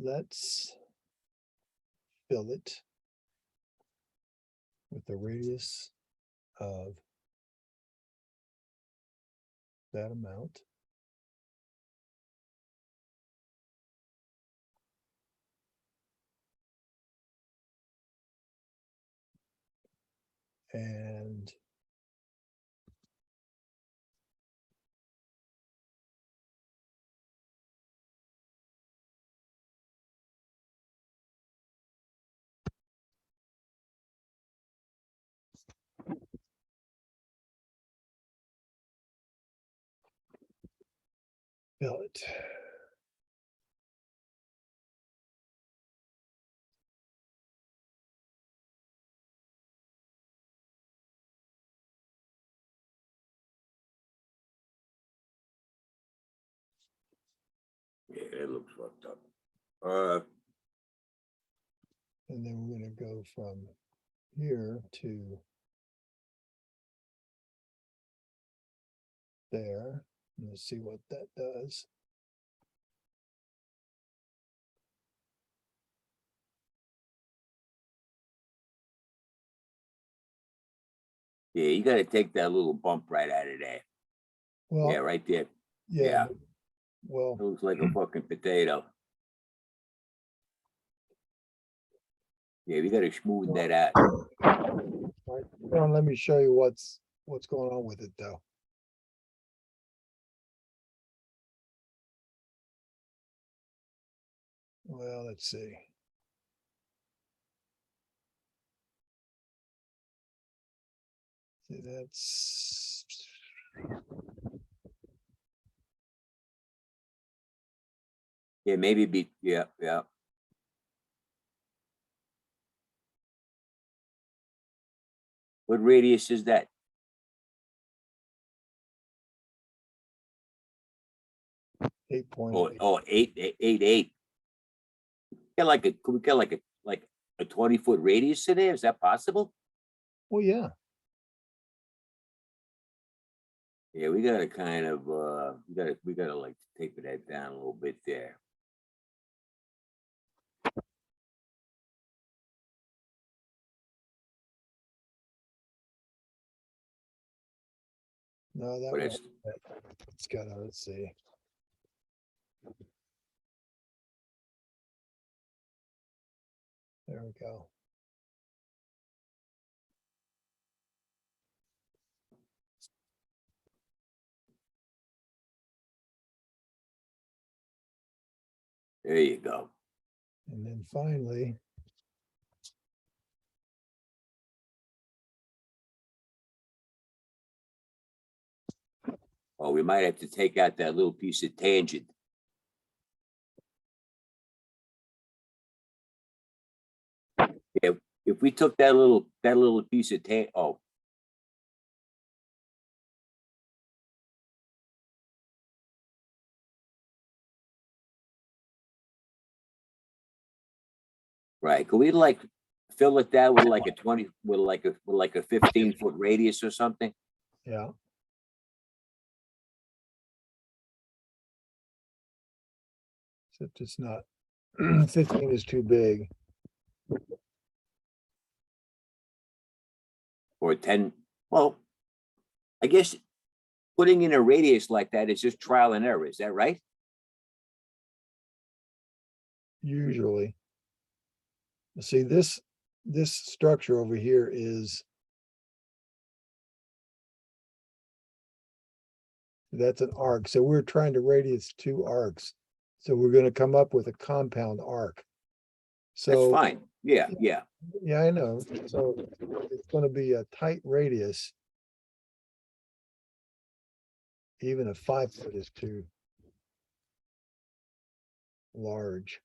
S1: Let's fill it with the radius of that amount. And fill it.
S2: Yeah, it looks fucked up.
S1: And then we're going to go from here to there. Let's see what that does.
S2: Yeah, you gotta take that little bump right out of there.
S1: Well,
S2: Yeah, right there.
S1: yeah.
S2: yeah.
S1: but- Well,
S2: It looks like a fucking potato. Yeah, we gotta smooth that out.
S1: right, well, let me show you what's going on with it though. Well, let's see. See, that's
S2: Yeah, maybe be, yeah. What radius is that?
S1: 8.8.
S2: Oh, 8. Get like a, could we get like a 20-foot radius in there? Is that possible?
S1: Well, yeah.
S2: Yeah, we gotta kind of, we gotta like taper that down a little bit there.
S1: No, that
S2: But
S1: was,
S2: it's,
S1: it's gotta, let's see. There we go.
S2: there you go.
S1: And then finally,
S2: Oh, we might have to take out that little piece of tangent. Yeah, if we took that little piece of oh. Right, could we like fill it down with like a 20, with like a 15-foot radius or something?
S1: yeah. Except it's not, 15 is too big.
S2: Or 10, well, I guess putting in a radius like that is just trial and error, is that right?
S1: Usually. See, this structure over here is That's an arc. So we're trying to radius 2 arcs. So we're gonna come up with a compound arc.
S2: That's
S1: So,
S2: fine. Yeah, yeah.
S1: yeah, I know. So it's gonna be a tight radius. Even a 5 foot is too large.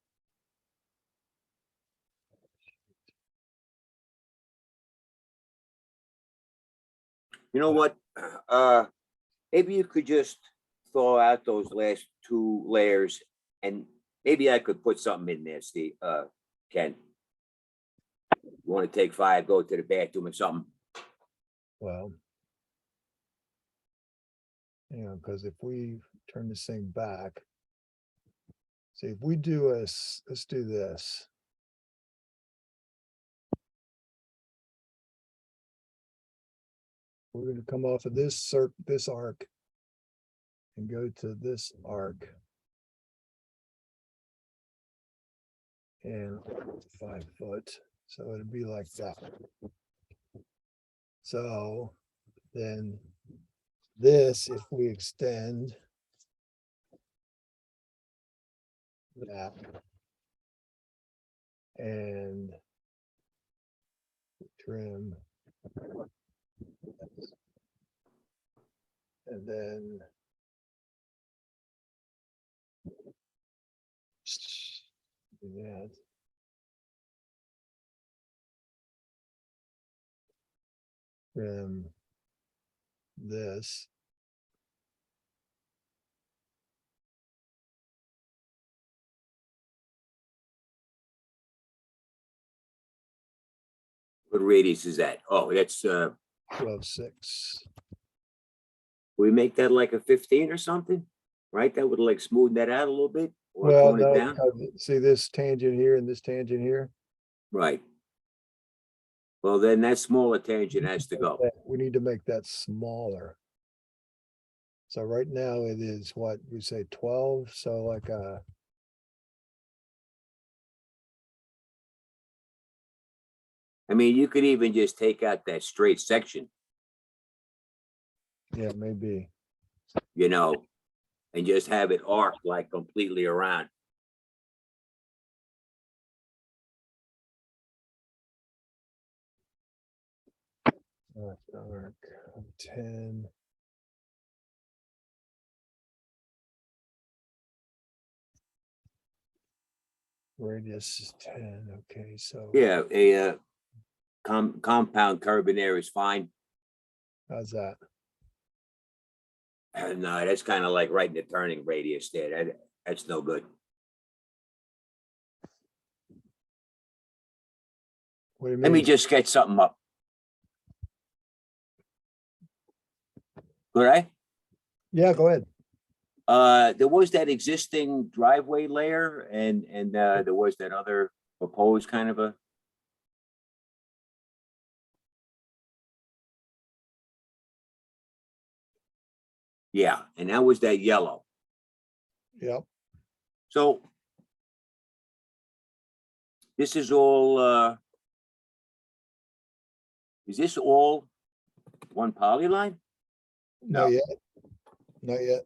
S2: You know what? Maybe you could just thaw out those last 2 layers and maybe I could put something in there, Steve, Ken. You want to take 5, go to the bathroom or something?
S1: Well. You know, because if we turn this thing back. See, if we do let's do this. We're gonna come off of this arc. And go to this arc. And 5 foot, so it'd be like that. So then this, if we extend that and trim and then do that. Trim this.
S2: What radius is that? Oh, that's
S1: 12.6.
S2: we make that like a 15 or something, right? That would like smoothen that out a little bit or
S1: Well,
S2: tone it
S1: no,
S2: down.
S1: see this tangent here and this tangent here?
S2: Right. Well, then that smaller tangent has to go.
S1: We need to make that smaller. So right now it is what we say 12, so like
S2: I mean, you could even just take out that straight section,
S1: yeah, maybe.
S2: you know, and just have it arc like completely around.
S1: Arc of 10. Radius is 10, okay, so.
S2: Yeah, a compound carbon is fine.
S1: How's that?
S2: No, that's kind of like right in the turning radius there. That's no good.
S1: What do you
S2: Let me
S1: mean?
S2: just sketch something up. All right.
S1: Yeah, go ahead.
S2: There was that existing driveway layer and there was that other proposed kind of a. Yeah, and that was that yellow.
S1: Yep,
S2: So this is all, is this all one polyline?
S1: not yet. Not yet.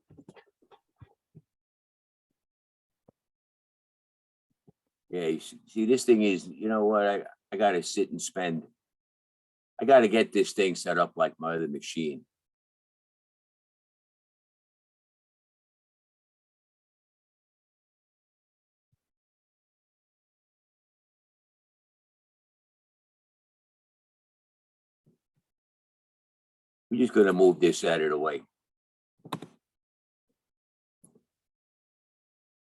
S2: Yeah, you see, this thing is, you know what, I gotta sit and spend. I gotta get this thing set up like my other machine. We're just gonna move this out of the way.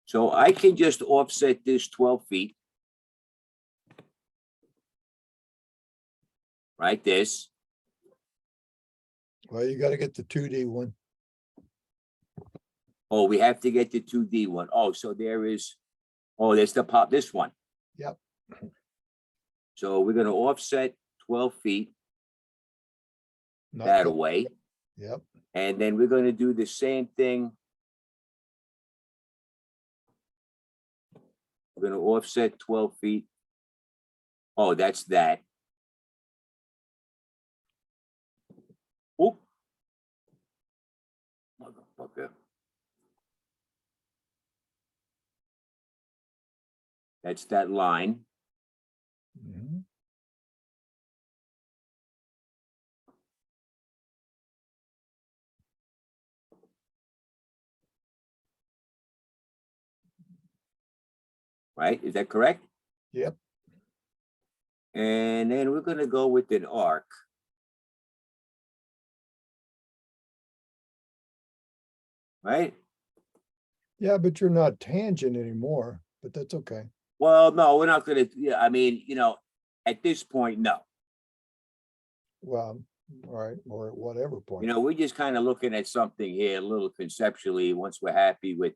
S2: So I can just offset this 12 feet. Right, this.
S1: Well, you gotta get the 2D one.
S2: Oh, we have to get the 2D one. Oh, so there is, oh, there's the pop, this one.
S1: Yep.
S2: So we're gonna offset 12 feet
S1: Not
S2: that
S1: yet.
S2: away.
S1: Yep,
S2: And then we're gonna do the same thing. We're gonna offset 12 feet. Oh, that's that. Oop. That's that line.
S1: Mhm.
S2: Right? Is that correct?
S1: Yep.
S2: And then we're gonna go with an arc. Right?
S1: Yeah, but you're not tangent anymore, but that's okay.
S2: Well, no, we're not gonna, yeah, I mean, at this point, no.
S1: Well, all right, or at whatever point.
S2: We're just kind of looking at something here a little conceptually, once we're happy with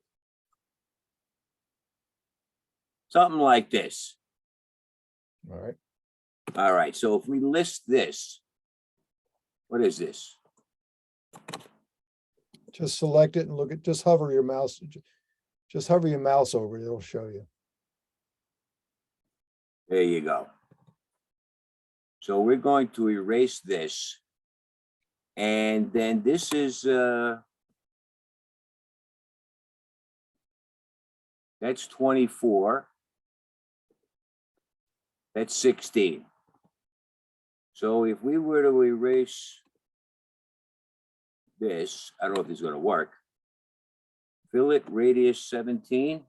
S2: something like this.
S1: All right.
S2: All right, so if we list this, what is this?
S1: Just select it and look at, just hover your mouse. Just hover your mouse over it, it'll show you.
S2: There you go. So we're going to erase this. And then this is, that's 24. That's 16. So if we were to erase this, I don't know if this is gonna work. Fillet radius 17.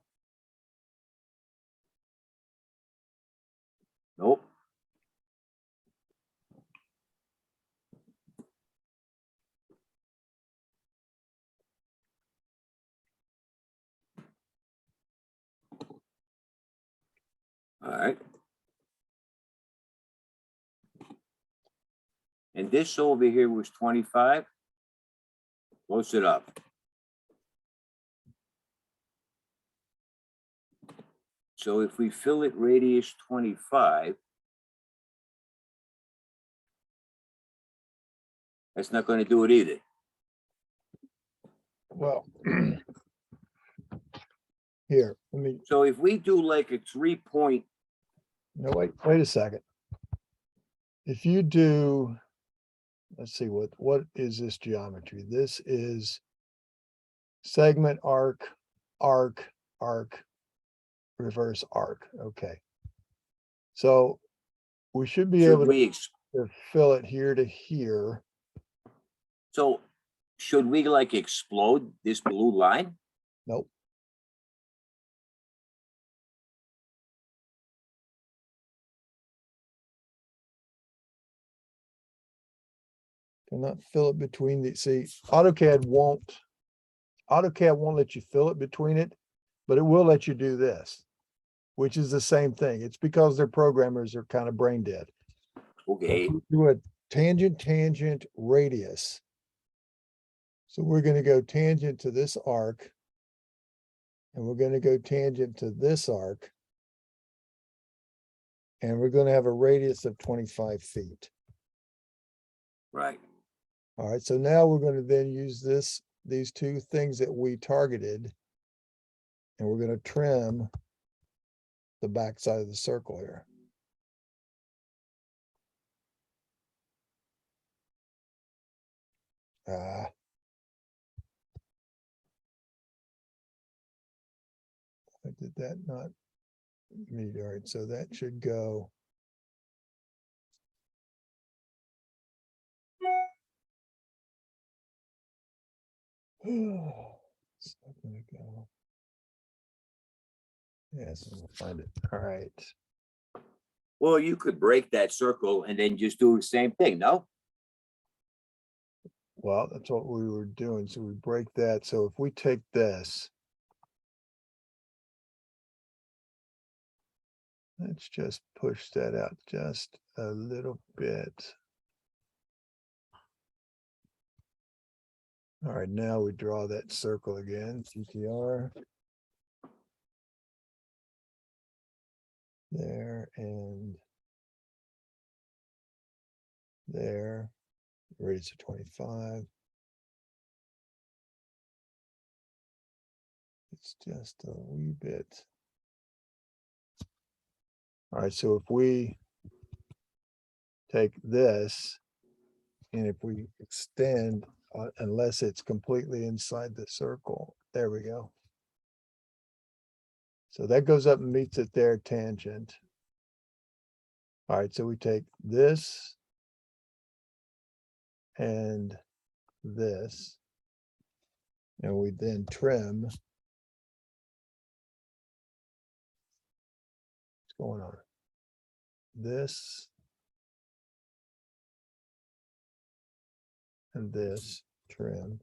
S2: Nope. All right. And this over here was 25. Close it up. So if we fillet radius 25, that's not going to do it either.
S1: Well. Here, let me,
S2: So if we do like a 3-point,
S1: no, wait a second. If you do, let's see, what is this geometry? This is segment arc, arc, arc, reverse arc. Okay. So we should be
S2: should
S1: able
S2: we,
S1: to fill it here to here.
S2: so should we like explode this blue line?
S1: Nope. Cannot fill it between the, see, AutoCAD won't let you fill it between it, but it will let you do this, which is the same thing. It's because their programmers are kind of brain dead.
S2: Okay.
S1: Do a tangent radius. So we're going to go tangent to this arc. And we're going to go tangent to this arc. And we're going to have a radius of 25 feet.
S2: Right.
S1: All right, so now we're going to then use these two things that we targeted. And we're going to trim the back side of the circle here. I did that not meet. All right, so that should go. It's not gonna go. Yes, we'll find it. All right.
S2: Well, you could break that circle and then just do the same thing, no?
S1: Well, that's what we were doing. So we break that. So if we take this. Let's just push that out just a little bit. All right, now we draw that circle again, CTR. There and there, radius of 25. It's just a wee bit. All right, so if we take this and if we extend, unless it's completely inside the circle, there we go. So that goes up and meets it there tangent. All right, so we take this and this, and we then trim. What's going on? This and this trim.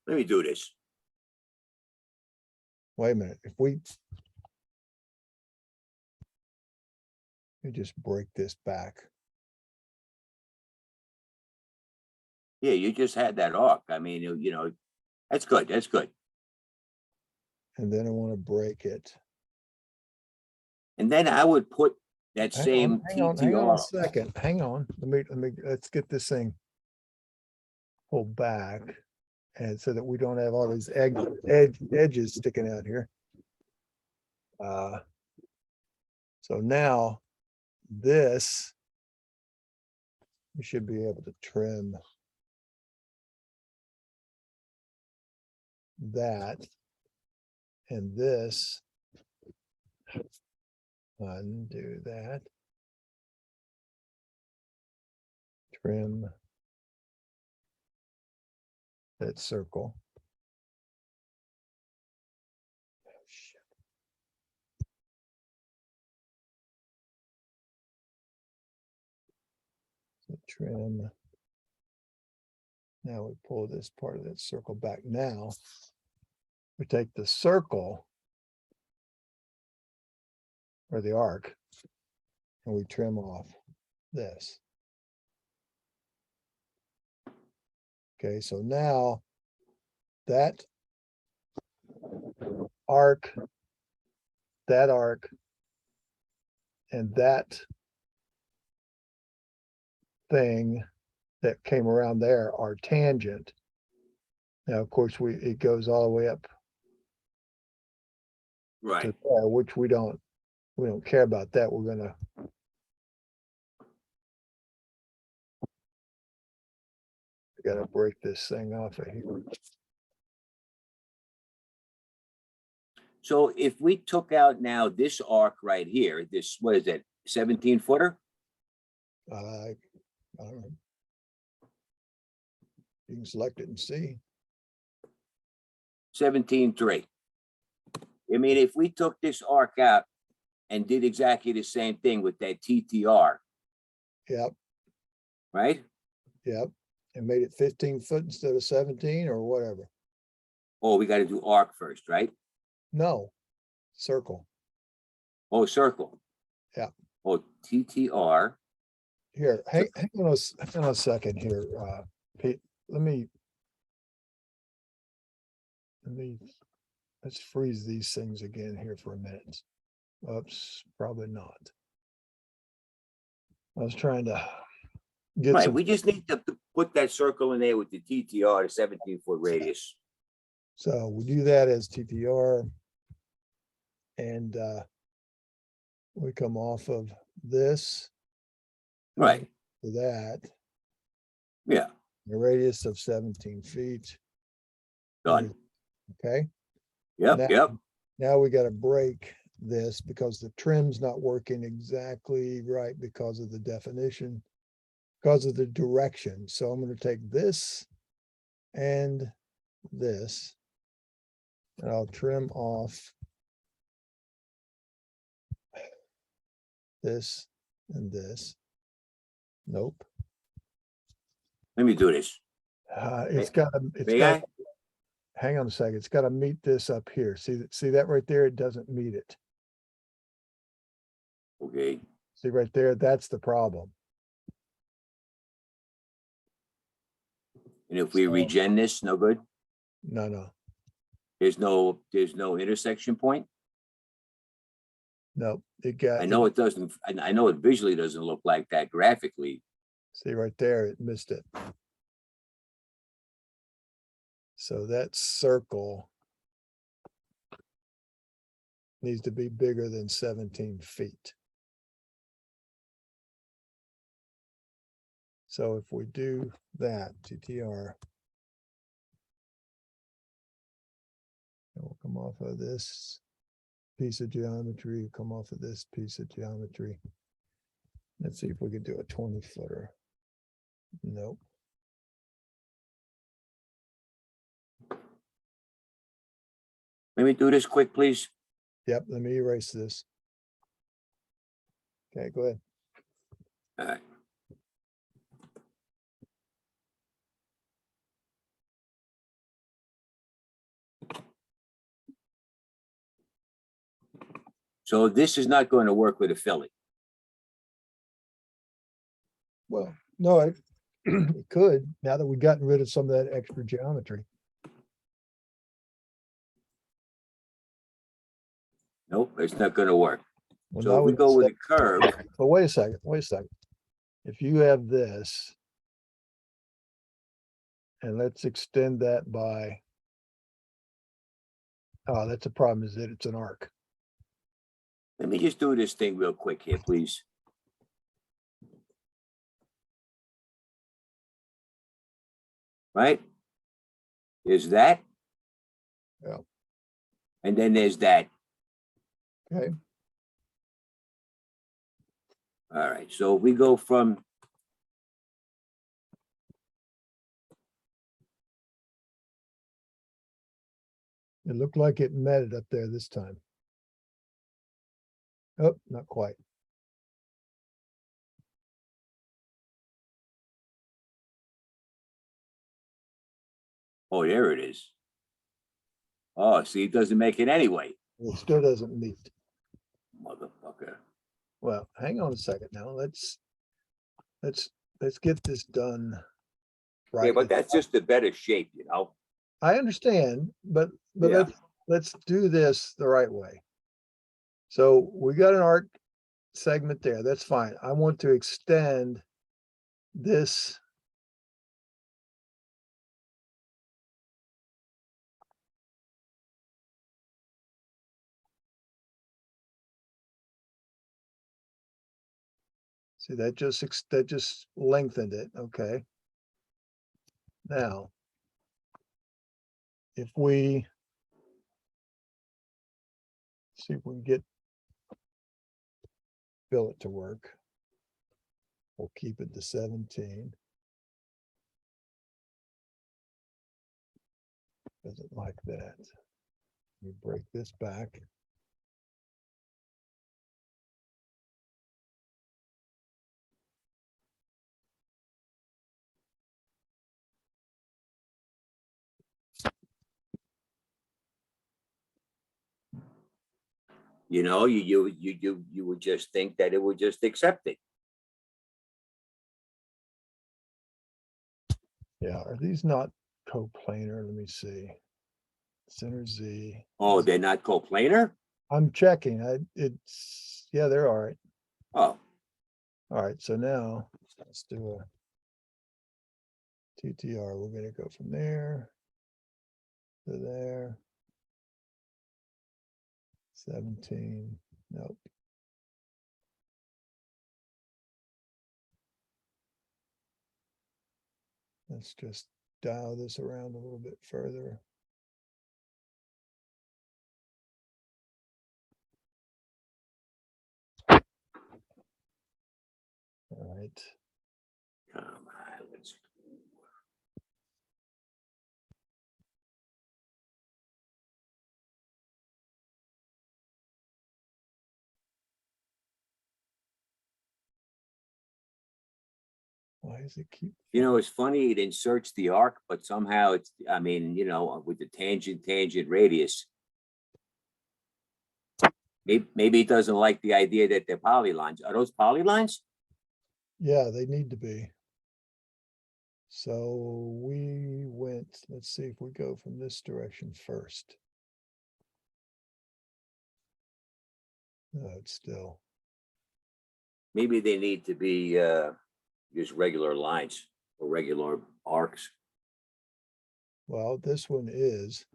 S2: Let me do this.
S1: Wait a minute, if we just break this back.
S2: Yeah, you just had that arc. I mean, you know, that's good. That's good.
S1: And then I want to break it.
S2: And then I would put that
S1: Hang
S2: same
S1: on, hang on a
S2: TTR.
S1: second. Hang on. Let's get this thing pulled back. And so that we don't have all these edges sticking out here. So now this, we should be able to trim that and this. Undo that. Trim that circle. Shit. So trim. Now we pull this part of that circle back. Now we take the circle or the arc and we trim off this. Okay, so now that arc, and that thing that came around there are tangent. Now, of course, it goes all the way up
S2: Right.
S1: to there, which we don't care about that. We're gonna gotta break this thing off of here.
S2: So if we took out now this arc right here, this, what is it, 17 footer?
S1: I don't know. You can select it and see.
S2: 17.3. I mean, if we took this arc out and did exactly the same thing with that TTR,
S1: Yep,
S2: right?
S1: yep. And made it 15 foot instead of 17 or whatever.
S2: Oh, we got to do arc first, right?
S1: No, circle.
S2: Oh, circle.
S1: Yeah.
S2: Oh, TTR.
S1: Here, hang on a second here, Pete. Let's freeze these things again here for a minute. Oops, probably not. I was trying to get
S2: Right,
S1: some,
S2: we just need to put that circle in there with the TTR, the 17-foot radius.
S1: so we do that as TTR. And we come off of this.
S2: Right,
S1: To that,
S2: yeah,
S1: a radius of 17 feet.
S2: done.
S1: Okay,
S2: Yep,
S1: Now-
S2: yep.
S1: now we gotta break this because the trim's not working exactly right because of the definition, because of the direction. So I'm gonna take this and this, and I'll trim off this and this. Nope.
S2: Let me do this.
S1: It's gotta,
S2: May I?
S1: hang on a second, it's gotta meet this up here. See that right there? It doesn't meet it.
S2: Okay,
S1: See right there, that's the problem.
S2: and if we
S1: So-
S2: regen this, no good?
S1: No,
S2: There's no intersection point?
S1: no, it got.
S2: I know it doesn't, I know it visually doesn't look like that graphically.
S1: See right there, it missed it. So that circle needs to be bigger than 17 feet. So if we do that, TTR, We'll come off of this piece of geometry, come off of this piece of geometry. Let's see if we could do a 20-footer. Nope.
S2: Let me do this quick, please.
S1: Yep, let me erase this. Okay, go ahead.
S2: All right. So this is not going to work with a Philly.
S1: Well, no, it could, now that we've gotten rid of some of that extra geometry.
S2: Nope, it's not going to work.
S1: Well,
S2: So
S1: now
S2: if we
S1: we
S2: go with
S1: can
S2: a curve,
S1: say- But wait a second. If you have this, and let's extend that by, oh, that's a problem, is that it's an arc.
S2: let me just do this thing real quick here, please. Right? There's that.
S1: Yeah.
S2: And then there's that.
S1: Okay,
S2: All right, so we go from.
S1: it looked like it met it up there this time. Oh, not quite.
S2: Oh, there it is. Oh, see, it doesn't make it anyway.
S1: It still doesn't meet.
S2: Motherfucker.
S1: Well, hang on a second now. Let's get this done
S2: Yeah,
S1: right.
S2: but that's just a better shape, you know?
S1: I understand, but
S2: Yeah.
S1: let's do this the right way. So we got an arc segment there. That's fine. I want to extend this. See, that just lengthened it. Okay. Now, if we see if we can get billet to work, we'll keep it to 17. Doesn't like that. We break this back.
S2: You know, you would just think that it would just accept it.
S1: Yeah, are these not coplanar? Let me see. Center Z.
S2: Oh, they're not coplanar?
S1: I'm checking. Yeah, they're all right.
S2: Oh,
S1: All right, so now let's do a TTR. We're gonna go from there to there. 17, nope. Let's just dial this around a little bit further. All right.
S2: come on, let's.
S1: Why does it keep?
S2: You know, it's funny, it inserts the arc, but somehow it's, I mean, you know, with the tangent radius. Maybe it doesn't like the idea that they're polylines. Are those polylines?
S1: Yeah, they need to be. So we went, let's see if we go from this direction first. No, it's still,
S2: Maybe they need to be just regular lines or regular arcs.
S1: well, this one is.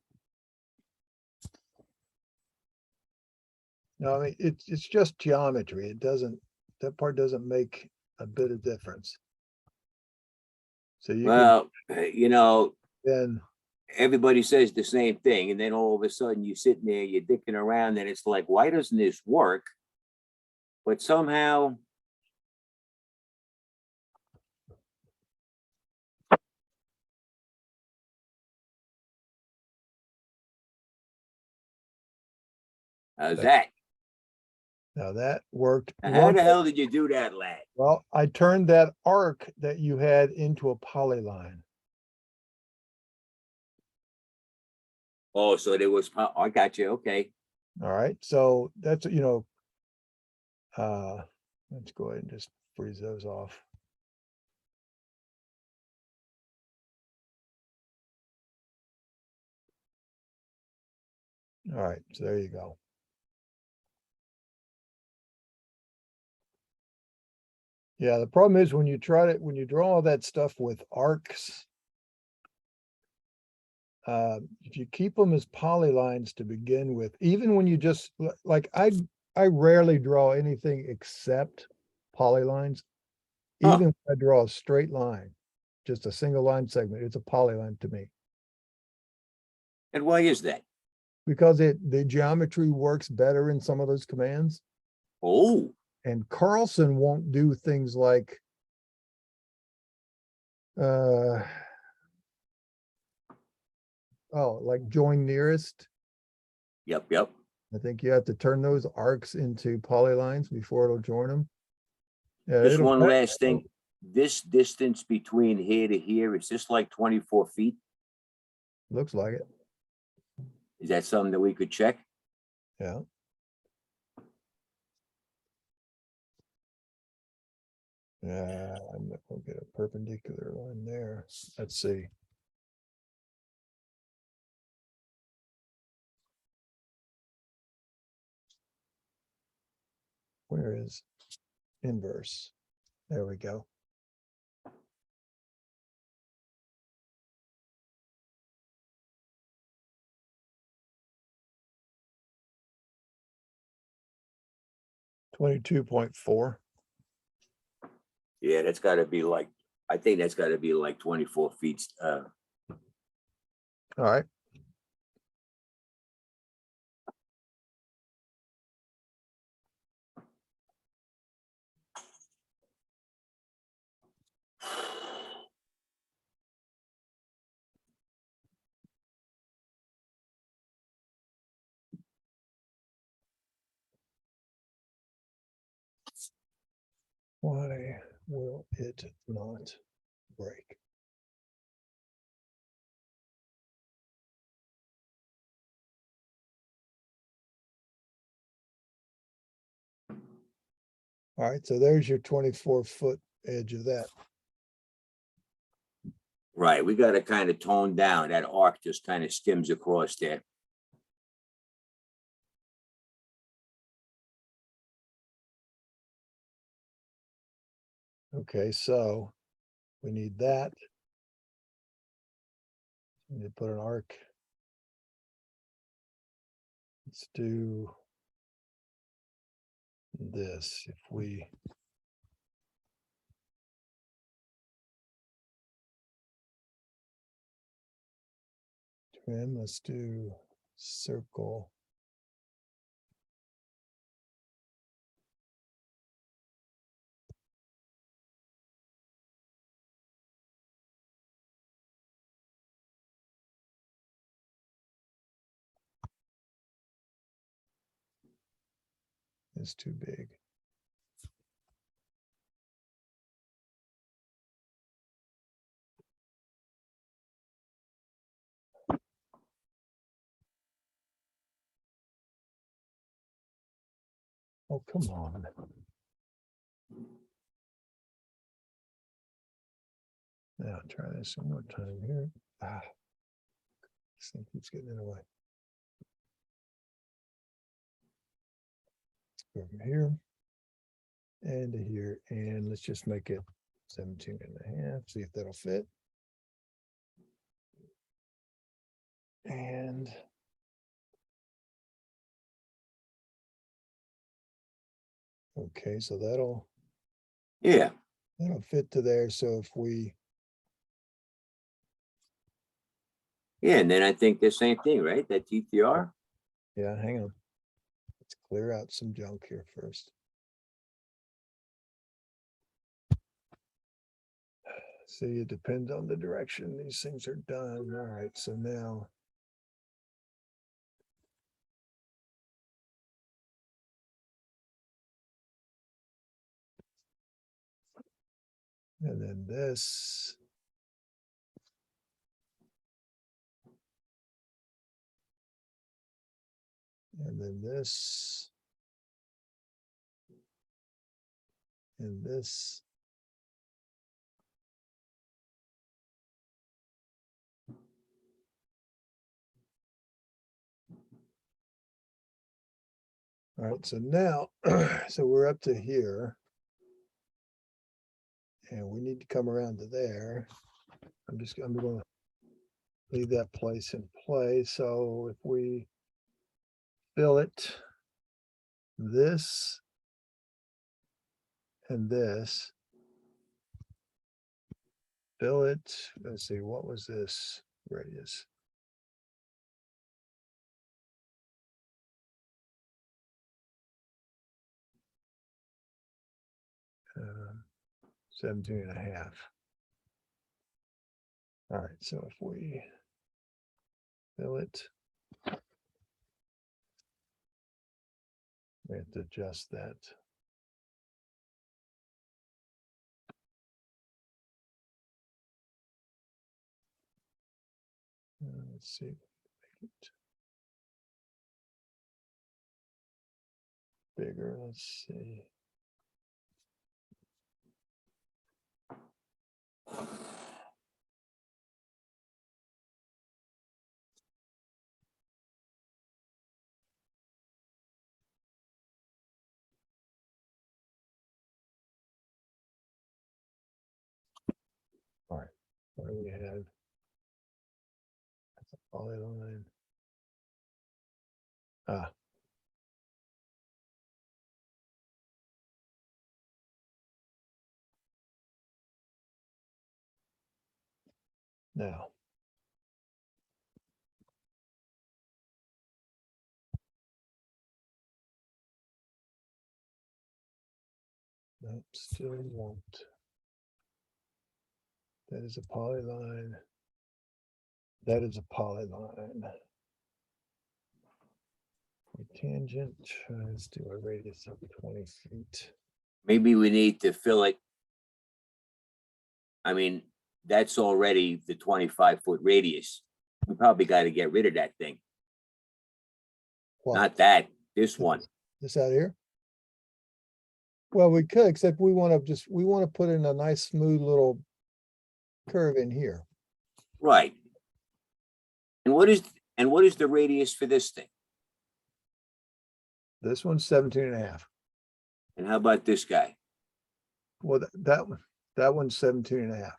S1: No, I mean, it's just geometry. It doesn't, that part doesn't make a bit of difference. So you can
S2: Well, you know,
S1: then,
S2: everybody says the same thing, and then all of a sudden you're sitting there, you're dicking around, and it's like, why doesn't this work? But somehow, how's that?
S1: Now that worked.
S2: Now, how the hell did you do that, lad?
S1: Well, I turned that arc that you had into a polyline.
S2: Oh, so there was, I got you, okay.
S1: All right, so that's, let's go ahead and just freeze those off. All right, so there you go. Yeah, the problem is when you when you draw all that stuff with arcs, if you keep them as polylines to begin with, even when you just, like, I rarely draw anything except polylines.
S2: Huh.
S1: Even when I draw a straight line, just a single line segment, it's a polyline to me.
S2: And why is that?
S1: Because the geometry works better in some of those commands.
S2: Oh,
S1: And Carlson won't do things like, like join nearest.
S2: yep.
S1: I think you have to turn those arcs into polylines before it'll join them. Yeah,
S2: Just
S1: it'll,
S2: one last thing. This distance between here to here, is this like 24 feet?
S1: looks like it.
S2: Is that something that we could check?
S1: Yeah. Yeah, I'm not gonna get a perpendicular line there. Let's see. Where is inverse? There we go. $22.4.
S2: Yeah, that's gotta be like, I think that's gotta be like 24 feet.
S1: All right. Why will it not break? All right, so there's your 24-foot edge of that.
S2: Right, we gotta kind of tone down. That arc just kind of skims across there.
S1: Okay, so we need that. We need to put an arc. Let's do this. If we trim, let's do circle. Is too big. Oh, come on. Now try this one more time here. This thing keeps getting in the way. Go from here and to here, and let's just make it 17.5. See if that'll fit. And okay, so that'll
S2: Yeah,
S1: fit to there. So if we
S2: Yeah, and then I think the same thing, right? That TTR.
S1: Yeah, hang on. Let's clear out some junk here first. See, it depends on the direction these things are done. All right, so now. And then this. And then this. And this. All right, so now, so we're up to here. And we need to come around to there. I'm gonna leave that place in play. So if we fill it, this and this, fill it, let's see, what was this radius? Uh, 17.5. All right, so if we fill it, we have to adjust that. Let's see, make it bigger, let's see. All right, what do we have? That's a polyline. Ah. Now. Nope, still won't. That is a polyline. That is a polyline. Tangent, let's do a radius of 20 feet.
S2: Maybe we need to fill it. I mean, that's already the 25-foot radius. We probably got to get rid of that thing.
S1: What,
S2: Not that, this one.
S1: this out here? Well, we could, except we want to put in a nice smooth little curve in here.
S2: Right. And what is the radius for this thing?
S1: This one's 17.5.
S2: And how about this guy?
S1: Well, that one's 17.5.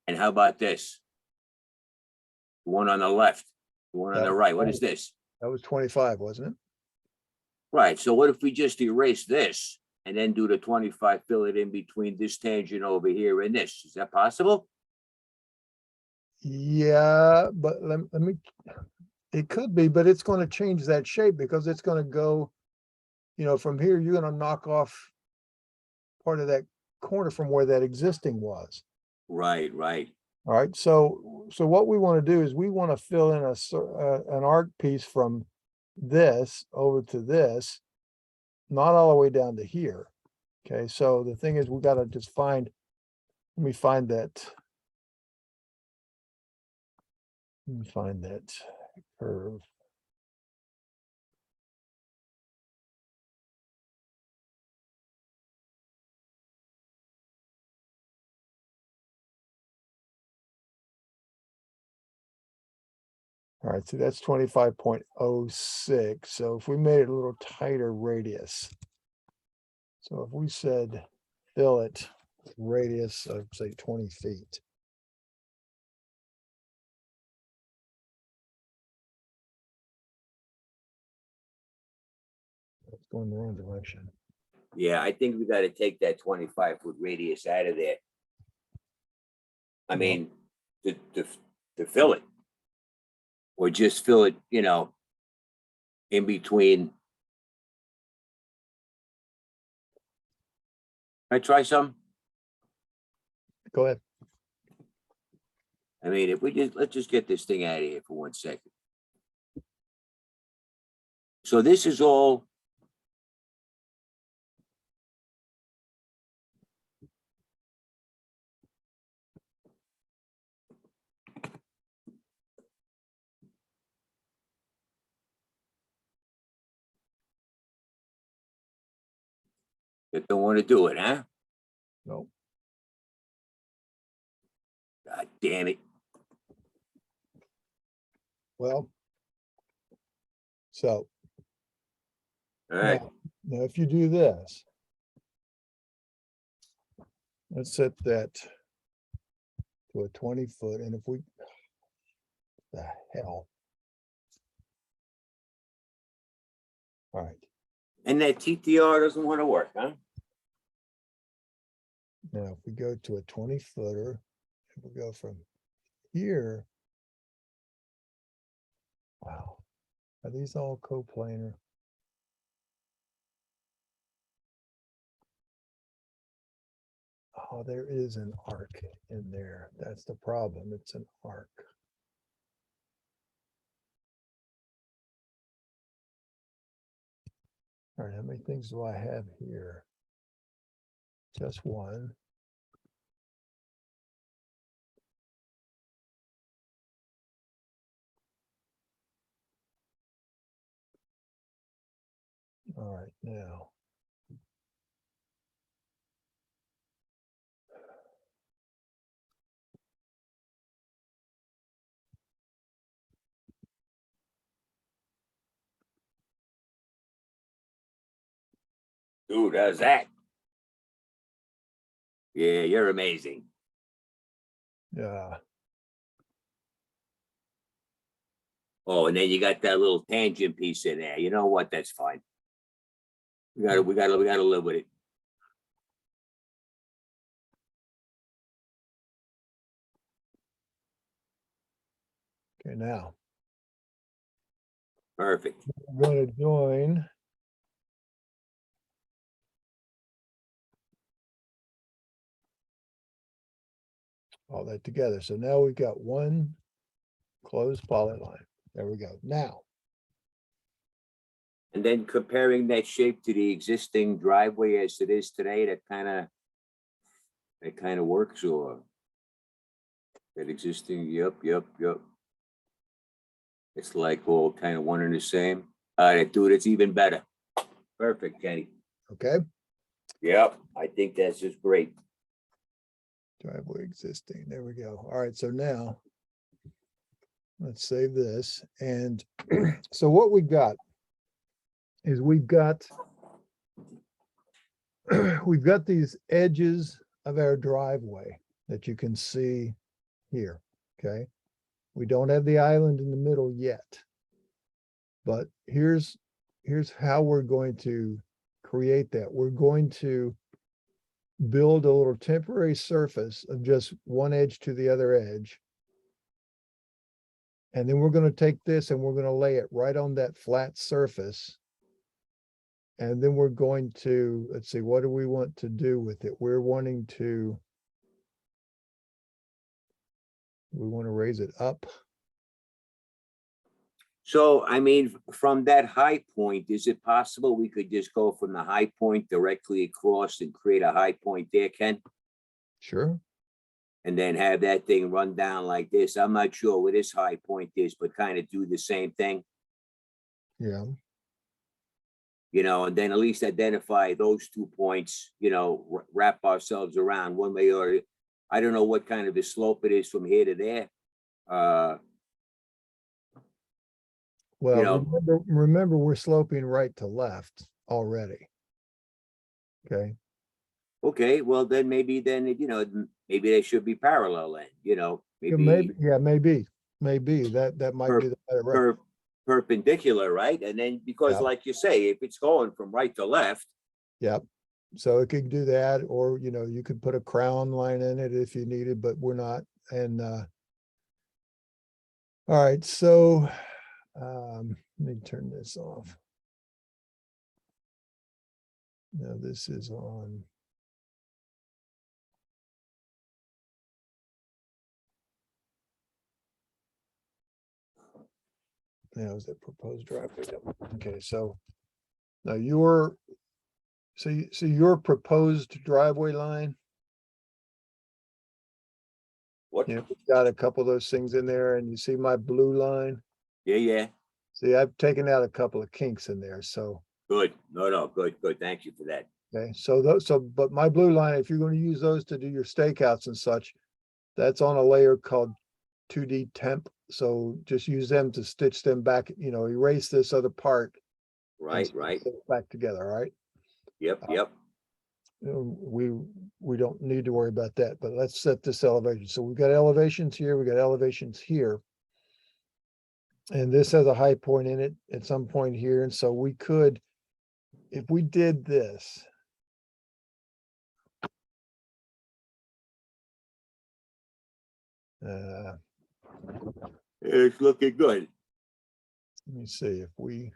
S2: And how about this? The one on the left, the one on the right. What is this?
S1: That was 25, wasn't it?
S2: Right. So what if we just erase this and then do the 25, fill it in between this tangent over here and this? Is that possible?
S1: Yeah, but let me, it could be, but it's going to change that shape because it's going to go, from here, you're going to knock off part of that corner from where that existing was.
S2: Right, right.
S1: All right, so what we want to do is we want to fill in an arc piece from this over to this, not all the way down to here. Okay, so the thing is, we got to just let me find that. Let me find that curve. All right, so that's 25.06. So if we made it a little tighter radius. So if we said fill it radius of say 20 feet. It's going the wrong direction.
S2: Yeah, I think we got to take that 25-foot radius out of there. I mean, to fill it. or just fill it, you know, in between. Can I try some?
S1: Go ahead.
S2: I mean, if we just, let's just get this thing out of here for 1 second. So this is all. That don't want to do it, huh?
S1: No.
S2: God damn it.
S1: Well. So
S2: All right.
S1: now if you do this. Let's set that to a 20-foot, and if we, the hell. All right,
S2: And that TTR doesn't want to work, huh?
S1: now if we go to a 20-footer, if we go from here. Wow, are these all coplanar? Oh, there is an arc in there. That's the problem. It's an arc. All right, how many things do I have here? Just one. All right, now.
S2: Dude, how's that? Yeah, you're amazing.
S1: Yeah,
S2: Oh, and then you got that little tangent piece in there. You know what? That's fine. We gotta live with it.
S1: okay, now.
S2: Perfect.
S1: I'm going to join. All that together. So now we've got one closed polyline. There we go. Now,
S2: And then comparing that shape to the existing driveway as it is today, that kind of works, or that existing, yep. It's like all kind of one and the same. Dude, it's even better. Perfect, Kenny.
S1: okay,
S2: Yep, I think that's just great.
S1: driveway existing. There we go. All right, so now let's save this. And so what we got is we've got these edges of our driveway that you can see here, okay? We don't have the island in the middle yet. But here's how we're going to create that. We're going to build a little temporary surface of just one edge to the other edge. And then we're going to take this and we're going to lay it right on that flat surface. And then we're going to, let's see, what do we want to do with it? We want to raise it up.
S2: So, I mean, from that high point, is it possible we could just go from the high point directly across and create a high point there, Ken?
S1: Sure.
S2: And then have that thing run down like this? I'm not sure where this high point is, but kind of do the same thing,
S1: Yeah.
S2: you know, and then at least identify those 2 points, you know, wrap ourselves around one way or I don't know what kind of a slope it is from here to there.
S1: Well,
S2: know-
S1: remember, we're sloping right to left already. Okay.
S2: Okay, well, then, you know, maybe they should be parallel then, you know,
S1: Yeah,
S2: maybe
S1: maybe that might be the better route.
S2: perpendicular, right? And then because
S1: Yeah.
S2: like you say, if it's going from right to left,
S1: Yep. So it could do that, or, you know, you could put a crown line in it if you needed, but we're not. And All right, so let me turn this off. Now this is on. Now is that proposed driveway? Yep. Okay, so now your proposed driveway line,
S2: What?
S1: you know, it's got a couple of those things in there, and you see my blue line.
S2: Yeah, yeah,
S1: See, I've taken out a couple of kinks in there, so,
S2: good. No, good. Thank you for that.
S1: okay, so those, but my blue line, if you're gonna use those to do your stakeouts and such, that's on a layer called 2D temp, so just use them to stitch them back, you know, erase this other part. and
S2: Right,
S1: stitch
S2: right.
S1: it back together, all right?
S2: Yep, yep.
S1: We don't need to worry about that, but let's set this elevation. So we've got elevations here, we got elevations here. And this has a high point in it at some point here, and so we could, if we did this. Let
S2: It's looking good.
S1: me see if we.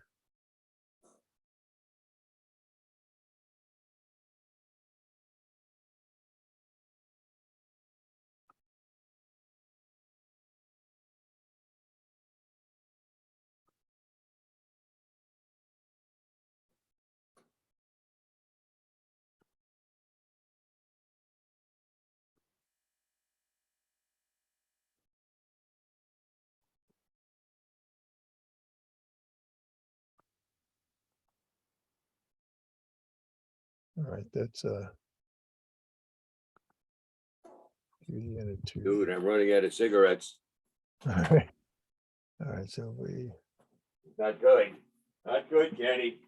S1: All right, that's QD and a 2D.
S2: Dude, I'm running out of cigarettes.
S1: All right. All right, so we,
S2: Not good. Not good, Kenny.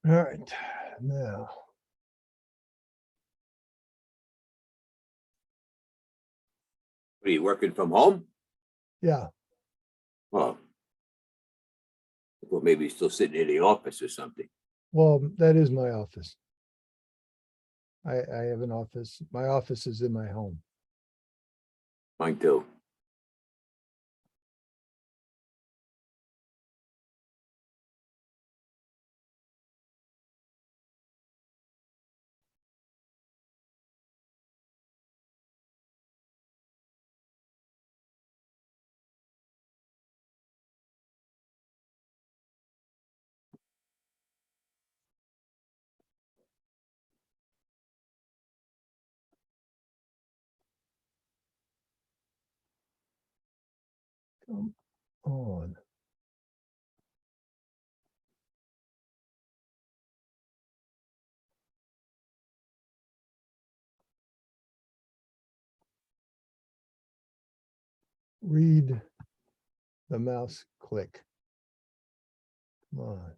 S1: All right, now,
S2: Are you working from home?
S1: yeah,
S2: Well, well, maybe you're still sitting in the office or something.
S1: well, that is my office. I have an office. My office is in my home.
S2: Mine too.
S1: Come on. Read the mouse click. Come on.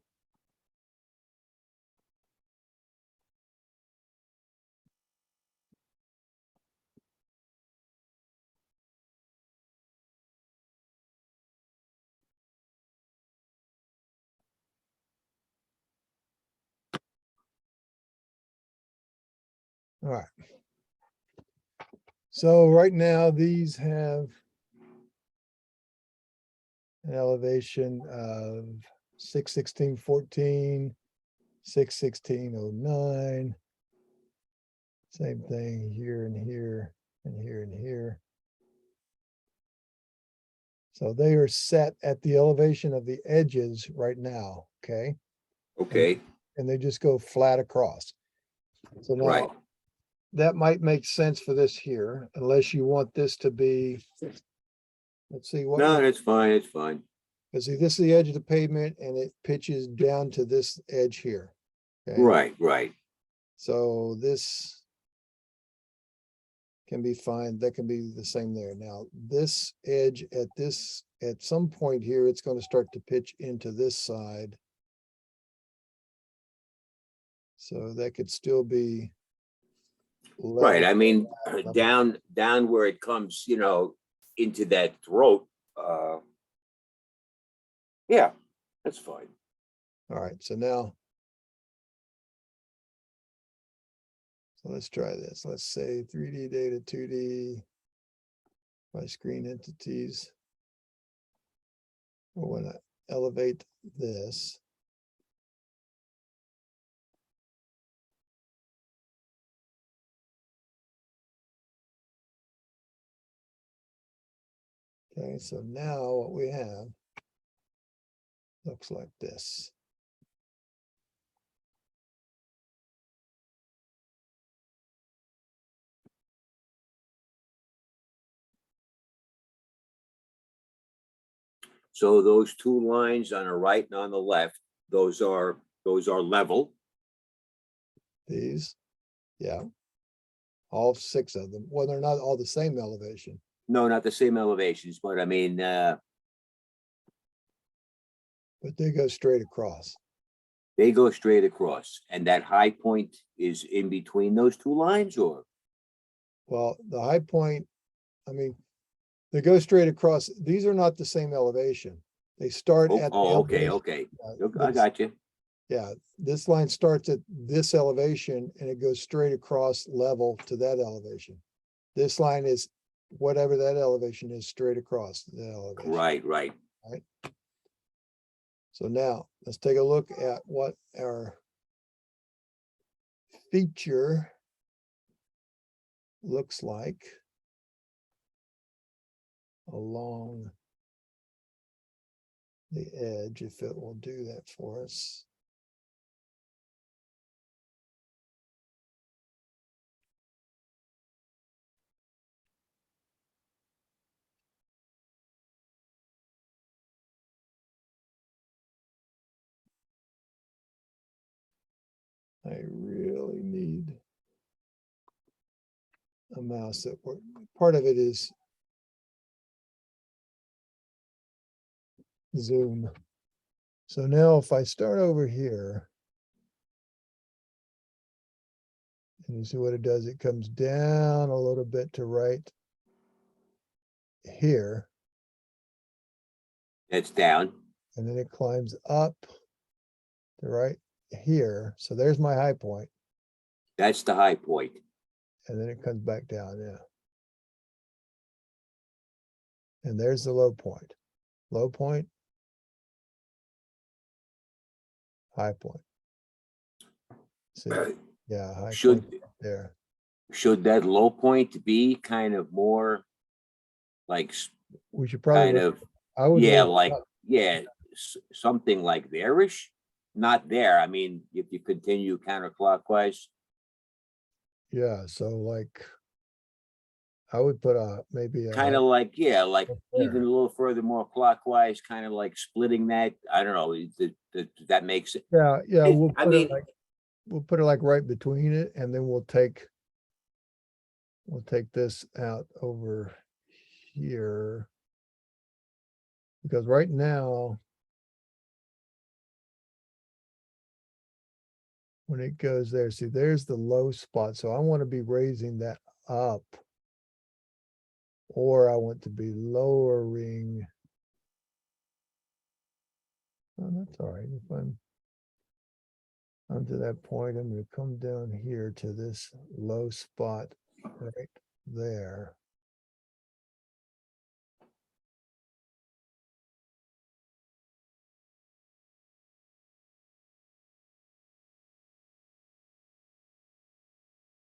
S1: All right. So right now, these have an elevation of 616.14, 616.09. Same thing here and here and here and here. So they are set at the elevation of the edges right now, okay?
S2: Okay,
S1: And they just go flat across. So
S2: right.
S1: now that might make sense for this here, unless you want this to be, let's see what.
S2: No, that's fine, it's fine.
S1: Because see, this is the edge of the pavement and it pitches down to this edge here. Okay,
S2: Right, right.
S1: so this can be fine. That can be the same there. Now, this edge at some point here, it's going to start to pitch into this side. So that could still be
S2: Right,
S1: level.
S2: I mean,
S1: level.
S2: down where it comes, into that throat. Yeah, that's fine.
S1: All right, so now. So let's try this. Let's say 3D data, 2D. My screen entities. I want to elevate this. Okay, so now what we have looks like this.
S2: So those two lines on the right and on the left, those are level.
S1: These, yeah. All 6 of them. Well, they're not all the same elevation.
S2: No, not the same elevations, but I mean,
S1: But they go straight across.
S2: they go straight across. And that high point is in between those two lines, or?
S1: Well, the high point, I mean, they go straight across. These are not the same elevation. They start at. the
S2: Oh, okay,
S1: elevation.
S2: okay. I
S1: This-
S2: got you.
S1: Yeah, this line starts at this elevation and it goes straight across level to that elevation. This line is whatever that elevation is, straight across the elevation.
S2: Right, right.
S1: So now let's take a look at what our feature looks like along the edge, if it will do that for us. I really need a mouse that works. Part of it is zoom. So now if I start over here, And you see what it does? It comes down a little bit to right here,
S2: That's down.
S1: and then it climbs up to right here. So there's my high point,
S2: That's the high point.
S1: and then it comes back down, yeah. And there's the low point. Low point, high point. See, yeah, high
S2: Should,
S1: point there.
S2: should that low point be kind of more like
S1: We should probably,
S2: kind of,
S1: I would,
S2: yeah,
S1: raise it
S2: like,
S1: up.
S2: yeah, something like there-ish? Not there. I mean, if you continue counterclockwise,
S1: Yeah, so like, I would put maybe a.
S2: kind of like, yeah, like
S1: up
S2: even a
S1: there.
S2: little further more clockwise, kind of like splitting that. I don't know. That makes it.
S1: Yeah, yeah, we'll
S2: I
S1: put it
S2: mean,
S1: like, we'll put it like right between it, and then we'll take this out over here. Because right now, when it goes there, see, there's the low spot. So I want to be raising that up. Or I want to be lowering. Oh, that's all right. If I'm to that point, I'm going to come down here to this low spot right there.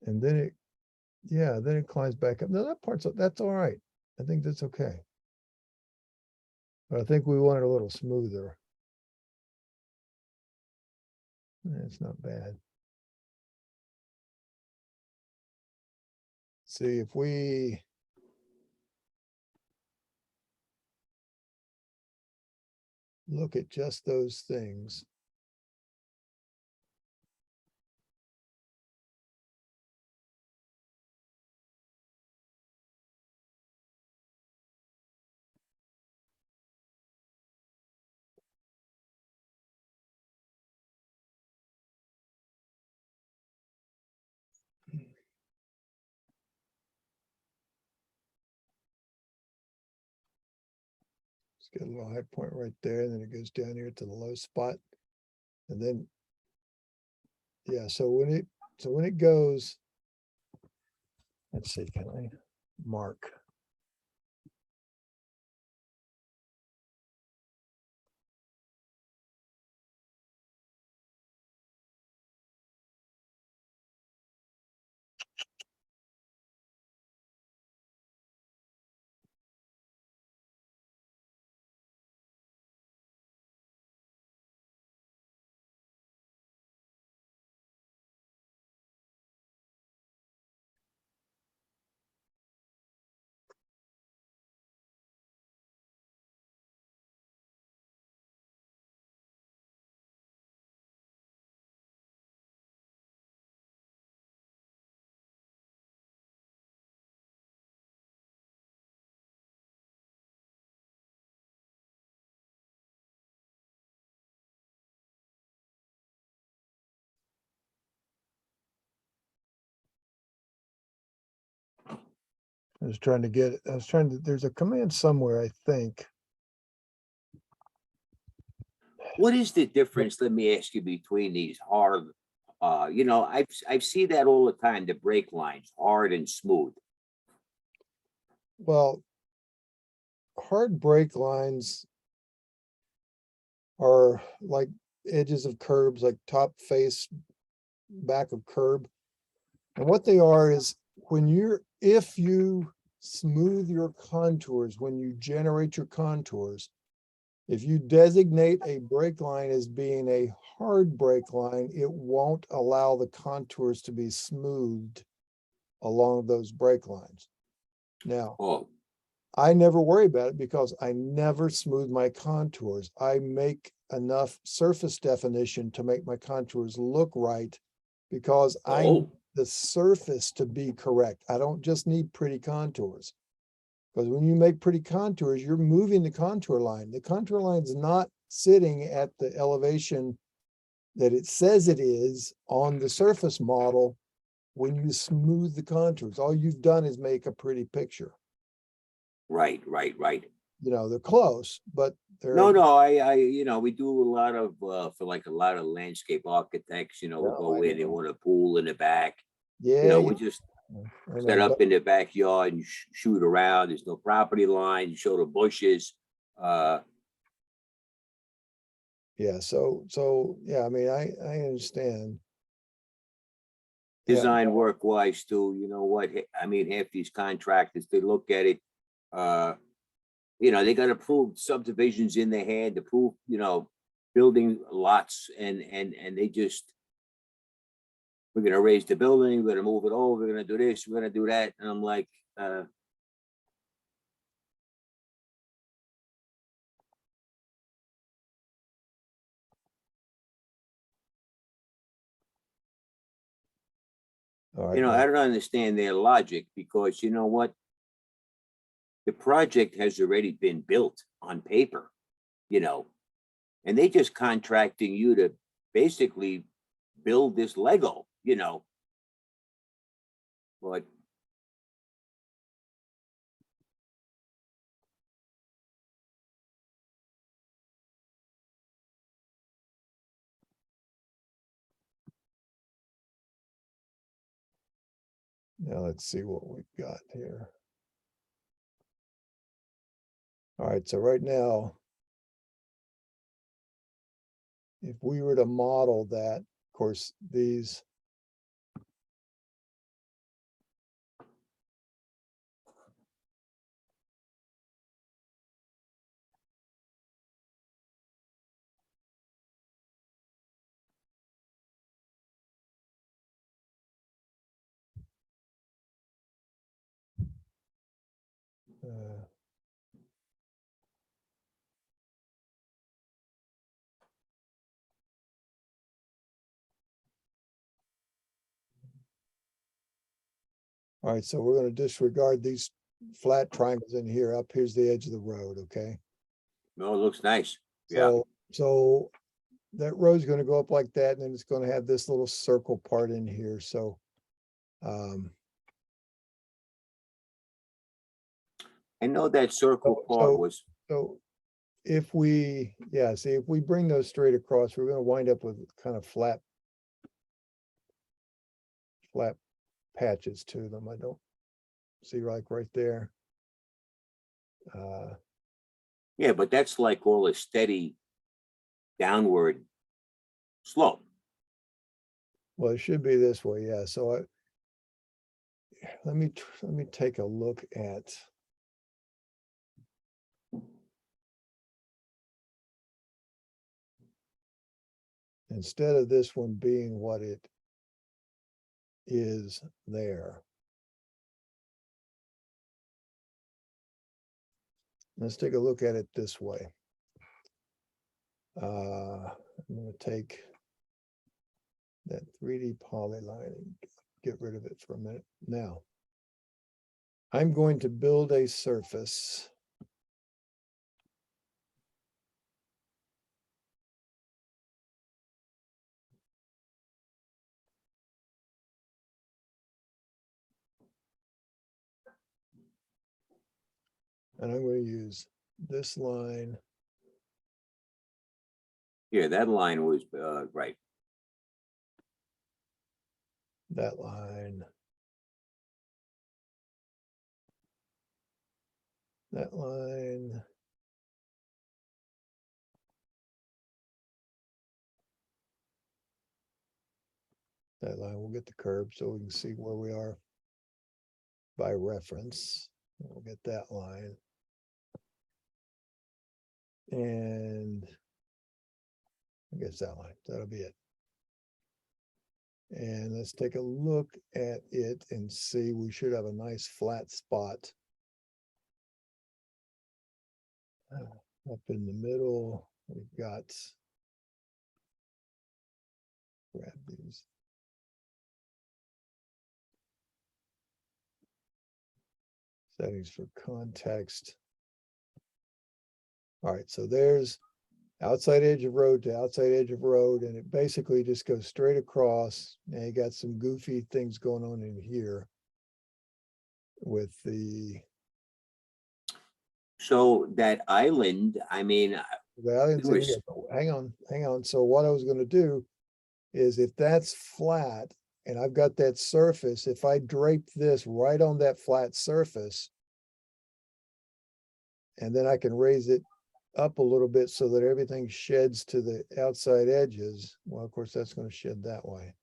S1: And then it, yeah, then it climbs back up. No, that's all right. I think that's okay. But I think we want it a little smoother. It's not bad. See, if we look at just those things. Let's get a little high point right there, and then it goes down here to the low spot. And then, yeah, so when it goes, let's see, can I mark? I was trying to, there's a command somewhere, I think.
S2: what is the difference? Let me ask you between these hard, you know, I see that all the time, the brake lines, hard and smooth.
S1: Well, hard brake lines are like edges of curbs, like top face, back of curb. And what they are is if you smooth your contours, when you generate your contours, if you designate a brake line as being a hard brake line, it won't allow the contours to be smoothed along those brake lines. Now,
S2: Oh,
S1: I never worry about it because I never smooth my contours. I make enough surface definition to make my contours look right because I need
S2: oh,
S1: the surface to be correct. I don't just need pretty contours. Because when you make pretty contours, you're moving the contour line. The contour line is not sitting at the elevation that it says it is on the surface model when you smooth the contours, all you've done is make a pretty picture.
S2: Right.
S1: You know, they're close, but they're.
S2: No, we do a lot of, for like a lot of landscape architects, we'll
S1: No,
S2: go
S1: I
S2: in, they
S1: know.
S2: want a pool in the back.
S1: Yeah,
S2: We just
S1: I
S2: set
S1: know,
S2: up
S1: but
S2: in the backyard and shoot around. There's no property line, you show the bushes.
S1: yeah, so, yeah, I mean, I understand. Yeah,
S2: Design work wise too, you know what, I mean, half these contractors, they look at it, they got approved subdivisions in their hand, approved, building lots, and they just, we're gonna raise the building, we're gonna move it over, we're gonna do this, we're gonna do that, and I'm like,
S1: all right,
S2: I don't understand their logic, because you know what? The project has already been built on paper, and they just contracting you to basically build this Lego, but
S1: now let's see what we've got here. All right, so right now, if we were to model that, of course, these. uh, All right, so we're gonna disregard these flat triangles in here. Up here's the edge of the road, okay?
S2: no, it looks nice. Yeah,
S1: So that road's gonna go up like that, and then it's gonna have this little circle part in here, so.
S2: I know that circle part was,
S1: So if we, yeah, see, if we bring those straight across, we're gonna wind up with kind of flat patches to them. I don't see, like right there.
S2: yeah, but that's like all a steady downward slope.
S1: Well, it should be this way, yeah, so let me take a look at. Instead of this one being what it is there. Let's take a look at it this way. I'm gonna take that 3D polyline and get rid of it for a minute. Now, I'm going to build a surface. And I'm going to use this line.
S2: Yeah, that line was, right.
S1: That line. That line. That line, we'll get the curve so we can see where we are by reference. We'll get that line. And I guess that line, that'll be it. And let's take a look at it and see, we should have a nice flat spot. Up in the middle, we've got, grab these. Settings for context. All right, so there's outside edge of road to outside edge of road, and it basically just goes straight across. And you got some goofy things going on in here with the
S2: So that island, I mean,
S1: islands
S2: there
S1: in
S2: was,
S1: here. But hang on. So what I was gonna do is if that's flat and I've got that surface, if I drape this right on that flat surface, and then I can raise it up a little bit so that everything sheds to the outside edges. Well, of course, that's going to shed that way.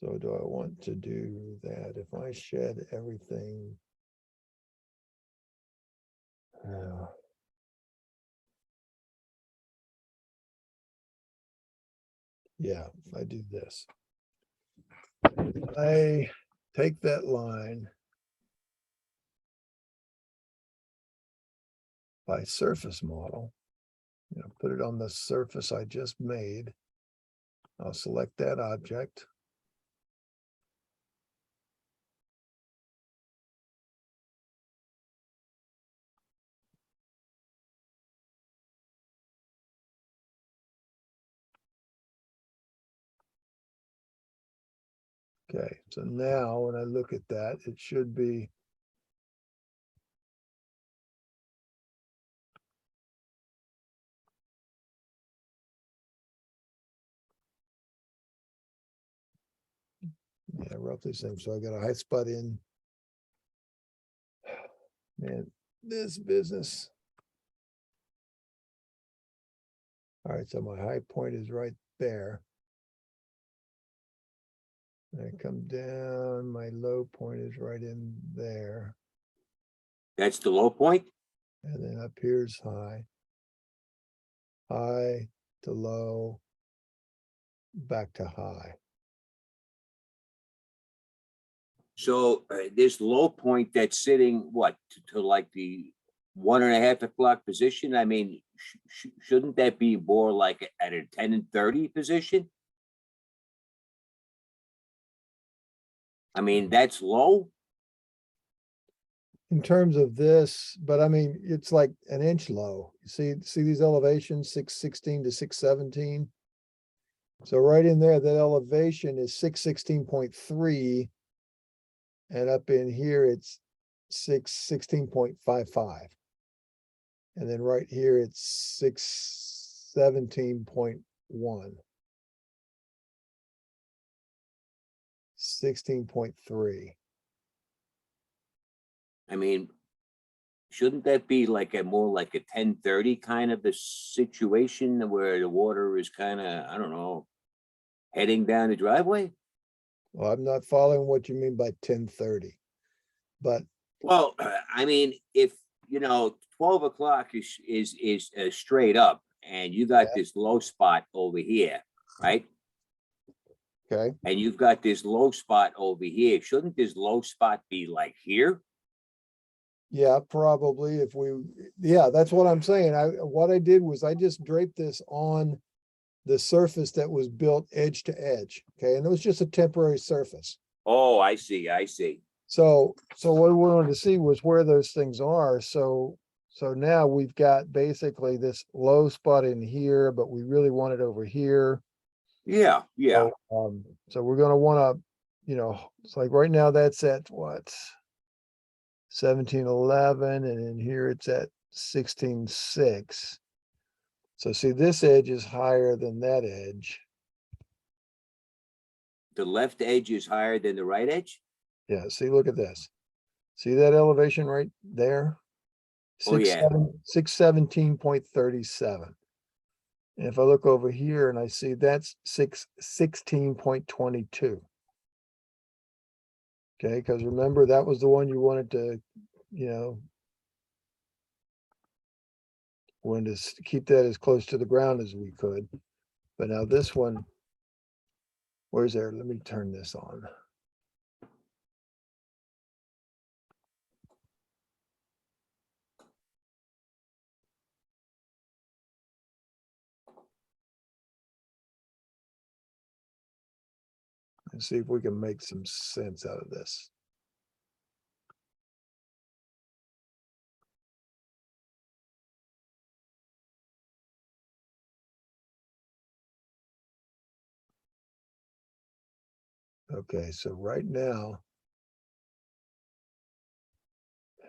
S1: So do I want to do that? If I shed everything. Yeah, if I do this. I take that line by surface model, put it on the surface I just made. I'll select that object. Okay, so now when I look at that, it should be yeah, roughly the same. So I got a high spot in. Man, this business. All right, so my high point is right there. I come down, my low point is right in there.
S2: that's the low point.
S1: And then up here's high. High to low, back to high.
S2: So this low point that's sitting what to like the 1.5 o'clock position. I mean, shouldn't that be more like at a 10 and 30 position? I mean, that's low.
S1: In terms of this, but I mean, it's like an inch low. You see these elevations, 616 to 617. So right in there, that elevation is 616.3. And up in here, it's 616.55. And then right here, it's 617.1. 16.3.
S2: I mean, shouldn't that be like a more like a 10-30 kind of a situation where the water is kind of, I don't know, heading down the driveway?
S1: Well, I'm not following what you mean by 1030, but
S2: Well, I mean, if 12 o'clock is straight up, and you got this low spot over here, right?
S1: okay.
S2: And you've got this low spot over here. Shouldn't this low spot be like here?
S1: Yeah, probably if yeah, that's what I'm saying. What I did was I just draped this on the surface that was built edge to edge. Okay, and it was just a temporary surface.
S2: Oh, I see. I see.
S1: So what we wanted to see was where those things are. So now we've got basically this low spot in here, but we really want it over here.
S2: Yeah, yeah.
S1: So we're gonna wanna, it's like right now that's at what? 1711, and in here it's at 16.6. So see, this edge is higher than that edge.
S2: The left edge is higher than the right edge.
S1: Yeah, see, look at this. See that elevation right there?
S2: Oh, yeah.
S1: 617.37. And if I look over here and I see that's 16.22. Okay, because remember that was the one you wanted to, wanted to keep that as close to the ground as we could. But now this one, where's there? Let me turn this on. and see if we can make some sense out of this. Okay, so right now,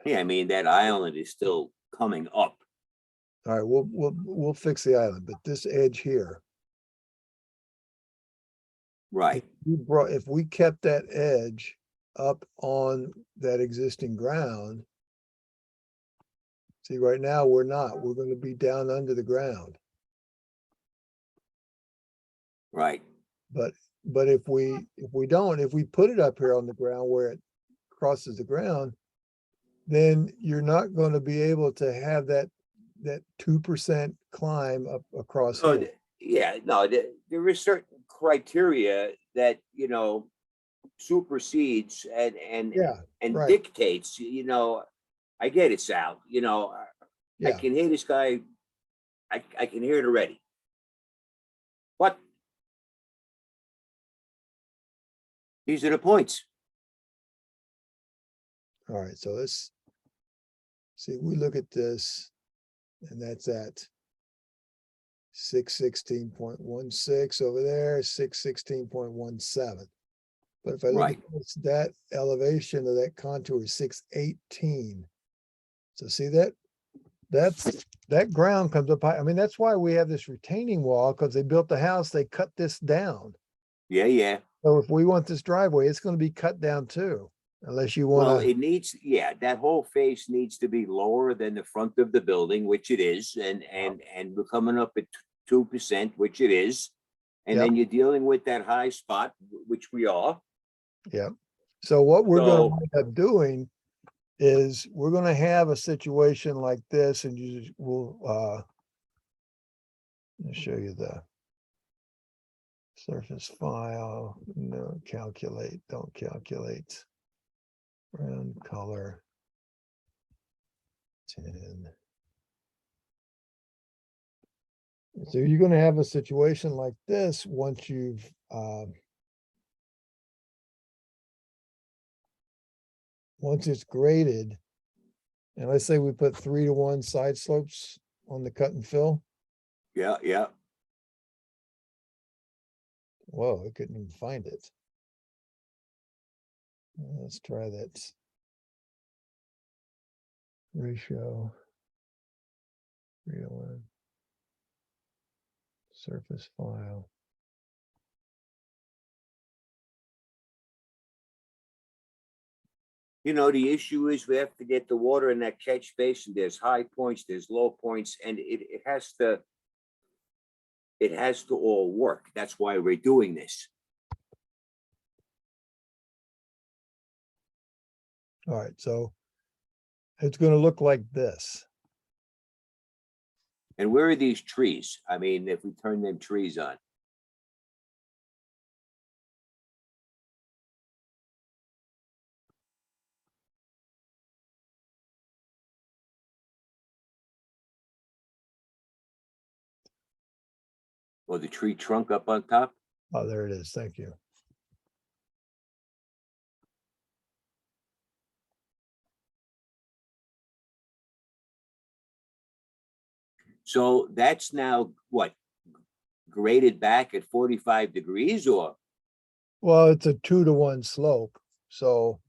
S2: Yeah, I mean, that island is still coming up.
S1: all right, we'll fix the island, but this edge here,
S2: Right,
S1: if we kept that edge up on that existing ground. See, right now, we're not, we're gonna be down under the ground.
S2: right.
S1: But if we don't, if we put it up here on the ground where it crosses the ground, then you're not gonna be able to have that 2% climb up across
S2: So,
S1: here.
S2: yeah, no, there is certain criteria that, you know, supersedes and
S1: Yeah, right,
S2: dictates, you know, I get it, Sal, you know, I
S1: yeah,
S2: can hear this guy, I can hear it already. But these are the points.
S1: all right, so let's see, we look at this, and that's at 616.16 over there, 616.17. But if I look
S2: Right.
S1: at this, that elevation of that contour is 618. So see that, that ground comes up high. I mean, that's why we have this retaining wall, because they built the house, they cut this down.
S2: Yeah, yeah.
S1: So if we want this driveway, it's gonna be cut down too, unless you
S2: Well,
S1: wanna,
S2: it needs, yeah, that whole face needs to be lower than the front of the building, which it is, and we're coming up at 2%, which it is. And
S1: Yep.
S2: then you're dealing with that high spot, which we are.
S1: yeah. So what we're gonna
S2: So,
S1: wind up doing is we're gonna have a situation like this, and you just will, let me show you the surface file. No, calculate, don't calculate. Brown color. 10. So you're gonna have a situation like this once you've, once it's graded. And let's say we put 3-to-1 side slopes on the cut and fill.
S2: yeah, yeah.
S1: Whoa, I couldn't even find it. Let's try that. Ratio. 3-to-1. Surface file.
S2: You know, the issue is we have to get the water in that catch basin. There's high points, there's low points, and it has to all work. That's why we're doing this.
S1: All right, so it's gonna look like this.
S2: And where are these trees? I mean, if we turn them trees on. Or the tree trunk up on top?
S1: Oh, there it is. Thank you.
S2: So that's now what? Graded back at 45 degrees or?
S1: Well, it's a 2-to-1 slope. So,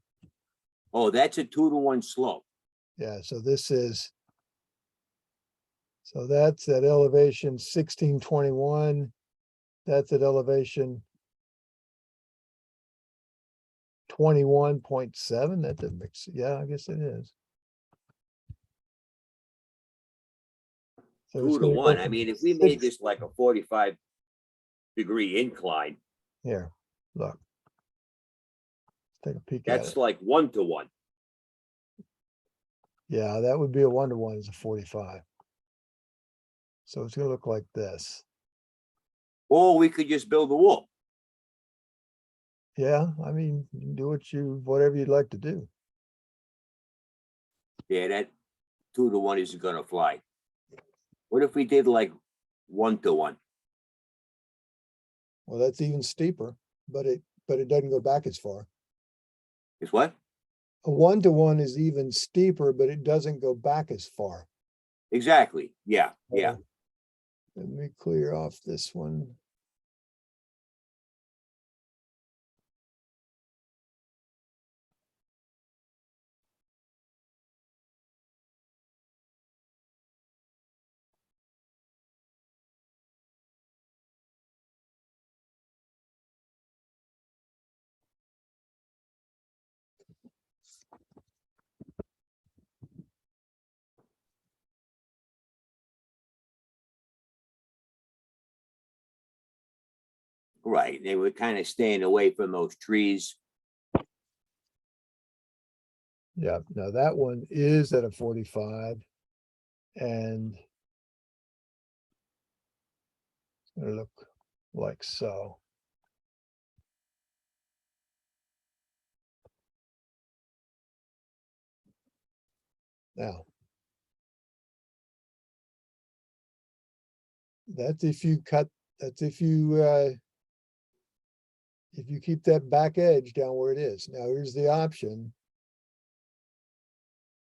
S2: Oh, that's a 2-to-1 slope.
S1: yeah, so this is, so that's at elevation 1621. That's at elevation 21.7. That didn't mix. Yeah, I guess it is. So it's
S2: 2 to
S1: gonna go
S2: 1. I
S1: from
S2: mean, if we made
S1: 6
S2: this like a 45-degree incline,
S1: Here, look. Let's take a peek at
S2: that's
S1: it.
S2: like 1 to 1.
S1: Yeah, that would be a 1-to-1 is a 45. So it's gonna look like this.
S2: Or we could just build a wall.
S1: Yeah, I mean, you can do whatever you'd like to do.
S2: Yeah, that 2 to 1 isn't gonna fly. What if we did like 1 to 1?
S1: Well, that's even steeper, but but it doesn't go back as far.
S2: Is what?
S1: A 1-to-1 is even steeper, but it doesn't go back as far.
S2: Exactly. Yeah, yeah.
S1: So, let me clear off this one.
S2: Right. They were kind of staying away from those trees.
S1: Yeah, now that one is at a 45 and it's gonna look like so. Now, that's if you cut, that's if you keep that back edge down where it is. Now, here's the option.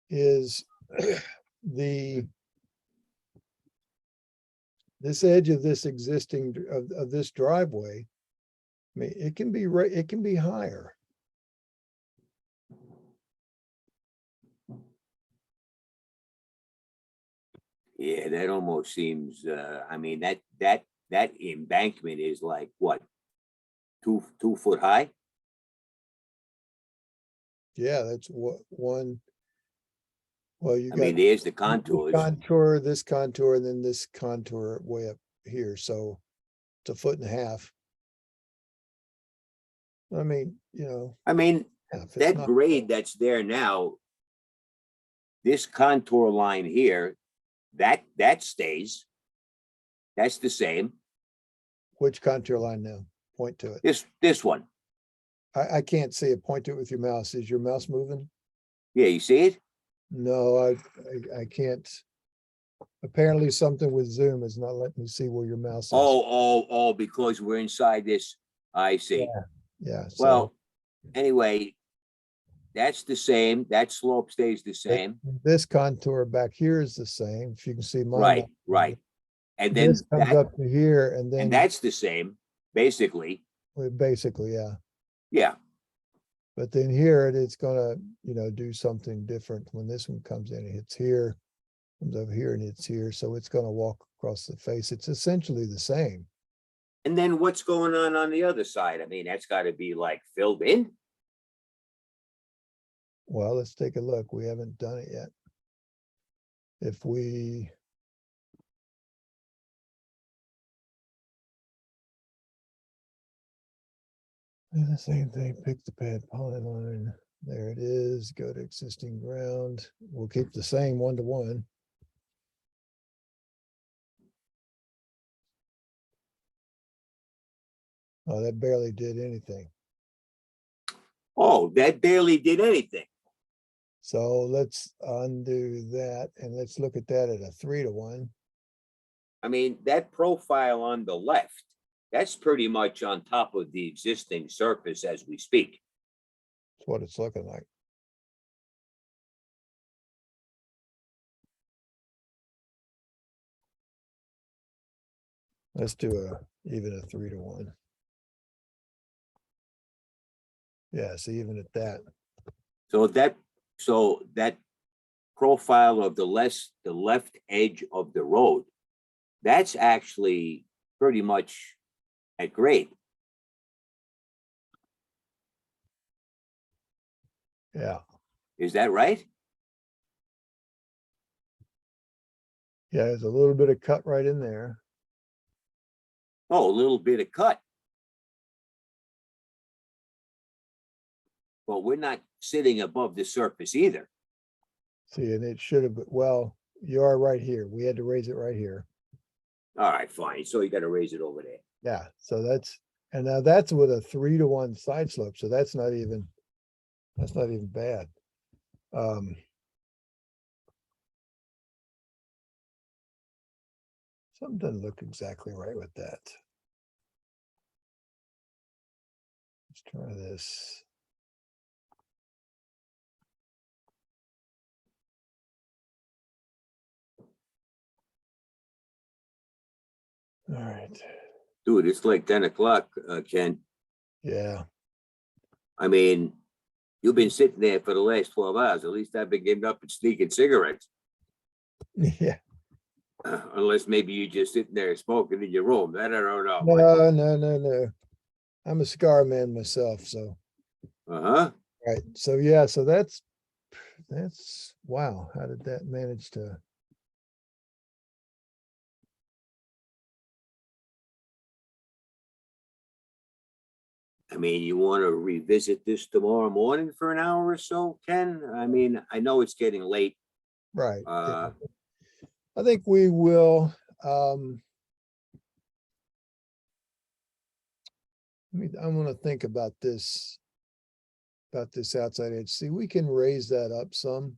S1: Is the this edge of this existing of this driveway, I mean, it can be right, it can be higher.
S2: Yeah, that almost seems, I mean, that embankment is like what? 2 foot high?
S1: Yeah, that's what one. Well, you
S2: I
S1: got
S2: mean, there's the
S1: this
S2: contours.
S1: contour, this contour, and then this contour way up here, so it's 1.5 feet. I mean,
S2: I mean,
S1: it's
S2: that
S1: not,
S2: grade that's there now, this contour line here, that stays. That's the same.
S1: which contour line now? Point to it.
S2: This one.
S1: I can't see it. Point to it with your mouse. Is your mouse moving?
S2: Yeah, you see it?
S1: No, I can't. Apparently something with Zoom is not letting me see where your mouse is.
S2: Oh, because we're inside this. I see.
S1: Yeah, so
S2: Well, anyway, that's the same. That slope stays the same.
S1: this contour back here is the same. If you can see my
S2: Right,
S1: mouse.
S2: right. And then
S1: This comes
S2: that,
S1: up to here and
S2: and
S1: then
S2: that's the same, basically.
S1: basically, yeah.
S2: Yeah.
S1: But then here it's gonna, do something different when this one comes in, it hits here, comes over here and hits here, so it's gonna walk across the face. It's essentially the same.
S2: And then what's going on the other side? I mean, that's got to be like filled in.
S1: Well, let's take a look. We haven't done it yet. If we do the same thing, pick the pad polyline. There it is. Go to existing ground. We'll keep the same 1-to-1. Oh, that barely did anything.
S2: Oh, that barely did anything.
S1: So let's undo that and let's look at that at a 3-to-1.
S2: I mean, that profile on the left, that's pretty much on top of the existing surface as we speak.
S1: That's what it's looking like. Let's do even a 3-to-1. Yes, even at that.
S2: So that profile of the left edge of the road, that's actually pretty much at grade.
S1: Yeah.
S2: Is that right?
S1: Yeah, there's a little bit of cut right in there.
S2: Oh, a little bit of cut. But we're not sitting above the surface either.
S1: See, and it should have, well, you are right here. We had to raise it right here.
S2: All right, fine. So you got to raise it over there.
S1: Yeah, so and now that's with a 3-to-1 side slope. So that's not even bad. Something doesn't look exactly right with that. Let's try this. All right,
S2: Dude, it's like 10 o'clock, Ken.
S1: yeah,
S2: I mean, you've been sitting there for the last 12 hours. At least I've been getting up and sneaking cigarettes.
S1: yeah.
S2: Unless maybe you're just sitting there smoking in your room. That I don't know.
S1: No. I'm a cigar man myself, so.
S2: Uh-huh.
S1: Right, so yeah, so that's wow, how did that manage to?
S2: I mean, you want to revisit this tomorrow morning for an hour or so, Ken? I mean, I know it's getting late.
S1: Right, yeah.
S2: Uh,
S1: I think we will, I wanna think about this outside edge. See, we can raise that up some.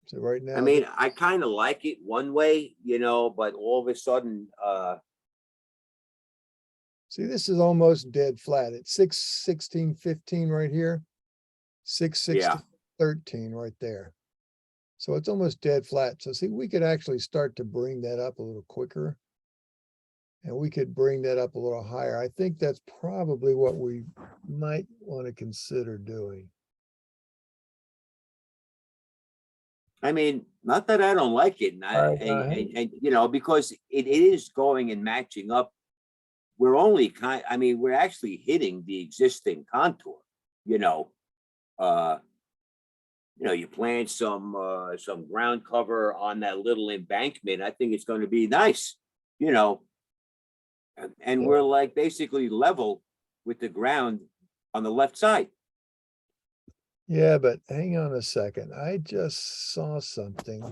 S1: So right now.
S2: I mean, I kind of like it one way, but all of a sudden,
S1: See, this is almost dead flat. It's 616.15 right here. 616.13 right there. So it's almost dead flat. So see, we could actually start to bring that up a little quicker. And we could bring that up a little higher. I think that's probably what we might want to consider doing.
S2: I mean, not that I don't like it, because it is going and matching up. We're only we're actually hitting the existing contour, you plant some ground cover on that little embankment. I think it's going to be nice, and
S1: Yeah.
S2: we're like basically level with the ground on the left side.
S1: Yeah, but hang on a second. I just saw something.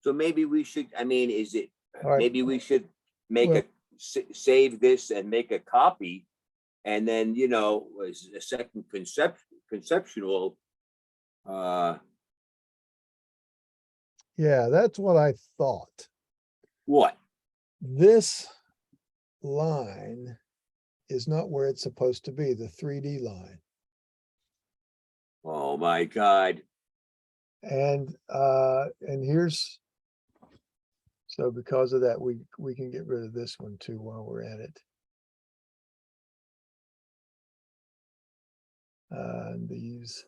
S2: So maybe we should,
S1: All right.
S2: maybe we should
S1: Well-
S2: save this and make a copy. And then, as a second conceptual,
S1: Yeah, that's what I thought.
S2: what?
S1: This line is not where it's supposed to be, the 3D line.
S2: Oh my God.
S1: And here's, so because of that, we can get rid of this one too while we're at it. And these.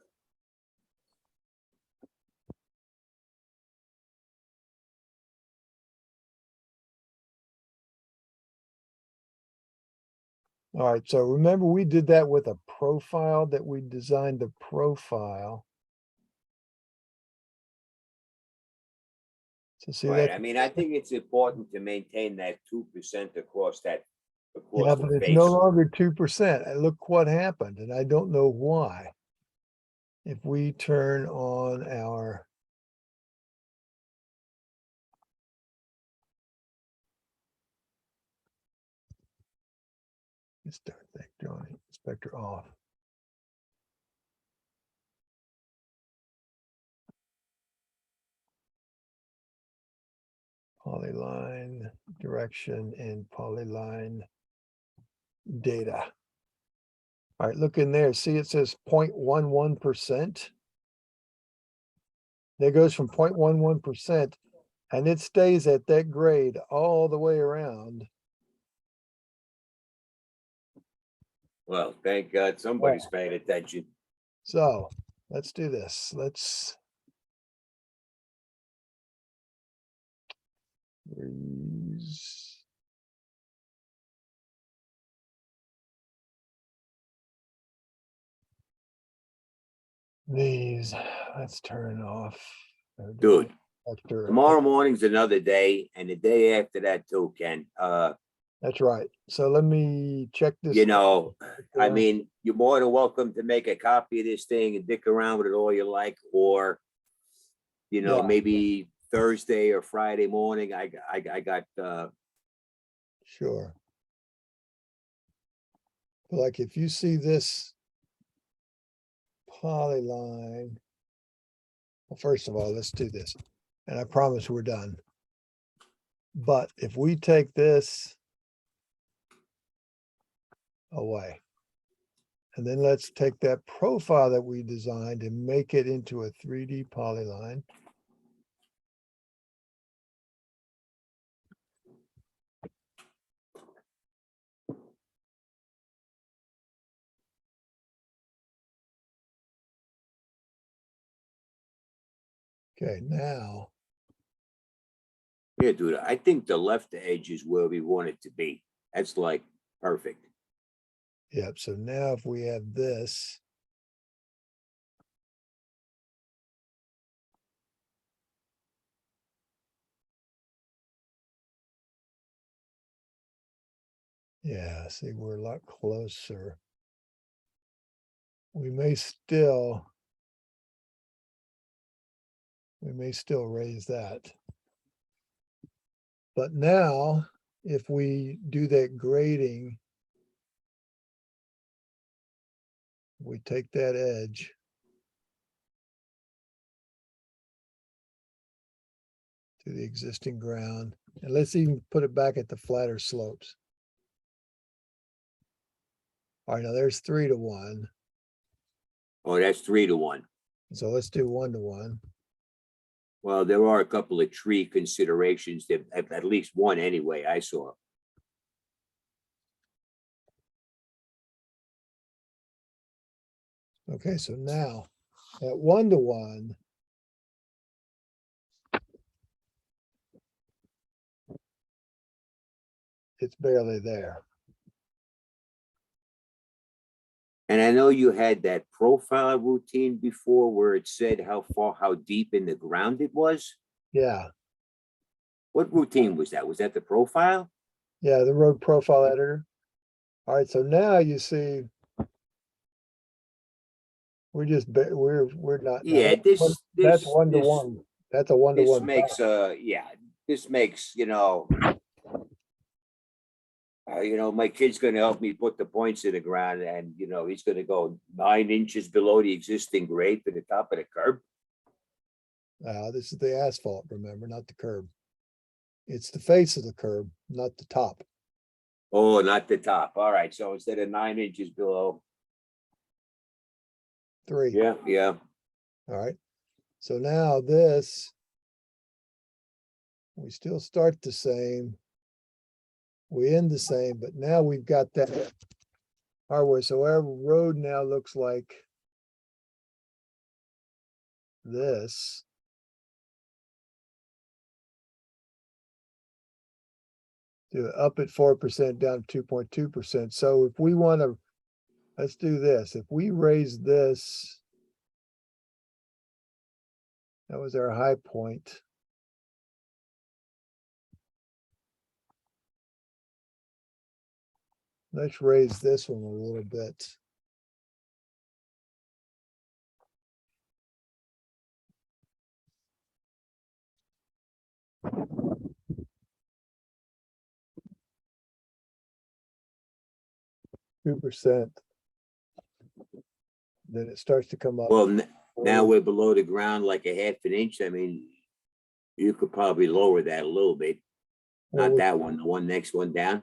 S1: All right, so remember we did that with a profile, that we designed the profile. So see
S2: Right.
S1: that,
S2: I think it's important to maintain that 2% across
S1: yeah,
S2: the
S1: but it's
S2: face.
S1: no longer 2%. And look what happened, and I don't know why. If we turn on our. Start that drawing inspector off. Polyline direction and polyline data. All right, look in there. See, it says 0.11%. That goes from 0.11%, and it stays at that grade all the way around.
S2: Well, thank God somebody's paying attention.
S1: So let's do this. Let's freeze. These, let's turn off.
S2: Dude,
S1: After,
S2: tomorrow morning's another day, and the day after that too, Ken.
S1: that's right. So let me check this.
S2: You're more than welcome to make a copy of this thing and dick around with it all you like, or
S1: Yeah.
S2: maybe Thursday or Friday morning. I got
S1: Sure. Like if you see this polyline, well, first of all, let's do this. And I promise we're done. But if we take this away, and then let's take that profile that we designed and make it into a 3D polyline. Okay, now,
S2: Yeah, dude, I think the left edge is where we want it to be. That's like perfect.
S1: yep, so now if we have this, yeah, see, we're a lot closer. We may still raise that. But now, if we do that grading, we take that edge. To the existing ground, and let's even put it back at the flatter slopes. All right, now there's 3-to-1.
S2: Oh, that's 3-to-1.
S1: So let's do 1-to-1.
S2: Well, there are a couple of tree considerations that at least one anyway, I saw.
S1: Okay, so now at 1-to-1, it's barely there.
S2: And I know you had that profile routine before where it said how deep in the ground it was.
S1: Yeah,
S2: What routine was that? Was that the profile?
S1: yeah, the road profile editor. All right, so now you see we're not. now
S2: Yeah,
S1: that's 1-to-1. That's a 1-to-1.
S2: makes this makes my kid's gonna help me put the points in the ground, and he's gonna go 9 inches below the existing grade to the top of the curb.
S1: This is the asphalt, remember, not the curb. It's the face of the curb, not the top.
S2: Oh, not the top. All right, so instead of 9 inches below.
S1: 3.
S2: Yeah.
S1: All right. So now this, we still start the same. We end the same, but now we've got that hardware. So our road now looks like this. Up at 4%, down 2.2%. So if we want to, let's do this. If we raise this, that was our high point. Let's raise this one a little bit. %. Then it starts to come up.
S2: Well, now we're below the ground like a half an inch. I mean, you could probably lower that a little bit.
S1: Well,
S2: Not that one, the one next one down.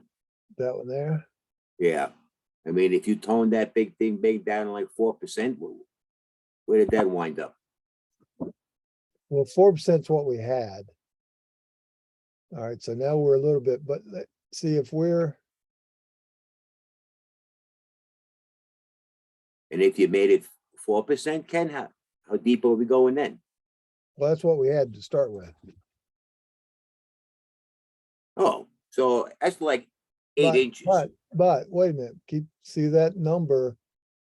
S1: that one there.
S2: Yeah. I mean, if you tone that big thing down like 4%, where did that wind up?
S1: Well, 4% is what we had. All right, so now we're a little bit, but let's see if we're,
S2: And if you made it 4%, Ken, how deep are we going then?
S1: well, that's what we had to start with.
S2: Oh, so that's like 8 inches.
S1: But wait a minute, see that number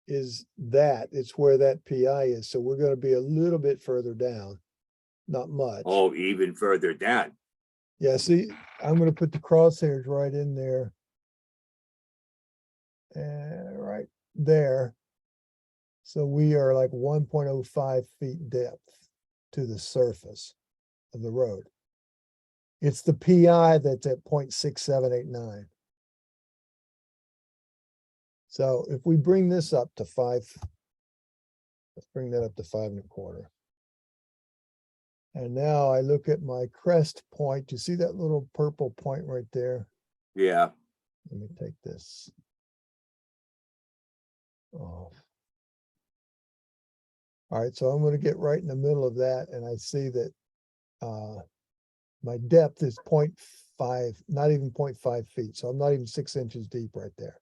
S1: is that, it's where that PI is. So we're gonna be a little bit further down, not much.
S2: Oh, even further down.
S1: Yeah, see, I'm gonna put the crosshairs right in there. And right there. So we are like 1.05 feet depth to the surface of the road. It's the PI that's at 0.6789. So if we bring this up to 5, let's bring that up to 5 1/4. And now I look at my crest point. You see that little purple point right there?
S2: Yeah,
S1: Let me take this off. All right, so I'm going to get right in the middle of that, and I see that my depth is 0.5, not even 0.5 feet. So I'm not even 6 inches deep right there.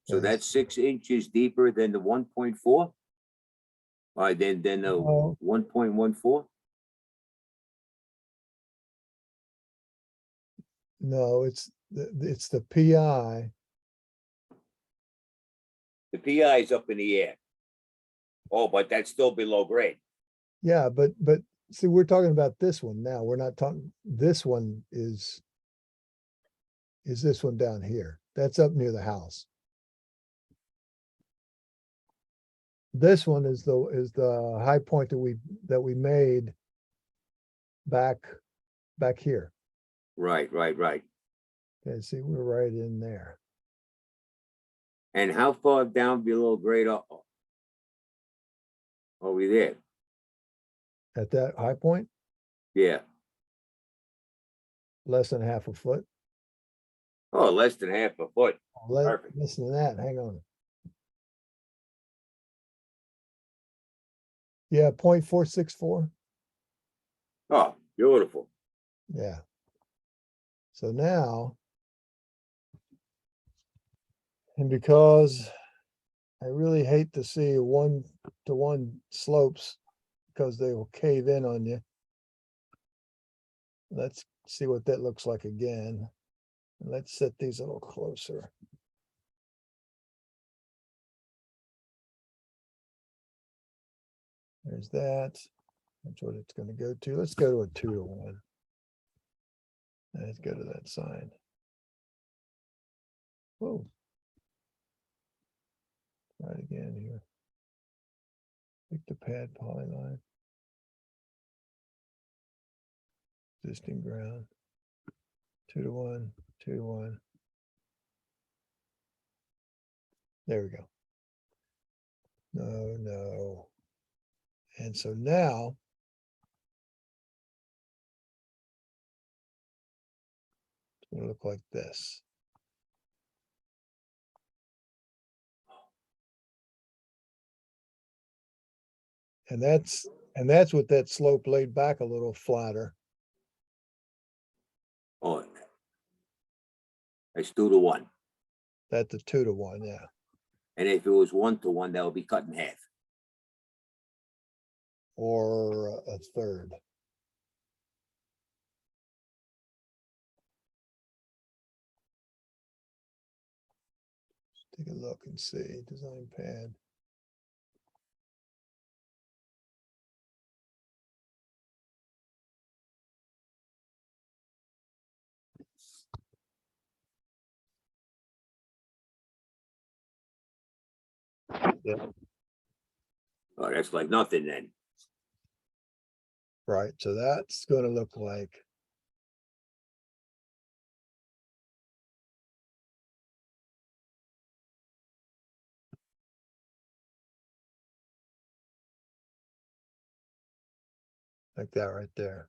S2: so
S1: Yes.
S2: that's 6 inches deeper than the 1.4? All right, then the
S1: No.
S2: 1.14?
S1: No, it's the PI.
S2: The PI is up in the air. Oh, but that's still below grade.
S1: Yeah, but see, we're talking about this one now. We're not talking, this one is this one down here. That's up near the house. This one is the high point that we made back here.
S2: Right.
S1: Okay, see, we're right in there.
S2: And how far down below grade are we there?
S1: At that high point,
S2: Yeah.
S1: less than half a foot.
S2: Oh, less than half a foot. Perfect.
S1: Less than that, hang on. Yeah, 0.464.
S2: Oh, beautiful.
S1: Yeah. So now, and because I really hate to see 1-to-1 slopes because they will cave in on you. Let's see what that looks like again. Let's set these a little closer. There's that. That's what it's going to go to. Let's go to a 2-to-1. Let's go to that side. Whoa. Right again here. Pick the pad polyline. Existing ground. 2-to-1, 2-to-1. There we go. No. And so now it's going to look like this. And that's what that slope laid back a little flatter.
S2: Oh, that's 2-to-1.
S1: That's a 2-to-1, yeah.
S2: And if it was 1-to-1, that would be cut in half.
S1: Or a third. Take a look and see, design pad. Yeah,
S2: Oh, that's like nothing then.
S1: right. So that's going to look like that right there.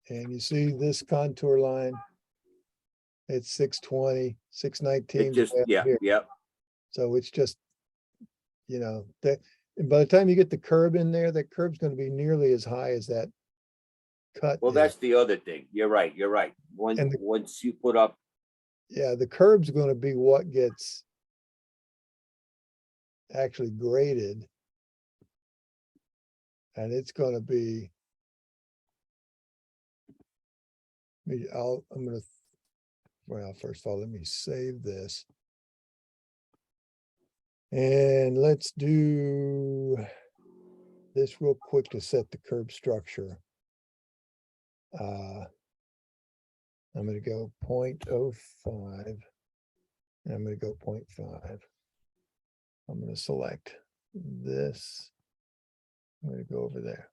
S1: And you see this contour line, it's 620, 619.
S2: It just, yeah.
S1: So it's just, that, and by the time you get the curb in there, that curb's going to be nearly as high as that cut.
S2: Well,
S1: is.
S2: that's the other thing. You're right.
S1: And
S2: Once you put up,
S1: Yeah, the curb's going to be what gets actually graded. And it's going to be, I'm going to, well, first of all, let me save this. And let's do this real quick to set the curb structure. I'm going to go 0.05 and I'm going to go 0.5. I'm going to select this. I'm going to go over there.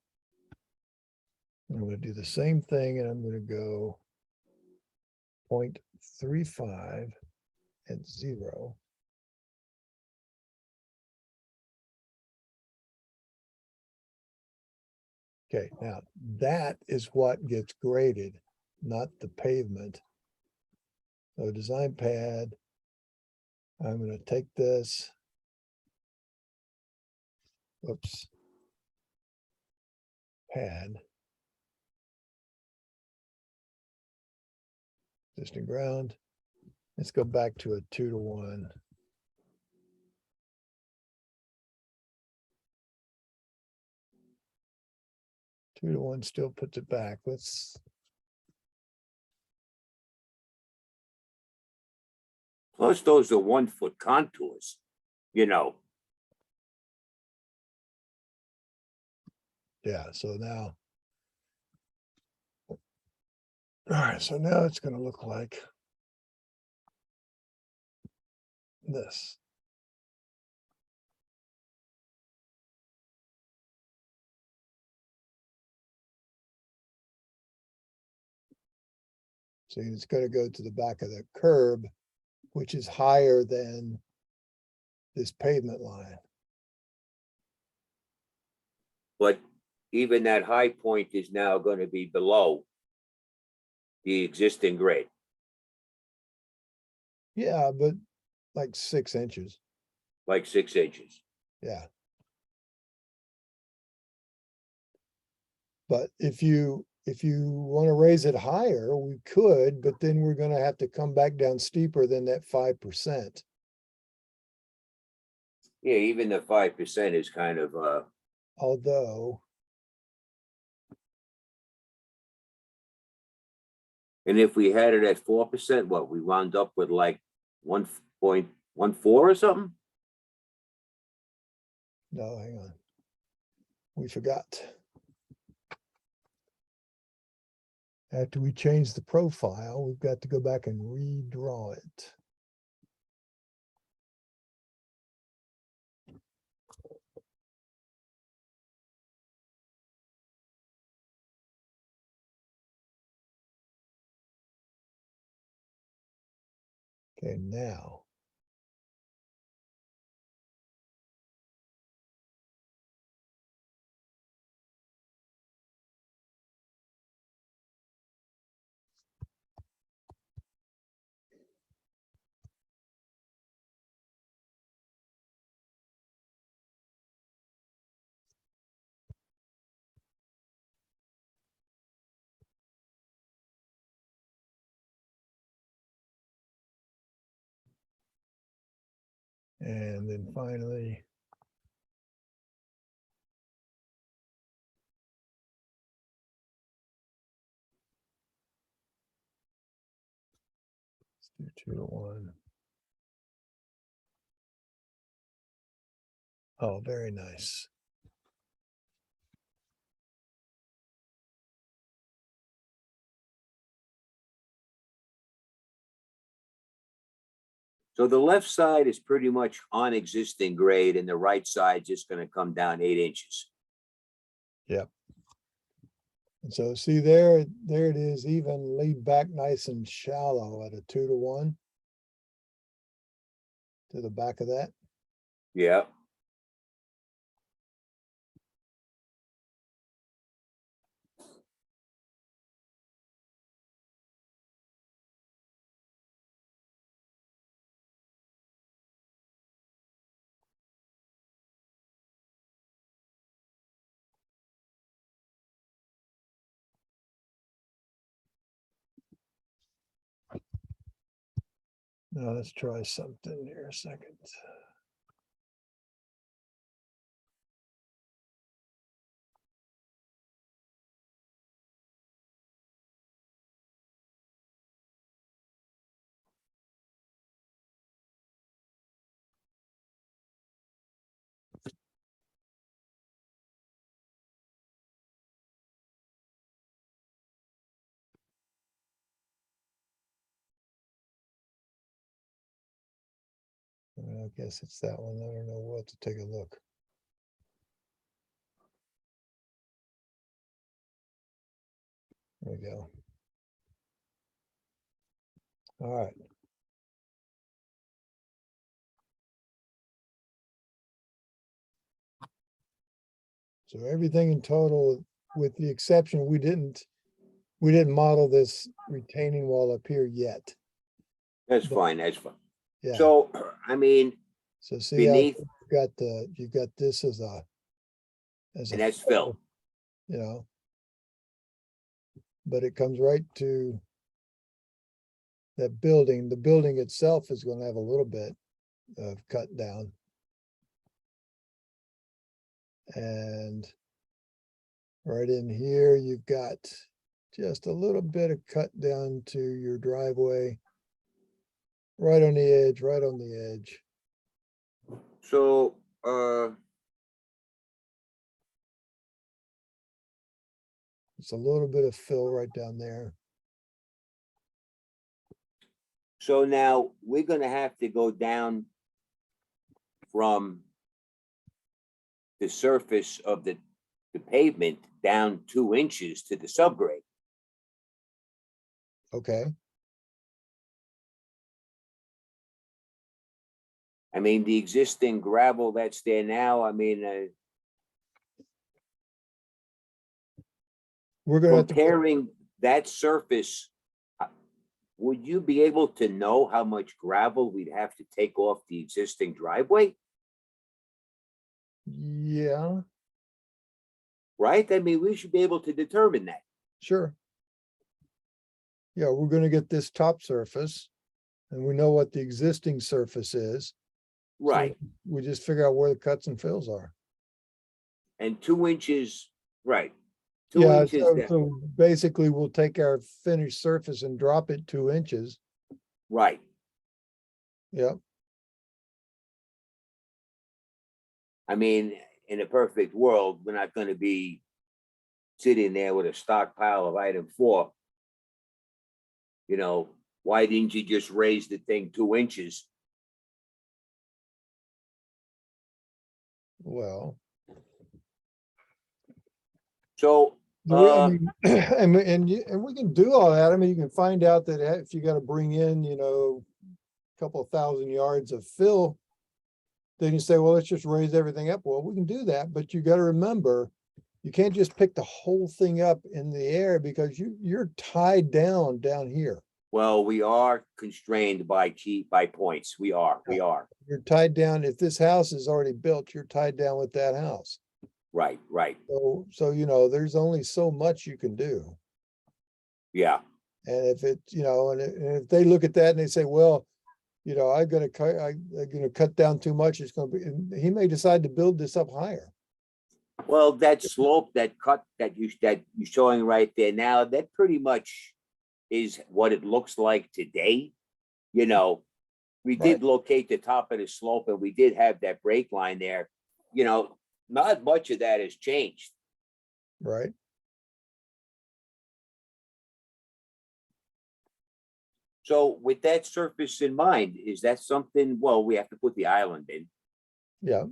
S1: I'm going to do the same thing and I'm going to go 0.35 at 0. Okay, now that is what gets graded, not the pavement. So design pad. I'm gonna take this. Whoops. Pad. Existing ground. Let's go back to a 2-to-1. Two to one still puts it back. Let's,
S2: Plus those are 1 foot contours, you know.
S1: yeah, so now. All right, so now it's gonna look like this. So it's gonna go to the back of the curb, which is higher than this pavement line.
S2: But even that high point is now gonna be below the existing grade.
S1: Yeah, but like 6 inches,
S2: Like 6 inches.
S1: yeah. But if you want to raise it higher, we could, but then we're gonna have to come back down steeper than that 5%.
S2: Yeah, even the 5% is kind of,
S1: Although,
S2: and if we had it at 4%, what, we wound up with like 1.14 or something?
S1: no, hang on. We forgot. After we change the profile, we've got to go back and redraw it. Okay, now. And then finally. Let's do 2-to-1. Oh, very nice.
S2: So the left side is pretty much on existing grade and the right side just gonna come down 8 inches.
S1: Yep. And so see there it is, even laid back nice and shallow at a 2-to-1. To the back of that.
S2: Yeah,
S1: Now let's try something here a second. I guess it's that one. I don't know what to take a look. There we go. All right. So everything in total with the exception, we didn't model this retaining wall up here yet.
S2: That's fine, that's fine.
S1: Yeah,
S2: So, I mean,
S1: so see how
S2: beneath,
S1: you've got this as a,
S2: and that's fill.
S1: you know. But it comes right to that building. The building itself is gonna have a little bit of cut down. And right in here, you've got just a little bit of cut down to your driveway. Right on the edge, right on the edge.
S2: So,
S1: It's a little bit of fill right down there.
S2: so now we're gonna have to go down from the surface of the pavement down 2 inches to the subgrade.
S1: Okay,
S2: I mean, the existing gravel that's there now, I mean,
S1: we're gonna have to,
S2: comparing that surface, would you be able to know how much gravel we'd have to take off the existing driveway?
S1: yeah,
S2: Right? I mean, we should be able to determine that.
S1: sure. Yeah, we're gonna get this top surface. And we know what the existing surface is. So
S2: Right.
S1: we just figure out where the cuts and fills are.
S2: And 2 inches, right. 2
S1: Yeah,
S2: inches
S1: so,
S2: down,
S1: so basically we'll take our finished surface and drop it 2 inches.
S2: right.
S1: Yep,
S2: I mean, in a perfect world, we're not gonna be sitting there with a stockpile of item 4. You know, why didn't you just raise the thing 2 inches?
S1: well.
S2: So,
S1: I mean, and we can do all that. I mean, you can find out that if you gotta bring in, a couple of thousand yards of fill, then you say, well, let's just raise everything up. Well, we can do that, but you gotta remember, you can't just pick the whole thing up in the air because you're tied down here.
S2: well, we are constrained by points. We are.
S1: You're tied down. If this house is already built, you're tied down with that house.
S2: Right.
S1: So, there's only so much you can do.
S2: Yeah.
S1: And if it, and if they look at that and they say, well, I'm gonna cut down too much, it's gonna be, and he may decide to build this up higher.
S2: Well, that slope, that cut that you're showing right there now, that pretty much is what it looks like today. We
S1: Right.
S2: did locate the top of the slope and we did have that break line there. Not much of that has changed.
S1: Right.
S2: So with that surface in mind, is that something, well, we have to put the island in.
S1: Yeah.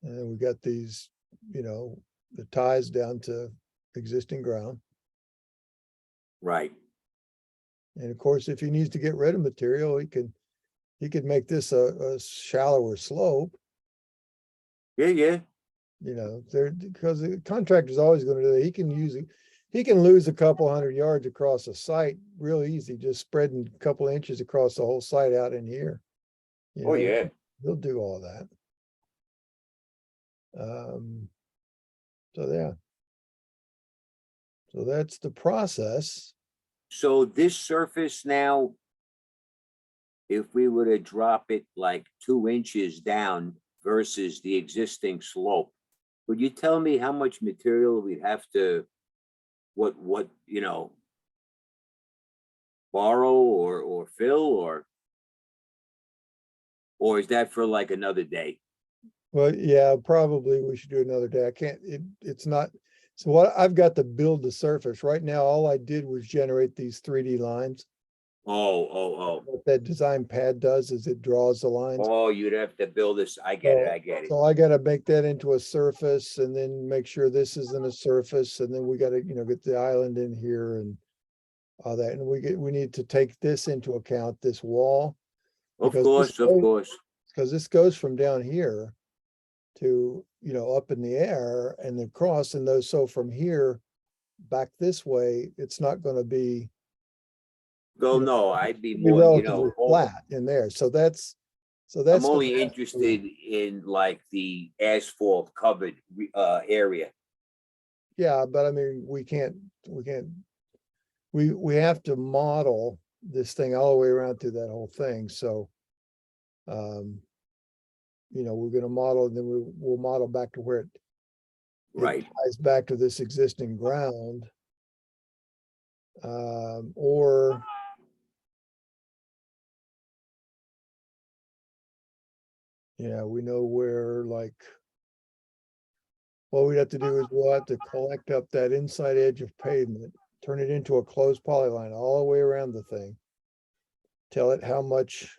S1: And then we got these, the ties down to existing ground.
S2: Right.
S1: And of course, if he needs to get rid of material, he could make this a shallower slope,
S2: Yeah.
S1: because the contractor's always gonna do that. He can lose a couple hundred yards across a site real easy, just spreading a couple inches across the whole site out in here.
S2: Oh, yeah.
S1: He'll do all that. So yeah. So that's the process.
S2: So this surface now, if we were to drop it like 2 inches down versus the existing slope, would you tell me how much material we'd have to, what, borrow or fill or is that for like another day?
S1: Well, yeah, probably we should do another day. It's not, so what I've got to build the surface. Right now, all I did was generate these 3D lines.
S2: Oh,
S1: What that design pad does is it draws the lines.
S2: you'd have to build this. I get it.
S1: So I gotta make that into a surface and then make sure this isn't a surface, and then we gotta, get the island in here and all that. And we need to take this into account, this wall.
S2: Of
S1: because
S2: course.
S1: Because this goes from down here to, you know, up in the air and then cross and those, so from here back this way, it's not gonna be
S2: Well,
S1: Yeah.
S2: no, I'd be
S1: be
S2: more, you
S1: relatively
S2: know,
S1: flat in there. So that's
S2: I'm
S1: the
S2: only
S1: best
S2: interested in like the asphalt covered area.
S1: Yeah, but I mean, we have to model this thing all the way around through that whole thing, so. You know, we're gonna model, and then we'll model back to where it
S2: Right.
S1: ties back to this existing ground. Or. Yeah, we know where, like. What we'd have to do is we'll have to collect up that inside edge of pavement, turn it into a closed polyline all the way around the thing. Tell it how much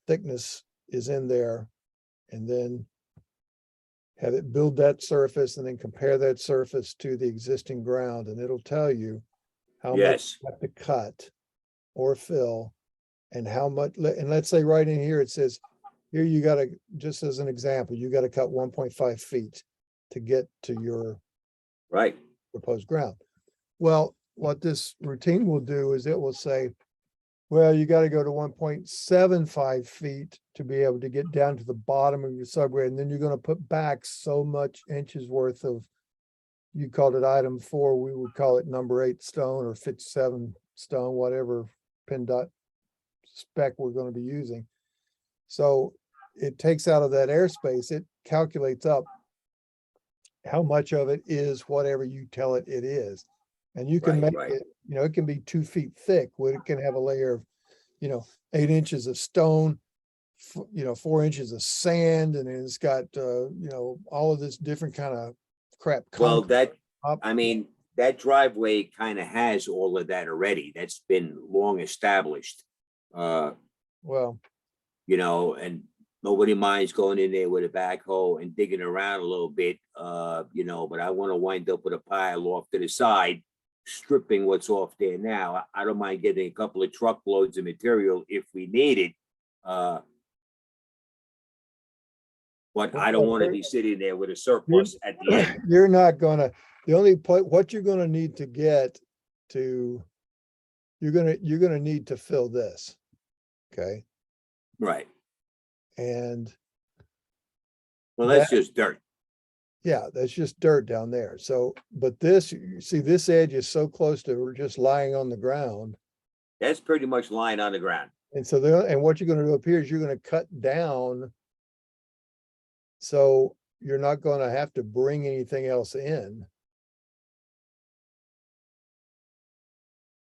S1: thickness is in there, and then have it build that surface and then compare that surface to the existing ground, and it'll tell you how much
S2: Yes.
S1: you have to cut or fill and how much, and let's say right in here, it says, here you gotta, just as an example, you gotta cut 1.5 feet to get to your
S2: Right.
S1: proposed ground. Well, what this routine will do is it will say, well, you gotta go to 1.75 feet to be able to get down to the bottom of your subgrade, and then you're gonna put back so much inches worth of, you called it item 4, we would call it number 8 stone or 57 stone, whatever pin dot spec we're gonna be using. So it takes out of that airspace, it calculates up how much of it is whatever you tell it it is. And you can
S2: Right,
S1: make
S2: right.
S1: it, you know, it can be 2 feet thick, where it can have a layer of, you know, 8 inches of stone, you know, 4 inches of sand, and then it's got, you know, all of this different kind of crap.
S2: Well,
S1: concrete up.
S2: I mean, that driveway kind of has all of that already. That's been long established.
S1: Well,
S2: You know, and nobody minds going in there with a backhoe and digging around a little bit, you know, but I want to wind up with a pile off to the side, stripping what's off there now. I don't mind getting a couple of truckloads of material if we need it. But I don't want to be sitting there with a surplus at the end.
S1: you're not gonna, the only point, what you're gonna need to get to, you're gonna need to fill this. Okay,
S2: Right.
S1: and
S2: Well, that's just dirt.
S1: yeah, that's just dirt down there. So, but this, you see, this edge is so close to just lying on the ground.
S2: That's pretty much lying on the ground.
S1: And so and what you're gonna do up here is you're gonna cut down. So you're not gonna have to bring anything else in.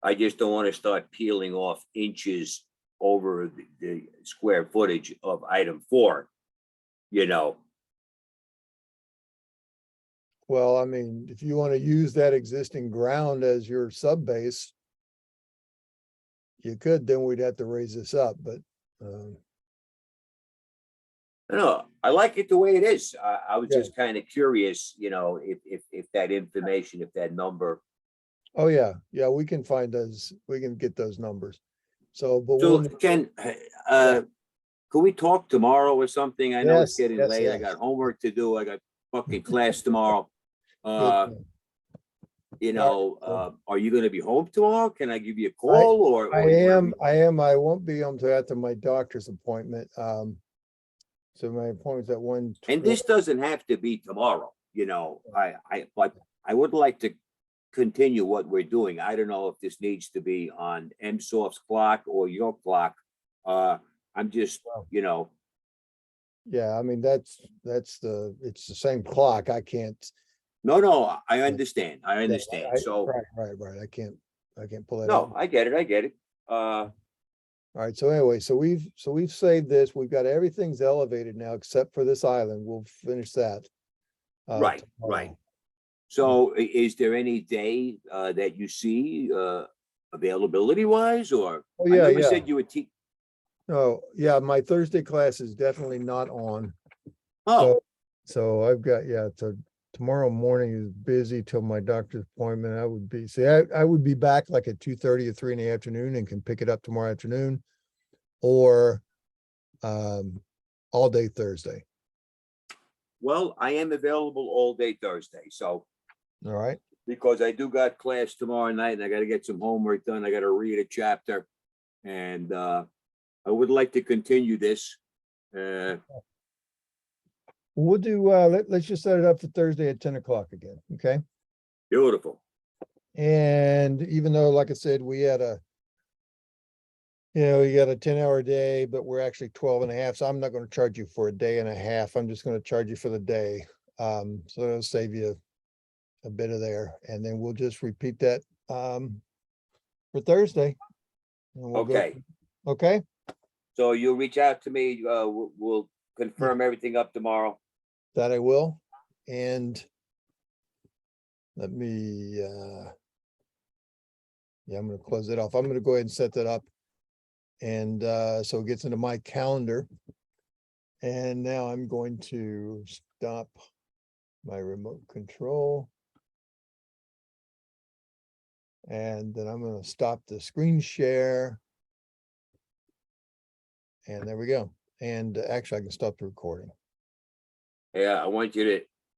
S2: I just don't want to start peeling off inches over the square footage of item 4, you know.
S1: Well, I mean, if you wanna use that existing ground as your sub base, you could, then we'd have to raise this up, but,
S2: No, I like it the way it is. I was
S1: Yeah.
S2: just kind of curious, you know, if that information, if that number.
S1: oh, yeah, we can find those, we can get those numbers. So, but
S2: So
S1: we'll,
S2: Ken, could we talk tomorrow or something? I know it's
S1: Yes,
S2: getting
S1: yes,
S2: late. I
S1: yes.
S2: got homework to do. I got fucking class tomorrow.
S1: good.
S2: You
S1: All
S2: know,
S1: right.
S2: are you gonna be home tomorrow? Can I give you a call or?
S1: I won't be able to after my doctor's appointment. So my appointment's at 1.
S2: And this doesn't have to be tomorrow, you know, but I would like to continue what we're doing. I don't know if this needs to be on MSoft's clock or your clock. I'm just, you know,
S1: Yeah, I mean, it's the same clock. I can't.
S2: no, I understand. I
S1: Yeah,
S2: understand. So,
S1: Right. I can't pull that
S2: no,
S1: up.
S2: I get it.
S1: All right, so anyway, so we've saved this. We've got everything's elevated now except for this island. We'll finish that.
S2: Right.
S1: tomorrow.
S2: So is there any day that you see availability wise or?
S1: Oh,
S2: I know
S1: yeah,
S2: you
S1: yeah.
S2: said you would teach.
S1: Oh, yeah, my Thursday class is definitely not on.
S2: Oh,
S1: So I've got, yeah, so tomorrow morning is busy till my doctor's appointment. I would be back like at 2:30 or 3 in the afternoon and can pick it up tomorrow afternoon. Or all day Thursday.
S2: Well, I am available all day Thursday, so
S1: All right,
S2: because I do got class tomorrow night and I gotta get some homework done. I gotta read a chapter. And I would like to continue this.
S1: we'll do, let's just set it up for Thursday at 10 o'clock again, okay?
S2: Beautiful.
S1: And even though, like I said, we had a, you got a 10-hour day, but we're actually 12 and a half. So I'm not going to charge you for a day and a half. I'm just going to charge you for the day. So it'll save you a bit of there. And then we'll just repeat that for Thursday. And we'll go-
S2: Okay,
S1: Okay,
S2: so you'll reach out to me. We'll confirm everything up tomorrow.
S1: that I will. And let me, yeah, I'm gonna close it off. I'm gonna go ahead and set that up. And so it gets into my calendar. And now I'm going to stop my remote control. And then I'm gonna stop the screen share. And there we go. And actually I can stop the recording.
S2: Yeah, I want you to